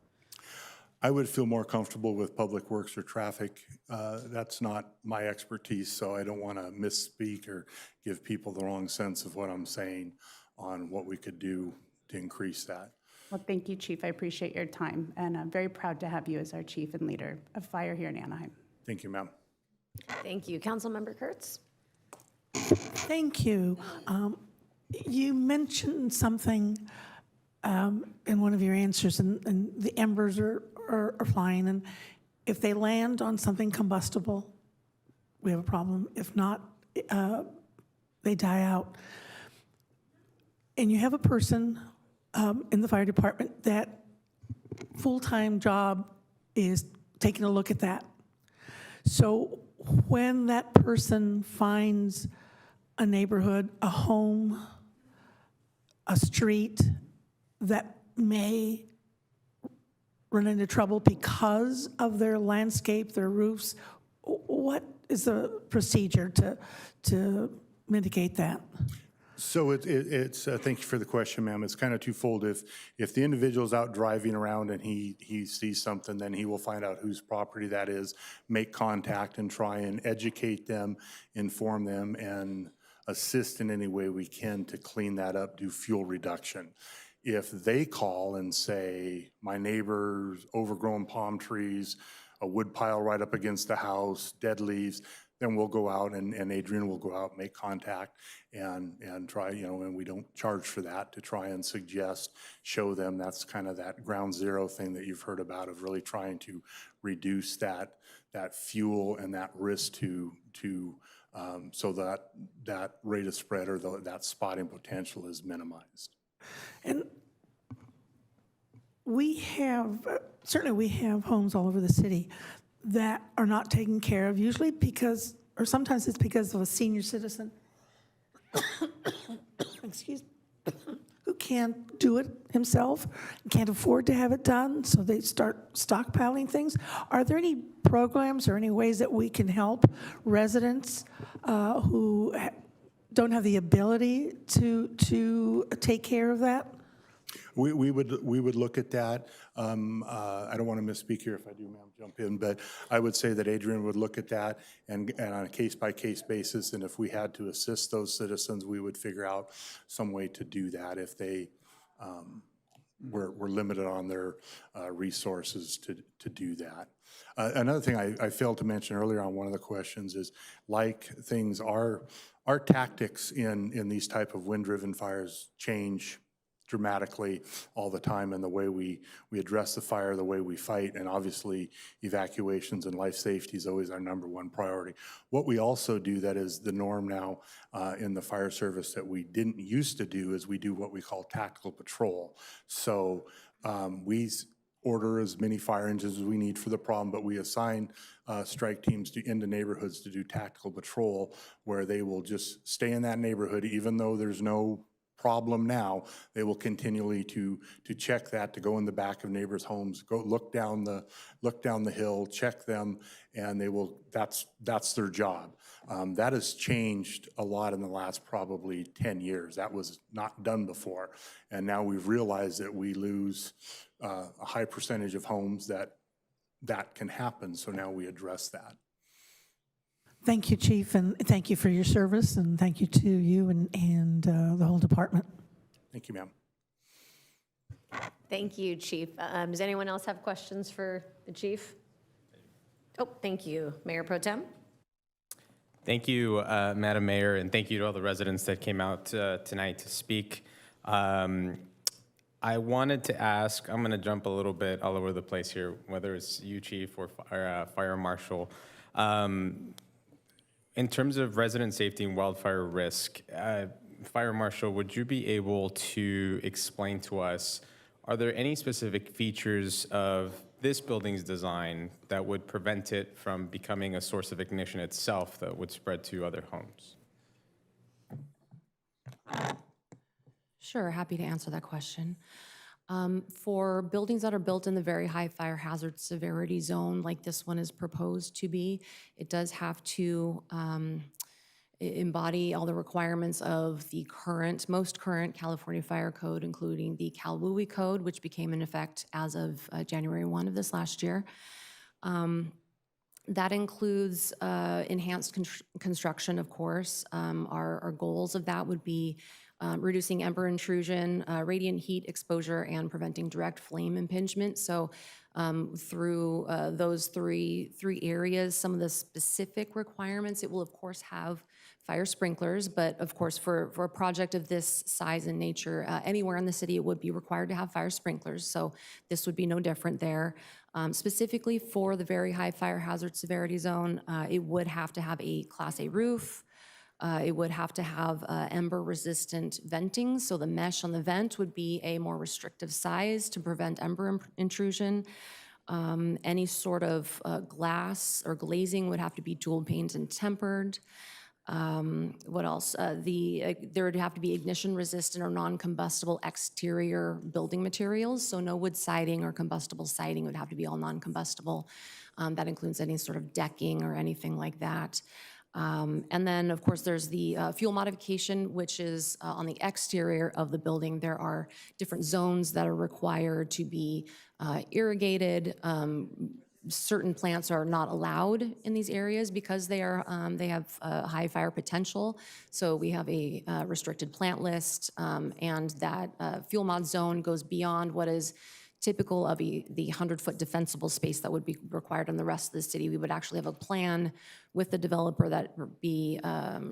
I would feel more comfortable with Public Works or traffic. That's not my expertise, so I don't want to misspeak or give people the wrong sense of what I'm saying on what we could do to increase that. Well, thank you, Chief. I appreciate your time, and I'm very proud to have you as our chief and leader of fire here in Anaheim. Thank you, ma'am. Thank you. Councilmember Kurtz? Thank you. You mentioned something in one of your answers, and the embers are flying, and if they land on something combustible, we have a problem. If not, they die out. And you have a person in the fire department that full-time job is taking a look at that. So when that person finds a neighborhood, a home, a street that may run into trouble because of their landscape, their roofs, what is the procedure to mitigate that? So it's thank you for the question, ma'am. It's kind of twofold. If the individual's out driving around and he sees something, then he will find out whose property that is, make contact and try and educate them, inform them, and assist in any way we can to clean that up, do fuel reduction. If they call and say, my neighbor's overgrown palm trees, a wood pile right up against the house, dead leaves, then we'll go out and Adrian will go out, make contact and try, and we don't charge for that, to try and suggest, show them. That's kind of that ground zero thing that you've heard about, of really trying to reduce that fuel and that risk so that rate of spread or that spotting potential is minimized. And we have, certainly we have homes all over the city that are not taken care of, usually because, or sometimes it's because of a senior citizen, excuse me, who can't do it himself, can't afford to have it done, so they start stockpiling things. Are there any programs or any ways that we can help residents who don't have the ability to take care of that? We would look at that. I don't want to misspeak here. If I do, ma'am, jump in. But I would say that Adrian would look at that and on a case-by-case basis, and if we had to assist those citizens, we would figure out some way to do that if they were limited on their resources to do that. Another thing I failed to mention earlier on one of the questions is, like things, our tactics in these type of wind-driven fires change dramatically all the time, and the way we address the fire, the way we fight, and obviously evacuations and life safety is always our #1 priority. What we also do that is the norm now in the fire service that we didn't used to do is we do what we call tactical patrol. So we order as many fire engines as we need for the problem, but we assign strike teams into neighborhoods to do tactical patrol, where they will just stay in that neighborhood even though there's no problem now. They will continually to check that, to go in the back of neighbors' homes, go look down the hill, check them, and they will. That's their job. That has changed a lot in the last probably 10 years. That was not done before, and now we've realized that we lose a high percentage of homes that can happen. So now we address that. Thank you, Chief, and thank you for your service, and thank you to you and the whole department. Thank you, ma'am. Thank you, Chief. Does anyone else have questions for the chief? Oh, thank you. Mayor Pro Tem? Thank you, Madam Mayor, and thank you to all the residents that came out tonight to speak. I wanted to ask, I'm going to jump a little bit all over the place here, whether it's you, Chief, or Fire Marshal. In terms of resident safety and wildfire risk, Fire Marshal, would you be able to explain to us, are there any specific features of this building's design that would prevent it from becoming a source of ignition itself that would spread to other homes? Sure, happy to answer that question. For buildings that are built in the very high fire hazard severity zone, like this one is proposed to be, it does have to embody all the requirements of the most current California Fire Code, including the Cal WUI Code, which became in effect as of January 1 of this last year. That includes enhanced construction, of course. Our goals of that would be reducing ember intrusion, radiant heat exposure, and preventing direct flame impingement. So through those three areas, some of the specific requirements, it will of course have fire sprinklers, but of course for a project of this size and nature, anywhere in the city it would be required to have fire sprinklers. So this would be no different there. Specifically for the very high fire hazard severity zone, it would have to have a Class A roof. It would have to have ember-resistant venting, so the mesh on the vent would be a more restrictive size to prevent ember intrusion. Any sort of glass or glazing would have to be dual paned and tempered. What else? There would have to be ignition-resistant or non-combustible exterior building materials, so no wood siding or combustible siding would have to be all non-combustible. That includes any sort of decking or anything like that. And then, of course, there's the fuel modification, which is on the exterior of the building. There are different zones that are required to be irrigated. Certain plants are not allowed in these areas because they have high fire potential. So we have a restricted plant list, and that fuel mod zone goes beyond what is typical of the 100-foot defensible space that would be required in the rest of the city. We would actually have a plan with the developer that would be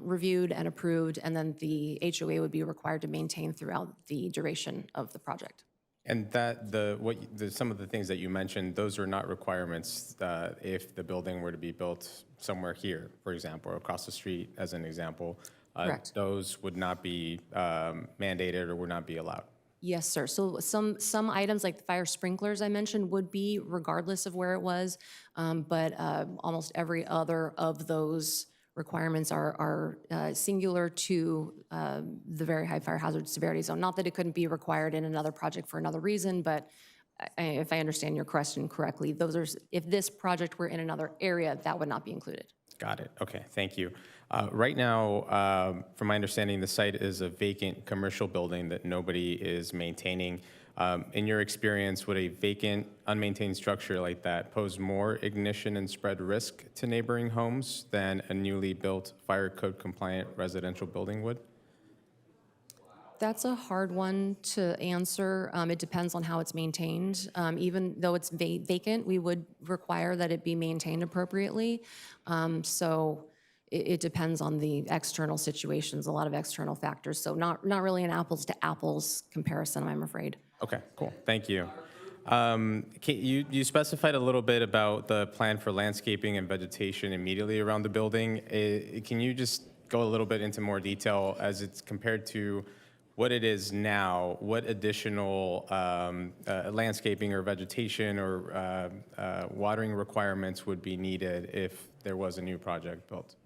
reviewed and approved, and then the HOA would be required to maintain throughout the duration of the project. And some of the things that you mentioned, those are not requirements if the building were to be built somewhere here, for example, or across the street, as an example. Correct. Those would not be mandated or would not be allowed. Yes, sir. So some items like the fire sprinklers I mentioned would be regardless of where it was, but almost every other of those requirements are singular to the very high fire hazard severity zone. Not that it couldn't be required in another project for another reason, but if I understand your question correctly, those are, if this project were in another area, that would not be included. Got it. Okay, thank you. Right now, from my understanding, the site is a vacant commercial building that nobody is maintaining. In your experience, would a vacant, unmaintained structure like that pose more ignition and spread risk to neighboring homes than a newly built fire code compliant residential building would? That's a hard one to answer. It depends on how it's maintained. Even though it's vacant, we would require that it be maintained appropriately. So it depends on the external situations, a lot of external factors. So not really an apples to apples comparison, I'm afraid. Okay, cool. Thank you. You specified a little bit about the plan for landscaping and vegetation immediately around the building. Can you just go a little bit into more detail as it's compared to what it is now? What additional landscaping or vegetation or watering requirements would be needed if there was a new project built?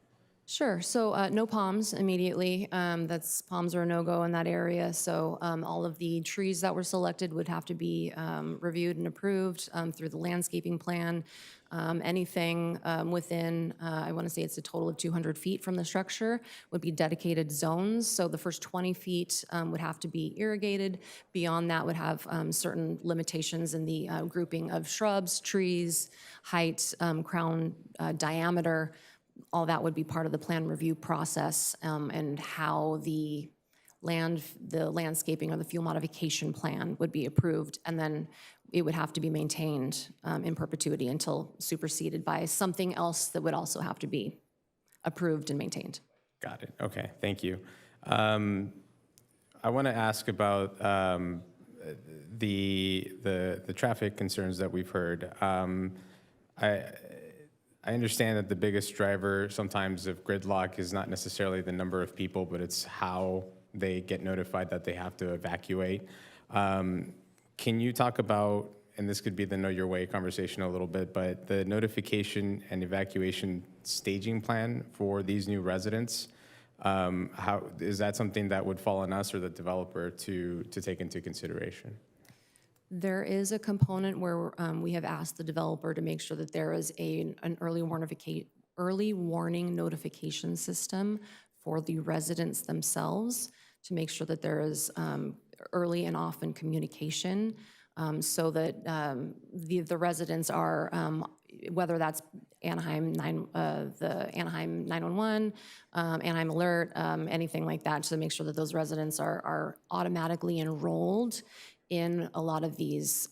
Sure. So no palms immediately. Palms are a no-go in that area. So all of the trees that were selected would have to be reviewed and approved through the landscaping plan. Anything within, I want to say it's a total of 200 feet from the structure, would be dedicated zones. So the first 20 feet would have to be irrigated. Beyond that would have certain limitations in the grouping of shrubs, trees, height, crown diameter. All that would be part of the plan review process and how the landscaping or the fuel modification plan would be approved. And then it would have to be maintained in perpetuity until superseded by something else that would also have to be approved and maintained. Got it. Okay, thank you. I want to ask about the traffic concerns that we've heard. I understand that the biggest driver sometimes of gridlock is not necessarily the number of people, but it's how they get notified that they have to evacuate. Can you talk about, and this could be the Know Your Way conversation a little bit, but the notification and evacuation staging plan for these new residents? How is that something that would fall on us or the developer to take into consideration? There is a component where we have asked the developer to make sure that there is an early warning notification system for the residents themselves to make sure that there is early and often communication so that the residents are, whether that's Anaheim, the Anaheim 911, Anaheim Alert, anything like that, to make sure that those residents are automatically enrolled in a lot of these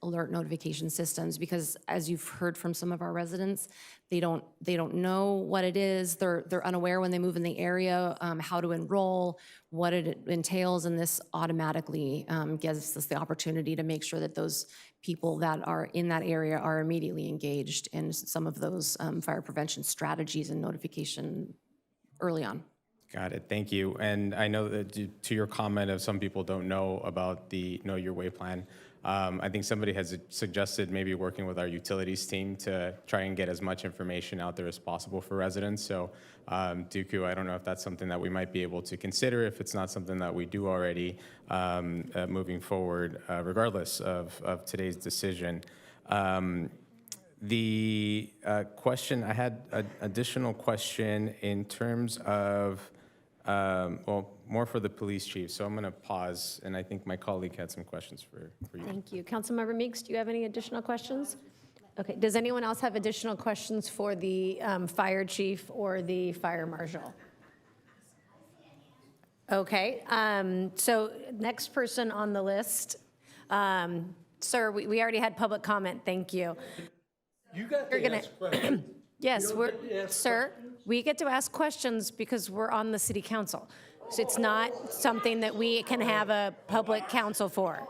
alert notification systems, because as you've heard from some of our residents, they don't know what it is. They're unaware when they move in the area how to enroll, what it entails, and this automatically gives us the opportunity to make sure that those people that are in that area are immediately engaged in some of those fire prevention strategies and notification early on. Got it. Thank you. And I know that to your comment of some people don't know about the Know Your Way plan, I think somebody has suggested maybe working with our utilities team to try and get as much information out there as possible for residents. So Dooku, I don't know if that's something that we might be able to consider if it's not something that we do already moving forward, regardless of today's decision. The question, I had an additional question in terms of, well, more for the police chief. So I'm going to pause, and I think my colleague had some questions for you. Thank you. Councilmember Meeks, do you have any additional questions? Okay. Does anyone else have additional questions for the fire chief or the fire marshal? Okay. So next person on the list Sir, we already had public comment. Thank you. You got You're gonna, yes, sir, we get to ask questions because we're on the city council. So it's not something that we can have a public council for.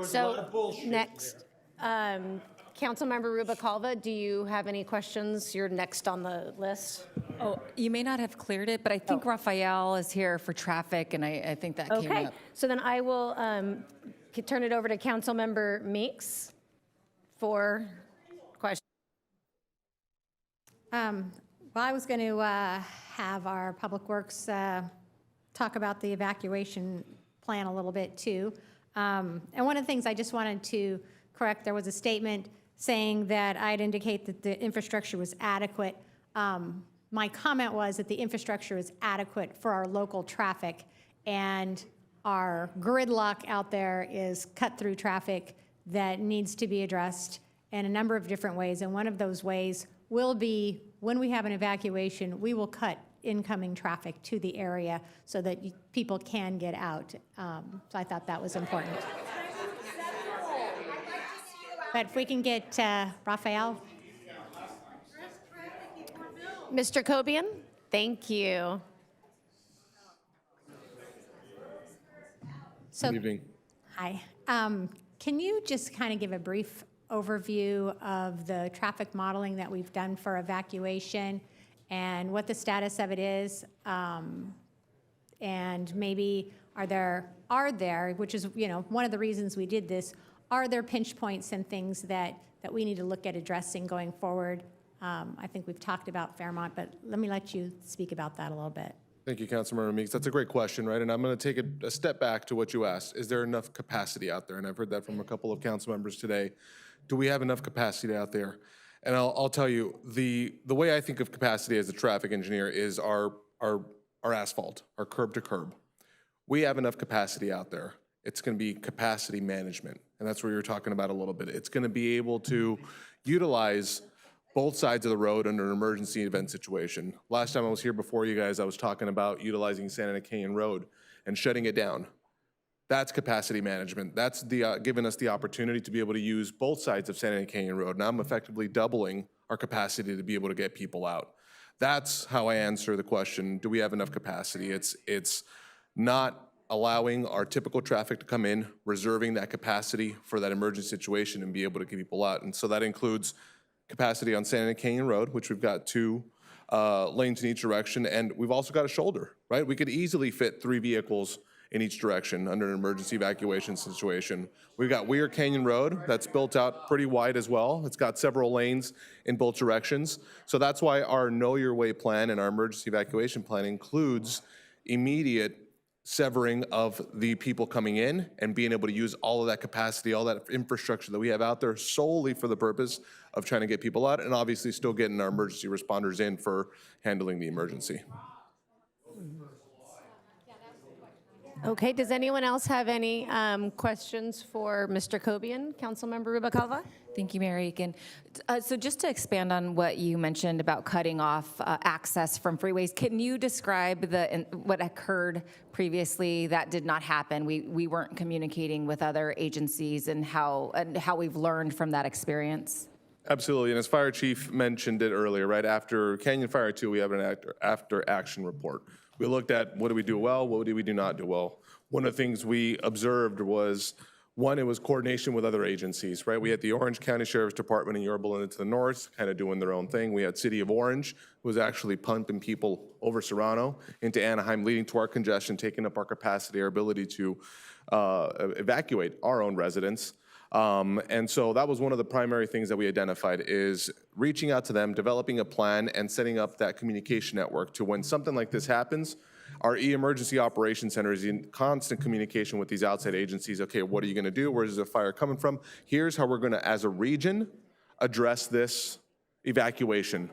So next, Councilmember Rubicalva, do you have any questions? You're next on the list. Oh, you may not have cleared it, but I think Raphael is here for traffic, and I think that came Okay, up. so then I will turn it over to Councilmember Meeks for questions. Well, I was going to have our Public Works talk about the evacuation plan a little bit too. And one of the things I just wanted to correct, there was a statement saying that I'd indicate that the infrastructure was adequate. My comment was that the infrastructure is adequate for our local traffic, and our gridlock out there is cut-through traffic that needs to be addressed in a number of different ways. And one of those ways will be when we have an evacuation, we will cut incoming traffic to the area so that people can get out. So I thought that was important. But if we can get Raphael. Mr. Cobian, thank you. So, Good evening. hi. Can you just kind of give a brief overview of the traffic modeling that we've done for evacuation and what the status of it is? And maybe are there, which is, you know, one of the reasons we did this, are there pinch points and things that we need to look at addressing going forward? I think we've talked about Fairmont, but let me let you speak about that a little bit. Thank you, Councilmember Meeks. That's a great question, right? And I'm going to take a step back to what you asked. Is there enough capacity out there? And I've heard that from a couple of council members today. Do we have enough capacity out there? And I'll tell you, the way I think of capacity as a traffic engineer is our asphalt, our curb to curb. We have enough capacity out there. It's going to be capacity management. And that's what you were talking about a little bit. It's going to be able to utilize both sides of the road under an emergency event situation. Last time I was here before you guys, I was talking about utilizing Santa Ana Canyon Road and shutting it down. That's capacity management. That's giving us the opportunity to be able to use both sides of Santa Ana Canyon Road. Now I'm effectively doubling our capacity to be able to get people out. That's how I answer the question, do we have enough capacity? It's not allowing our typical traffic to come in, reserving that capacity for that emergency situation and be able to get people out. And so that includes capacity on Santa Ana Canyon Road, which we've got 2 lanes in each direction, and we've also got a shoulder, right? We could easily fit 3 vehicles in each direction under an emergency evacuation situation. We've got Weir Canyon Road that's built out pretty wide as well. It's got several lanes in both directions. So that's why our Know Your Way plan and our emergency evacuation plan includes immediate severing of the people coming in and being able to use all of that capacity, all that infrastructure that we have out there solely for the purpose of trying to get people out and obviously still getting our emergency responders in for handling the emergency. Okay, does anyone else have any questions for Mr. Cobian, Councilmember Rubicalva? Thank you, Mayor Aiken. So just to expand on what you mentioned about cutting off access from freeways, can you describe what occurred previously that did not happen? We weren't communicating with other agencies and how we've learned from that experience? Absolutely, and as Fire Chief mentioned it earlier, right after Canyon Fire 2, we have an after action report. We looked at what do we do well, what do we do not do well. One of the things we observed was, one, it was coordination with other agencies, right? We had the Orange County Sheriff's Department in Yorba Linda to the north, kind of doing their own thing. We had City of Orange, who was actually pumping people over Serrano into Anaheim, leading to our congestion, taking up our capacity, our ability to evacuate our own residents. And so that was one of the primary things that we identified is reaching out to them, developing a plan, and setting up that communication network to when something like this happens, our emergency operations center is in constant communication with these outside agencies. Okay, what are you gonna do? Where's the fire coming from? Here's how we're gonna, as a region, address this evacuation.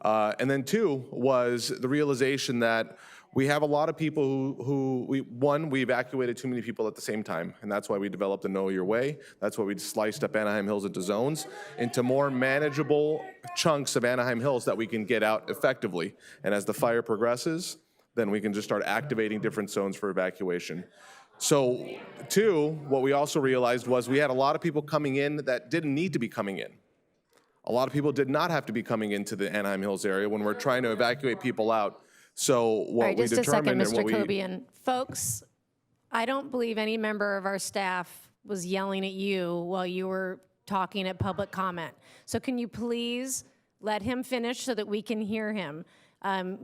And then 2 was the realization that we have a lot of people who we evacuated too many people at the same time, and that's why we developed the Know Your Way. That's why we sliced up Anaheim Hills into zones, into more manageable chunks of Anaheim Hills that we can get out effectively. And as the fire progresses, then we can just start activating different zones for evacuation. So, two, what we also realized was we had a lot of people coming in that didn't need to be coming in. A lot of people did not have to be coming into the Anaheim Hills area when we're trying to evacuate people out. So All what right, we just a second, determined and Mr. what we... Cobian. Folks, I don't believe any member of our staff was yelling at you while you were talking at public comment. So can you please let him finish so that we can hear him?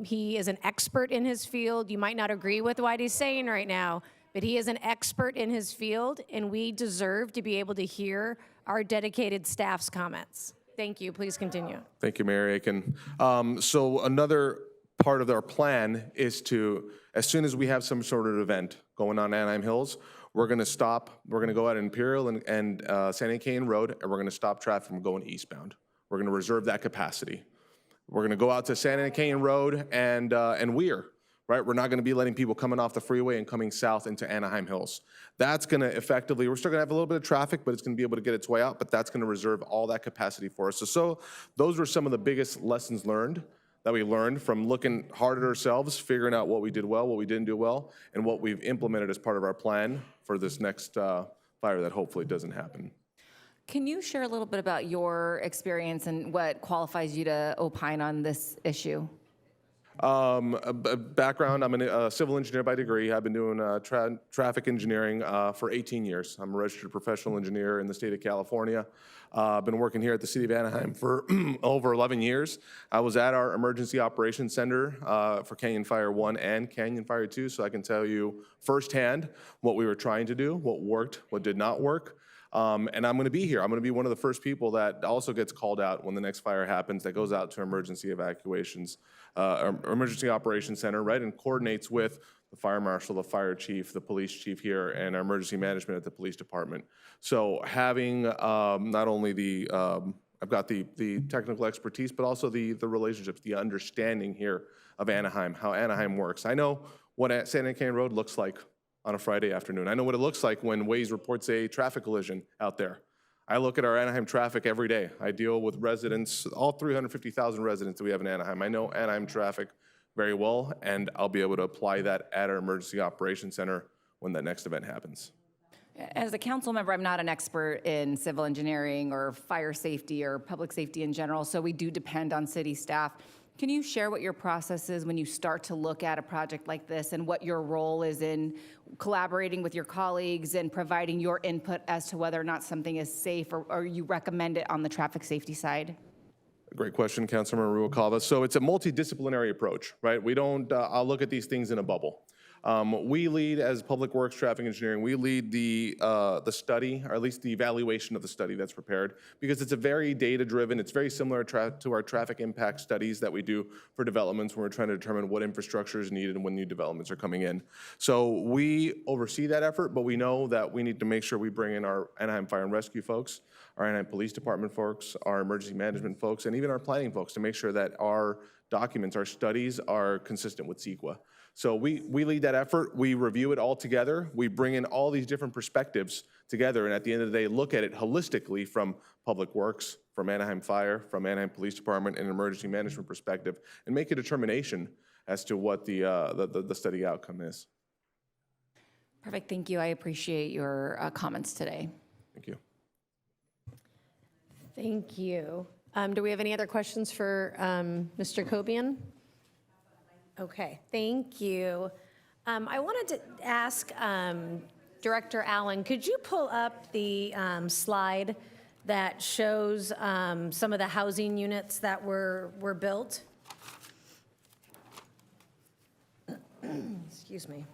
He is an expert in his field. You might not agree with what he's saying right now, but he is an expert in his field, and we deserve to be able to hear our dedicated staff's comments. Thank you. Please continue. Thank you, Mayor Aiken. So another part of our plan is to, as soon as we have some sort of event going on Anaheim Hills, we're going to stop. We're going to go out Imperial and San Etienne Road, and we're going to stop traffic from going eastbound. We're going to reserve that capacity. We're going to go out to San Etienne Road and Weir, right? We're not going to be letting people coming off the freeway and coming south into Anaheim Hills. That's going to effectively, we're still going to have a little bit of traffic, but it's going to be able to get its way out, but that's going to reserve all that capacity for us. So those were some of the biggest lessons learned that we learned from looking hard at ourselves, figuring out what we did well, what we didn't do well, and what we've implemented as part of our plan for this next fire that hopefully doesn't happen. Can you share a little bit about your experience and what qualifies you to opine on this issue? Background, I'm a civil engineer by degree. I've been doing traffic engineering for 18 years. I'm a registered professional engineer in the state of California. I've been working here at the city of Anaheim for over 11 years. I was at our emergency operations center for Canyon Fire 1 and Canyon Fire 2, so I can tell you firsthand what we were trying to do, what worked, what did not work. And I'm going to be here. I'm going to be one of the first people that also gets called out when the next fire happens, that goes out to emergency evacuations, emergency operations center, right, and coordinates with the fire marshal, the fire chief, the police chief here, and our emergency management at the police department. So having not only the, I've got the technical expertise, but also the relationships, the understanding here of Anaheim, how Anaheim works. I know what San Etienne Road looks like on a Friday afternoon. I know what it looks like when Waze reports a traffic collision out there. I look at our Anaheim traffic every day. I deal with residents, all 350,000 residents that we have in Anaheim. I know Anaheim traffic very well, and I'll be able to apply that at our emergency operations center when that next event happens. As a council member, I'm not an expert in civil engineering or fire safety or public safety in general, so we do depend on city staff. Can you share what your process is when you start to look at a project like this and what your role is in collaborating with your colleagues and providing your input as to whether or not something is safe or you recommend it on the traffic safety side? Great question, Councilmember Rubalcaba. So it's a multidisciplinary approach, right? We don't, I'll look at these things in a bubble. We lead, as Public Works Traffic Engineering, we lead the study, or at least the evaluation of the study that's prepared, because it's a very data-driven, it's very similar to our traffic impact studies that we do for developments when we're trying to determine what infrastructure is needed and when new developments are coming in. So we oversee that effort, but we know that we need to make sure we bring in our Anaheim Fire and Rescue folks, our Anaheim Police Department folks, our emergency management folks, and even our planning folks to make sure that our documents, our studies are consistent with CEQA. So we lead that effort, we review it all together, we bring in all these different perspectives together, and at the end of the day, look at it holistically from Public Works, from Anaheim Fire, from Anaheim Police Department, and emergency management perspective, and make a determination as to what the study outcome is. Perfect, thank you. I appreciate your comments today. Thank you. Thank you. Do we have any other questions for Mr. Cobian? Okay, thank you. I wanted to ask Director Allen, could you pull up the slide that shows some of the housing units that were built? Excuse me.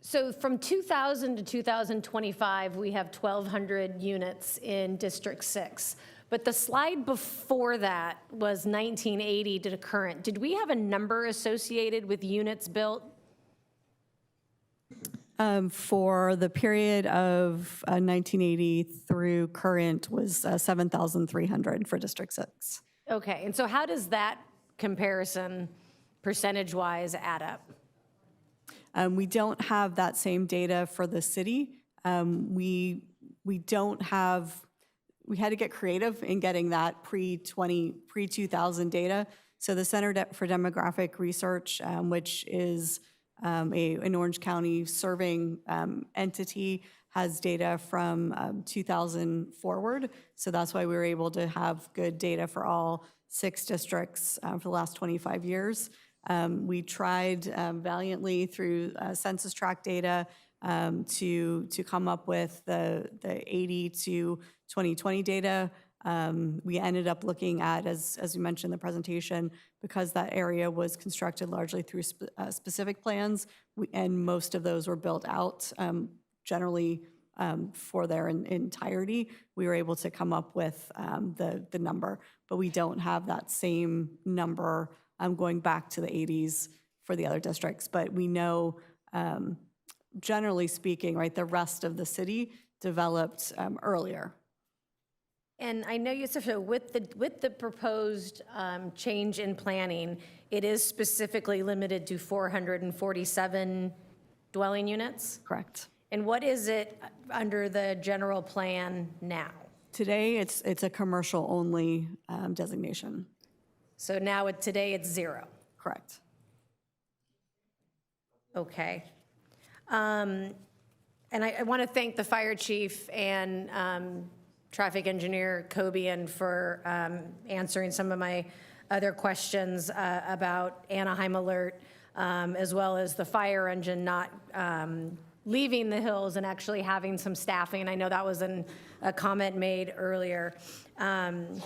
So from 2000 to 2025, we have 1,200 units in District 6. But the slide before that was 1980 to current. Did we have a number associated with units built? For the period of 1980 through current was 7,300 for District 6. Okay, and so how does that comparison percentage-wise add up? We don't have that same data for the city. We don't have. We had to get creative in getting that pre-2000 data. So the Center for Demographic Research, which is an Orange County serving entity has data from 2000 forward. So that's why we were able to have good data for all 6 districts for the last 25 years. We tried valiantly through census tract data to come up with the 80 to 2020 data. We ended up looking at, as you mentioned in the presentation, because that area was constructed largely through specific plans, and most of those were built out generally for their entirety, we were able to come up with the number. But we don't have that same number going back to the 80s for the other districts. But we know, generally speaking, right, the rest of the city developed earlier. And I know you said, so with the proposed change in planning, it is specifically limited to 447 dwelling units? Correct. And what is it under the general plan now? Today, it's a commercial-only designation. So now, today, it's 0? Correct. Okay. And I want to thank the fire chief and traffic engineer Cobian for answering some of my other questions about Anaheim Alert, as well as the fire engine not leaving the hills and actually having some staffing. I know that was a comment made earlier. But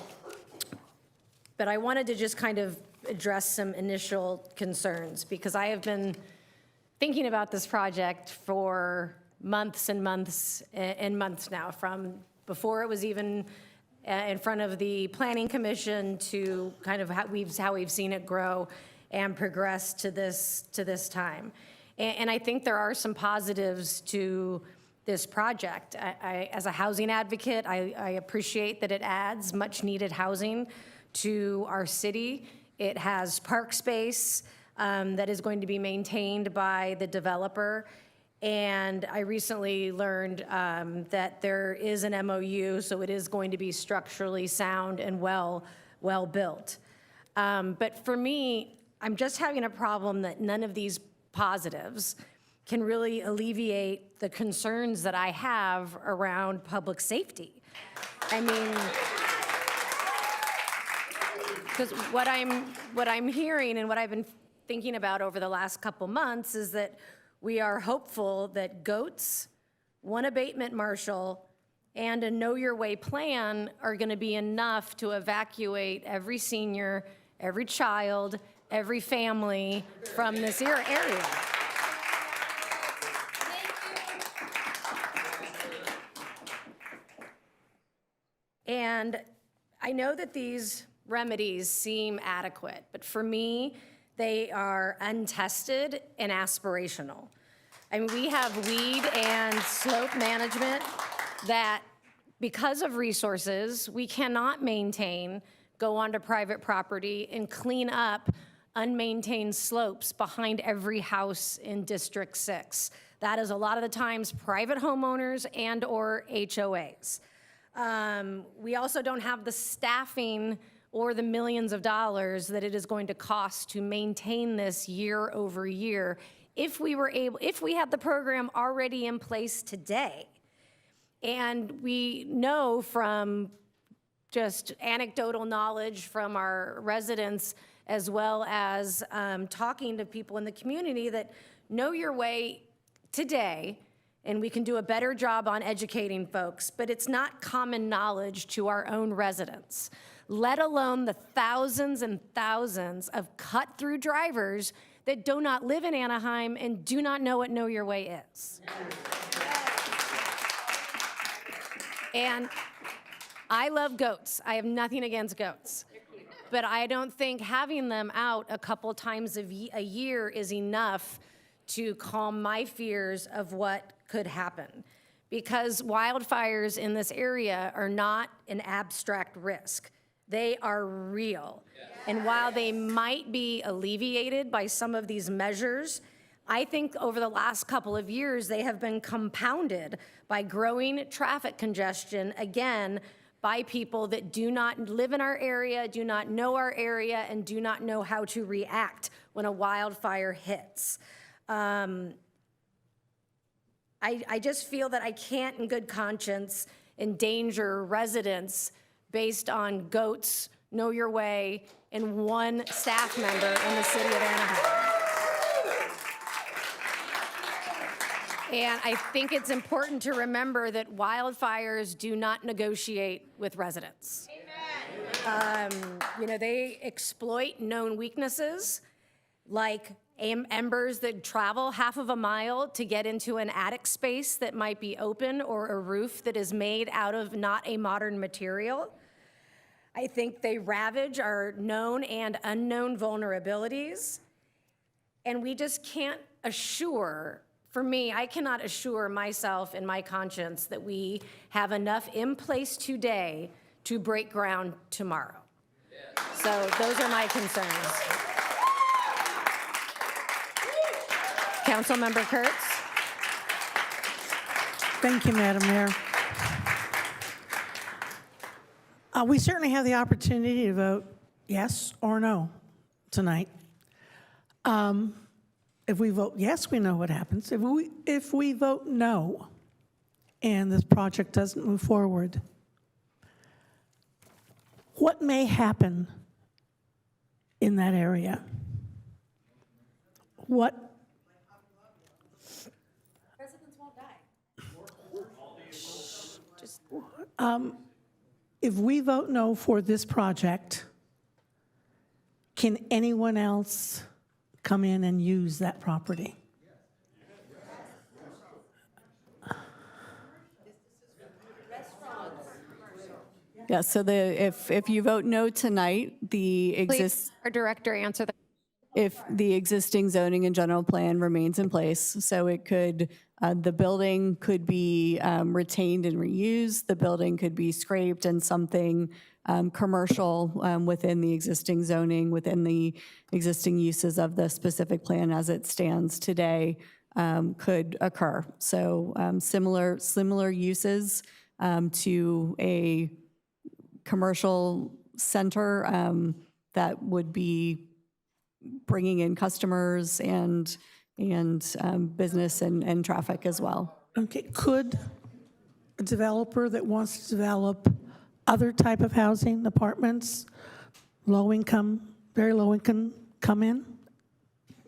I wanted to just kind of address some initial concerns, because I have been thinking about this project for months and months and months now, from before it was even in front of the Planning Commission to kind of how we've seen it grow and progress to this time. And I think there are some positives to this project. As a housing advocate, I appreciate that it adds much needed housing to our city. It has park space that is going to be maintained by the developer. And I recently learned that there is an MOU, so it is going to be structurally sound and well built. But for me, I'm just having a problem that none of these positives can really alleviate the concerns that I have around public safety. I mean, because what I'm hearing and what I've been thinking about over the last couple months is that we are hopeful that GOATS, one abatement marshal, and a Know Your Way plan are going to be enough to evacuate every senior, every child, every family from this area. And I know that these remedies seem adequate, but for me, they are untested and aspirational. I mean, we have weed and slope management that, because of resources, we cannot maintain, go onto private property and clean up unmaintained slopes behind every house in District 6. That is a lot of the times private homeowners and or HOAs. We also don't have the staffing or the millions of dollars that it is going to cost to maintain this year over year if we had the program already in place today. And we know from just anecdotal knowledge from our residents, as well as talking to people in the community, that Know Your Way today, and we can do a better job on educating folks, but it's not common knowledge to our own residents, let alone the thousands and thousands of cut-through drivers that do not live in Anaheim and do not know what Know Your Way is. And I love goats. I have nothing against goats. But I don't think having them out a couple times a year is enough to calm my fears of what could happen. Because wildfires in this area are not an abstract risk. They are real. And while they might be alleviated by some of these measures, I think over the last couple of years, they have been compounded by growing traffic congestion, again, by people that do not live in our area, do not know our area, and do not know how to react when a wildfire hits. I just feel that I can't in good conscience endanger residents based on goats, know your way, and one staff member in the city of Anaheim. And I think it's important to remember that wildfires do not negotiate with residents. You know, they exploit known weaknesses like embers that travel half of a mile to get into an attic space that might be open or a roof that is made out of not a modern material. I think they ravage our known and unknown vulnerabilities. And we just can't assure, for me, I cannot assure myself and my conscience that we have enough in place today to break ground tomorrow. So those are my concerns. Councilmember Kurtz. Thank you, Madam Mayor. We certainly have the opportunity to vote yes or no tonight. If we vote yes, we know what happens. If we vote no and this project doesn't move forward, what may happen in that area? Residents won't die. If we vote no for this project, can anyone else come in and use that property? Yeah, so if you vote no tonight, Please, our director, answer the. if the existing zoning and general plan remains in place, so it could, the building could be retained and reused, the building could be scraped and something commercial within the existing zoning, within the existing uses of the specific plan as it stands today could occur. So similar uses to a commercial center that would be bringing in customers and business and traffic as well. Okay, could a developer that wants to develop other type of housing, apartments, low income, very low income, come in?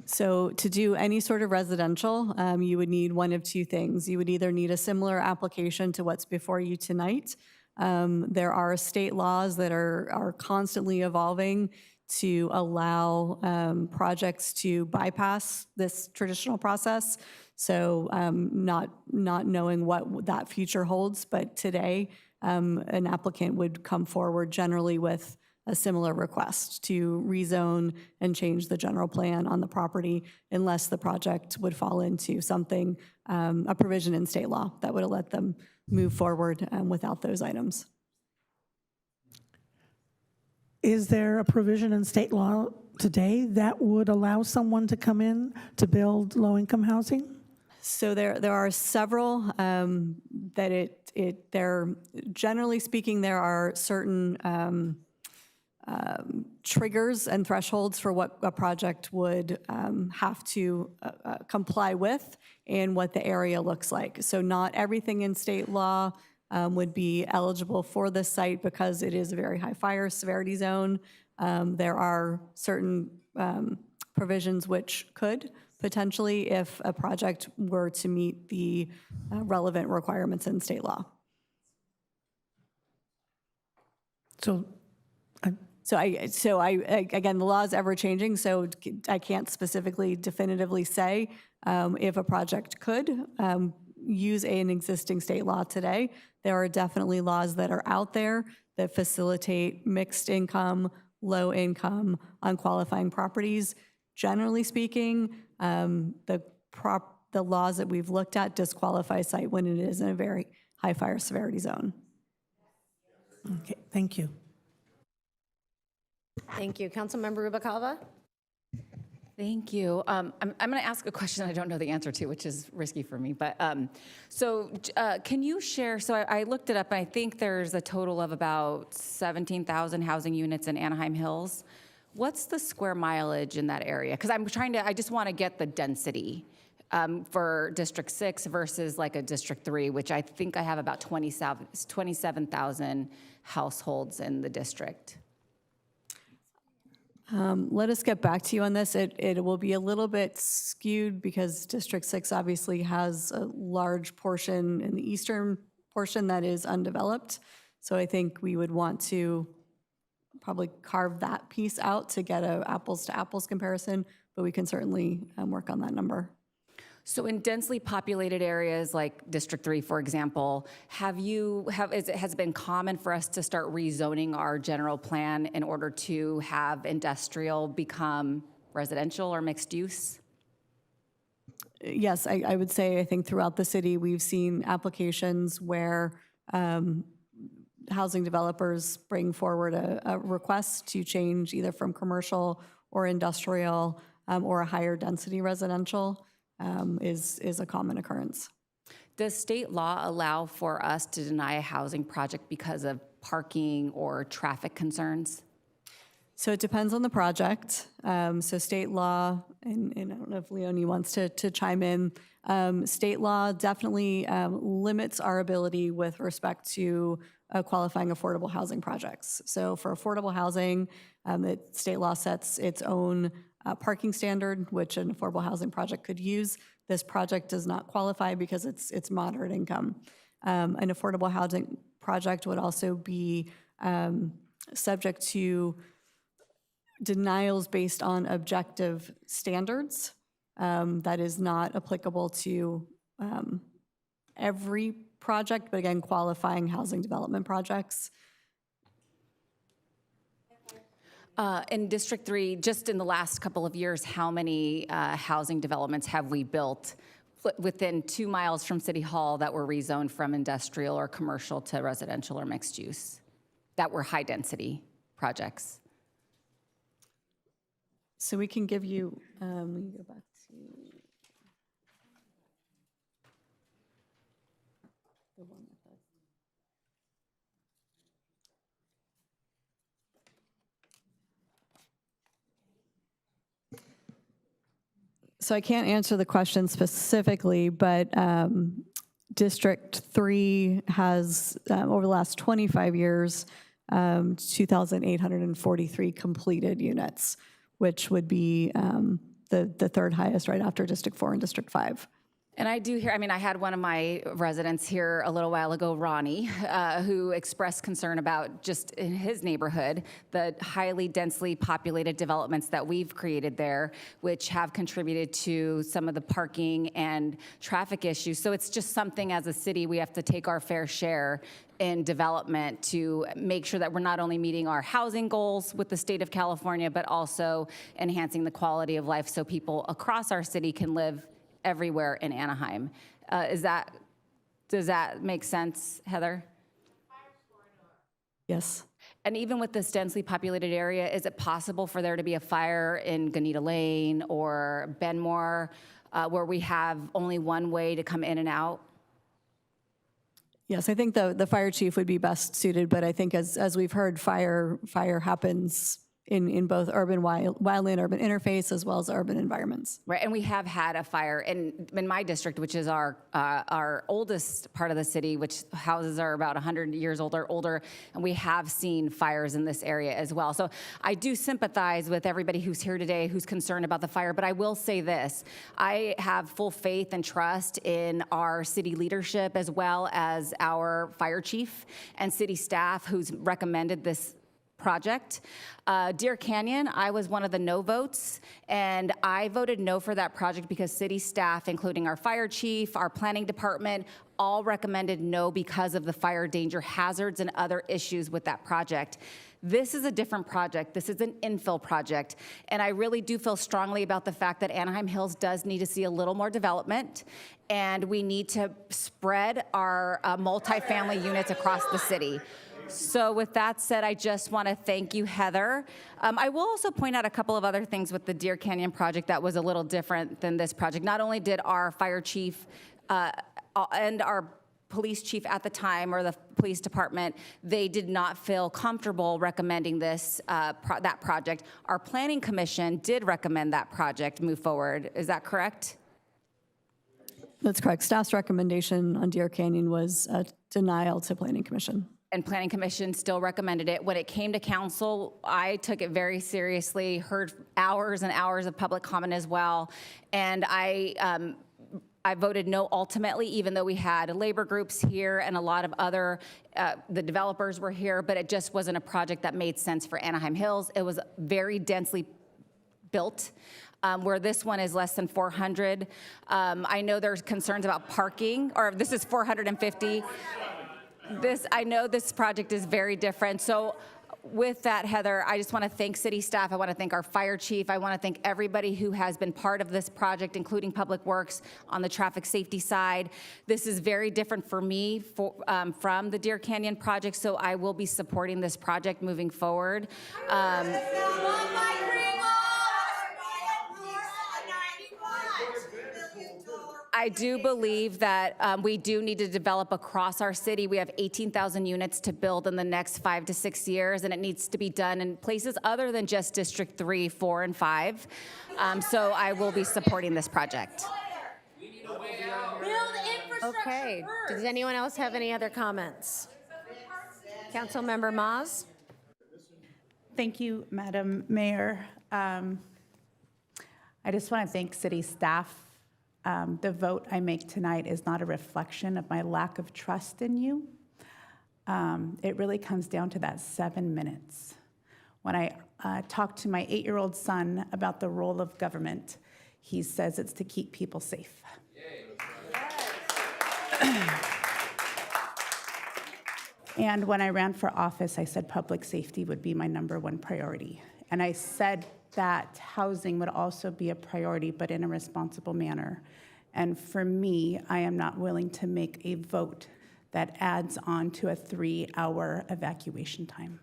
So to do any sort of residential, you would need one of two things. You would either need a similar application to what's before you tonight. There are state laws that are constantly evolving to allow projects to bypass this traditional process. So not knowing what that future holds, but today an applicant would come forward generally with a similar request to rezone and change the general plan on the property unless the project would fall into something, a provision in state law that would let them move forward without those items. Is there a provision in state law today that would allow someone to come in to build low-income housing? So there are several that they're generally speaking, there are certain triggers and thresholds for what a project would have to comply with and what the area looks like. So not everything in state law would be eligible for this site because it is a very high fire severity zone. There are certain provisions which could potentially if a project were to meet the relevant requirements in state law. Again, the law is ever changing, so I can't specifically definitively say if a project could use an existing state law today. There are definitely laws that are out there that facilitate mixed income, low income, unqualifying properties. Generally speaking, the laws that we've looked at disqualify site when it is in a very high fire severity zone. Okay, thank you. Thank you. Councilmember Rubalcaba. Thank you. I'm going to ask a question I don't know the answer to, which is risky for me. But can you share? So I looked it up, and I think there's a total of about 17,000 housing units in Anaheim Hills. What's the square mileage in that area? Because I just want to get the density. for District 6 versus like a District 3, which I think I have about 27,000 households in the district. Let us get back to you on this. It will be a little bit skewed because District 6 obviously has a large portion in the eastern portion that is undeveloped. So I think we would want to probably carve that piece out to get a apples to apples comparison, but we can certainly work on that number. So in densely populated areas like District 3, for example, has it been common for us to start rezoning our general plan in order to have industrial become residential or mixed use? Yes, I would say, I think throughout the city, we've seen applications where housing developers bring forward a request to change either from commercial or industrial or a higher density residential. Is a common occurrence. Does state law allow for us to deny a housing project because of parking or traffic concerns? So it depends on the project. So state law, and I don't know if Leonie wants to chime in, state law definitely limits our ability with respect to qualifying affordable housing projects. So for affordable housing, state law sets its own parking standard, which an affordable housing project could use. This project does not qualify because it's moderate income. An affordable housing project would also be subject to denials based on objective standards. That is not applicable to every project, but again, qualifying housing development projects. In District 3, just in the last couple of years, how many housing developments have we built within 2 miles from City Hall that were rezoned from industrial or commercial to residential or mixed use, that were high-density projects? So we can give you, let me go back to the one with us. So I can't answer the question specifically, but District 3 has, over the last 25 years, 2,843 completed units, which would be the third highest right after District 4 and District 5. And I do hear, I mean, I had one of my residents here a little while ago, Ronnie, who expressed concern about just in his neighborhood, the highly densely populated developments that we've created there, which have contributed to some of the parking and traffic issues. So it's just something as a city, we have to take our fair share in development to make sure that we're not only meeting our housing goals with the state of California, but also enhancing the quality of life so people across our city can live everywhere in Anaheim. Does that make sense, Heather? Yes. And even with this densely populated area, is it possible for there to be a fire in Ganita Lane or Benmore where we have only one way to come in and out? Yes, I think the fire chief would be best suited, but I think as we've heard, fire happens in both urban wildland urban interface as well as urban environments. Right, and we have had a fire in my district, which is our oldest part of the city, which houses are about 100 years old or older, and we have seen fires in this area as well. So I do sympathize with everybody who's here today who's concerned about the fire, but I will say this, I have full faith and trust in our city leadership as well as our fire chief and city staff who's recommended this project. Deer Canyon, I was one of the no votes, and I voted no for that project because city staff, including our fire chief, our planning department, all recommended no because of the fire danger hazards and other issues with that project. This is a different project. This is an infill project. And I really do feel strongly about the fact that Anaheim Hills does need to see a little more development, and we need to spread our multifamily units across the city. So with that said, I just want to thank you, Heather. I will also point out a couple of other things with the Deer Canyon project that was a little different than this project. Not only did our fire chief and our police chief at the time, or the police department, they did not feel comfortable recommending this that project. Our planning commission did recommend that project move forward. Is that correct? That's correct. Staff's recommendation on Deer Canyon was denial to Planning Commission. And Planning Commission still recommended it. When it came to council, I took it very seriously, heard hours and hours of public comment as well. And I voted no ultimately, even though we had labor groups here and a lot of other, the developers were here, but it just wasn't a project that made sense for Anaheim Hills. It was very densely built, where this one is less than 400. I know there's concerns about parking, or this is 450. I know this project is very different. So with that, Heather, I just want to thank city staff. I want to thank our fire chief. I want to thank everybody who has been part of this project, including Public Works on the traffic safety side. This is very different for me from the Deer Canyon project, so I will be supporting this project moving forward. I do believe that we do need to develop across our city. We have 18,000 units to build in the next 5 to 6 years, and it needs to be done in places other than just District 3, 4, and 5. So I will be supporting this project. Okay. Does anyone else have any other comments? Councilmember Maz? Thank you, Madam Mayor. I just want to thank city staff. The vote I make tonight is not a reflection of my lack of trust in you. It really comes down to that 7 minutes. When I talk to my 8-year-old son about the role of government, he says it's to keep people safe. And when I ran for office, I said public safety would be my #1 priority. And I said that housing would also be a priority, but in a responsible manner. And for me, I am not willing to make a vote that adds on to a 3-hour evacuation time.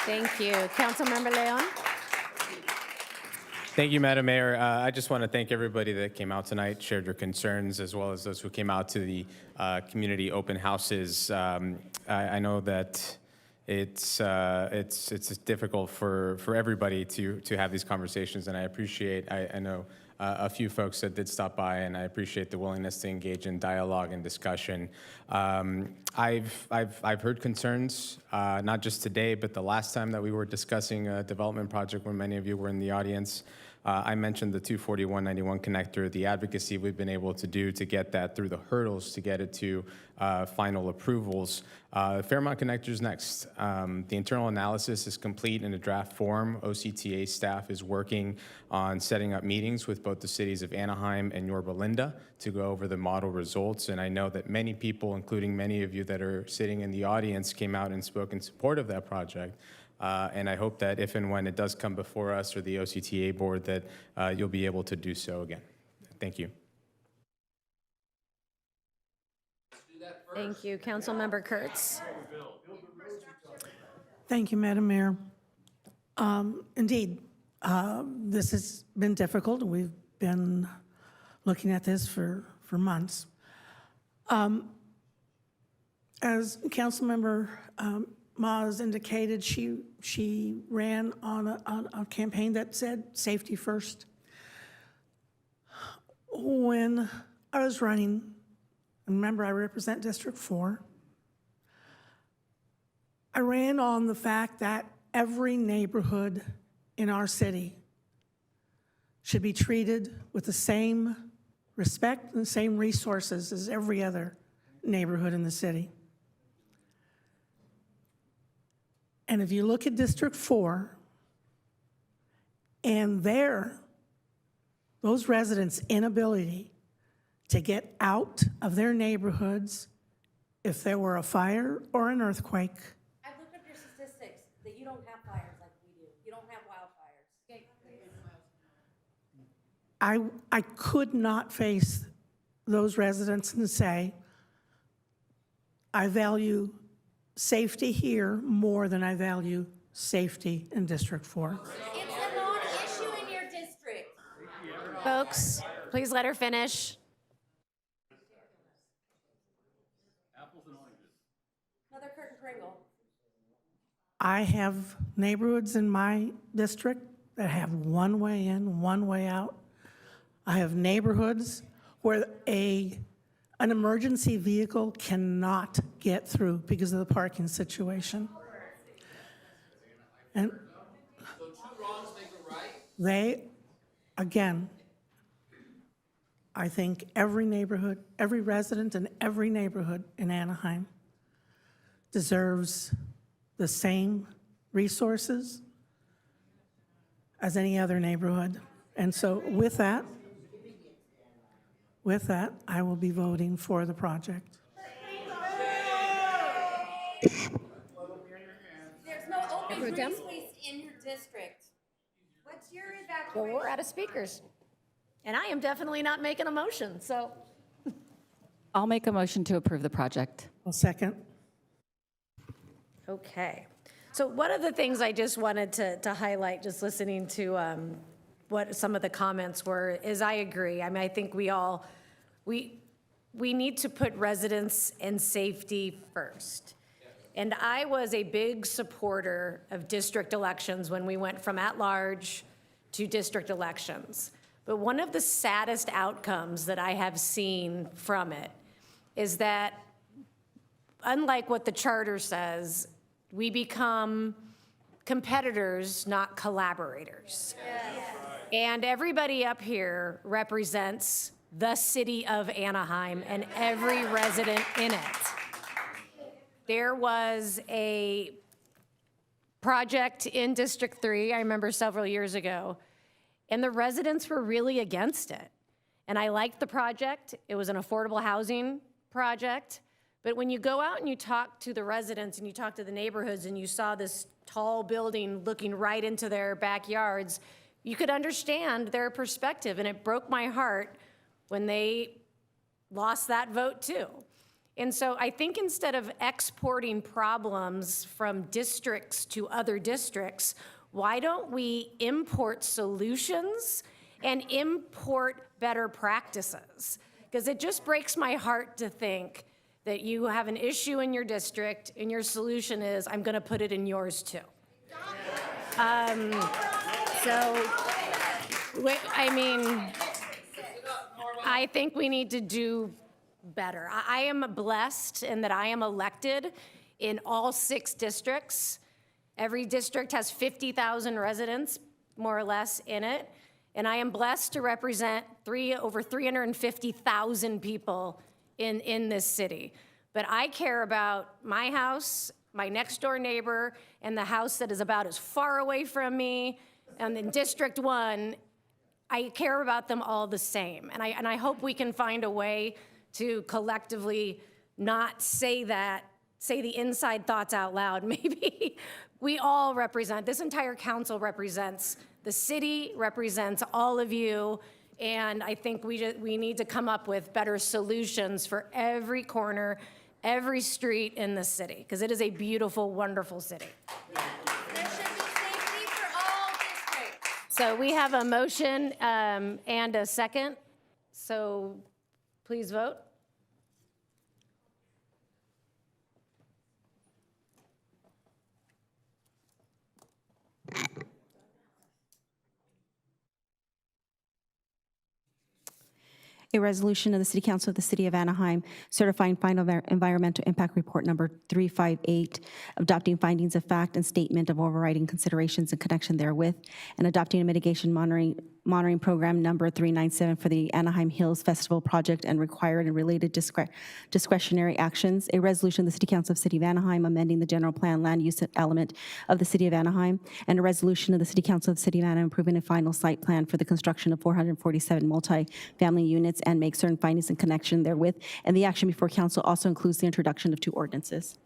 Thank you. Councilmember Leon? Thank you, Madam Mayor. I just want to thank everybody that came out tonight, shared your concerns, as well as those who came out to the community open houses. I know that it's difficult for everybody to have these conversations, and I appreciate. I know a few folks that did stop by, and I appreciate the willingness to engage in dialogue and discussion. I've heard concerns, not just today, but the last time that we were discussing a development project when many of you were in the audience. I mentioned the 241-91 connector, the advocacy we've been able to do to get that through the hurdles to get it to final approvals. Fairmont Connector is next. The internal analysis is complete in a draft form. OCTA staff is working on setting up meetings with both the cities of Anaheim and Yorba Linda to go over the model results. And I know that many people, including many of you that are sitting in the audience, came out and spoke in support of that project. And I hope that if and when it does come before us or the OCTA board, that you'll be able to do so again. Thank you. Thank you. Councilmember Kurtz? Thank you, Madam Mayor. Indeed, this has been difficult. We've been looking at this for months. As Councilmember Maz indicated, she ran on a campaign that said safety first. When I was running, remember I represent District 4, I ran on the fact that every neighborhood in our city should be treated with the same respect and the same resources as every other neighborhood in the city. And if you look at District 4, and those residents' inability to get out of their neighborhoods if there were a fire or an earthquake. I've looked up your statistics that you don't have fires like we do. You don't have wildfires. I could not face those residents and say, I value safety here more than I value safety in District 4. It's a non-issue in your district. Folks, please let her finish. Another Kurt and Kringle. I have neighborhoods in my district that have one way in, one way out. I have neighborhoods where an emergency vehicle cannot get through because of the parking situation. And they, again, I think every neighborhood, every resident in every neighborhood in Anaheim deserves the same resources as any other neighborhood. And so with that, I will be voting for the project. There's no open green space in your district. What's your evacuation? Well, we're out of speakers. And I am definitely not making a motion, so. I'll make a motion to approve the project. I'll second. Okay. So one of the things I just wanted to highlight, just listening to what some of the comments were, is I agree. I mean, I think we need to put residents and safety first. And I was a big supporter of district elections when we went from at-large to district elections. But one of the saddest outcomes that I have seen from it is that, unlike what the charter says, we become competitors, not collaborators. Yes. And everybody up here represents the city of Anaheim and every resident in it. There was a project in District 3, I remember several years ago, and the residents were really against it. And I liked the project. It was an affordable housing project. But when you go out and you talk to the residents and you talk to the neighborhoods and you saw this tall building looking right into their backyards, you could understand their perspective. And it broke my heart when they lost that vote too. And so I think instead of exporting problems from districts to other districts, why don't we import solutions and import better practices? Because it just breaks my heart to think that you have an issue in your district and your solution is, I'm gonna put it in yours too. I think we need to do better. I am blessed in that I am elected in all 6 districts. Every district has 50,000 residents, more or less, in it. And I am blessed to represent over 350,000 people in this city. But I care about my house, my next door neighbor, and the house that is about as far away from me. And in District 1, I care about them all the same. And I hope we can find a way to collectively not say the inside thoughts out loud. Maybe we all represent, this entire council represents the city, represents all of you. And I think we need to come up with better solutions for every corner, every street in the city, because it is a beautiful, wonderful city. There should be safety for all districts. So we have a motion and a second. So please vote. A resolution of the City Council of the City of Anaheim certifying final environmental impact report number 358, adopting findings of fact and statement of overriding considerations in connection therewith, and adopting a mitigation monitoring program number 397 for the Anaheim Hills Festival project and required and related discretionary actions. A resolution of the City Council of the City of Anaheim amending the general plan land use element of the City of Anaheim, and a resolution of the City Council of the City of Anaheim approving a final site plan for the construction of 447 multi-family units and make certain findings in connection therewith. And the action before council also includes the introduction of 2 ordinances.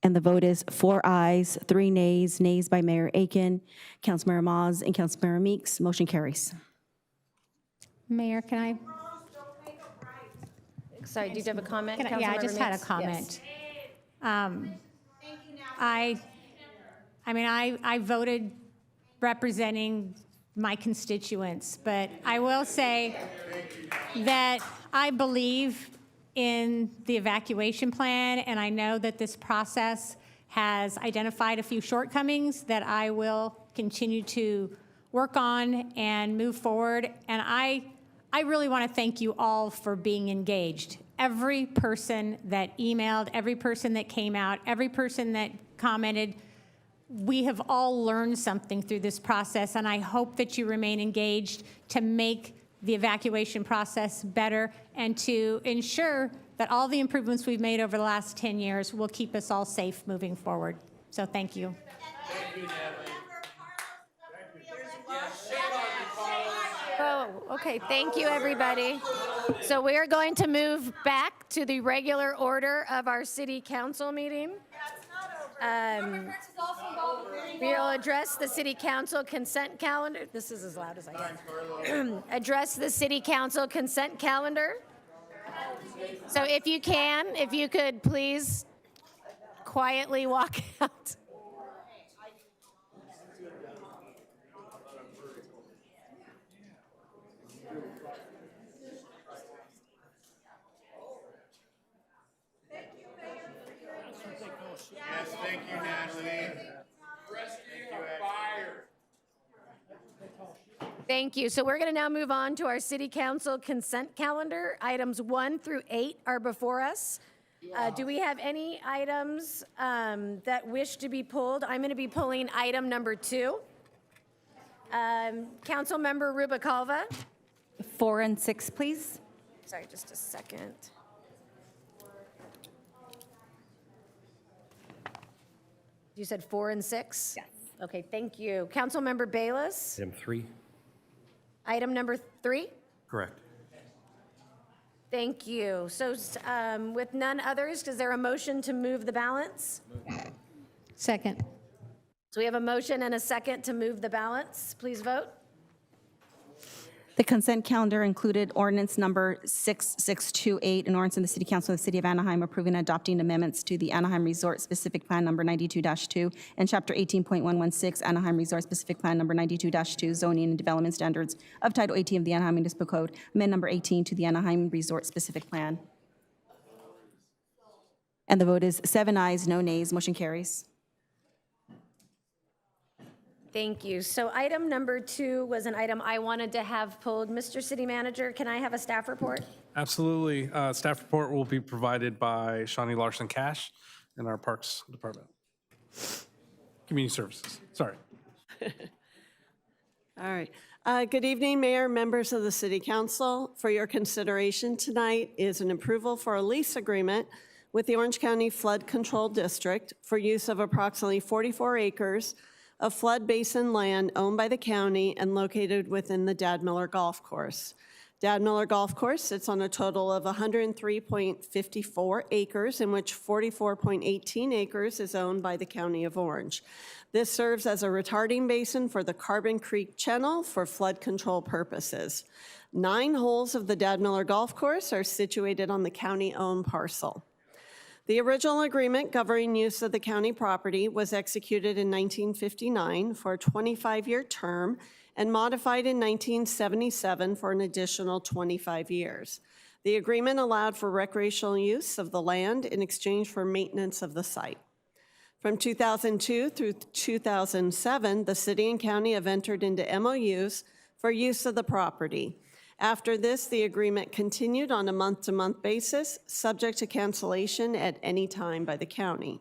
And the vote is 4 ayes, 3 nays, nays by Mayor Aiken, Councilmember Maz, and Councilmember Meeks. Motion carries. Mayor, can I? Sorry, did you have a comment? Yeah, I just had a Meeks? comment. Yes. I voted representing my constituents, but I will say that I believe in the evacuation plan, and I know that this process has identified a few shortcomings that I will continue to work on and move forward. And I really want to thank you all for being engaged. Every person that emailed, every person that came out, every person that commented, we have all learned something through this process, and I hope that you remain engaged to make the evacuation process better and to ensure that all the improvements we've made over the last 10 years will keep us all safe moving forward. So thank you. Oh, okay, thank you, everybody. So we are going to move back to the regular order of our city council meeting. We'll address the city council consent calendar. This is as loud as I get. Address the city council consent calendar. So if you could please quietly walk out. Yes, thank you, Natalie. Thank you. So we're going to now move on to our city council consent calendar. Items 1 through 8 are before us. Do we have any items that wish to be pulled? I'm going to be pulling item number 2. Councilmember Rubicalva. 4 and 6, please. Sorry, just a second. You said 4 and 6? Yes. Okay, thank you. Councilmember Bayless. Item 3. Item number 3? Correct. Thank you. So with none others, is there a motion to move the balance? Second. So we have a motion and a second to move the balance. Please vote. The consent calendar included ordinance number 6628, an ordinance in the City Council of the City of Anaheim approving and adopting amendments to the Anaheim Resort Specific Plan number 92-2 and Chapter 18.116 Anaheim Resort Specific Plan number 92-2 zoning and development standards of Title 18 of the Anaheim Municipal Code, amend number 18 to the Anaheim Resort Specific Plan. And the vote is 7 ayes, no nays. Motion carries. Thank you. So item number 2 was an item I wanted to have pulled. Mr. City Manager, can I have a staff report? Absolutely. Staff report will be provided by Shawnee Larson Cash in our Parks Department. Community Services, sorry. All right. Good evening, Mayor, members of the City Council. For your consideration tonight is an approval for a lease agreement with the Orange County Flood Control District for use of approximately 44 acres of flood basin land owned by the county and located within the Dad Miller Golf Course. Dad Miller Golf Course sits on a total of 103.54 acres, in which 44.18 acres is owned by the County of Orange. This serves as a retarding basin for the Carbon Creek Channel for flood control purposes. 9 holes of the Dad Miller Golf Course are situated on the county-owned parcel. The original agreement governing use of the county property was executed in 1959 for a 25-year term and modified in 1977 for an additional 25 years. The agreement allowed for recreational use of the land in exchange for maintenance of the site. From 2002 through 2007, the city and county have entered into MOUs for use of the property. After this, the agreement continued on a month-to-month basis, subject to cancellation at any time by the county.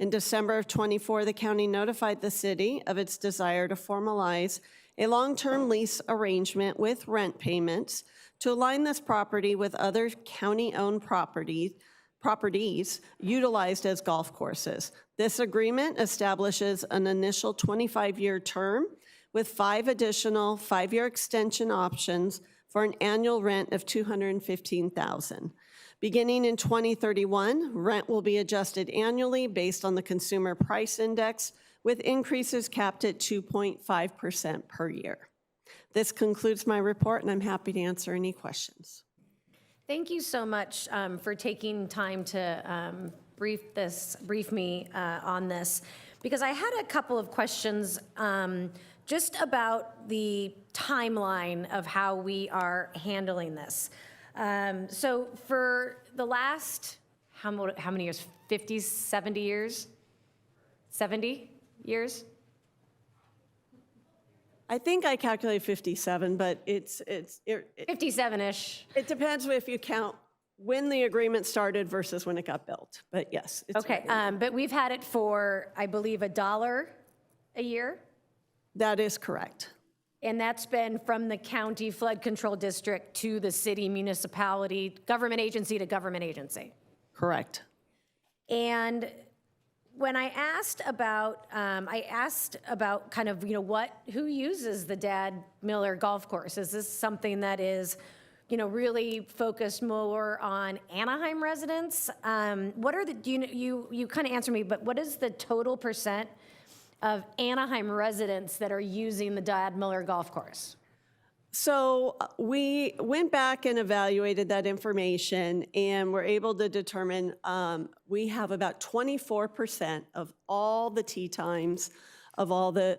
In December of '24, the county notified the city of its desire to formalize a long-term lease arrangement with rent payments to align this property with other county-owned properties utilized as golf courses. This agreement establishes an initial 25-year term with 5 additional 5-year extension options for an annual rent of $215,000. Beginning in 2031, rent will be adjusted annually based on the Consumer Price Index, with increases capped at 2.5% per year. This concludes my report, and I'm happy to answer any questions. Thank you so much for taking time to brief me on this, because I had a couple of questions just about the timeline of how we are handling this. So for the last, how many years, 50, 70 years? 70 years? I think I calculated 57, but it 57-ish. It depends if you count when the agreement started versus when it got built. But yes. It's Okay, but we've had it for, I believe, $1 a year? That is correct. And that's been from the county flood control district to the city municipality, government agency to government agency. Correct. And when I asked about kind of, who uses the Dad Miller Golf Course? Is this something that is, really focused more on Anaheim residents? What are you kind of answered me, but what is the total percent of Anaheim residents that are using the Dad Miller Golf Course? So we went back and evaluated that information and were able to determine we have about 24% of all the tee times of all the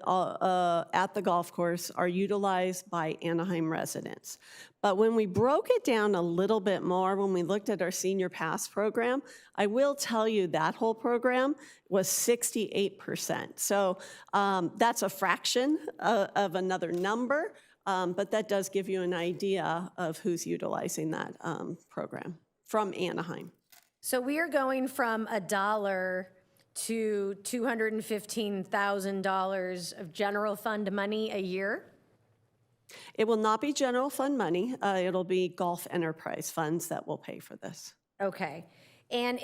at the golf course are utilized by Anaheim residents. But when we broke it down a little bit more, when we looked at our Senior Pass program, I will tell you that whole program was 68%. So that's a fraction of another number. But that does give you an idea of who's utilizing that program from Anaheim. So we are going from $1 to $215,000 of general fund money a year? It will not be general fund money. It'll be golf enterprise funds that will pay for this. Okay. And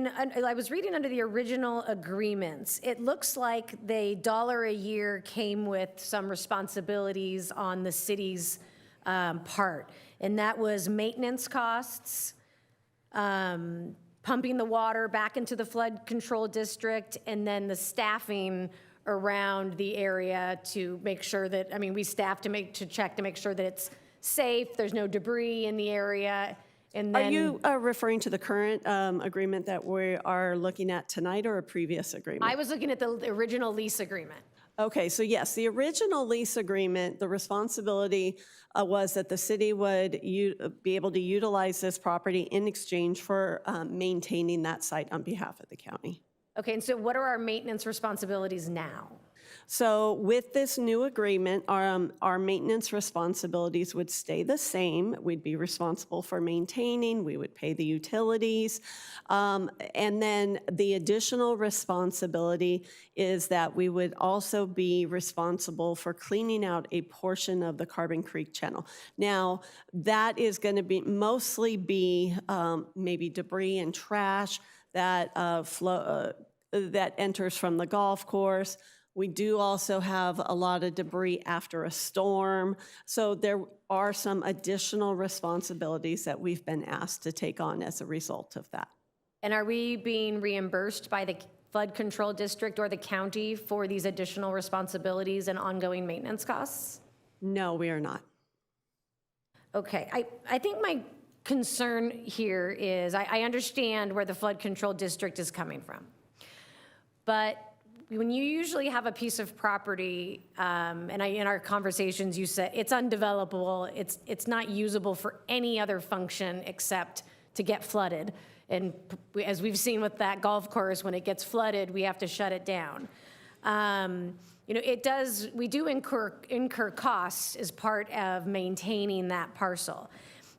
I was reading under the original agreements, it looks like the $1 a year came with some responsibilities on the city's part. And that was maintenance costs, pumping the water back into the flood control district, and then the staffing around the area to make sure that, we staff to check to make sure that it's safe, there's no debris in the area. And then, are you referring to the current agreement that we are looking at tonight or a previous agreement? I was looking at the original lease agreement. Okay, so yes, the original lease agreement, the responsibility was that the city would be able to utilize this property in exchange for maintaining that site on behalf of the county. Okay, and so what are our maintenance responsibilities now? So with this new agreement, our maintenance responsibilities would stay the same. We'd be responsible for maintaining, we would pay the utilities. And then the additional responsibility is that we would also be responsible for cleaning out a portion of the Carbon Creek Channel. Now, that is going to be mostly maybe debris and trash that that enters from the golf course. We do also have a lot of debris after a storm. So there are some additional responsibilities that we've been asked to take on as a result of that. And are we being reimbursed by the flood control district or the county for these additional responsibilities and ongoing maintenance costs? No, we are not. Okay, I think my concern here is, I understand where the flood control district is coming from. But when you usually have a piece of property, and in our conversations you said it's undevelopable, it's not usable for any other function except to get flooded. And as we've seen with that golf course, when it gets flooded, we have to shut it down. We do incur costs as part of maintaining that parcel.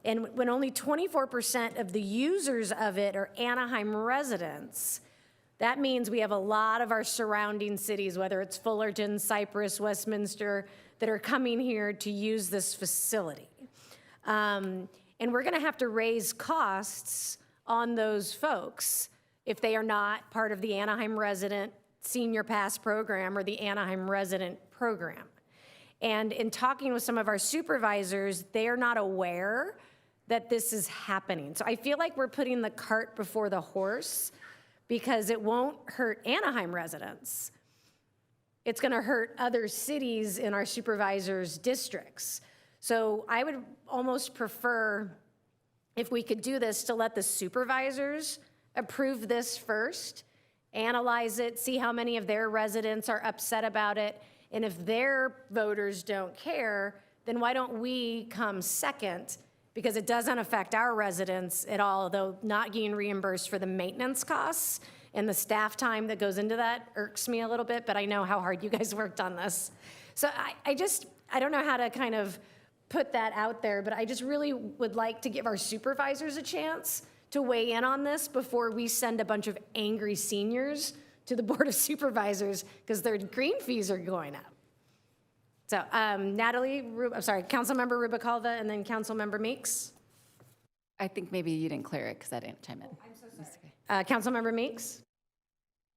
And when only 24% of the users of it are Anaheim residents, that means we have a lot of our surrounding cities, whether it's Fullerton, Cypress, Westminster, that are coming here to use this facility. And we're going to have to raise costs on those folks if they are not part of the Anaheim Resident Senior Pass program or the Anaheim Resident program. And in talking with some of our supervisors, they are not aware that this is happening. So I feel like we're putting the cart before the horse, because it won't hurt Anaheim residents. It's going to hurt other cities in our supervisors' districts. So I would almost prefer, if we could do this, to let the supervisors approve this first, analyze it, see how many of their residents are upset about it, and if their voters don't care, then why don't we come second? Because it doesn't affect our residents at all, though not getting reimbursed for the maintenance costs and the staff time that goes into that irks me a little bit, but I know how hard you guys worked on this. So I don't know how to kind of put that out there, but I just really would like to give our supervisors a chance to weigh in on this before we send a bunch of angry seniors to the Board of Supervisors because their green fees are going up. So Councilmember Rubicalva and then Councilmember Meeks. I think maybe you didn't clear it because I didn't chime in. I'm so sorry. Councilmember Meeks.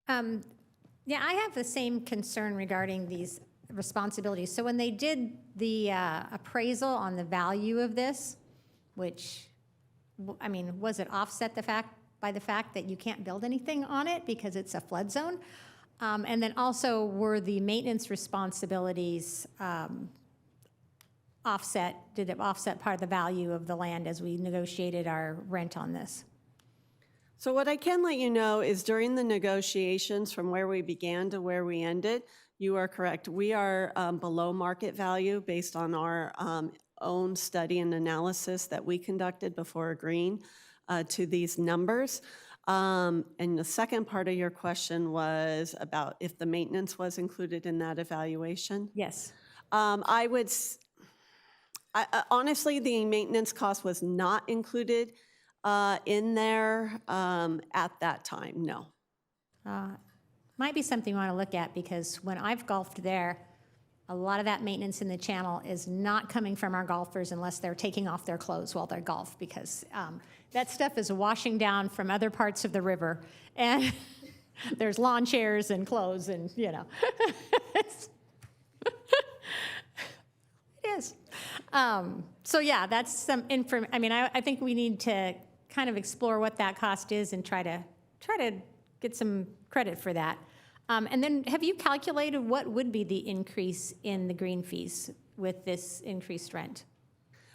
Yeah, I have the same concern regarding these responsibilities. So when they did the appraisal on the value of this, which, I mean, was it offset by the fact that you can't build anything on it because it's a flood zone? And then also, were the maintenance responsibilities offset? Did it offset part of the value of the land as we negotiated our rent on this? So what I can let you know is during the negotiations from where we began to where we ended, you are correct. We are below market value based on our own study and analysis that we conducted before agreeing to these numbers. And the second part of your question was about if the maintenance was included in that evaluation? Yes. Honestly, the maintenance cost was not included in there at that time, no. Might be something you want to look at because when I've golfed there, a lot of that maintenance in the channel is not coming from our golfers unless they're taking off their clothes while they golf because that stuff is washing down from other parts of the river and there's lawn chairs and clothes and, you know. It is. So yeah, that's some information. I mean, I think we need to kind of explore what that cost is and try to get some credit for that. And then have you calculated what would be the increase in the green fees with this increased rent?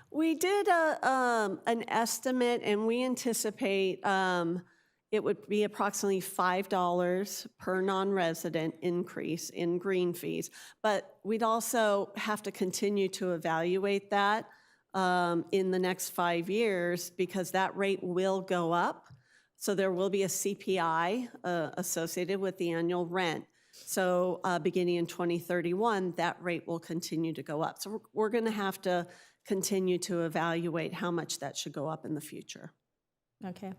We did an estimate, and we anticipate it would be approximately $5 per non-resident increase in green fees. But we'd also have to continue to evaluate that in the next 5 years because that rate will go up. So there will be a CPI associated with the annual rent. So beginning in 2031, that rate will continue to go up. So we're going to have to continue to evaluate how much that should go up in the future. Okay.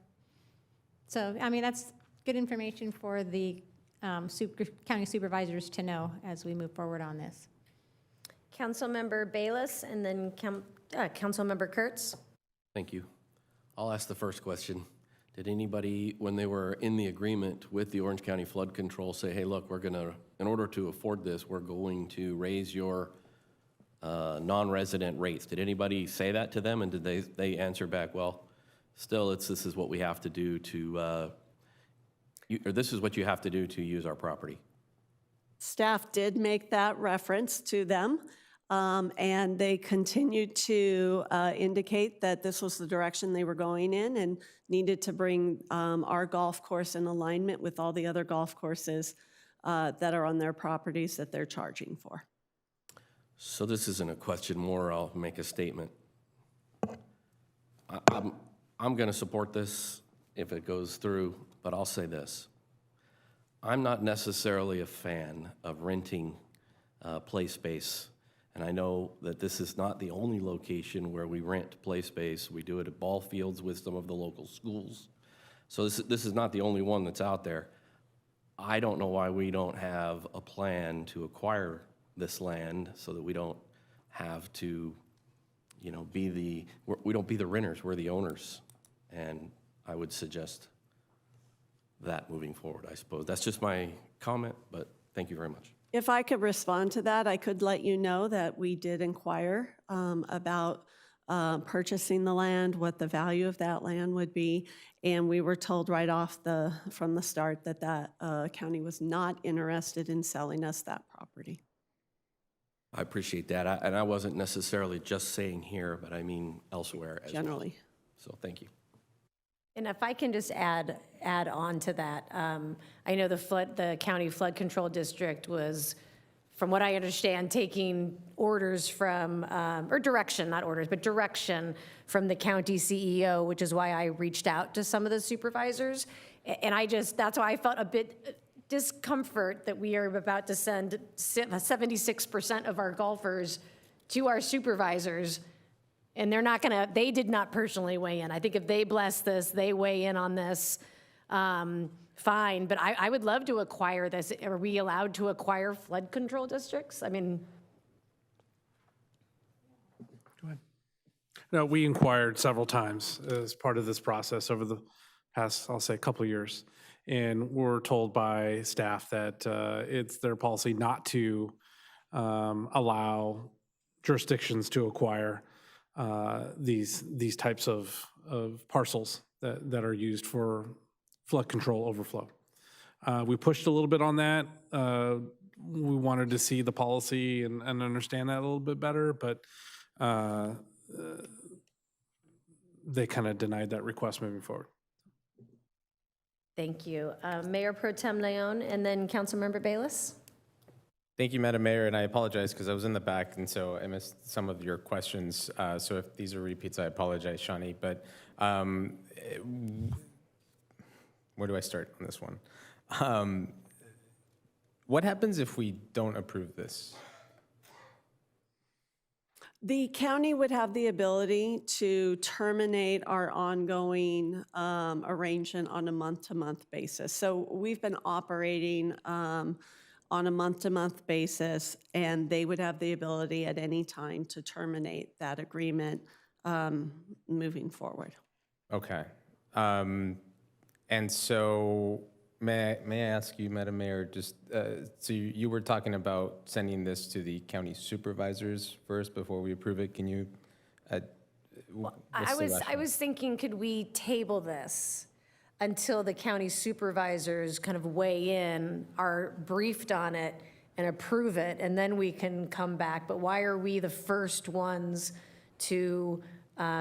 So, I mean, that's good information for the county supervisors to know as we move forward on this. Councilmember Bayless and then Councilmember Kurtz. Thank you. I'll ask the first question. Did anybody, when they were in the agreement with the Orange County Flood Control, say, hey, look, we're going to, in order to afford this, we're going to raise your non-resident rates? Did anybody say that to them? And did they answer back, well, still, this is what we have to do to, or this is what you have to do to use our property? Staff did make that reference to them, and they continued to indicate that this was the direction they were going in and needed to bring our golf course in alignment with all the other golf courses that are on their properties that they're charging for. So this isn't a question more, I'll make a statement. I'm going to support this if it goes through, but I'll say this. I'm not necessarily a fan of renting play space, and I know that this is not the only location where we rent play space. We do it at ball fields with some of the local schools. So this is not the only one that's out there. I don't know why we don't have a plan to acquire this land so that we don't have to, you know, we don't be the renters, we're the owners. And I would suggest that moving forward, I suppose. That's just my comment, but thank you very much. If I could respond to that, I could let you know that we did inquire about purchasing the land, what the value of that land would be, and we were told right off from the start that county was not interested in selling us that property. I appreciate that, and I wasn't necessarily just saying here, but I mean elsewhere as Generally. Well. So thank you. And if I can just add on to that, I know the county flood control district was, from what I understand, taking orders from, or direction, not orders, but direction from the county CEO, which is why I reached out to some of the supervisors. And that's why I felt a bit discomfort that we are about to send 76% of our golfers to our supervisors, and they did not personally weigh in. I think if they bless this, they weigh in on this, fine. But I would love to acquire this. Are we allowed to acquire flood control districts? I mean, No, we inquired several times as part of this process over the past, I'll say, couple of years. And we're told by staff that it's their policy not to allow jurisdictions to acquire these types of parcels that are used for flood control overflow. We pushed a little bit on that. We wanted to see the policy and understand that a little bit better, but they kind of denied that request moving forward. thank you. Mayor Pro Tem Leon, and then Councilmember Bayless. Thank you, Madam Mayor, and I apologize because I was in the back, and so I missed some of your questions. So if these are repeats, I apologize, Shani. But where do I start on this one? What happens if we don't approve this? The county would have the ability to terminate our ongoing arrangement on a month-to-month basis. So we've been operating on a month-to-month basis, and they would have the ability at any time to terminate that agreement moving forward. Okay. And so may I ask you, Madam Mayor, just so you were talking about sending this to the county supervisors first before we approve it. Can you? I was thinking, could we table this until the county supervisors kind of weigh in, are briefed on it, and approve it, and then we can come back? But why are we the first ones to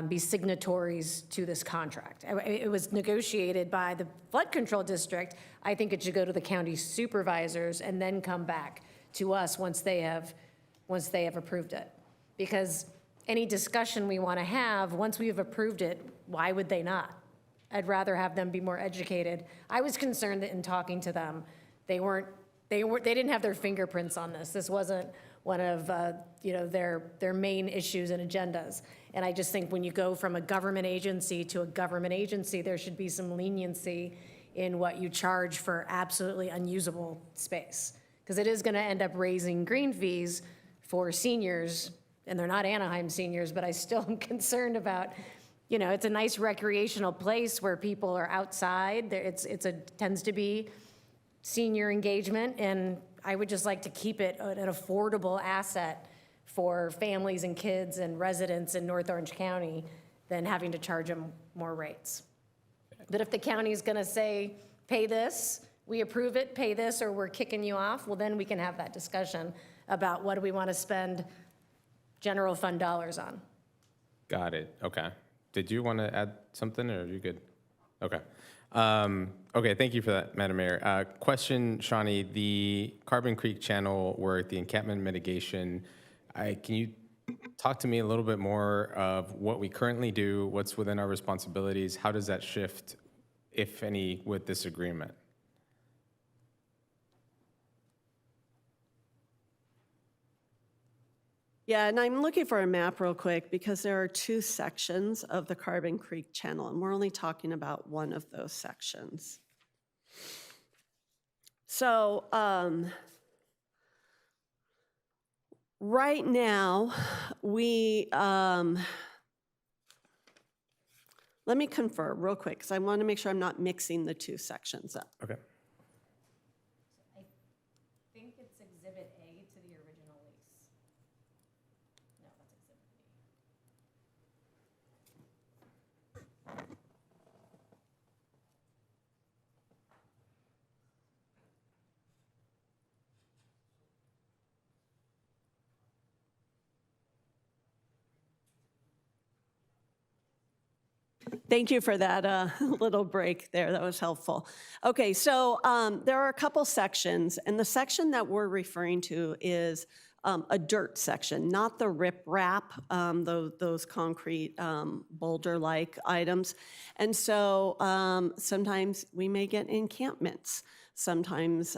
be signatories to this contract? It was negotiated by the flood control district. I think it should go to the county supervisors and then come back to us once they have approved it. Because any discussion we want to have, once we have approved it, why would they not? I'd rather have them be more educated. I was concerned that in talking to them, they didn't have their fingerprints on this. This wasn't one of their main issues and agendas. And I just think when you go from a government agency to a government agency, there should be some leniency in what you charge for absolutely unusable space. Because it is going to end up raising green fees for seniors, and they're not Anaheim seniors, but I still am concerned about, it's a nice recreational place where people are outside. Tends to be senior engagement, and I would just like to keep it an affordable asset for families and kids and residents in North Orange County than having to charge them more rates. But if the county is going to say, pay this, we approve it, pay this, or we're kicking you off, well, then we can have that discussion about what do we want to spend general fund dollars on. Got it. Okay. Did you want to add something, or are you good? Okay. Okay, thank you for that, Madam Mayor. Question, Shani, the Carbon Creek Channel work, the encampment mitigation, can you talk to me a little bit more of what we currently do, what's within our responsibilities, how does that shift, if any, with this agreement? Yeah, and I'm looking for a map real quick because there are two sections of the Carbon Creek Channel, and we're only talking about one of those sections. So right now, let me confirm real quick because I want to make sure I'm not mixing the two sections up. Okay. I think it's Exhibit A to the original lease. No, that's Exhibit B. Thank you for that little break there. That was helpful. Okay, so there are a couple sections, and the section that we're referring to is a dirt section, not the riprap, those concrete boulder-like items. And so sometimes we may get encampments. Sometimes,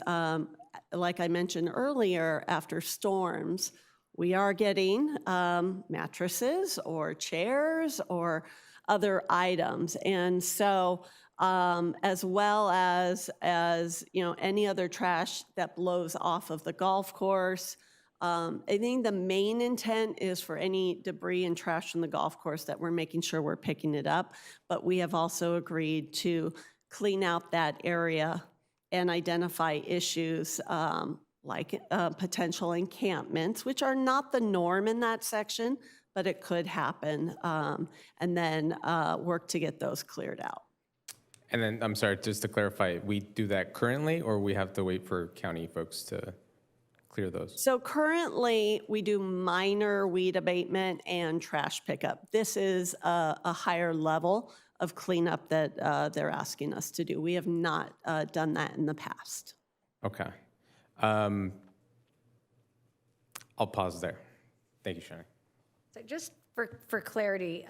like I mentioned earlier, after storms, we are getting mattresses or chairs or other items. And so as well as any other trash that blows off of the golf course. I think the main intent is for any debris and trash from the golf course that we're making sure we're picking it up. But we have also agreed to clean out that area and identify issues like potential encampments, which are not the norm in that section, but it could happen, and then work to get those cleared out. And then, I'm sorry, just to clarify, we do that currently, or we have to wait for county folks to clear those? So currently, we do minor weed abatement and trash pickup. This is a higher level of cleanup that they're asking us to do. We have not done that in the past. Okay. I'll pause there. Thank you, Shani. So just for clarity,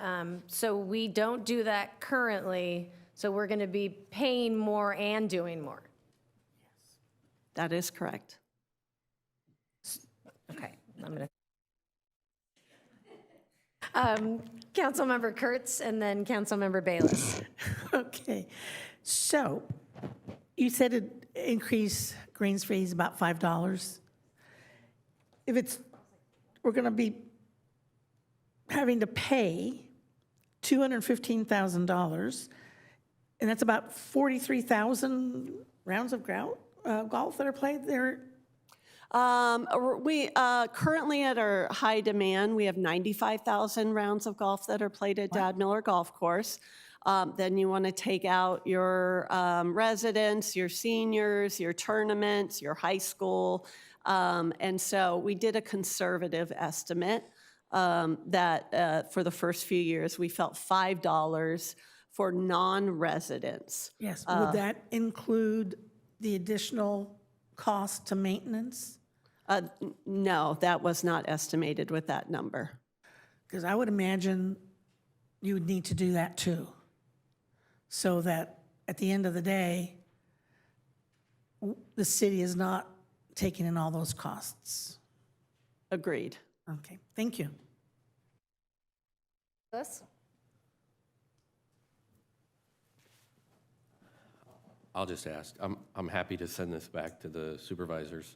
so we don't do that currently, so we're going to be paying more and doing more? That is correct. Okay, I'm going to. Councilmember Kurtz and then Councilmember Bayless. Okay, so you said it increase greens fees about $5. If we're going to be having to pay $215,000, and that's about 43,000 rounds of golf that are played there. We currently at our high demand, we have 95,000 rounds of golf that are played at Dad Miller Golf Course. Then you want to take out your residents, your seniors, your tournaments, your high school. And so we did a conservative estimate that for the first few years, we felt $5 for non-residents. Yes, would that include the additional cost to maintenance? No, that was not estimated with that number. Because I would imagine you would need to do that too, so that at the end of the day, the city is not taking in all those costs. Agreed. Okay, thank you. Bayless? I'll just ask. I'm happy to send this back to the supervisors,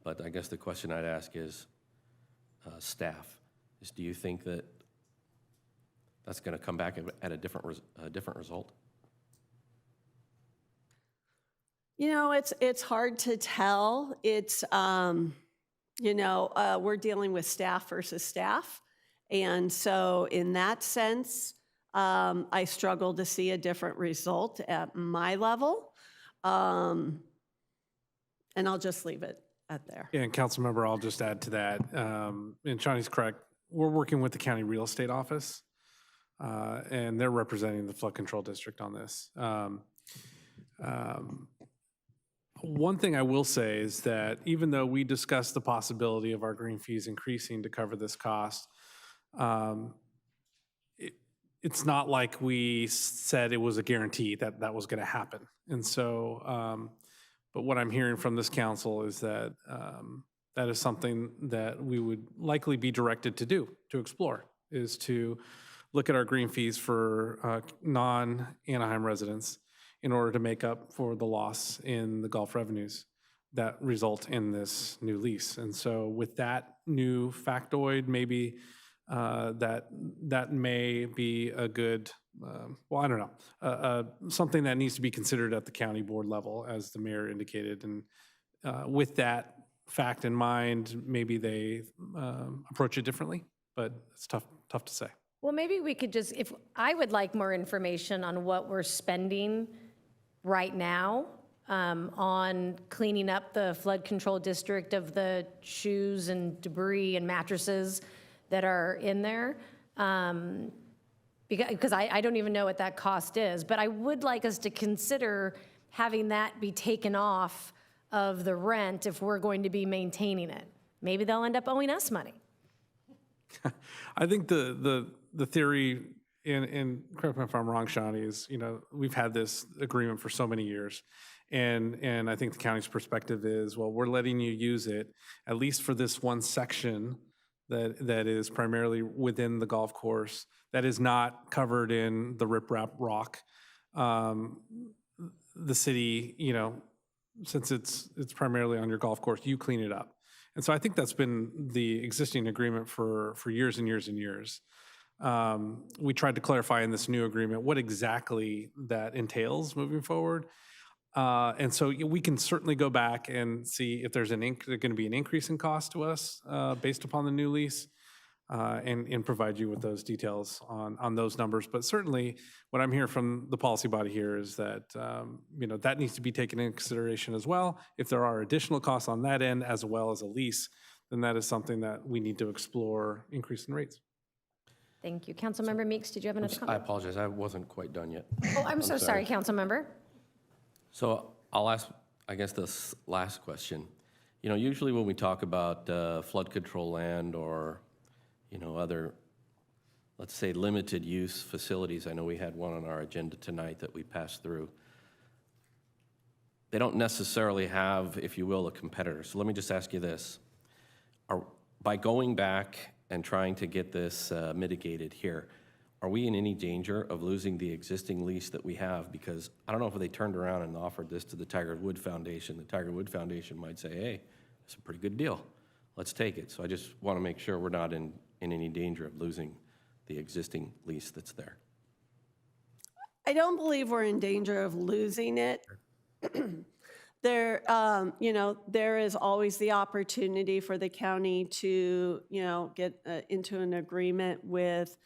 but I guess the question I'd ask is staff. Do you think that that's going to come back at a different result? You know, it's hard to tell. It's we're dealing with staff versus staff, and so in that sense, I struggle to see a different result at my level, and I'll just leave it at there. Yeah, and Councilmember, I'll just add to that. And Shani's correct. We're working with the county real estate office, and they're representing the flood control district on this. One thing I will say is that even though we discussed the possibility of our green fees increasing to cover this cost, it's not like we said it was a guarantee that that was going to happen. And so, but what I'm hearing from this council is that that is something that we would likely be directed to do, to explore, is to look at our green fees for non-Anaheim residents in order to make up for the loss in the golf revenues that result in this new lease. And so with that new factoid, maybe that may be a good, well, I don't know, something that needs to be considered at the county board level, as the mayor indicated. And with that fact in mind, maybe they approach it differently, but it's tough to say. Well, maybe we could just, if I would like more information on what we're spending right now on cleaning up the flood control district of the shoes and debris and mattresses that are in there, because I don't even know what that cost is, but I would like us to consider having that be taken off of the rent if we're going to be maintaining it. maybe they'll end up owing us money. I think the theory, and correct me if I'm wrong, Shawnee, is, we've had this agreement for so many years. And I think the county's perspective is, well, we're letting you use it, at least for this one section that is primarily within the golf course, that is not covered in the riprap rock. The city, since it's primarily on your golf course, you clean it up. And so I think that's been the existing agreement for years and years and years. We tried to clarify in this new agreement what exactly that entails moving forward. And so we can certainly go back and see if there's going to be an increase in cost to us based upon the new lease, and provide you with those details on those numbers. But certainly what I'm hearing from the policy body here is that, that needs to be taken into consideration as well. If there are additional costs on that end as well as a lease, then that is something that we need to explore increase in rates. Thank you. Councilmember Meeks, did you have another I comment? apologize, I wasn't quite done yet. Oh, I'm so sorry, Councilmember. So I'll ask, I guess, this last question. Usually when we talk about flood control land or, other, let's say, limited use facilities, I know we had one on our agenda tonight that we passed through. They don't necessarily have, if you will, a competitor. So let me just ask you this. By going back and trying to get this mitigated here, are we in any danger of losing the existing lease that we have? Because I don't know if they turned around and offered this to the Tiger Wood Foundation. The Tiger Wood Foundation might say, hey, it's a pretty good deal. Let's take it. So I just want to make sure we're not in any danger of losing the existing lease that's there. I don't believe we're in danger of losing it. There, there is always the opportunity for the county to, get into an agreement with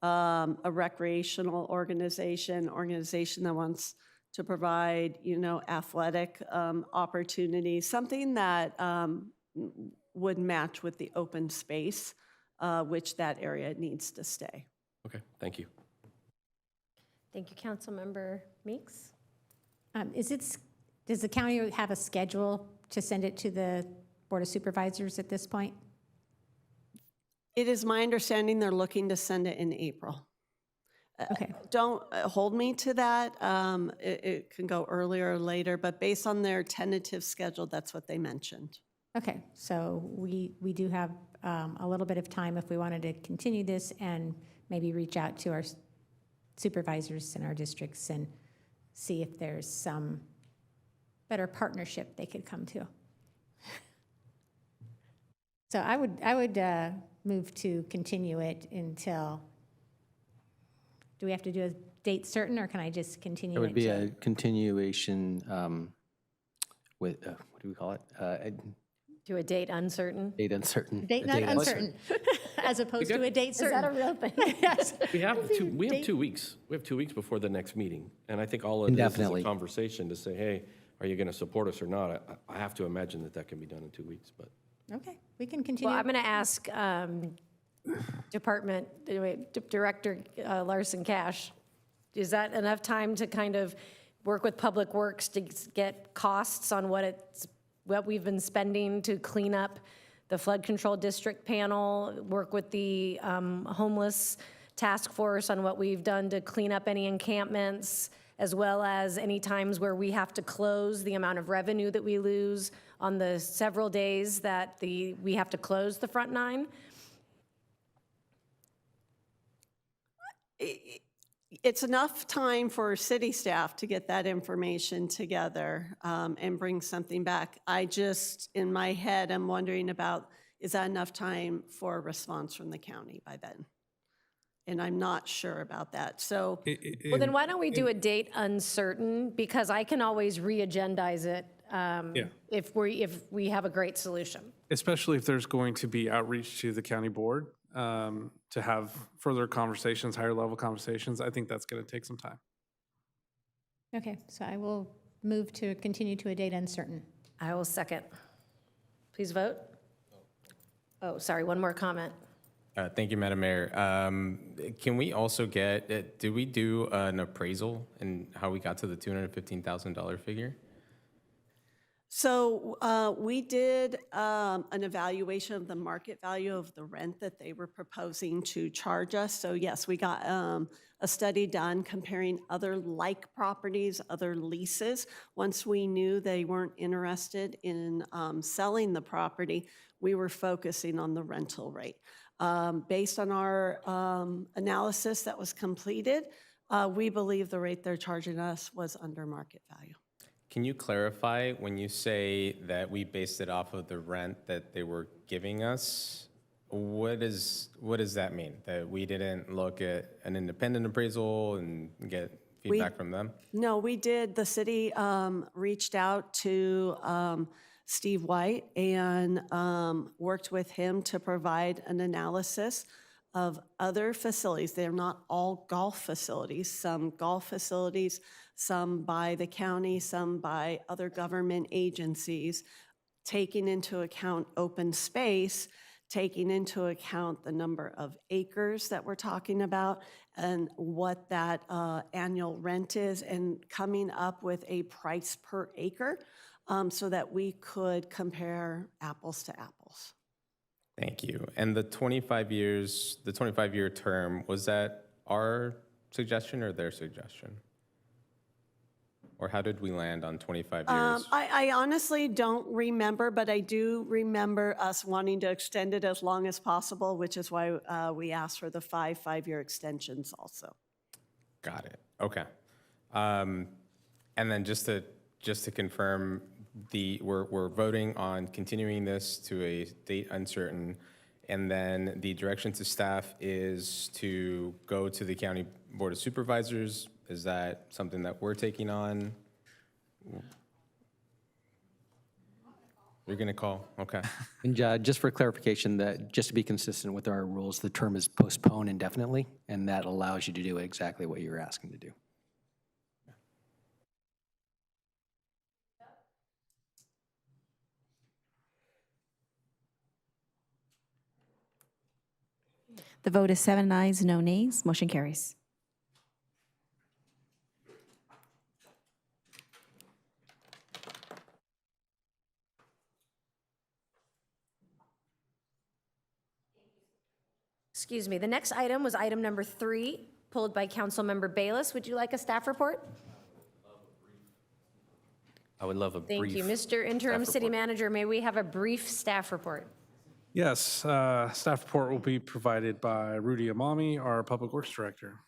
a recreational organization that wants to provide, athletic opportunities, something that would match with the open space, which that area needs to stay. Okay, thank you. Thank you, Councilmember Meeks. Does the county have a schedule to send it to the Board of Supervisors at this point? It is my understanding they're looking to send it in April. Okay. Don't hold me to that. It can go earlier or later, but based on their tentative schedule, that's what they mentioned. Okay, so we do have a little bit of time if we wanted to continue this and maybe reach out to our supervisors in our districts and see if there's some better partnership they could come to. So I would move to continue it until, do we have to do a date certain, or can I just continue it? It would be a continuation with, what do we call it? To a date uncertain? Date uncertain. Date not uncertain, as opposed to a date certain. Is that a real thing? Yes. We have 2 weeks. We have 2 weeks before the next meeting. And I think all of this is Indefinitely. a conversation to say, hey, are you going to support us or not? I have to imagine that can be done in 2 weeks, but. Okay, we can continue. Well, I'm going to ask Director Larson Cash, is that enough time to kind of work with Public Works to get costs on what we've been spending to clean up the flood control district panel, work with the homeless task force on what we've done to clean up any encampments, as well as any times where we have to close, the amount of revenue that we lose on the several days that we have to close the front nine? It's enough time for city staff to get that information together and bring something back. I just, in my head, I'm wondering about, is that enough time for a response from the county by then? And I'm not sure about that. So, Well, then why don't we do a date uncertain? Because I can always re-agendize it if we have a great solution. Especially if there's going to be outreach to the county board to have further conversations, higher level conversations. I think that's going to take some time. Okay, so I will move to continue to a date uncertain. I will second. Please vote. Oh, sorry, one more comment. Thank you, Madam Mayor. Can we also get, did we do an appraisal and how we got to the $215,000 figure? So we did an evaluation of the market value of the rent that they were proposing to charge us. So yes, we got a study done comparing other like properties, other leases. Once we knew they weren't interested in selling the property, we were focusing on the rental rate. Based on our analysis that was completed, we believe the rate they're charging us was under market value. Can you clarify when you say that we based it off of the rent that they were giving us? What does that mean? That we didn't look at an independent appraisal and get feedback from them? No, we did. The city reached out to Steve White and worked with him to provide an analysis of other facilities. They're not all golf facilities. Some golf facilities, some by the county, some by other government agencies, taking into account open space, taking into account the number of acres that we're talking about and what that annual rent is, and coming up with a price per acre so that we could compare apples to apples. Thank you. And the 25 years, the 25-year term, was that our suggestion or their suggestion? Or how did we land on 25 years? I honestly don't remember, but I do remember us wanting to extend it as long as possible, which is why we asked for the five-year extensions also. Got it. Okay. And then just to confirm, we're voting on continuing this to a date uncertain, and then the direction to staff is to go to the County Board of Supervisors. Is that something that we're taking on? You're going to call? Okay. And just for clarification, that just to be consistent with our rules, the term is postponed indefinitely, and that allows you to do exactly what you're asking to do. The vote is 7 ayes, no nays. Motion carries. Excuse me. The next item was item number 3, pulled by Councilmember Bayless. Would you like a staff report? I would love a brief. Thank you. Mr. Interim staff City report. Manager, may we have a brief staff report? Yes, staff report will be provided by Rudy Amami, our Public Works Director.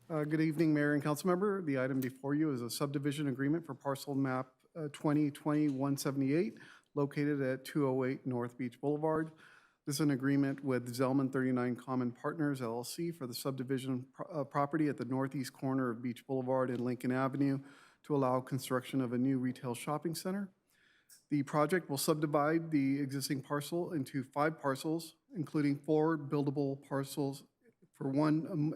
Good evening, Mayor and Councilmember. The item before you is a subdivision agreement for parcel map 2020-178, located at 208 North Beach Boulevard. This is an agreement with Zelman 39 Common Partners LLC for the subdivision property at the northeast corner of Beach Boulevard and Lincoln Avenue to allow construction of a new retail shopping center. The project will subdivide the existing parcel into 5 parcels, including 4 buildable parcels for 1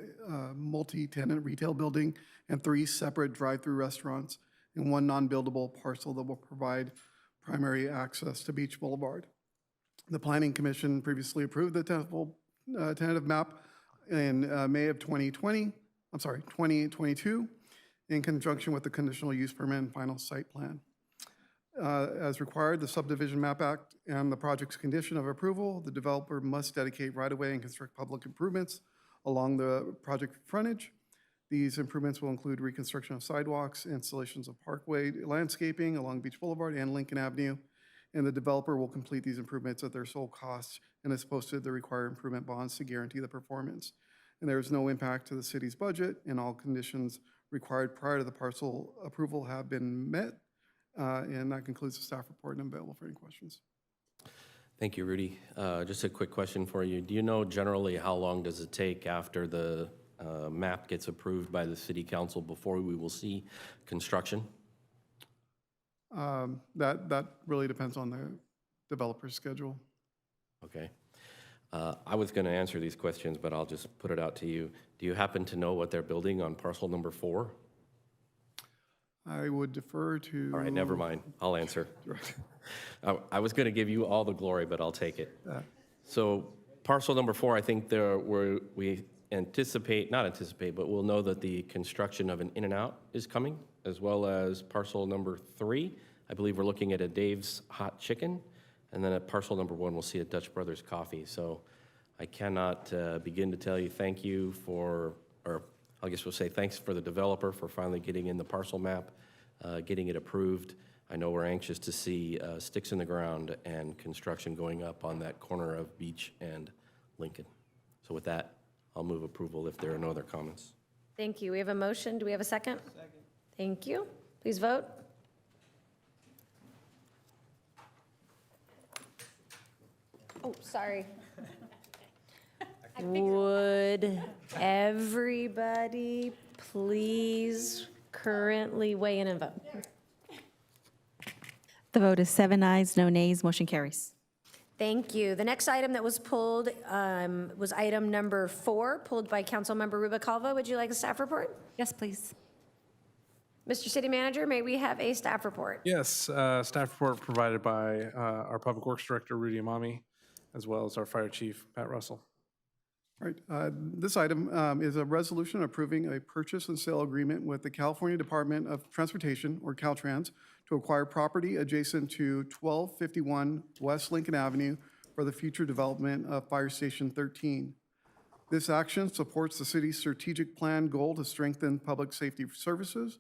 multi-tenant retail building and 3 separate drive-through restaurants, and 1 non-buildable parcel that will provide primary access to Beach Boulevard. The Planning Commission previously approved the tentative map in May of 2022, in conjunction with the conditional use permit and final site plan. As required, the Subdivision Map Act and the project's condition of approval, the developer must dedicate right-of-way and construct public improvements along the project frontage. These improvements will include reconstruction of sidewalks, installations of parkway landscaping along Beach Boulevard and Lincoln Avenue, and the developer will complete these improvements at their sole cost and has posted the required improvement bonds to guarantee the performance. And there is no impact to the city's budget, and all conditions required prior to the parcel approval have been met. And that concludes the staff report, and I'm available for any questions. Thank you, Rudy. Just a quick question for you. Do you know generally how long does it take after the map gets approved by the city council before we will see construction? That really depends on the developer's schedule. Okay. I was going to answer these questions, but I'll just put it out to you. Do you happen to know what they're building on parcel number 4? I would defer to... All right, never mind. I'll answer. I was going to give you all the glory, but I'll take it. So parcel number 4, I think we not anticipate, but we'll know that the construction of an In-N-Out is coming, as well as parcel number 3. I believe we're looking at a Dave's Hot Chicken, and then at parcel number 1, we'll see a Dutch Brothers Coffee. So I cannot begin to tell you thank you for, or I guess we'll say thanks for the developer for finally getting in the parcel map, getting it approved. I know we're anxious to see sticks in the ground and construction going up on that corner of Beach and Lincoln. So with that, I'll move approval if there are no other comments. Thank you. We have a motion. Do we have a second? Second. Thank you. Please vote. Oh, sorry. Would everybody please currently weigh in and vote? The vote is 7 ayes, no nays, motion carries. Thank you. The next item that was pulled was item number 4, pulled by Councilmember Rubicalvo. Would you like a staff report? Yes, please. Mr. City Manager, may we have a staff report? Yes, staff report provided by our Public Works Director, Rudy Amami, as well as our Fire Chief, Pat Russell. All right, this item is a resolution approving a purchase and sale agreement with the California Department of Transportation, or Caltrans, to acquire property adjacent to 1251 West Lincoln Avenue for the future development of Fire Station 13. This action supports the city's strategic plan goal to strengthen public safety services.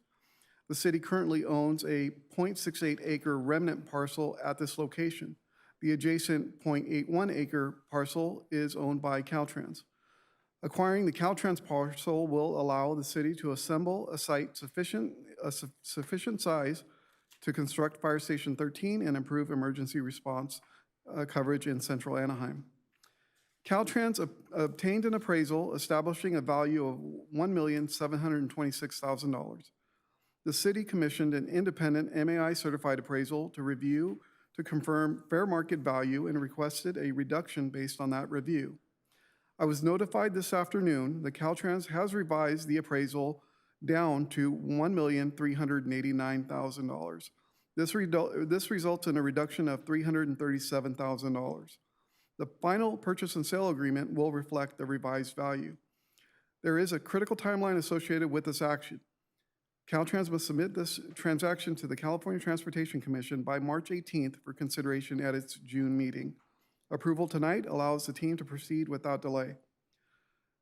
The city currently owns a 0.68 acre remnant parcel at this location. The adjacent 0.81 acre parcel is owned by Caltrans. Acquiring the Caltrans parcel will allow the city to assemble a site sufficient size to construct Fire Station 13 and improve emergency response coverage in central Anaheim. Caltrans obtained an appraisal establishing a value of $1,726,000. The city commissioned an independent MAI certified appraisal to review to confirm fair market value and requested a reduction based on that review. I was notified this afternoon that Caltrans has revised the appraisal down to $1,389,000. This results in a reduction of $337,000. The final purchase and sale agreement will reflect the revised value. There is a critical timeline associated with this action. Caltrans must submit this transaction to the California Transportation Commission by March 18th for consideration at its June meeting. Approval tonight allows the team to proceed without delay.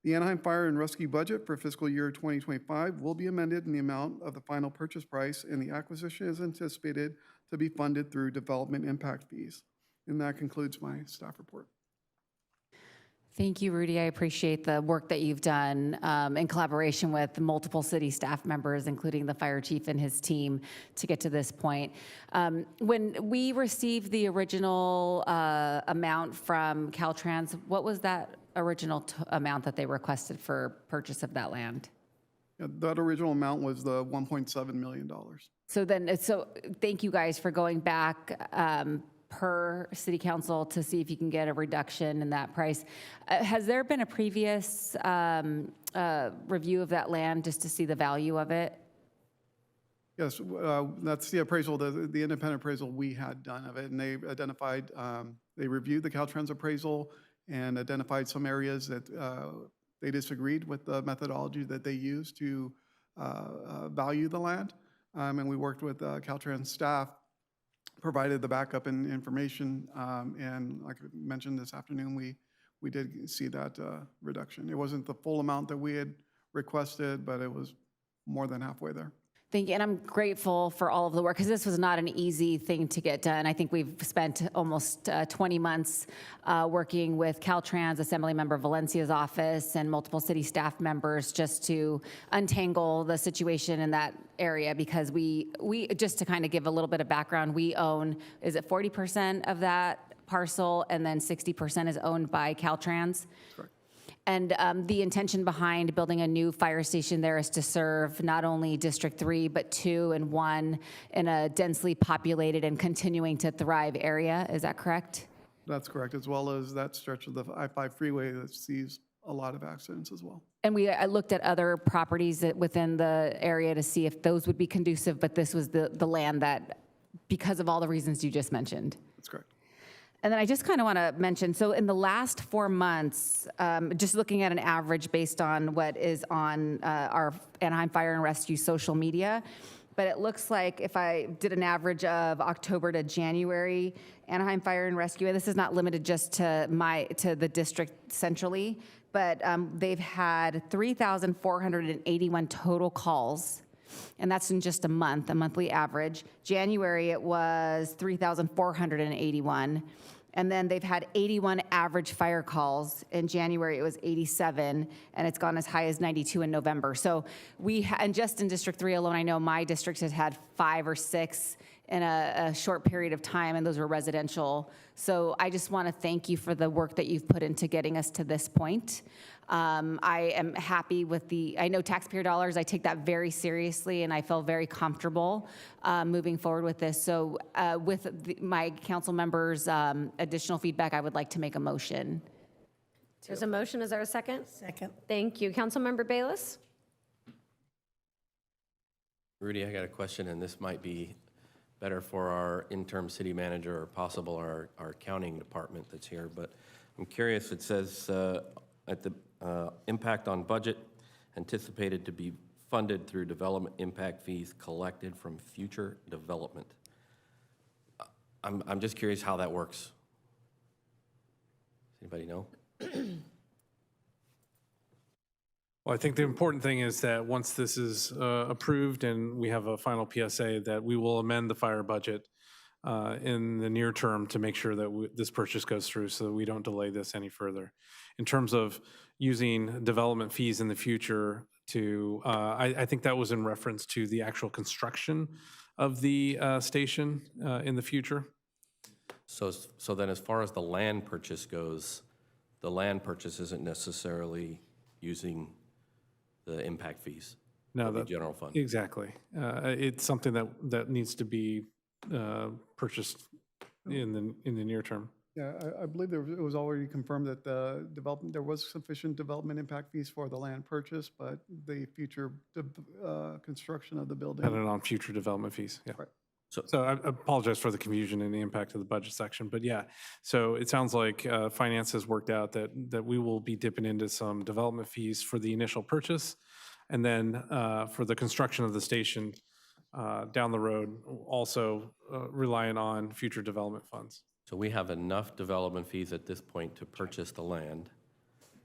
The Anaheim Fire and Rescue budget for fiscal year 2025 will be amended in the amount of the final purchase price, and the acquisition is anticipated to be funded through development impact fees. And that concludes my staff report. Thank you, Rudy. I appreciate the work that you've done in collaboration with multiple city staff members, including the fire chief and his team, to get to this point. When we received the original amount from Caltrans, what was that original amount that they requested for purchase of that land? Yeah, that original amount was the $1.7 million. So thank you guys for going back per city council to see if you can get a reduction in that price. Has there been a previous review of that land just to see the value of it? Yes, that's the appraisal, the independent appraisal we had done of it, and they identified, they reviewed the Caltrans appraisal and identified some areas that they disagreed with the methodology that they used to value the land. And we worked with Caltrans staff, provided the backup and information, and like I mentioned this afternoon, we did see that reduction. It wasn't the full amount that we had requested, but it was more than halfway there. Thank you, and I'm grateful for all of the work, because this was not an easy thing to get done. I think we've spent almost 20 months working with Caltrans, Assemblymember Valencia's office, and multiple city staff members just to untangle the situation in that area, because we just to kind of give a little bit of background, we own, is it 40% of that parcel, and then 60% is owned by Caltrans? Correct. And the intention behind building a new fire station there is to serve not only District 3, but 2 and 1 in a densely populated and continuing to thrive area. Is that correct? That's correct, as well as that stretch of the I-5 freeway that sees a lot of accidents as well. And I looked at other properties within the area to see if those would be conducive, but this was the land that, because of all the reasons you just mentioned. That's correct. And then I just kind of want to mention, so in the last 4 months, just looking at an average based on what is on our Anaheim Fire and Rescue social media, but it looks like if I did an average of October to January, Anaheim Fire and Rescue, and this is not limited just to the district centrally, but they've had 3,481 total calls, and that's in just a month, a monthly average. January, it was 3,481. And then they've had 81 average fire calls. In January, it was 87, and it's gone as high as 92 in November. So and just in District 3 alone, I know my district has had 5 or 6 in a short period of time, and those were residential. So I just want to thank you for the work that you've put into getting us to this point. I am happy with I know taxpayer dollars, I take that very seriously, and I feel very comfortable moving forward with this. So with my council members' additional feedback, I would like to make a motion. There's a motion. Is there a second? Second. Thank you. Councilmember Bayless? Rudy, I got a question, and this might be better for our interim city manager or possible our accounting department that's here, but I'm curious, it says at the impact on budget anticipated to be funded through development impact fees collected from future development. I'm just curious how that works. Does anybody know? Well, I think the important thing is that once this is approved and we have a final PSA, that we will amend the fire budget in the near term to make sure that this purchase goes through so that we don't delay this any further. In terms of using development fees in the future to, I think that was in reference to the actual construction of the station in the future. So then as far as the land purchase goes, the land purchase isn't necessarily using the impact fees No, of the that, general fund. exactly. It's something that needs to be purchased in the near term. Yeah, I believe it was already confirmed that there was sufficient development impact fees for the land purchase, but the future construction of the building. Dependent on future development fees, yeah. Right. So I apologize for the confusion and the impact of the budget section, but yeah. So it sounds like finance has worked out that we will be dipping into some development fees for the initial purchase, and then for the construction of the station down the road, also relying on future development funds. So we have enough development fees at this point to purchase the land,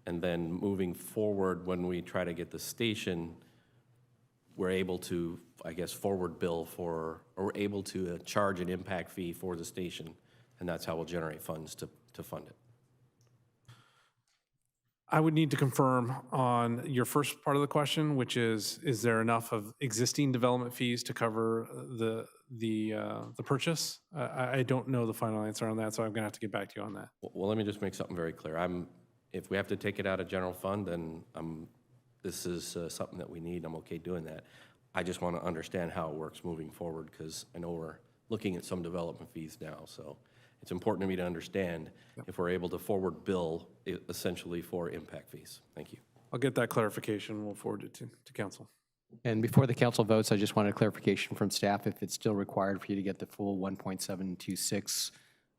and then moving forward, when we try to get the station, we're able to, I guess, forward bill for, or we're able to charge an impact fee for the station, and that's how we'll generate funds to fund it. I would need to confirm on your first part of the question, which is there enough of existing development fees to cover the purchase? I don't know the final answer on that, so I'm going to have to get back to you on that. Well, let me just make something very clear. If we have to take it out of general fund, then this is something that we need. I'm okay doing that. I just want to understand how it works moving forward, because I know we're looking at some development fees now. So it's important to me to understand if we're able to forward bill essentially for impact fees. Thank you. I'll get that clarification. We'll forward it to council. And before the council votes, I just wanted clarification from staff if it's still required for you to get the full 1.726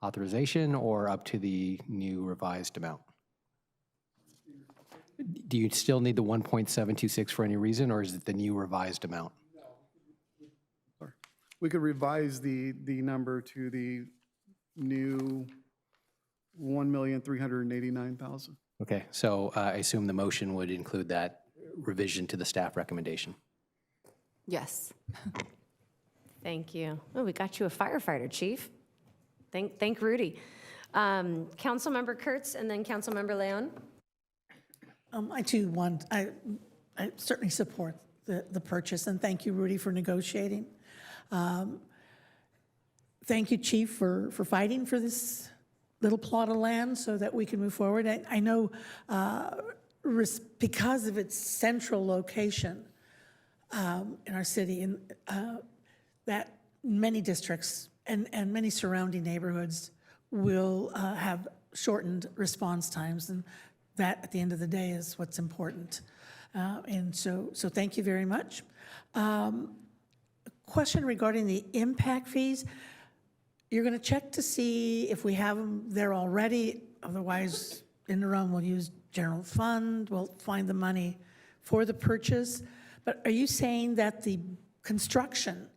authorization or up to the new revised amount. Do you still need the 1.726 for any reason, or is it the new revised amount? We could revise the number to the new 1,389,000. Okay, so I assume the motion would include that revision to the staff recommendation. Yes. Thank you. Oh, we got you a firefighter, Chief. Thank Rudy. Councilmember Kurtz and then Councilmember Leon. I too I certainly support the purchase, and thank you, Rudy, for negotiating. Thank you, Chief, for fighting for this little plot of land so that we can move forward. I know because of its central location in our city, and that many districts and many surrounding neighborhoods will have shortened response times, and that, at the end of the day, is what's important. And so thank you very much. Question regarding the impact fees. You're going to check to see if we have them there already. Otherwise, in the room, we'll use general fund. We'll find the money for the purchase. But are you saying that the construction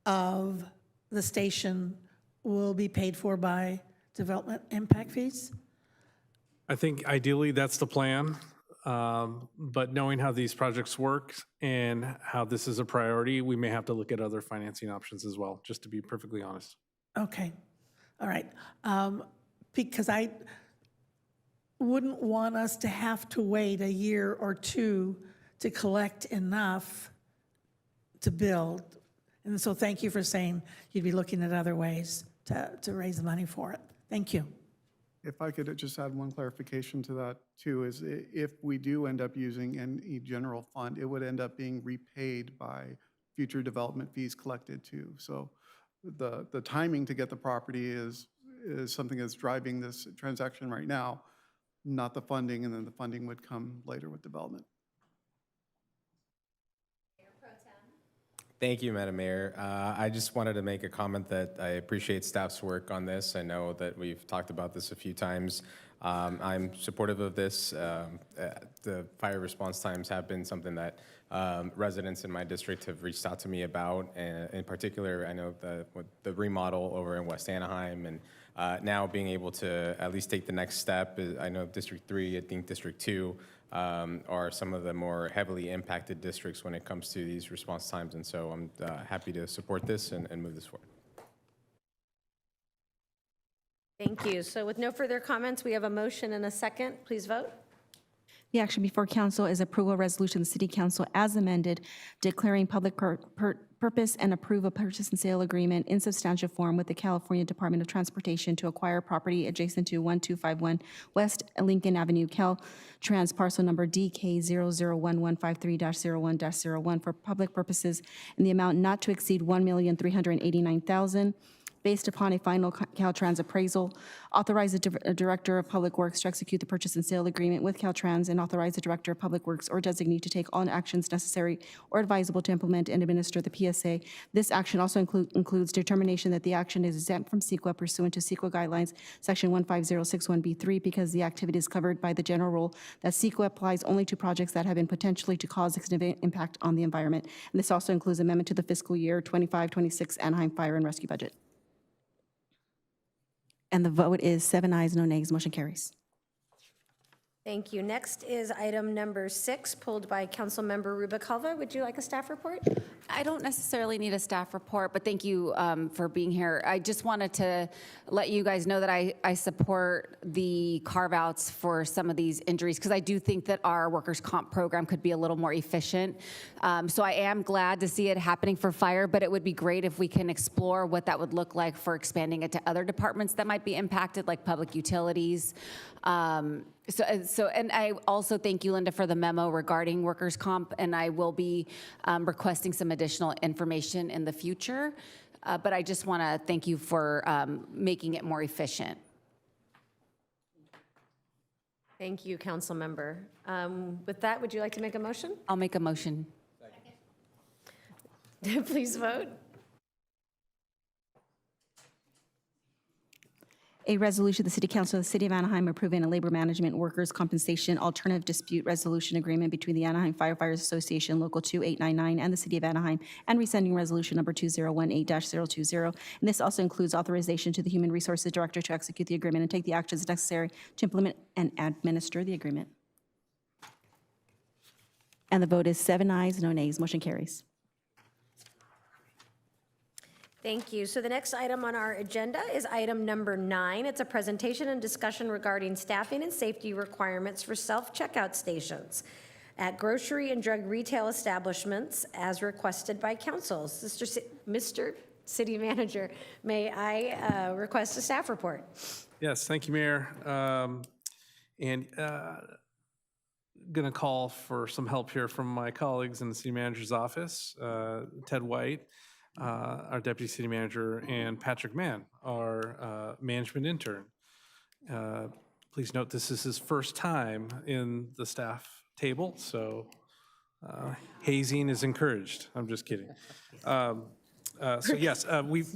of the station will be paid for by development impact fees? I think ideally that's the plan, but knowing how these projects work and how this is a priority, we may have to look at other financing options as well, just to be perfectly honest. Okay, all right. Because I wouldn't want us to have to wait a year or two to collect enough to build. And so thank you for saying you'd be looking at other ways to raise the money for it. Thank you. If I could just add one clarification to that too, is if we do end up using a general fund, it would end up being repaid by future development fees collected too. So the timing to get the property is something that's driving this transaction right now, not the funding, and then the funding would come later with development. Thank you, Madam Mayor. I just wanted to make a comment that I appreciate staff's work on this. I know that we've talked about this a few times. I'm supportive of this. The fire response times have been something that residents in my district have reached out to me about. And in particular, I know the remodel over in West Anaheim, and now being able to at least take the next step. I know District 3, I think District 2, are some of the more heavily impacted districts when it comes to these response times. And so I'm happy to support this and move this forward. Thank you. So with no further comments, we have a motion and a second. Please vote. The action before council is approval of resolution of the City Council as amended, declaring public purpose and approve a purchase and sale agreement in substantial form with the California Department of Transportation to acquire property adjacent to 1251 West Lincoln Avenue, Caltrans parcel number DK001153-01-01 for public purposes in the amount not to exceed $1,389,000. Based upon a final Caltrans appraisal, authorize the Director of Public Works to execute the purchase and sale agreement with Caltrans, and authorize the Director of Public Works or designee to take all actions necessary or advisable to implement and administer the PSA. This action also includes determination that the action is exempt from CEQA pursuant to CEQA guidelines, section 15061B3, because the activity is covered by the general rule that CEQA applies only to projects that have been potentially to cause a significant impact on the environment. And this also includes amendment to the fiscal year 25-26 Anaheim Fire and Rescue budget. And the vote is 7 ayes, no nays. Motion carries. Thank you. Next is item number 6, pulled by Councilmember Rubicalva. Would you like a staff report? I don't necessarily need a staff report, but thank you for being here. I just wanted to let you guys know that I support the carve-outs for some of these injuries, because I do think that our workers' comp program could be a little more efficient. So I am glad to see it happening for fire, but it would be great if we can explore what that would look like for expanding it to other departments that might be impacted, like public utilities. And I also thank you, Linda, for the memo regarding workers' comp, and I will be requesting some additional information in the future. But I just want to thank you for making it more efficient. Thank you, Councilmember. With that, would you like to make a motion? I'll make a motion. Please vote. A resolution of the City Council of the City of Anaheim approving a labor management workers' compensation alternative dispute resolution agreement between the Anaheim Firefighters Association Local 2899 and the City of Anaheim, and rescinding resolution number 2018-020. And this also includes authorization to the Human Resources Director to execute the agreement and take the actions necessary to implement and administer the agreement. And the vote is 7 ayes, no nays. Motion carries. Thank you. So the next item on our agenda is item number 9. It's a presentation and discussion regarding staffing and safety requirements for self-checkout stations at grocery and drug retail establishments as requested by council. Mr. City Manager, may I request a staff report? Yes, thank you, Mayor. Going to call for some help here from my colleagues in the City Manager's office, Ted White, our Deputy City Manager, and Patrick Mann, our management intern. Please note this is his first time in the staff table, so hazing is encouraged. I'm just kidding. So yes, we've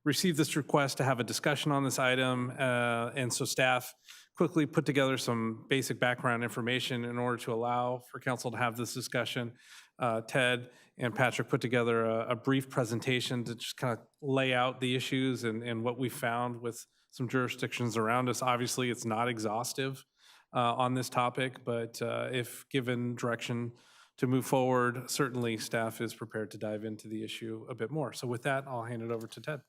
received this request to have a discussion on this item, and so staff quickly put together some basic background information in order to allow for council to have this discussion. Ted and Patrick put together a brief presentation to just kind of lay out the issues and what we found with some jurisdictions around us. Obviously, it's not exhaustive on this topic, but if given direction to move forward, certainly staff is prepared to dive into the issue a bit more. So with that, I'll hand it over to Ted.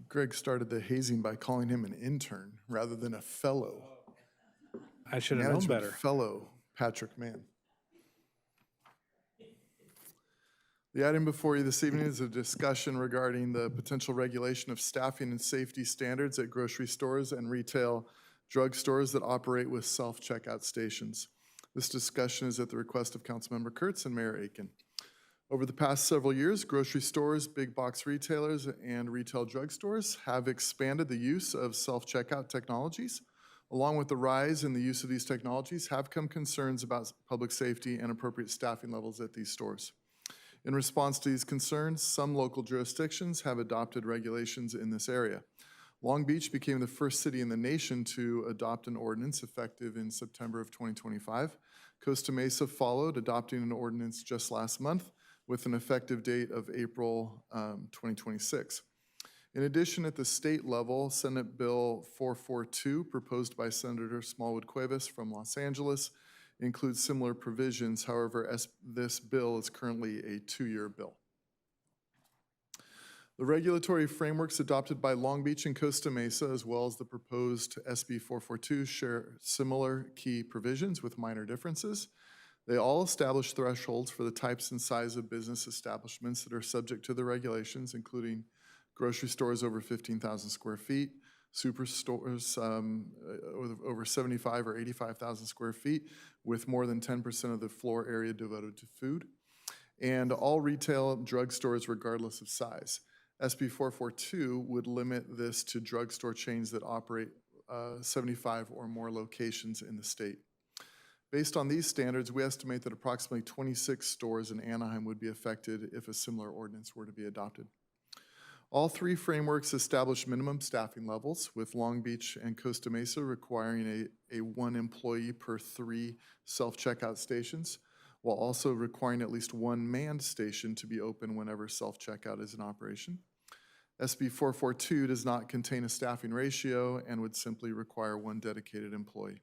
Greg started the hazing by calling him an intern rather than a fellow. I should have known Management better. Fellow Patrick Mann. The item before you this evening is a discussion regarding the potential regulation of staffing and safety standards at grocery stores and retail drugstores that operate with self-checkout stations. This discussion is at the request of Councilmember Kurtz and Mayor Aiken. Over the past several years, grocery stores, big box retailers, and retail drugstores have expanded the use of self-checkout technologies. Along with the rise in the use of these technologies have come concerns about public safety and appropriate staffing levels at these stores. In response to these concerns, some local jurisdictions have adopted regulations in this area. Long Beach became the first city in the nation to adopt an ordinance effective in September of 2025. Costa Mesa followed, adopting an ordinance just last month with an effective date of April 2026. In addition, at the state level, Senate Bill 442, proposed by Senator Smallwood Cuevas from Los Angeles, includes similar provisions. However, this bill is currently a 2-year bill. The regulatory frameworks adopted by Long Beach and Costa Mesa, as well as the proposed SB 442, share similar key provisions with minor differences. They all establish thresholds for the types and size of business establishments that are subject to the regulations, including grocery stores over 15,000 square feet, superstores over 75 or 85,000 square feet with more than 10% of the floor area devoted to food, and all retail drugstores regardless of size. SB 442 would limit this to drugstore chains that operate 75 or more locations in the state. Based on these standards, we estimate that approximately 26 stores in Anaheim would be affected if a similar ordinance were to be adopted. All three frameworks establish minimum staffing levels, with Long Beach and Costa Mesa requiring a 1 employee per 3 self-checkout stations, while also requiring at least 1 manned station to be open whenever self-checkout is in operation. SB 442 does not contain a staffing ratio and would simply require 1 dedicated employee.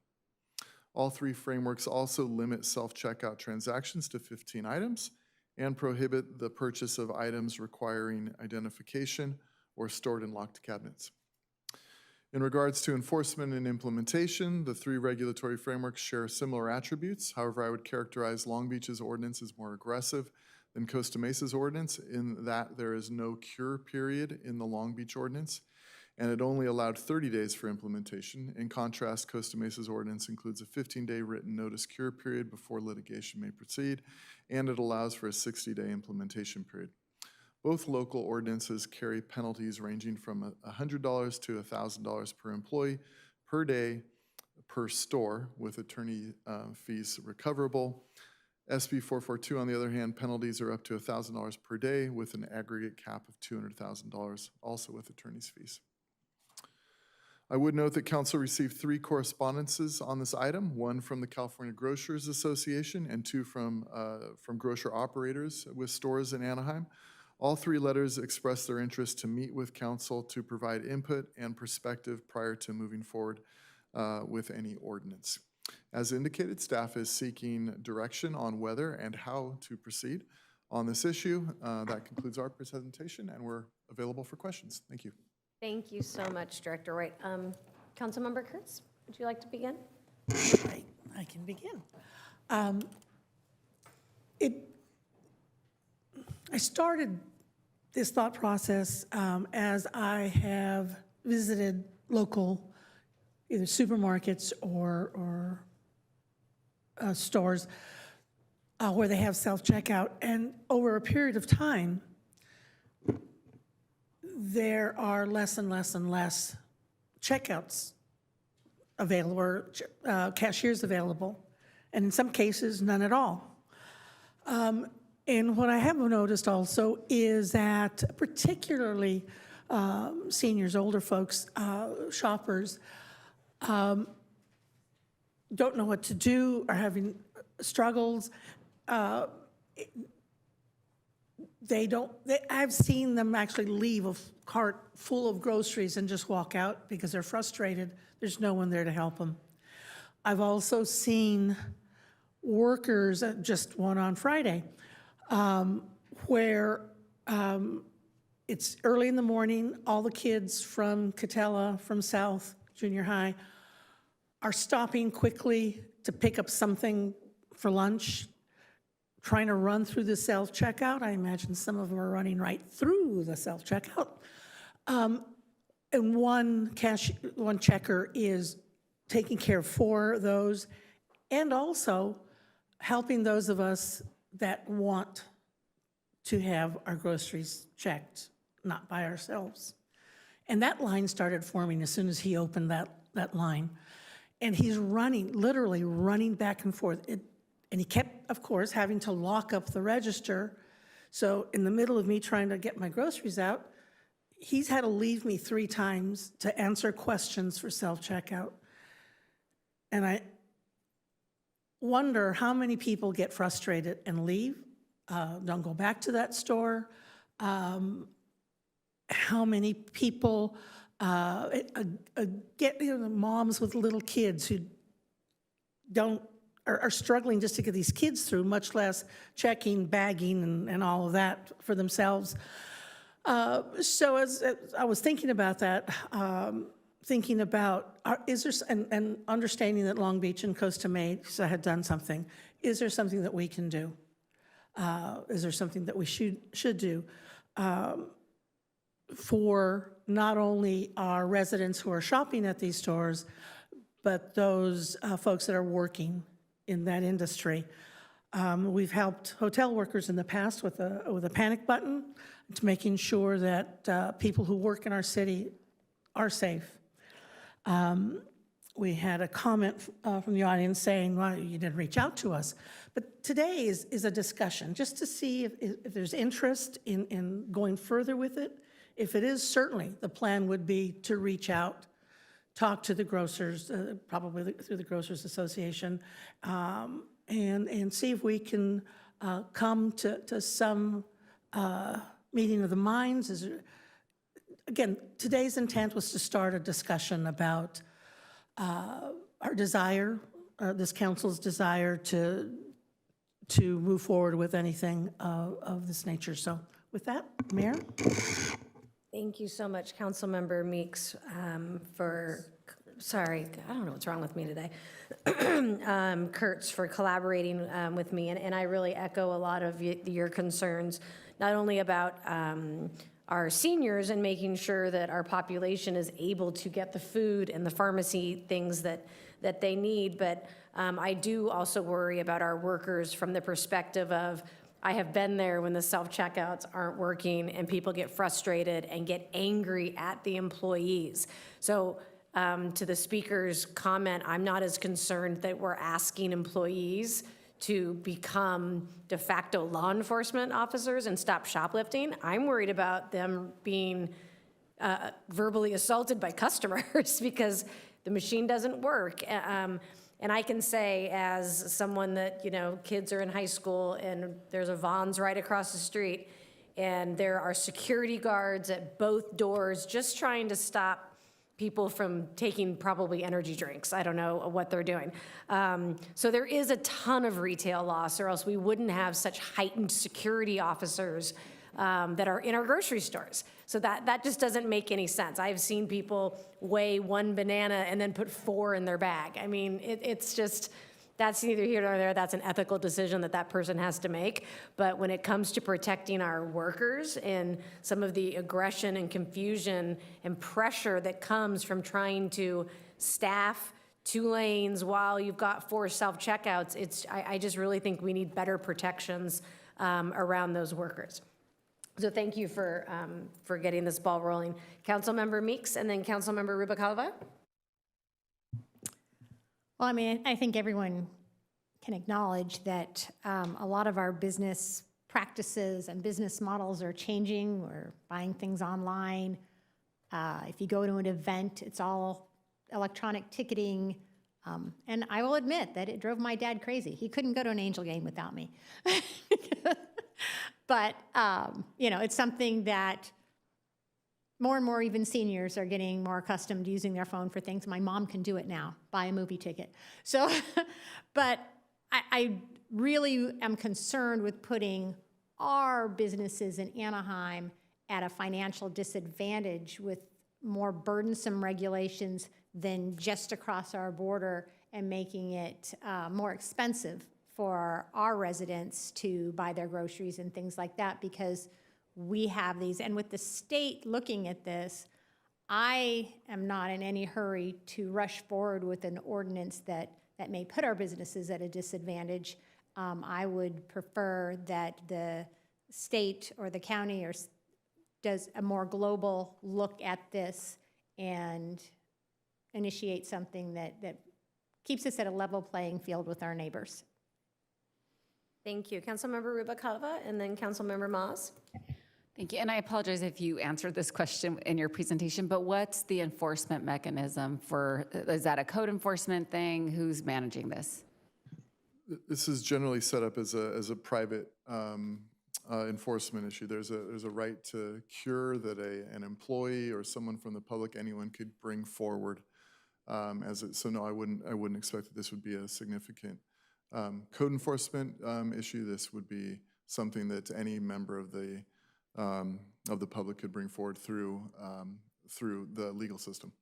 All three frameworks also limit self-checkout transactions to 15 items and prohibit the purchase of items requiring identification or stored in locked cabinets. In regards to enforcement and implementation, the three regulatory frameworks share similar attributes. However, I would characterize Long Beach's ordinance as more aggressive than Costa Mesa's ordinance in that there is no cure period in the Long Beach ordinance, and it only allowed 30 days for implementation. In contrast, Costa Mesa's ordinance includes a 15-day written notice cure period before litigation may proceed, and it allows for a 60-day implementation period. Both local ordinances carry penalties ranging from $100 to $1,000 per employee per day per store, with attorney fees recoverable. SB 442, on the other hand, penalties are up to $1,000 per day with an aggregate cap of $200,000, also with attorney's fees. I would note that Council received 3 correspondences on this item, 1 from the California Grocers Association and 2 from grocer operators with stores in Anaheim. All 3 letters expressed their interest to meet with Council to provide input and perspective prior to moving forward with any ordinance. As indicated, staff is seeking direction on whether and how to proceed on this issue. That concludes our presentation, and we're available for questions. Thank you. Thank you so much, Director Wright. Councilmember Kurtz, would you like to begin? I can begin. I started this thought process as I have visited local either supermarkets or stores where they have self-checkout, and over a period of time, there are less and less and less checkouts available, or cashiers available, and in some cases, none at all. And what I have noticed also is that particularly seniors, older folks, shoppers, don't know what to do, are having struggles. I've seen them actually leave a cart full of groceries and just walk out because they're frustrated. There's no one there to help them. I've also seen workers, just one on Friday, where it's early in the morning, all the kids from Catella, from South Junior High, are stopping quickly to pick up something for lunch, trying to run through the self-checkout. I imagine some of them are running right through the self-checkout. And one checker is taking care of 4 of those, and also helping those of us that want to have our groceries checked, not by ourselves. And that line started forming as soon as he opened that line. And he's running, literally running back and forth. And he kept, of course, having to lock up the register. So in the middle of me trying to get my groceries out, he's had to leave me 3 times to answer questions for self-checkout. And I wonder how many people get frustrated and leave, don't go back to that store. How many people get, moms with little kids who are struggling just to get these kids through, much less checking, bagging, and all of that for themselves. So as I was thinking about that, thinking about, is there, and understanding that Long Beach and Costa Mesa had done something, is there something that we can do? Is there something that we should do for not only our residents who are shopping at these stores, but those folks that are working in that industry? We've helped hotel workers in the past with a panic button, to making sure that people who work in our city are safe. We had a comment from the audience saying, well, you didn't reach out to us. But today is a discussion, just to see if there's interest in going further with it. If it is, certainly the plan would be to reach out, talk to the grocers, probably through the Grocers Association, and see if we can come to some meeting of the minds. Again, today's intent was to start a discussion about our desire, this council's desire to move forward with anything of this nature. So with that, Mayor? Thank you so much, Councilmember Meeks, sorry, I don't know what's wrong with me today. Kurtz, for collaborating with me, and I really echo a lot of your concerns, not only about our seniors and making sure that our population is able to get the food and the pharmacy things that they need, but I do also worry about our workers from the perspective of, I have been there when the self-checkouts aren't working and people get frustrated and get angry at the employees. So to the speaker's comment, I'm not as concerned that we're asking employees to become de facto law enforcement officers and stop shoplifting. I'm worried about them being verbally assaulted by customers because the machine doesn't work. And I can say, as someone that, kids are in high school and there's a Vons right across the street, and there are security guards at both doors just trying to stop people from taking probably energy drinks. I don't know what they're doing. So there is a ton of retail loss, or else we wouldn't have such heightened security officers that are in our grocery stores. So that just doesn't make any sense. I've seen people weigh 1 banana and then put 4 in their bag. I mean, it's just, that's neither here nor there. That's an ethical decision that person has to make. But when it comes to protecting our workers and some of the aggression and confusion and pressure that comes from trying to staff 2 lanes while you've got 4 self-checkouts, I just really think we need better protections around those workers. So thank you for getting this ball rolling. Councilmember Meeks, and then Councilmember Rubalcaba. Well, I mean, I think everyone can acknowledge that a lot of our business practices and business models are changing. We're buying things online. If you go to an event, it's all electronic ticketing. And I will admit that it drove my dad crazy. He couldn't go to an Angel game without me. But, it's something that more and more even seniors are getting more accustomed to using their phone for things. My mom can do it now, buy a movie ticket. So, but I really am concerned with putting our businesses in Anaheim at a financial disadvantage with more burdensome regulations than just across our border and making it more expensive for our residents to buy their groceries and things like that, because we have these. And with the state looking at this, I am not in any hurry to rush forward with an ordinance that may put our businesses at a disadvantage. I would prefer that the state or the county does a more global look at this and initiate something that keeps us at a level playing field with our neighbors. Thank you. Councilmember Rubalcaba and then Councilmember Moss. Thank you. And I apologize if you answered this question in your presentation, but what's the enforcement mechanism is that a code enforcement thing? Who's managing this? This is generally set up as a private enforcement issue. There's a right to cure that an employee or someone from the public, anyone could bring forward. So no, I wouldn't expect that this would be a significant code enforcement issue. This would be something that any member of the public could bring forward through the legal system.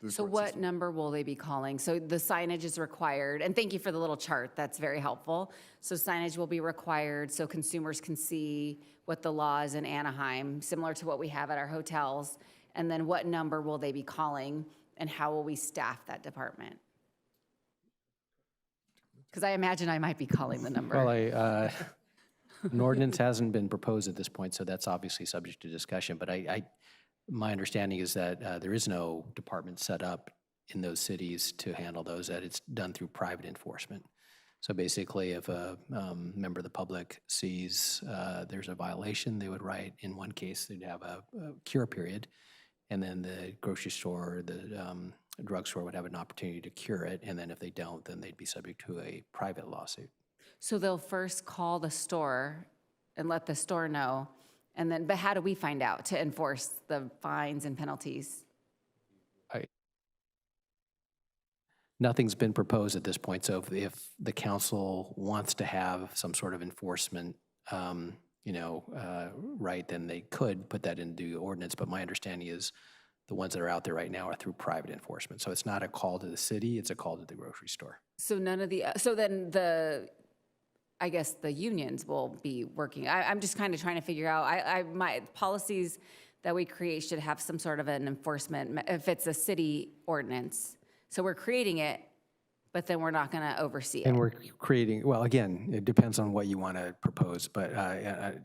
So what number will they be calling? So the signage is required, and thank you for the little chart, that's very helpful. So signage will be required so consumers can see what the law is in Anaheim, similar to what we have at our hotels. And then what number will they be calling, and how will we staff that department? Because I imagine I might be calling the number. Well, an ordinance hasn't been proposed at this point, so that's obviously subject to discussion. But my understanding is that there is no department set up in those cities to handle those, that it's done through private enforcement. So basically, if a member of the public sees there's a violation, they would write, in one case, they'd have a cure period, and then the grocery store, the drugstore would have an opportunity to cure it, and then if they don't, then they'd be subject to a private lawsuit. So they'll first call the store and let the store know, and then, but how do we find out to enforce the fines and penalties? Nothing's been proposed at this point, so if the council wants to have some sort of enforcement, right, then they could put that into the ordinance, but my understanding is the ones that are out there right now are through private enforcement. So it's not a call to the city, it's a call to the grocery store. So then I guess the unions will be working. I'm just kind of trying to figure out, my policies that we create should have some sort of an enforcement, if it's a city ordinance. So we're creating it, but then we're not going to oversee it. And we're creating, well, again, it depends on what you want to propose, but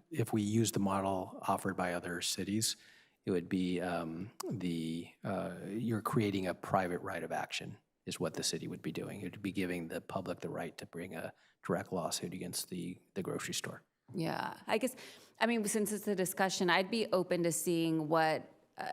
if we use the model offered by other cities, it would be you're creating a private right of action is what the city would be doing. It would be giving the public the right to bring a direct lawsuit against the grocery store. Yeah, I guess, since it's a discussion, I'd be open to seeing what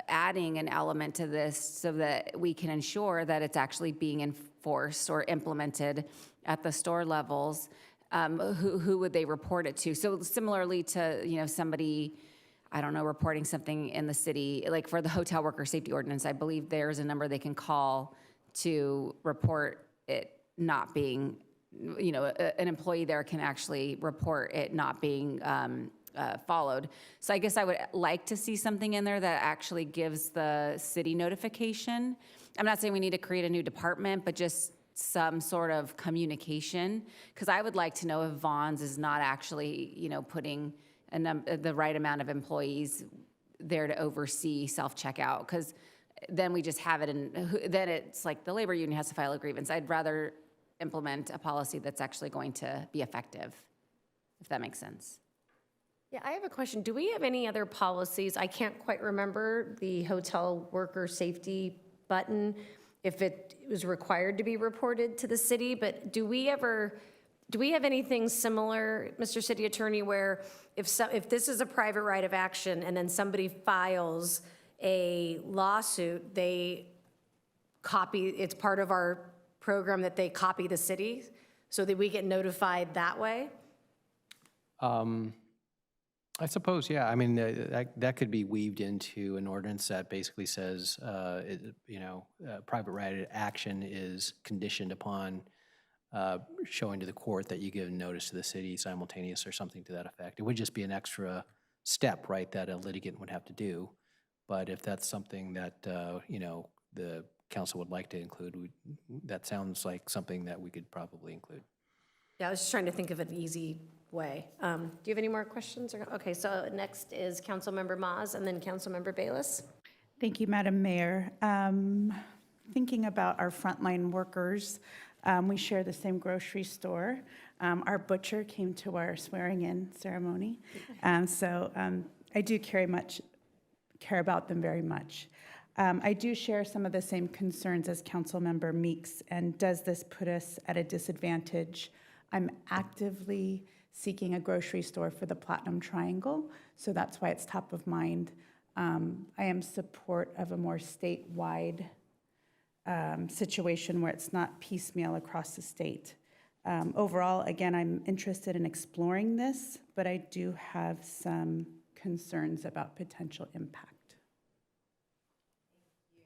adding an element to this so that we can ensure that it's actually being enforced or implemented at the store levels. Who would they report it to? So similarly to, somebody, I don't know, reporting something in the city, like for the hotel worker safety ordinance, I believe there's a number they can call to report it not being, an employee there can actually report it not being followed. So I guess I would like to see something in there that actually gives the city notification. I'm not saying we need to create a new department, but just some sort of communication, because I would like to know if Vons is not actually, putting the right amount of employees there to oversee self-checkout, because then we just have it, and then it's like the labor union has to file a grievance. I'd rather implement a policy that's actually going to be effective, if that makes sense. Yeah, I have a question. Do we have any other policies? I can't quite remember the hotel worker safety button, if it was required to be reported to the city, but do we have anything similar, Mr. City Attorney, where if this is a private right of action and then somebody files a lawsuit, they copy, it's part of our program that they copy the city so that we get notified that way? I suppose, yeah. I mean, that could be weaved into an ordinance that basically says, private right of action is conditioned upon showing to the court that you give notice to the city simultaneous or something to that effect. It would just be an extra step, right, that a litigant would have to do. But if that's something that, the council would like to include, that sounds like something that we could probably include. Yeah, I was just trying to think of an easy way. Do you have any more questions? Okay, so next is Councilmember Maz and then Councilmember Bayless. Thank you, Madam Mayor. Thinking about our frontline workers, we share the same grocery store. Our butcher came to our swearing-in ceremony, so I do care about them very much. I do share some of the same concerns as Councilmember Meeks, and does this put us at a disadvantage? I'm actively seeking a grocery store for the Platinum Triangle, so that's why it's top of mind. I am support of a more statewide situation where it's not piecemeal across the state. Overall, again, I'm interested in exploring this, but I do have some concerns about potential impact.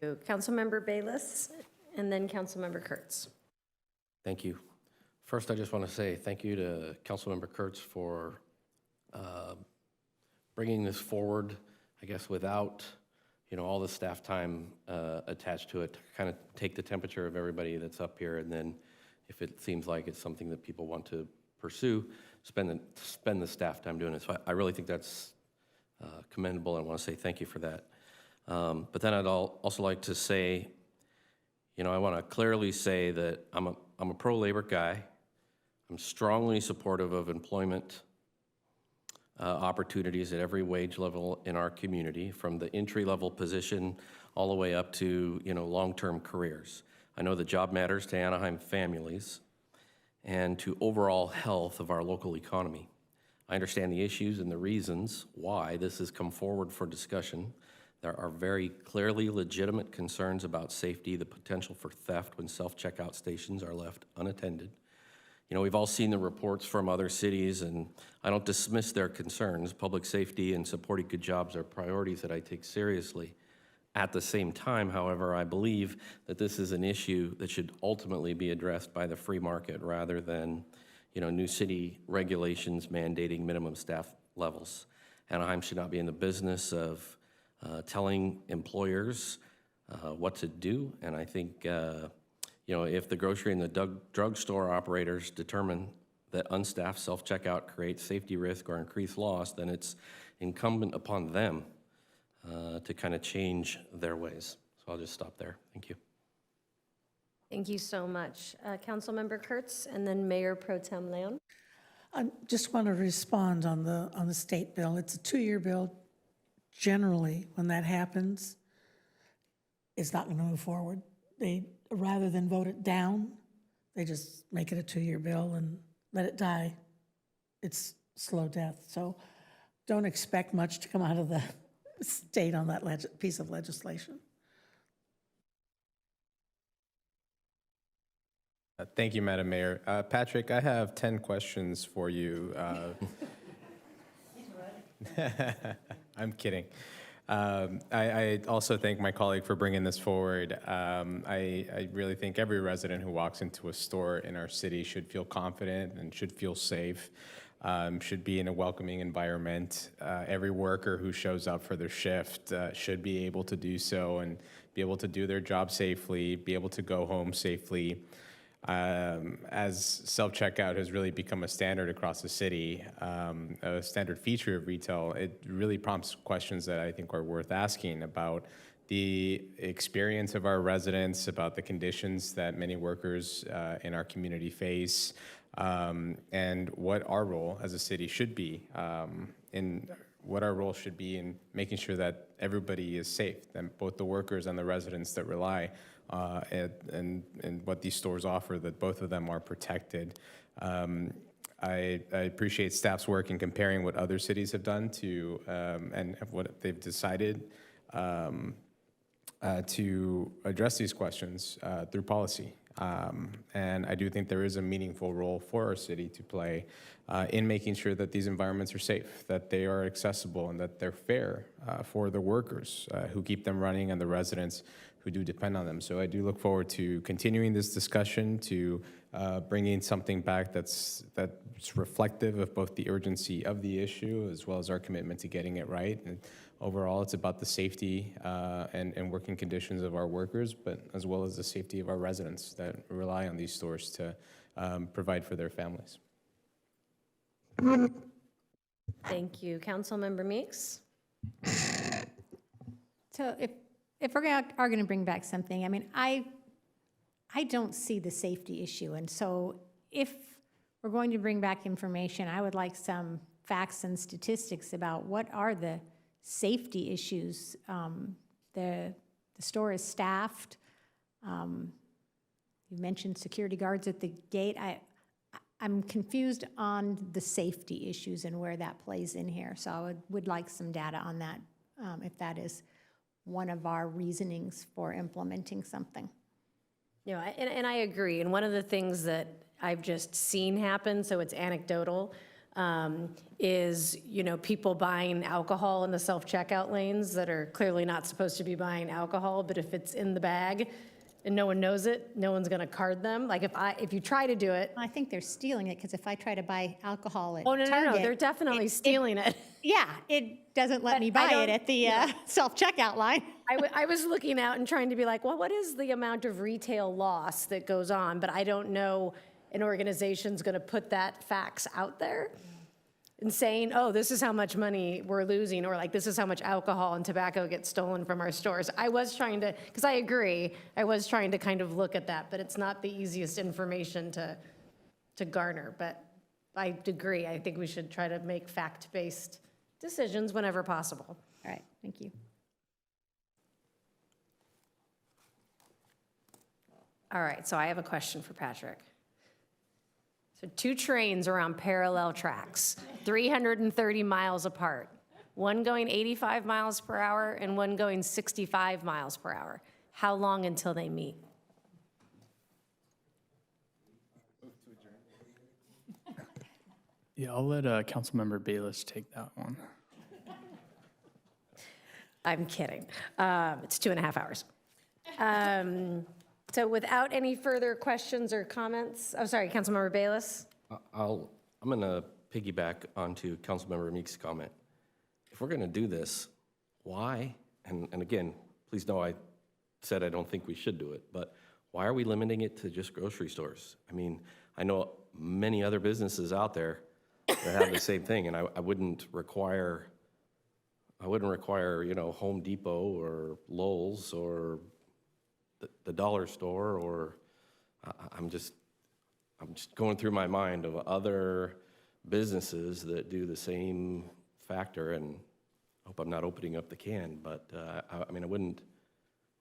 Thank you. Councilmember Bayless and then Councilmember Kurtz. Thank you. First, I just want to say thank you to Councilmember Kurtz for bringing this forward, I guess, without, all the staff time attached to it, to kind of take the temperature of everybody that's up here, and then if it seems like it's something that people want to pursue, spend the staff time doing it. So I really think that's commendable, and I want to say thank you for that. But then I'd also like to say, I want to clearly say that I'm a pro-labor guy. I'm strongly supportive of employment opportunities at every wage level in our community, from the entry-level position all the way up to, long-term careers. I know the job matters to Anaheim families and to overall health of our local economy. I understand the issues and the reasons why this has come forward for discussion. There are very clearly legitimate concerns about safety, the potential for theft when self-checkout stations are left unattended. We've all seen the reports from other cities, and I don't dismiss their concerns. Public safety and supporting good jobs are priorities that I take seriously. At the same time, however, I believe that this is an issue that should ultimately be addressed by the free market rather than, new city regulations mandating minimum staff levels. Anaheim should not be in the business of telling employers what to do, and I think if the grocery and the drugstore operators determine that unstaffed self-checkout creates safety risk or increased loss, then it's incumbent upon them to kind of change their ways. So I'll just stop there. Thank you. Thank you so much. Councilmember Kurtz and then Mayor Pro Tem Leon. I just want to respond on the state bill. It's a 2-year bill. Generally, when that happens, it's not going to move forward. Rather than vote it down, they just make it a 2-year bill and let it die. It's slow death. So don't expect much to come out of the state on that piece of legislation. Thank you, Madam Mayor. Patrick, I have 10 questions for you. I'm kidding. I also thank my colleague for bringing this forward. I really think every resident who walks into a store in our city should feel confident and should feel safe, should be in a welcoming environment. Every worker who shows up for their shift should be able to do so and be able to do their job safely, be able to go home safely. As self-checkout has really become a standard across the city, a standard feature of retail, it really prompts questions that I think are worth asking about the experience of our residents, about the conditions that many workers in our community face, and what our role as a city should be in making sure that everybody is safe, that both the workers and the residents that rely and what these stores offer, that both of them are protected. I appreciate staff's work in comparing what other cities have done to and what they've decided to address these questions through policy. And I do think there is a meaningful role for our city to play in making sure that these environments are safe, that they are accessible, and that they're fair for the workers who keep them running and the residents who do depend on them. So I do look forward to continuing this discussion, to bringing something back that's reflective of both the urgency of the issue as well as our commitment to getting it right. And overall, it's about the safety and working conditions of our workers, but as well as the safety of our residents that rely on these stores to provide for their families. Thank you. Councilmember Meeks? So if we're are going to bring back something, I mean, I don't see the safety issue. And so if we're going to bring back information, I would like some facts and statistics about what are the safety issues. The store is staffed. You mentioned security guards at the gate. I'm confused on the safety issues and where that plays in here. So I would like some data on that, if that is one of our reasonings for implementing something. Yeah, and I agree. And one of the things that I've just seen happen, so it's anecdotal, is, you know, people buying alcohol in the self-checkout lanes that are clearly not supposed to be buying alcohol, but if it's in the bag and no one knows it, no one's gonna card them. Like if you try to do it. I think they're stealing it, because if I try to buy alcohol at Oh, no, Target, they're definitely stealing it. Yeah, it doesn't let me buy it at the self-checkout line. I was looking out and trying to be like, well, what is the amount of retail loss that goes on? But I don't know an organization's gonna put that facts out there and saying, oh, this is how much money we're losing, or like, this is how much alcohol and tobacco gets stolen from our stores. I was trying to, because I agree, I was trying to kind of look at that, but it's not the easiest information to garner. But I agree, I think we should try to make fact-based decisions whenever possible. All right, thank you. All right, so I have a question for Patrick. So 2 trains are on parallel tracks, 330 miles apart, one going 85 miles per hour and one going 65 miles per hour. How long until they meet? Yeah, I'll let Councilmember Bayless take that one. I'm kidding. It's 2.5 hours. So without any further questions or comments, oh, sorry, Councilmember Bayless? I'm going to piggyback onto Councilmember Meeks' comment. If we're going to do this, why, and again, please know I said I don't think we should do it, but why are we limiting it to just grocery stores? I mean, I know many other businesses out there that have the same thing, and I wouldn't require, you know, Home Depot or Lowe's or the dollar store, or I'm just going through my mind of other businesses that do the same factor, and I hope I'm not opening up the can, but I mean, I wouldn't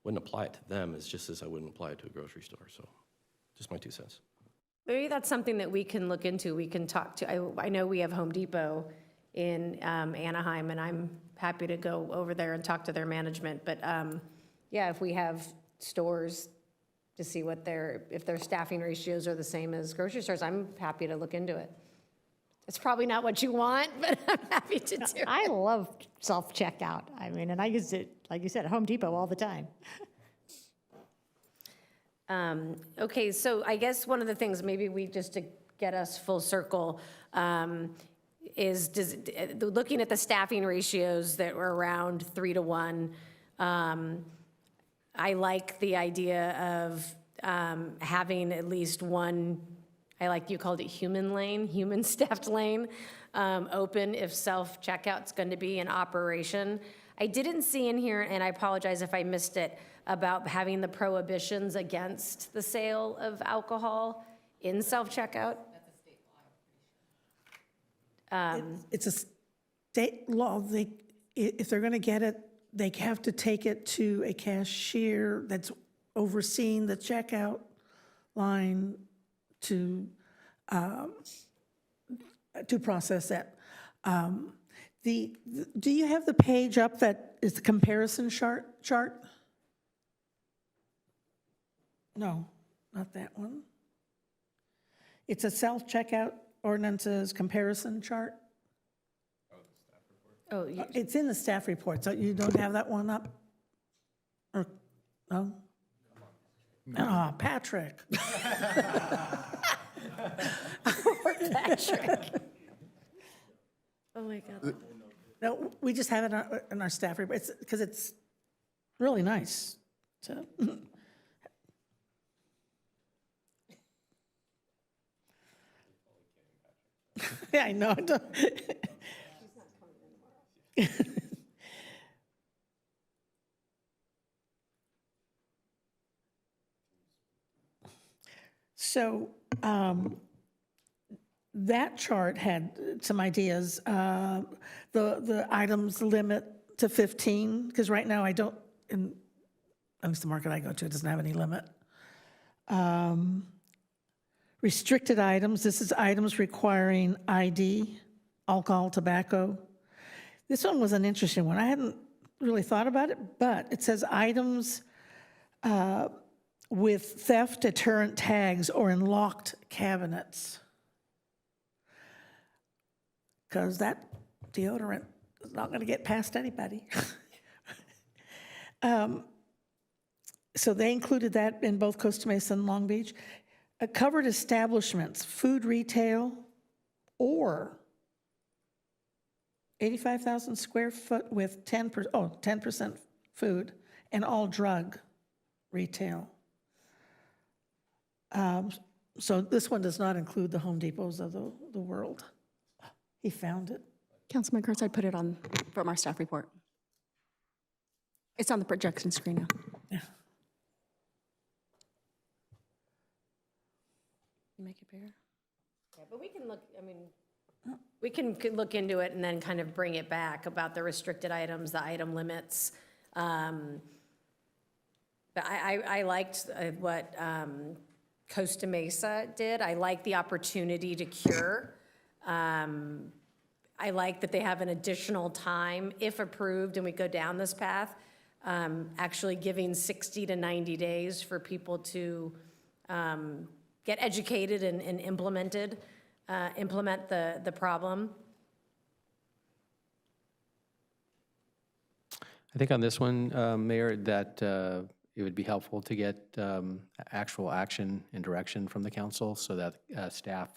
apply it to them as just as I wouldn't apply it to a grocery store. So just my 2 cents. Maybe that's something that we can look into. We can talk to, I know we have Home Depot in Anaheim, and I'm happy to go over there and talk to their management. But yeah, if we have stores to see what if their staffing ratios are the same as grocery stores, I'm happy to look into it. It's probably not what you want, but I'm happy to do it. I love self-checkout. I mean, and I use it, like you said, at Home Depot all the time. Okay, so I guess one of the things, maybe we, just to get us full circle, is looking at the staffing ratios that were around 3 to 1. I like the idea of having at least one, I like you called it human staffed lane, open if self-checkout's going to be in operation. I didn't see in here, and I apologize if I missed it, about having the prohibitions against the sale of alcohol in self-checkout. It's a state law. If they're going to get it, they have to take it to a cashier that's overseeing the checkout line to process that. Do you have the page up that is the comparison chart? No. not that one. It's a self-checkout ordinances comparison chart. Oh, It's in the staff report, so you don't have that one up? Or, no? Oh, Patrick. poor Patrick. Oh, my God. No, we just have it in our staff report, it's, because it's really nice. So, yeah, I know. I don't- So that chart had some ideas. The items limit to 15, because right now I don't, at least the market I go to, it doesn't have any limit. Restricted items, this is items requiring ID, alcohol, tobacco. This one was an interesting one. I hadn't really thought about it, but it says items with theft deterrent tags or in locked cabinets. Because that deodorant is not going to get past anybody. So they included that in both Costa Mesa and Long Beach. Covered establishments, food retail, or 85,000 square foot with 10% food, and all drug retail. So this one does not include the Home Depots of the world. He found it. Councilman Kurtz, I put it on from our staff report. It's on the projection screen now. Yeah. You make it bigger? Yeah, but we can look, I mean, we can look into it and then kind of bring it back about the restricted items, the item limits. But I liked what Costa Mesa did. I like the opportunity to cure. I like that they have an additional time, if approved and we go down this path, actually giving 60 to 90 days for people to get educated and implement the problem. I think on this one, Mayor, that it would be helpful to get actual action and direction from the council so that staff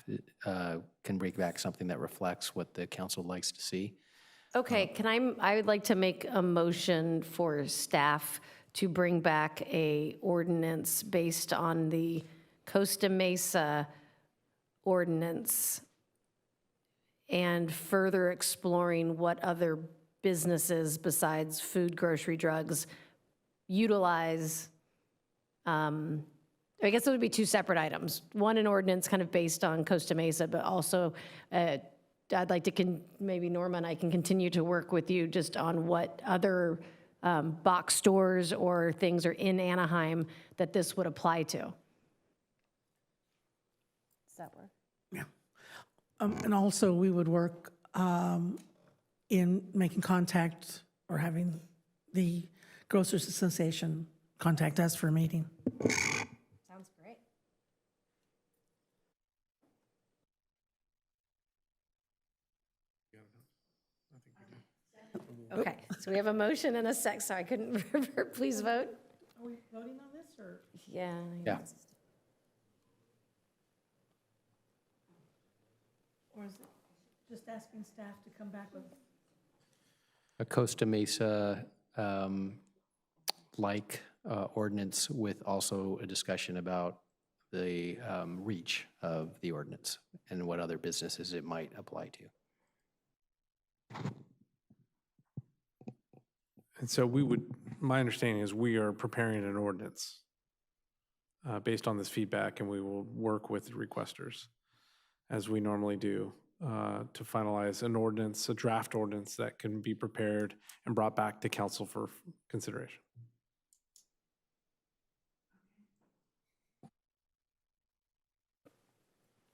can bring back something that reflects what the council likes to see. Okay, I would like to make a motion for staff to bring back a ordinance based on the Costa Mesa ordinance and further exploring what other businesses besides food, grocery, drugs utilize. I guess it would be two separate items. One, an ordinance kind of based on Costa Mesa, but also I'd like to, maybe Norma and I can continue to work with you just on what other box stores or things are in Anaheim that this would apply to. Does that work? Yeah. And also, we would work in making contact or having the Grocers Association contact us for a meeting. Sounds great. Okay, so we have a motion and a sec, so I couldn't remember. Please vote. Are we voting on this, or? Yeah. Yeah. Or is it just asking staff to come back with? A Costa Mesa like ordinance with also a discussion about the reach of the ordinance and what other businesses it might apply to. And so my understanding is we are preparing an ordinance based on this feedback, and we will work with requesters, as we normally do, to finalize an ordinance, a draft ordinance that can be prepared and brought back to council for consideration.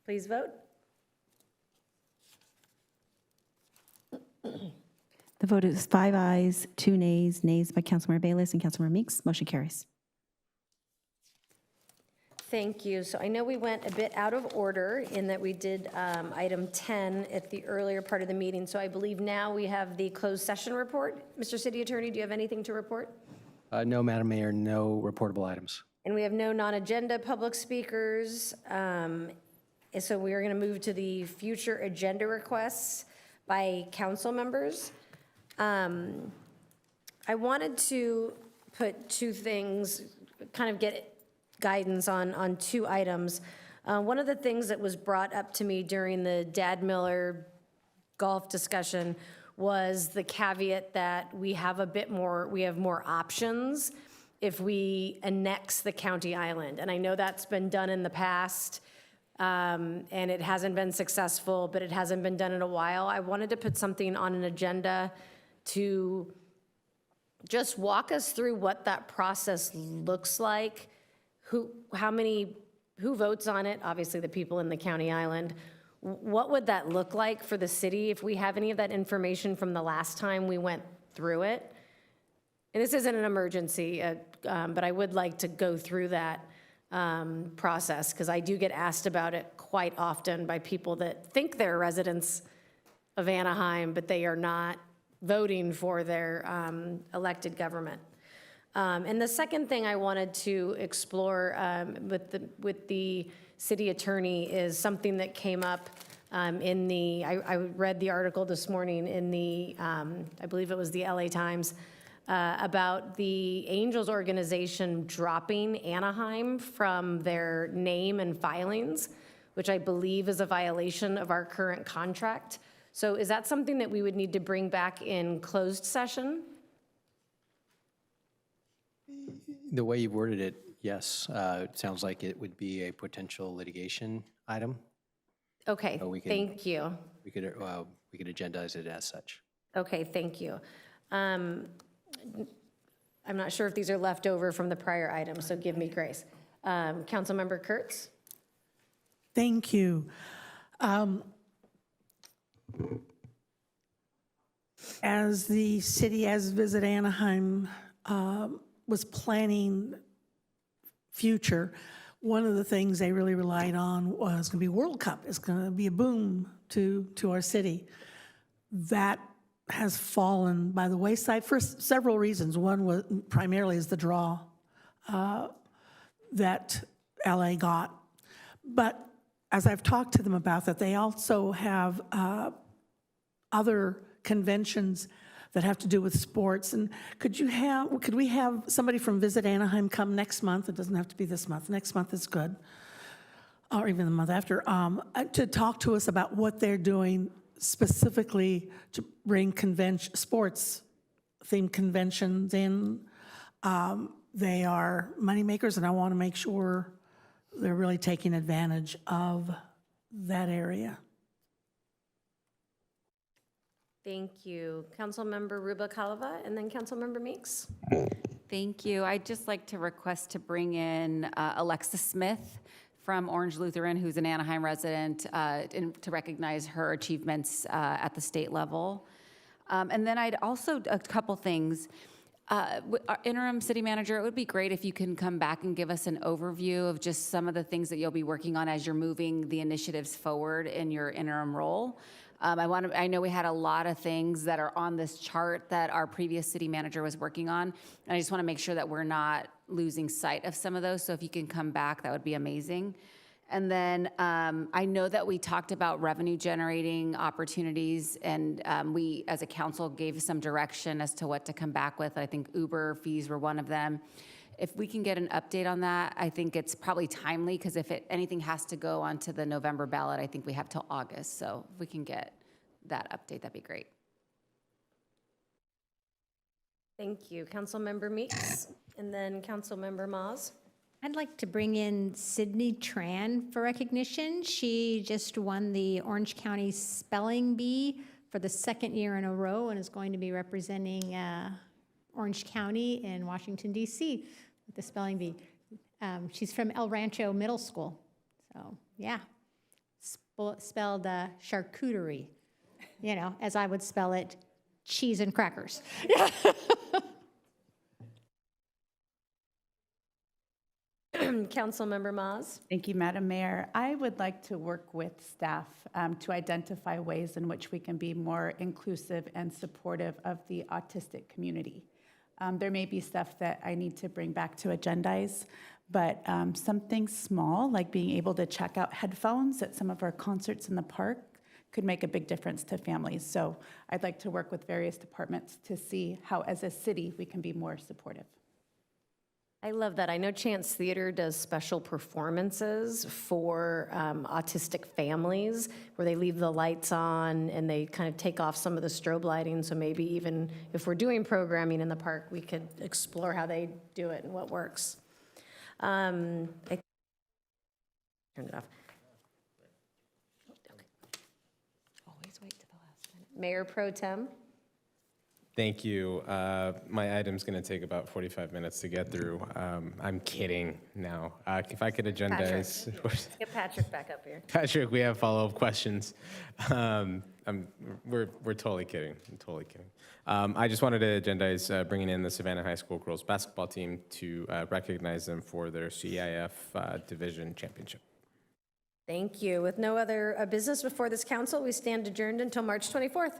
Please vote. The vote is 5 ayes, 2 nays, nays by Councilmember Bayless and Councilmember Meeks. Motion carries. Thank you. So I know we went a bit out of order in that we did item 10 at the earlier part of the meeting. So I believe now we have the closed session report. Mr. City Attorney, do you have anything to report? No, Madam Mayor, no reportable items. And we have no non-agenda public speakers. So we are going to move to the future agenda requests by council members. I wanted to put two things, kind of get guidance on two items. One of the things that was brought up to me during the Dad Miller golf discussion was the caveat that we have more options if we annex the county island. And I know that's been done in the past, and it hasn't been successful, but it hasn't been done in a while. I wanted to put something on an agenda to just walk us through what that process looks like, who votes on it, obviously the people in the county island. What would that look like for the city if we have any of that information from the last time we went through it? And this isn't an emergency, but I would like to go through that process, because I do get asked about it quite often by people that think they're residents of Anaheim, but they are not voting for their elected government. And the second thing I wanted to explore with the city attorney is something that came up in I read the article this morning in the, I believe it was the LA Times, about the Angels organization dropping Anaheim from their name and filings, which I believe is a violation of our current contract. So is that something that we would need to bring back in closed session? The way you worded it, yes. It sounds like it would be a potential litigation item. Okay, So we can- thank you. We could agendize it as such. Okay, thank you. I'm not sure if these are left over from the prior item, so give me grace. Councilmember Kurtz? Thank you. As the city, as Visit Anaheim was planning future, one of the things they really relied on was going to be World Cup. It's going to be a boom to our city. That has fallen by the wayside for several reasons. One was primarily is the draw that LA got. But as I've talked to them about that, they also have other conventions that have to do with sports. And could we have somebody from Visit Anaheim come next month? It doesn't have to be this month. Next month is good, or even the month after, to talk to us about what they're doing specifically to bring sports-themed conventions in. They are moneymakers, and I want to make sure they're really taking advantage of that area. Thank you. Councilmember Rubalcaba, and then Councilmember Meeks. Thank you. I'd just like to request to bring in Alexa Smith from Orange Lutheran, who's an Anaheim resident, to recognize her achievements at the state level. And then I'd also, a couple things. Our interim city manager, it would be great if you can come back and give us an overview of just some of the things that you'll be working on as you're moving the initiatives forward in your interim role. I know we had a lot of things that are on this chart that our previous city manager was working on, and I just want to make sure that we're not losing sight of some of those. So if you can come back, that would be amazing. And then I know that we talked about revenue generating opportunities, and we as a council gave some direction as to what to come back with. I think Uber fees were one of them. If we can get an update on that, I think it's probably timely, because if anything has to go onto the November ballot, I think we have till August. So if we can get that update, that'd be great. Thank you. Councilmember Meeks, and then Councilmember Maas. I'd like to bring in Sydney Tran for recognition. She just won the Orange County Spelling Bee for the second year in a row and is going to be representing Orange County in Washington, D.C. with the Spelling Bee. She's from El Rancho Middle School. So, yeah, spelled charcuterie, as I would spell it, cheese and crackers. Councilmember Maz. Thank you, Madam Mayor. I would like to work with staff to identify ways in which we can be more inclusive and supportive of the autistic community. There may be stuff that I need to bring back to agendize, but something small, like being able to check out headphones at some of our concerts in the park, could make a big difference to families. So I'd like to work with various departments to see how, as a city, we can be more supportive. I love that. I know Chance Theater does special performances for autistic families where they leave the lights on and they kind of take off some of the strobe lighting. So maybe even if we're doing programming in the park, we could explore how they do it and what works. I turn it off. Okay. Always wait to the last minute. Mayor Pro Tem. Thank you. My item's going to take about 45 minutes to get through. I'm kidding now. If I could agendize. Let's get Patrick back up here. Patrick, we have follow-up questions. We're totally kidding. I'm totally kidding. I just wanted to agendize bringing in the Savannah High School girls basketball team to recognize them for their CIF division championship. Thank you. With no other business before this council, we stand adjourned until March 24th.